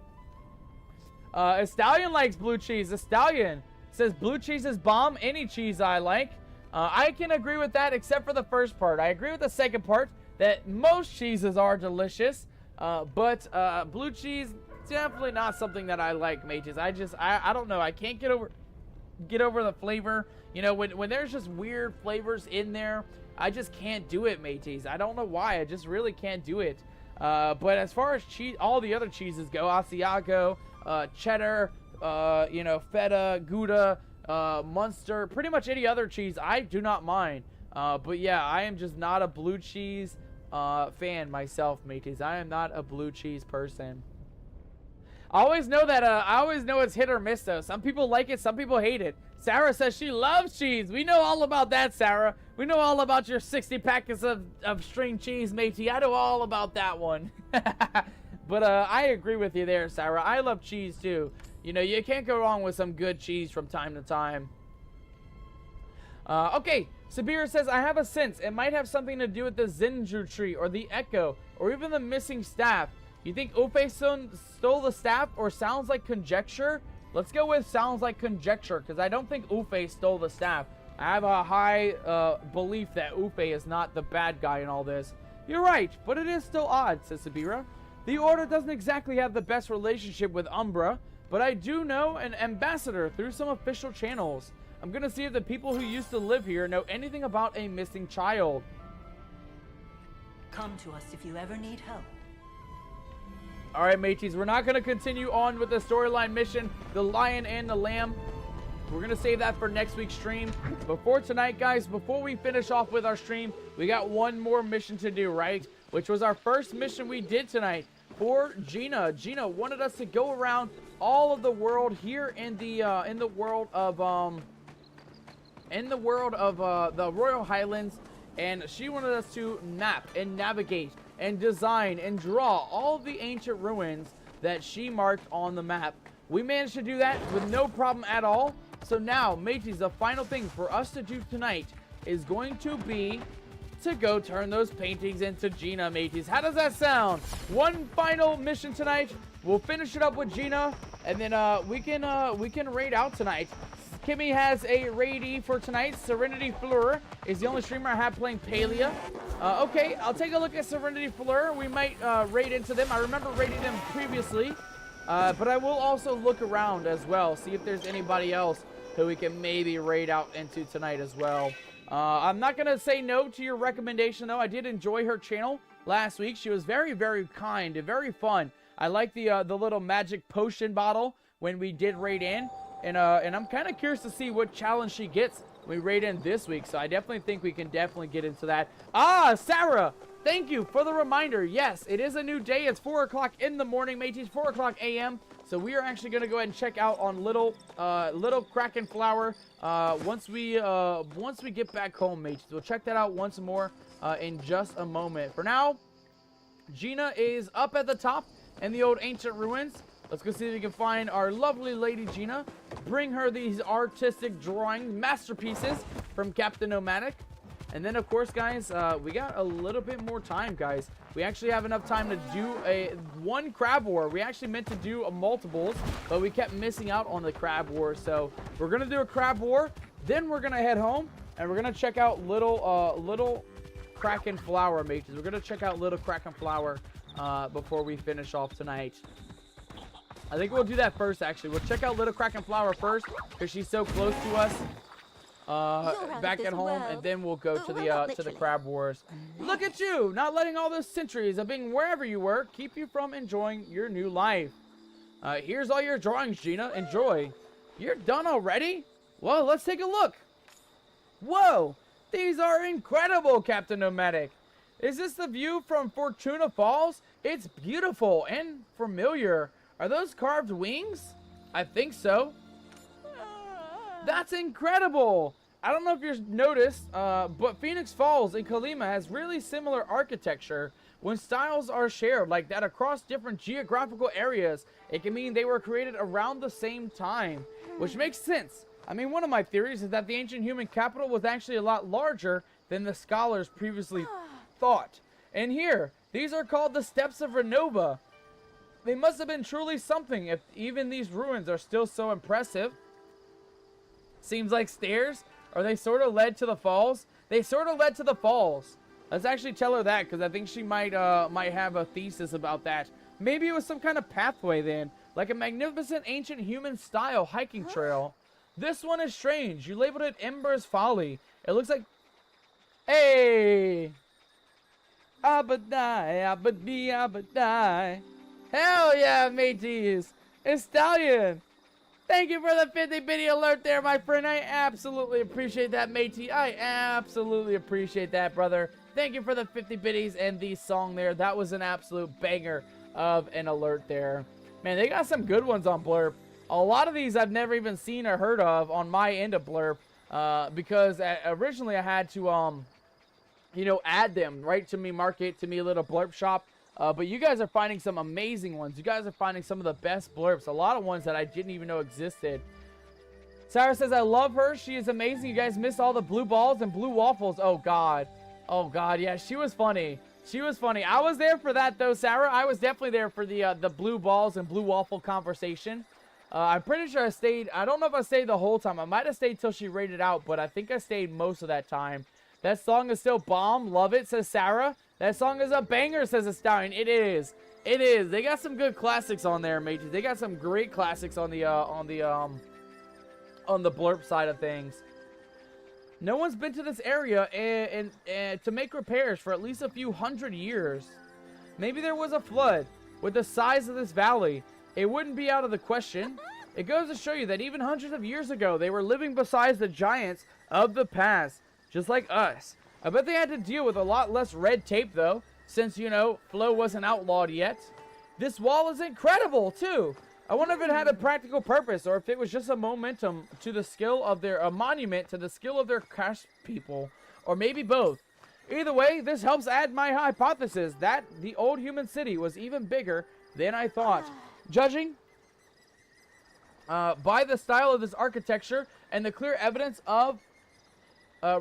A Stallion likes blue cheese. A Stallion says blue cheese is bomb. Any cheese I like. I can agree with that, except for the first part. I agree with the second part, that most cheeses are delicious. But blue cheese, definitely not something that I like, mages. I don't know. I can't get over the flavor. You know, when there's just weird flavors in there, I just can't do it, mateys. I don't know why. I just really can't do it. But as far as cheese, all the other cheeses go, Asiago, cheddar, feta, Gouda, Munster, pretty much any other cheese, I do not mind. But yeah, I am just not a blue cheese fan myself, mateys. I am not a blue cheese person. I always know it's hit or miss, though. Some people like it, some people hate it. Sarah says she loves cheese. We know all about that, Sarah. We know all about your 60 packets of string cheese, matey. I know all about that one. But I agree with you there, Sarah. I love cheese, too. You know, you can't go wrong with some good cheese from time to time. Okay, Sabir says, I have a sense it might have something to do with the Zinju tree, or the echo, or even the missing staff. You think Ufe stole the staff, or sounds like conjecture? Let's go with sounds like conjecture, because I don't think Ufe stole the staff. I have a high belief that Ufe is not the bad guy in all this. You're right, but it is still odd, says Sabira. The Order doesn't exactly have the best relationship with Umbra, but I do know an ambassador through some official channels. I'm going to see if the people who used to live here know anything about a missing child. Come to us if you ever need help. Alright, mateys, we're not going to continue on with the storyline mission, The Lion and the Lamb. We're going to save that for next week's stream. Before tonight, guys, before we finish off with our stream, we got one more mission to do, right? Which was our first mission we did tonight for Gina. Gina wanted us to go around all of the world here in the world of the Royal Highlands, and she wanted us to map and navigate and design and draw all of the ancient ruins that she marked on the map. We managed to do that with no problem at all. So now, mateys, the final thing for us to do tonight is going to be to go turn those paintings into Gina, mateys. How does that sound? One final mission tonight. We'll finish it up with Gina, and then we can raid out tonight. Kimmy has a raidee for tonight. Serenity Fleur is the only streamer I have playing Palia. Okay, I'll take a look at Serenity Fleur. We might raid into them. I remember raiding them previously. But I will also look around as well, see if there's anybody else who we can maybe raid out into tonight as well. I'm not going to say no to your recommendation, though. I did enjoy her channel last week. She was very, very kind and very fun. I like the little magic potion bottle when we did raid in. And I'm kind of curious to see what challenge she gets when we raid in this week. So I definitely think we can definitely get into that. Ah, Sarah, thank you for the reminder. Yes, it is a new day. It's 4 o'clock in the morning, mateys, 4 o'clock a.m. So we are actually going to go ahead and check out on little Kraken Flower once we get back home, mateys. We'll check that out once more in just a moment. For now, Gina is up at the top in the old ancient ruins. Let's go see if we can find our lovely lady Gina. Bring her these artistic drawing masterpieces from Captain Nomadic. And then, of course, guys, we got a little bit more time, guys. We actually have enough time to do one crab war. We actually meant to do a multiples, but we kept missing out on the crab war. So we're going to do a crab war. Then we're going to head home, and we're going to check out little Kraken Flower, mates. We're going to check out little Kraken Flower before we finish off tonight. I think we'll do that first, actually. We'll check out little Kraken Flower first, because she's so close to us. Back at home, and then we'll go to the crab wars. Look at you, not letting all those centuries of being wherever you were keep you from enjoying your new life. Here's all your drawings, Gina. Enjoy. You're done already? Well, let's take a look. Whoa, these are incredible, Captain Nomadic. Is this the view from Fortuna Falls? It's beautiful and familiar. Are those carved wings? I think so. That's incredible. I don't know if you've noticed, but Phoenix Falls in Kalima has really similar architecture. When styles are shared like that across different geographical areas, it can mean they were created around the same time, which makes sense. I mean, one of my theories is that the ancient human capital was actually a lot larger than the scholars previously thought. And here, these are called the Steps of Renova. They must have been truly something if even these ruins are still so impressive. Seems like stairs, or they sort of led to the falls. They sort of led to the falls. Let's actually tell her that, because I think she might have a thesis about that. Maybe it was some kind of pathway then, like a magnificent ancient human style hiking trail. This one is strange. You labeled it Ember's Folly. It looks like, hey, Abadai, Abadi, Abadai. Hell yeah, mateys. It's Stallion. Thank you for the 50 bitty alert there, my friend. I absolutely appreciate that, matey. I absolutely appreciate that, brother. Thank you for the 50 bitties and the song there. That was an absolute banger of an alert there. Man, they got some good ones on Blurb. A lot of these I've never even seen or heard of on my end of Blurb, because originally I had to, you know, add them right to me market, to me little Blurb shop. But you guys are finding some amazing ones. You guys are finding some of the best blurbs. A lot of ones that I didn't even know existed. Sarah says, I love her. She is amazing. You guys missed all the blue balls and blue waffles. Oh, God. Oh, God. Yeah, she was funny. She was funny. I was there for that, though, Sarah. I was definitely there for the blue balls and blue waffle conversation. I'm pretty sure I stayed. I don't know if I stayed the whole time. I might have stayed till she rated out, but I think I stayed most of that time. That song is still bomb. Love it, says Sarah. That song is a banger, says a Stallion. It is. It is. They got some good classics on there, mateys. They got some great classics on the blurb side of things. No one's been to this area and to make repairs for at least a few hundred years. Maybe there was a flood with the size of this valley. It wouldn't be out of the question. It goes to show you that even hundreds of years ago, they were living beside the giants of the past, just like us. I bet they had to deal with a lot less red tape, though, since, you know, flow wasn't outlawed yet. This wall is incredible, too. I wonder if it had a practical purpose, or if it was just a momentum to the skill of a monument to the skill of their cash people, or maybe both. Either way, this helps add my hypothesis that the old human city was even bigger than I thought. Judging by the style of this architecture and the clear evidence of a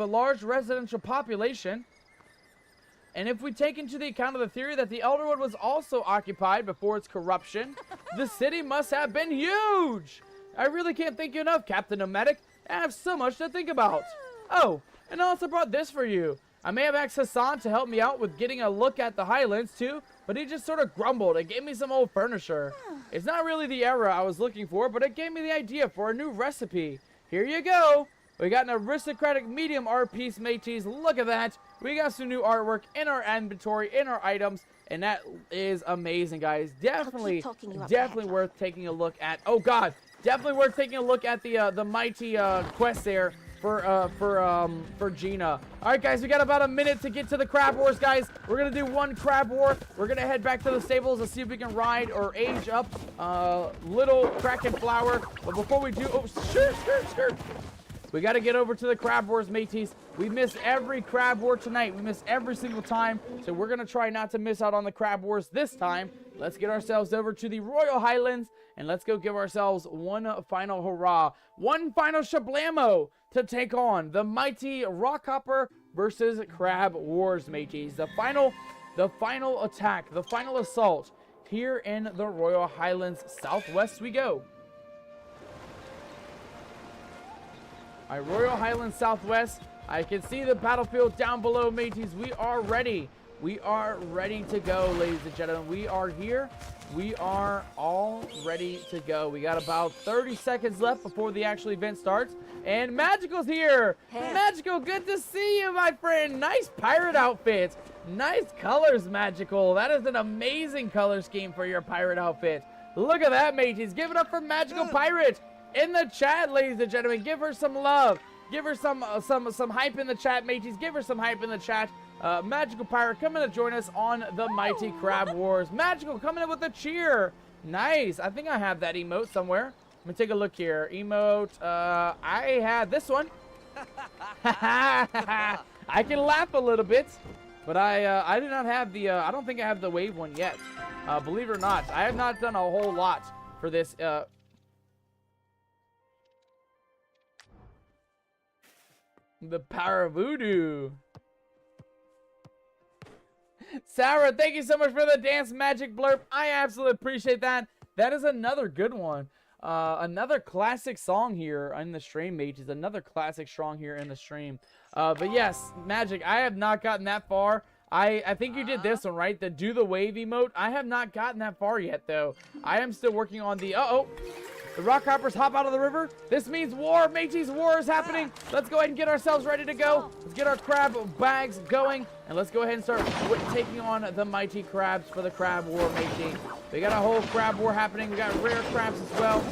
large residential population, and if we take into the account of the theory that the Elderwood was also occupied before its corruption, the city must have been huge. I really can't thank you enough, Captain Nomadic. I have so much to think about. Oh, and I also brought this for you. I may have asked Hassan to help me out with getting a look at the Highlands too, but he just sort of grumbled. It gave me some old furniture. It's not really the era I was looking for, but it gave me the idea for a new recipe. Here you go. We got an aristocratic medium art piece, mateys. Look at that. We got some new artwork in our inventory, in our items, and that is amazing, guys. Definitely worth taking a look at. Oh God, definitely worth taking a look at the mighty quest there for Gina. All right, guys, we got about a minute to get to the crab wars, guys. We're gonna do one crab war. We're gonna head back to the stables and see if we can ride or age up little Kraken Flower. But before we do, oh, sure. We got to get over to the crab wars, mateys. We miss every crab war tonight. We miss every single time. So we're going to try not to miss out on the crab wars this time. Let's get ourselves over to the Royal Highlands. And let's go give ourselves one final hurrah. One final shablamo to take on the mighty Rockhopper versus Crab Wars, mateys. The final attack, the final assault here in the Royal Highlands. Southwest we go. All right, Royal Highlands Southwest. I can see the battlefield down below, mateys. We are ready. We are ready to go, ladies and gentlemen. We are here. We are all ready to go. We got about 30 seconds left before the actual event starts. And Magical's here. Hey. Magical, good to see you, my friend. Nice pirate outfit. Nice colors, Magical. That is an amazing color scheme for your pirate outfit. Look at that, mateys. Give it up for Magical Pirate. In the chat, ladies and gentlemen, give her some love. Give her some hype in the chat, mateys. Give her some hype in the chat. Magical Pirate coming to join us on the mighty Crab Wars. Magical coming in with a cheer. Nice. I think I have that emote somewhere. Let me take a look here. Emote. I have this one. I can laugh a little bit, but I do not have the. I don't think I have the wave one yet. Believe it or not, I have not done a whole lot for this. The power of voodoo. Sarah, thank you so much for the dance magic blurb. I absolutely appreciate that. That is another good one. Another classic song here in the stream, mates. Another classic song here in the stream. But yes, Magic, I have not gotten that far. I think you did this one, right? The do the wave emote. I have not gotten that far yet, though. I am still working on the... The Rockhoppers hop out of the river. This means war, mateys. War is happening. Let's go ahead and get ourselves ready to go. Let's get our crab bags going. And let's go ahead and start taking on the mighty crabs for the crab war, matey. We got a whole crab war happening. We got rare crabs as well.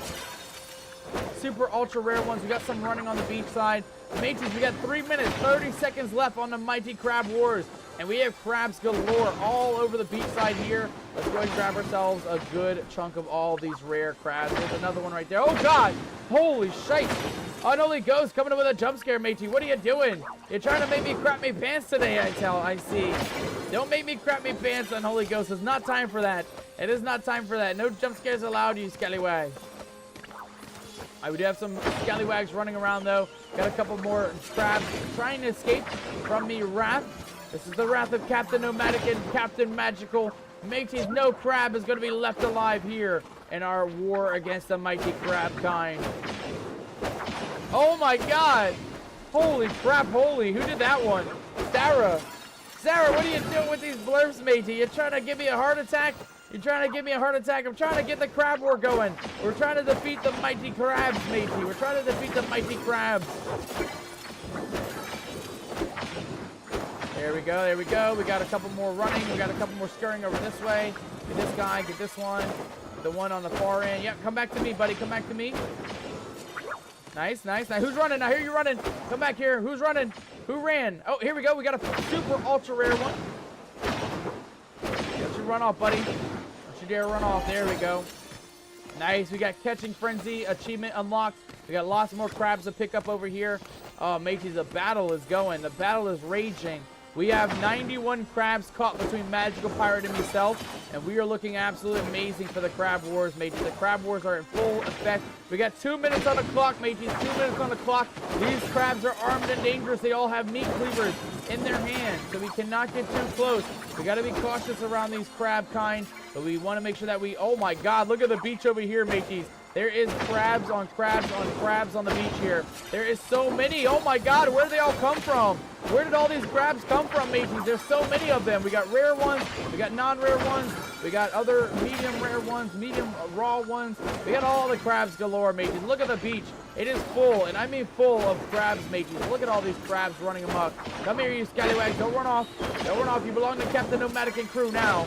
Super ultra rare ones. We got some running on the beach side. Mateys, we got 3 minutes, 30 seconds left on the mighty crab wars. And we have crabs galore all over the beach side here. Let's go ahead and grab ourselves a good chunk of all these rare crabs. There's another one right there. Oh, God. Holy shite. Unholy Ghost coming up with a jump scare, matey. What are you doing? You're trying to make me crap me pants today, I see. Don't make me crap me pants, Unholy Ghost. It's not time for that. It is not time for that. No jump scares allowed, you scallywag. We do have some scallywags running around, though. Got a couple more crabs trying to escape from the wrath. This is the wrath of Captain Nomadic and Captain Magical. Mateys, no crab is going to be left alive here in our war against the mighty crab kind. Oh my God! Holy crap, holy. Who did that one? Sarah. Sarah, what are you doing with these blurbs, matey? You're trying to give me a heart attack? You're trying to give me a heart attack. I'm trying to get the crab war going. We're trying to defeat the mighty crabs, matey. We're trying to defeat the mighty crabs. There we go, there we go. We got a couple more running. We got a couple more scurrying over this way. Get this guy, get this one. The one on the far end. Yep, come back to me, buddy. Come back to me. Nice, nice. Now, who's running? I hear you running. Come back here. Who's running? Who ran? Oh, here we go. We got a super ultra rare one. Don't you run off, buddy. Don't you dare run off. There we go. Nice. We got Catching Frenzy achievement unlocked. We got lots more crabs to pick up over here. Oh, mateys, the battle is going. The battle is raging. We have 91 crabs caught between Magical Pirate and myself, and we are looking absolutely amazing for the crab wars, mateys. The crab wars are in full effect. We got 2 minutes on the clock, mateys. 2 minutes on the clock. These crabs are armed and dangerous. They all have meat cleavers in their hands, so we cannot get too close. We got to be cautious around these crab kind, but we want to make sure that we... Oh my God, look at the beach over here, mateys. There is crabs on crabs on crabs on the beach here. There is so many. Oh my god, where did they all come from? Where did all these crabs come from, mateys? There's so many of them. We got rare ones, we got non-rare ones, we got other medium rare ones, medium raw ones. We got all the crabs galore, mateys. Look at the beach. It is full, and I mean full of crabs, mateys. Look at all these crabs running amok. Come here, you scallywags. Don't run off. Don't run off. You belong to Captain Nomadic and crew now.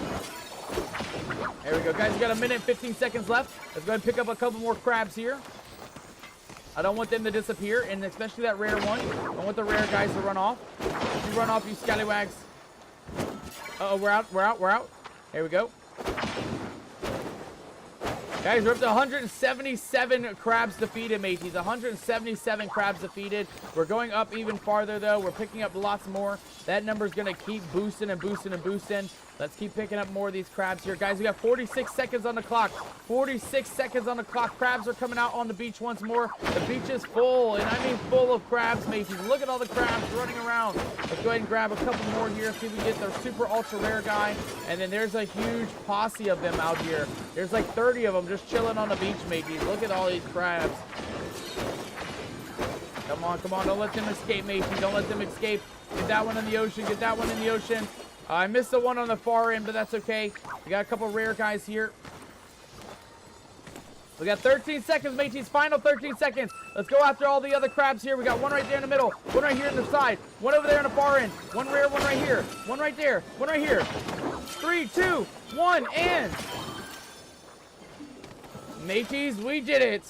There we go, guys. We got a minute and 15 seconds left. Let's go ahead and pick up a couple more crabs here. I don't want them to disappear, and especially that rare one. I don't want the rare guys to run off. If you run off, you scallywags. Uh-oh, we're out, we're out, we're out. There we go. Guys, we're up to 177 crabs defeated, mateys. 177 crabs defeated. We're going up even farther, though. We're picking up lots more. That number's going to keep boosting and boosting and boosting. Let's keep picking up more of these crabs here. Guys, we got 46 seconds on the clock. 46 seconds on the clock. Crabs are coming out on the beach once more. The beach is full, and I mean full of crabs, mateys. Look at all the crabs running around. Let's go ahead and grab a couple more here. See if we can get the super ultra rare guy. And then there's a huge posse of them out here. There's like 30 of them just chilling on the beach, mateys. Look at all these crabs. Come on, come on. Don't let them escape, mateys. Don't let them escape. Get that one in the ocean. Get that one in the ocean. I missed the one on the far end, but that's okay. We got a couple rare guys here. We got 13 seconds, mateys. Final 13 seconds. Let's go after all the other crabs here. We got one right there in the middle. One right here on the side. One over there on the far end. One rare, one right here. One right there. One right here. 3, 2, 1, and... mateys, we did it.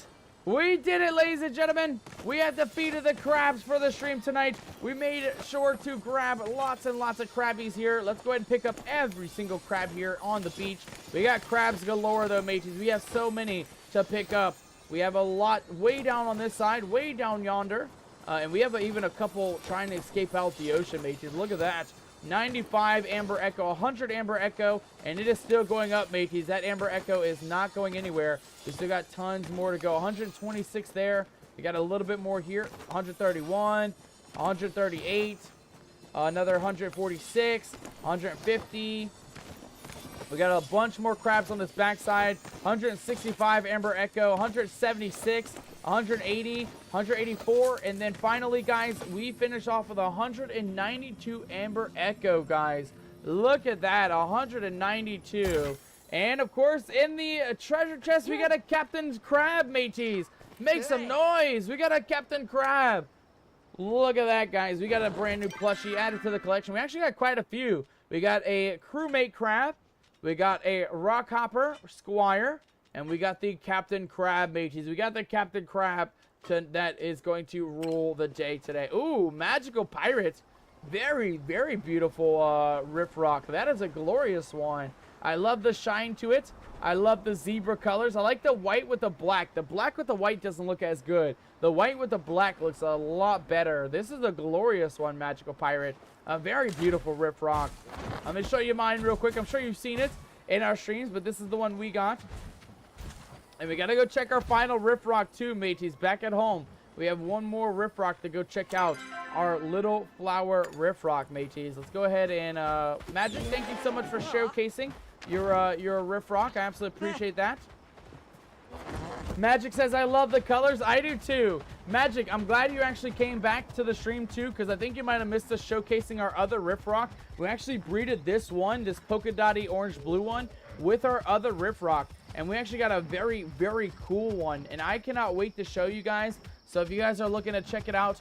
We did it, ladies and gentlemen. We have defeated the crabs for the stream tonight. We made sure to grab lots and lots of crabbies here. Let's go ahead and pick up every single crab here on the beach. We got crabs galore, though, mateys. We have so many to pick up. We have a lot way down on this side, way down yonder. And we have even a couple trying to escape out the ocean, mateys. Look at that. 95 Amber Echo, 100 Amber Echo, and it is still going up, mateys. That Amber Echo is not going anywhere. We still got tons more to go. 126 there. We got a little bit more here. 131, 138, another 146, 150. We got a bunch more crabs on this backside. 165 Amber Echo, 176, 180, 184, and then finally, guys, we finish off with 192 Amber Echo, guys. Look at that, 192. And of course, in the treasure chest, we got a Captain Crab, mateys. Make some noise. We got a Captain Crab. Look at that, guys. We got a brand new plushie added to the collection. We actually got quite a few. We got a crewmate crab. We got a rockhopper squire. And we got the Captain Crab, mateys. We got the Captain Crab that is going to rule the day today. Ooh, magical pirate. Very, very beautiful riff rock. That is a glorious one. I love the shine to it. I love the zebra colors. I like the white with the black. The black with the white doesn't look as good. The white with the black looks a lot better. This is a glorious one, magical pirate. A very beautiful riff rock. Let me show you mine real quick. I'm sure you've seen it in our streams, but this is the one we got. And we gotta go check our final riff rock too, mateys. Back at home, we have one more riff rock to go check out. Our little flower riff rock, mateys. Let's go ahead and Magic, thank you so much for showcasing your riff rock. I absolutely appreciate that. Magic says, I love the colors. I do too. Magic, I'm glad you actually came back to the stream too, because I think you might have missed us showcasing our other riff rock. We actually breeded this one, this polka dotty orange blue one, with our other riff rock. And we actually got a very, very cool one. And I cannot wait to show you guys. So if you guys are looking to check it out,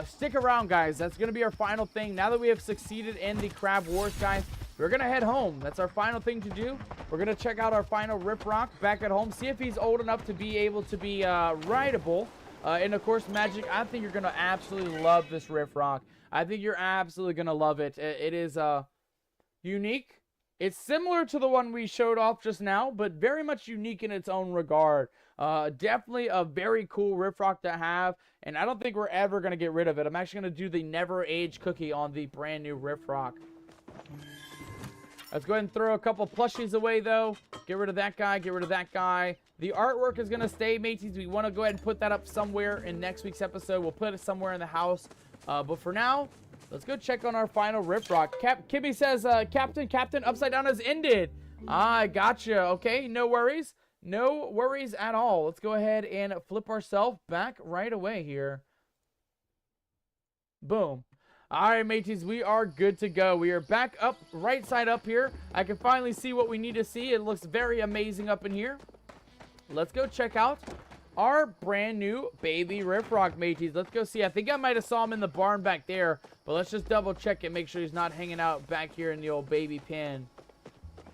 stick around, guys. That's going to be our final thing. Now that we have succeeded in the Crab Wars, guys, we're going to head home. That's our final thing to do. We're going to check out our final Rip Rock back at home. See if he's old enough to be able to be rideable. And, of course, Magic, I think you're going to absolutely love this Riff Rock. I think you're absolutely going to love it. It is unique. It's similar to the one we showed off just now, but very much unique in its own regard. Definitely a very cool Riff Rock to have, and I don't think we're ever going to get rid of it. I'm actually going to do the Never Age cookie on the brand new Riff Rock. Let's go ahead and throw a couple plushies away, though. Get rid of that guy, get rid of that guy. The artwork is going to stay, mateys. We want to go ahead and put that up somewhere in next week's episode. We'll put it somewhere in the house. But for now, let's go check on our final Riff Rock. Kimmy says, Captain, Upside Down has ended. I gotcha. Okay, no worries. No worries at all. Let's go ahead and flip ourselves back right away here. Boom. All right, mateys, we are good to go. We are back up, right side up here. I can finally see what we need to see. It looks very amazing up in here. Let's go check out our brand new baby Riffrock, mateys. Let's go see. I think I might have saw him in the barn back there, but let's just double check it, make sure he's not hanging out back here in the old baby pen.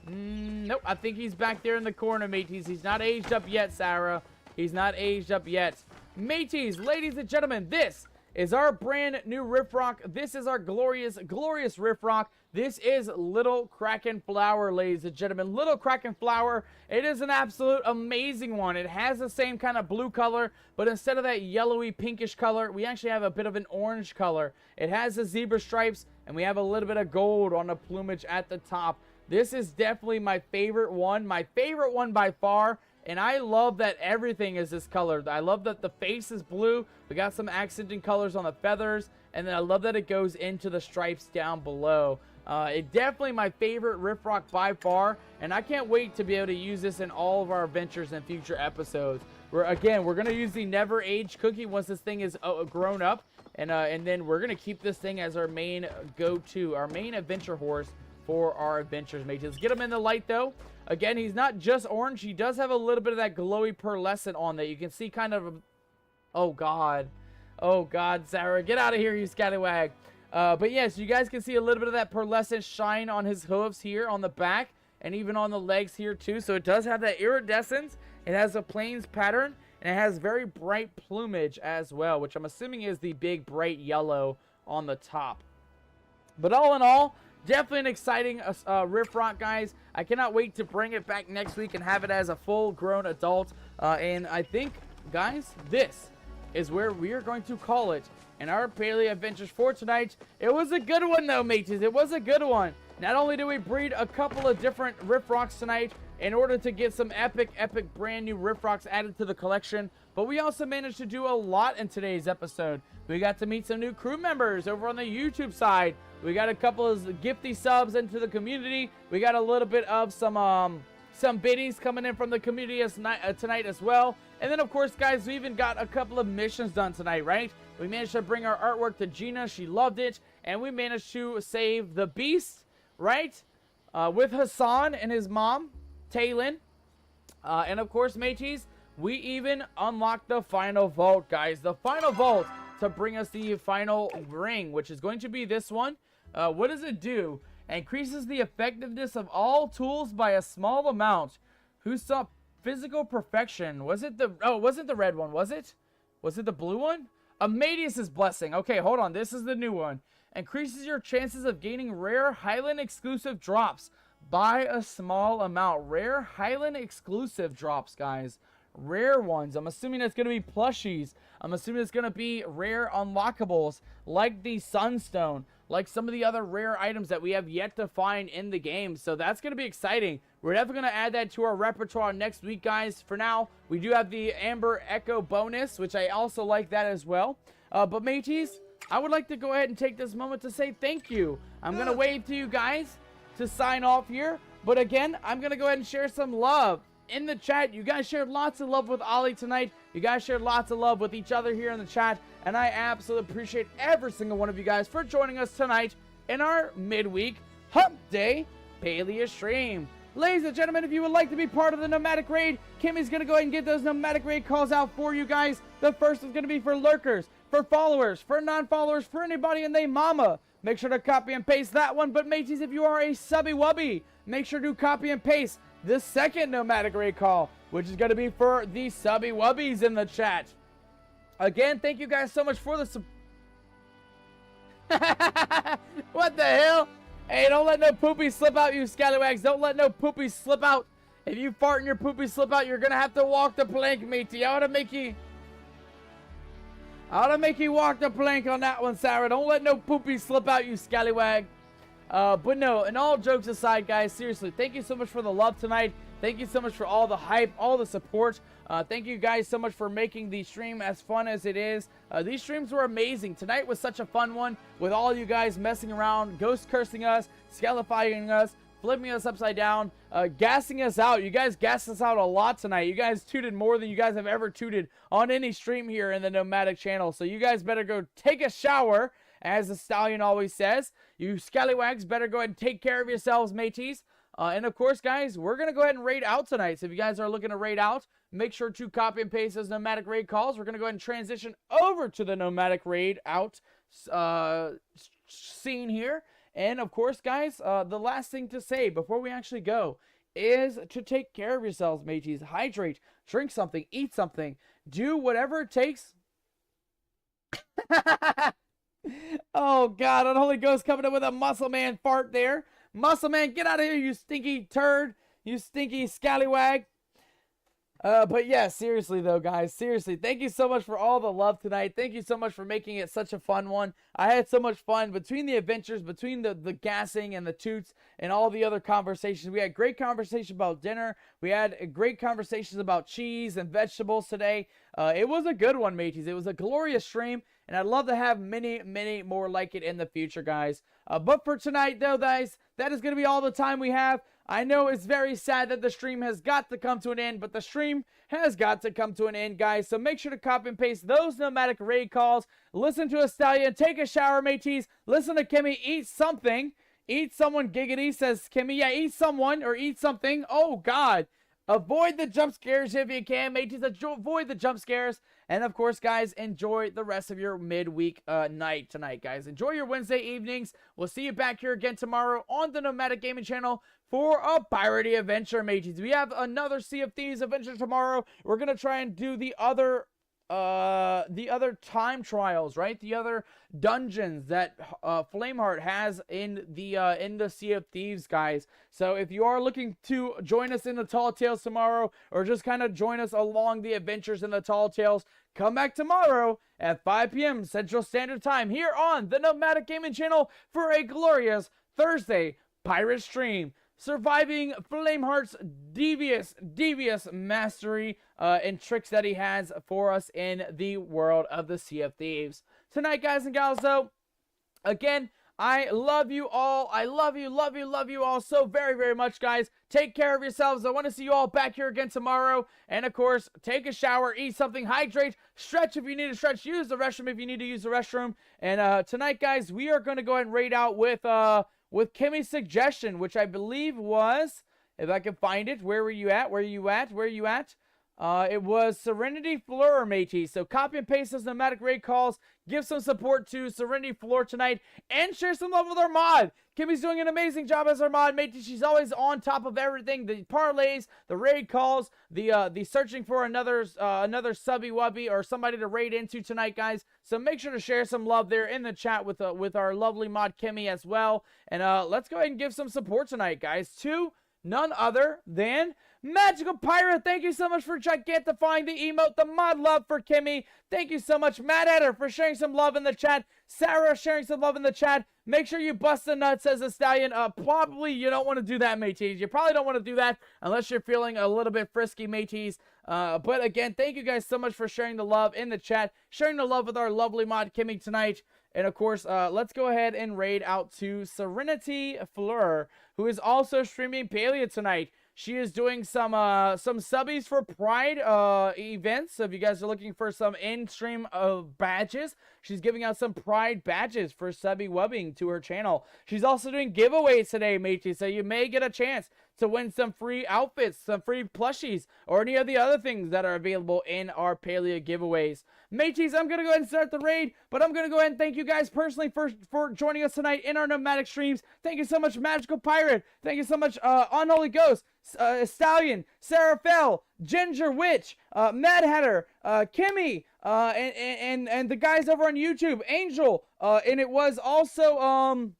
Nope, I think he's back there in the corner, mateys. He's not aged up yet, Sarah. He's not aged up yet. Mateys, ladies and gentlemen, this is our brand new Riffrock. This is our glorious, glorious Riffrock. This is Little Kraken Flower, ladies and gentlemen. Little Kraken Flower. It is an absolute amazing one. It has the same kind of blue color, but instead of that yellowy pinkish color, we actually have a bit of an orange color. It has the zebra stripes, and we have a little bit of gold on the plumage at the top. This is definitely my favorite one by far. And I love that everything is this color. I love that the face is blue. We got some accenting colors on the feathers. And then I love that it goes into the stripes down below. It definitely my favorite Riffrock by far. And I can't wait to be able to use this in all of our adventures and future episodes. We're going to use the Never Age Cookie once this thing is grown up. And then we're going to keep this thing as our main go-to, our main adventure horse for our adventures, mates. Let's get him in the light, though. Again, he's not just orange. He does have a little bit of that glowy pearlescent on that. You can see kind of... Oh, God. Oh, God, Sarah. Get out of here, you scallywag. But, yes, you guys can see a little bit of that pearlescent shine on his hooves here on the back and even on the legs here, too. So it does have that iridescence. It has a plains pattern, and it has very bright plumage as well, which I'm assuming is the big, bright yellow on the top. But all in all, definitely an exciting Riffrock, guys. I cannot wait to bring it back next week and have it as a full-grown adult. And I think, guys, this is where we are going to call it in our Palia Adventures for tonight. It was a good one, though, mateys. It was a good one. Not only did we breed a couple of different Riffrocks tonight in order to get some epic brand new Riffrocks added to the collection, but we also managed to do a lot in today's episode. We got to meet some new crew members over on the YouTube side. We got a couple of gifty subs into the community. We got a little bit of some biddies coming in from the community tonight as well. And then, of course, guys, we even got a couple of missions done tonight, right? We managed to bring our artwork to Gina. She loved it. And we managed to save the beast, right? With Hassan and his mom, Taylin. And, of course, mateys, we even unlocked the final vault, guys. The final vault to bring us the final ring, which is going to be this one. What does it do? Increases the effectiveness of all tools by a small amount. Who saw physical perfection? Was it the... Oh, it wasn't the red one, was it? Was it the blue one? Amadeus's Blessing. Okay, hold on. This is the new one. Increases your chances of gaining rare Highland exclusive drops by a small amount. Rare Highland exclusive drops, guys. Rare ones. I'm assuming it's going to be plushies. I'm assuming it's going to be rare unlockables like the Sunstone, like some of the other rare items that we have yet to find in the game. So that's going to be exciting. We're definitely going to add that to our repertoire next week, guys. For now, we do have the Amber Echo bonus, which I also like that as well. But mateys, I would like to go ahead and take this moment to say thank you. I'm going to wave to you guys to sign off here. But again, I'm going to go ahead and share some love in the chat. You guys shared lots of love with Ollie tonight. You guys shared lots of love with each other here in the chat. And I absolutely appreciate every single one of you guys for joining us tonight in our midweek Hump Day Palia stream. Ladies and gentlemen, if you would like to be part of the Nomadic Raid, Kimmy's going to go ahead and get those Nomadic Raid calls out for you guys. The first is going to be for lurkers, for followers, for non-followers, for anybody in they mama. Make sure to copy and paste that one. But mateys, if you are a subby wubby, make sure to copy and paste the second Nomadic Raid call, which is going to be for the subby wubbies in the chat. Again, thank you guys so much for the What the hell? Hey, don't let no poopy slip out, you scallywags. Don't let no poopy slip out. If you fart and your poopy slip out, you're going to have to walk the plank, matey. I ought to make you walk the plank on that one, Sarah. Don't let no poopy slip out, you scallywag. But no, and all jokes aside, guys, seriously, thank you so much for the love tonight. Thank you so much for all the hype, all the support. Thank you guys so much for making the stream as fun as it is. These streams were amazing. Tonight was such a fun one with all you guys messing around, ghost cursing us, scallifying us, flipping us upside down, gassing us out. You guys gassed us out a lot tonight. You guys tooted more than you guys have ever tooted on any stream here in the Nomadic channel. So you guys better go take a shower, as the Stallion always says. You scallywags better go ahead and take care of yourselves, mateys. And of course, guys, we're going to go ahead and raid out tonight. So if you guys are looking to raid out, make sure to copy and paste those nomadic raid calls. We're going to go ahead and transition over to the nomadic raid out scene here. And of course, guys, the last thing to say before we actually go is to take care of yourselves, mateys. Hydrate, drink something, eat something, do whatever it takes. Oh, God, Unholy Ghost coming up with a Muscle Man fart there. Muscle Man, get out of here, you stinky turd, you stinky scallywag. But yeah, seriously though, guys, seriously, thank you so much for all the love tonight. Thank you so much for making it such a fun one. I had so much fun between the adventures, between the gassing and the toots and all the other conversations. We had great conversation about dinner. We had great conversations about cheese and vegetables today. It was a good one, mateys. It was a glorious stream, and I'd love to have many, many more like it in the future, guys. But for tonight, though, guys, that is going to be all the time we have. I know it's very sad that the stream has got to come to an end, but the stream has got to come to an end, guys. So make sure to copy and paste those nomadic raid calls. Listen to a Stallion. Take a shower, mateys. Listen to Kimmy. Eat something. Eat someone, giggity, says Kimmy. Yeah, eat someone or eat something. Oh, God. Avoid the jump scares if you can, mateys. Avoid the jump scares. And, of course, guys, enjoy the rest of your midweek night tonight, guys. Enjoy your Wednesday evenings. We'll see you back here again tomorrow on the Nomadic Gaming channel for a piratey adventure, mateys. We have another Sea of Thieves adventure tomorrow. We're going to try and do the other time trials, right? The other dungeons that Flameheart has in the Sea of Thieves, guys. So if you are looking to join us in the Tall Tales tomorrow, or just kind of join us along the adventures in the Tall Tales, come back tomorrow at 5 p.m. Central Standard Time here on the Nomadic Gaming channel for a glorious Thursday pirate stream. Surviving Flameheart's devious mastery and tricks that he has for us in the world of the Sea of Thieves. Tonight, guys and gals, though, again, I love you all. I love you all so very, very much, guys. Take care of yourselves. I want to see you all back here again tomorrow. And, of course, take a shower, eat something, hydrate, stretch if you need to stretch, use the restroom if you need to use the restroom. And tonight, guys, we are going to go ahead and raid out with Kimmy's suggestion, which I believe was, if I can find it, where were you at? It was Serenity Fleur, mateys. So copy and paste those nomadic raid calls. Give some support to Serenity Fleur tonight. And share some love with our mod. Kimmy's doing an amazing job as our mod, mateys. She's always on top of everything. The parlays, the raid calls, the searching for another subby wubby or somebody to raid into tonight, guys. So make sure to share some love there in the chat with our lovely mod Kimmy as well. And let's go ahead and give some support tonight, guys, to none other than Magical Pirate. Thank you so much for gigantifying the emote, the mod love for Kimmy. Thank you so much, Mad Hatter, for sharing some love in the chat. Sarah sharing some love in the chat. Make sure you bust the nuts, says the Stallion. Probably you don't want to do that, mateys. You probably don't want to do that unless you're feeling a little bit frisky, mateys. But again, thank you guys so much for sharing the love in the chat, sharing the love with our lovely mod Kimmy tonight. And of course, let's go ahead and raid out to Serenity Fleur, who is also streaming Palia tonight. She is doing some subbies for Pride events. So if you guys are looking for some in-stream badges, she's giving out some Pride badges for subby wubbing to her channel. She's also doing giveaways today, mateys, so you may get a chance to win some free outfits, some free plushies, or any of the other things that are available in our Palia giveaways. Mateys, I'm going to go ahead and start the raid, but I'm going to go ahead and thank you guys personally for joining us tonight in our nomadic streams. Thank you so much, Magical Pirate. Thank you so much, Unholy Ghost, Stallion, Sarah Fell, Ginger Witch, Mad Hatter, Kimmy, and the guys over on YouTube, Angel, and it was also,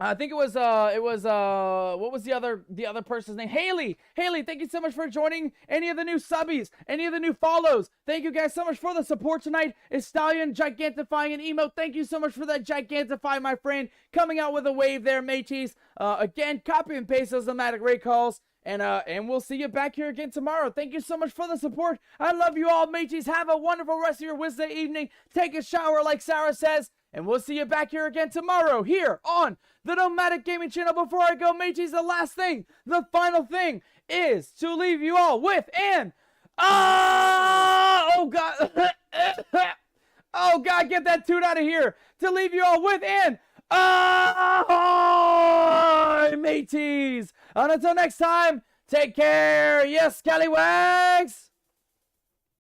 I think it was what was the other person's name? Haley, thank you so much for joining. Any of the new subbies, any of the new follows, thank you guys so much for the support tonight. Is Stallion gigantifying an emote? Thank you so much for that gigantify, my friend. Coming out with a wave there, mateys. Again, copy and paste those nomadic raid calls. And we'll see you back here again tomorrow. Thank you so much for the support. I love you all, mateys. Have a wonderful rest of your Wednesday evening. Take a shower, like Sarah says. And we'll see you back here again tomorrow here on the Nomadic Gaming channel. Before I go, mateys, the last thing, the final thing is to leave you all with an... Oh, God. Oh, God, get that toot out of here. To leave you all with an... Oh, mateys. And until next time, take care, yes, scallywags.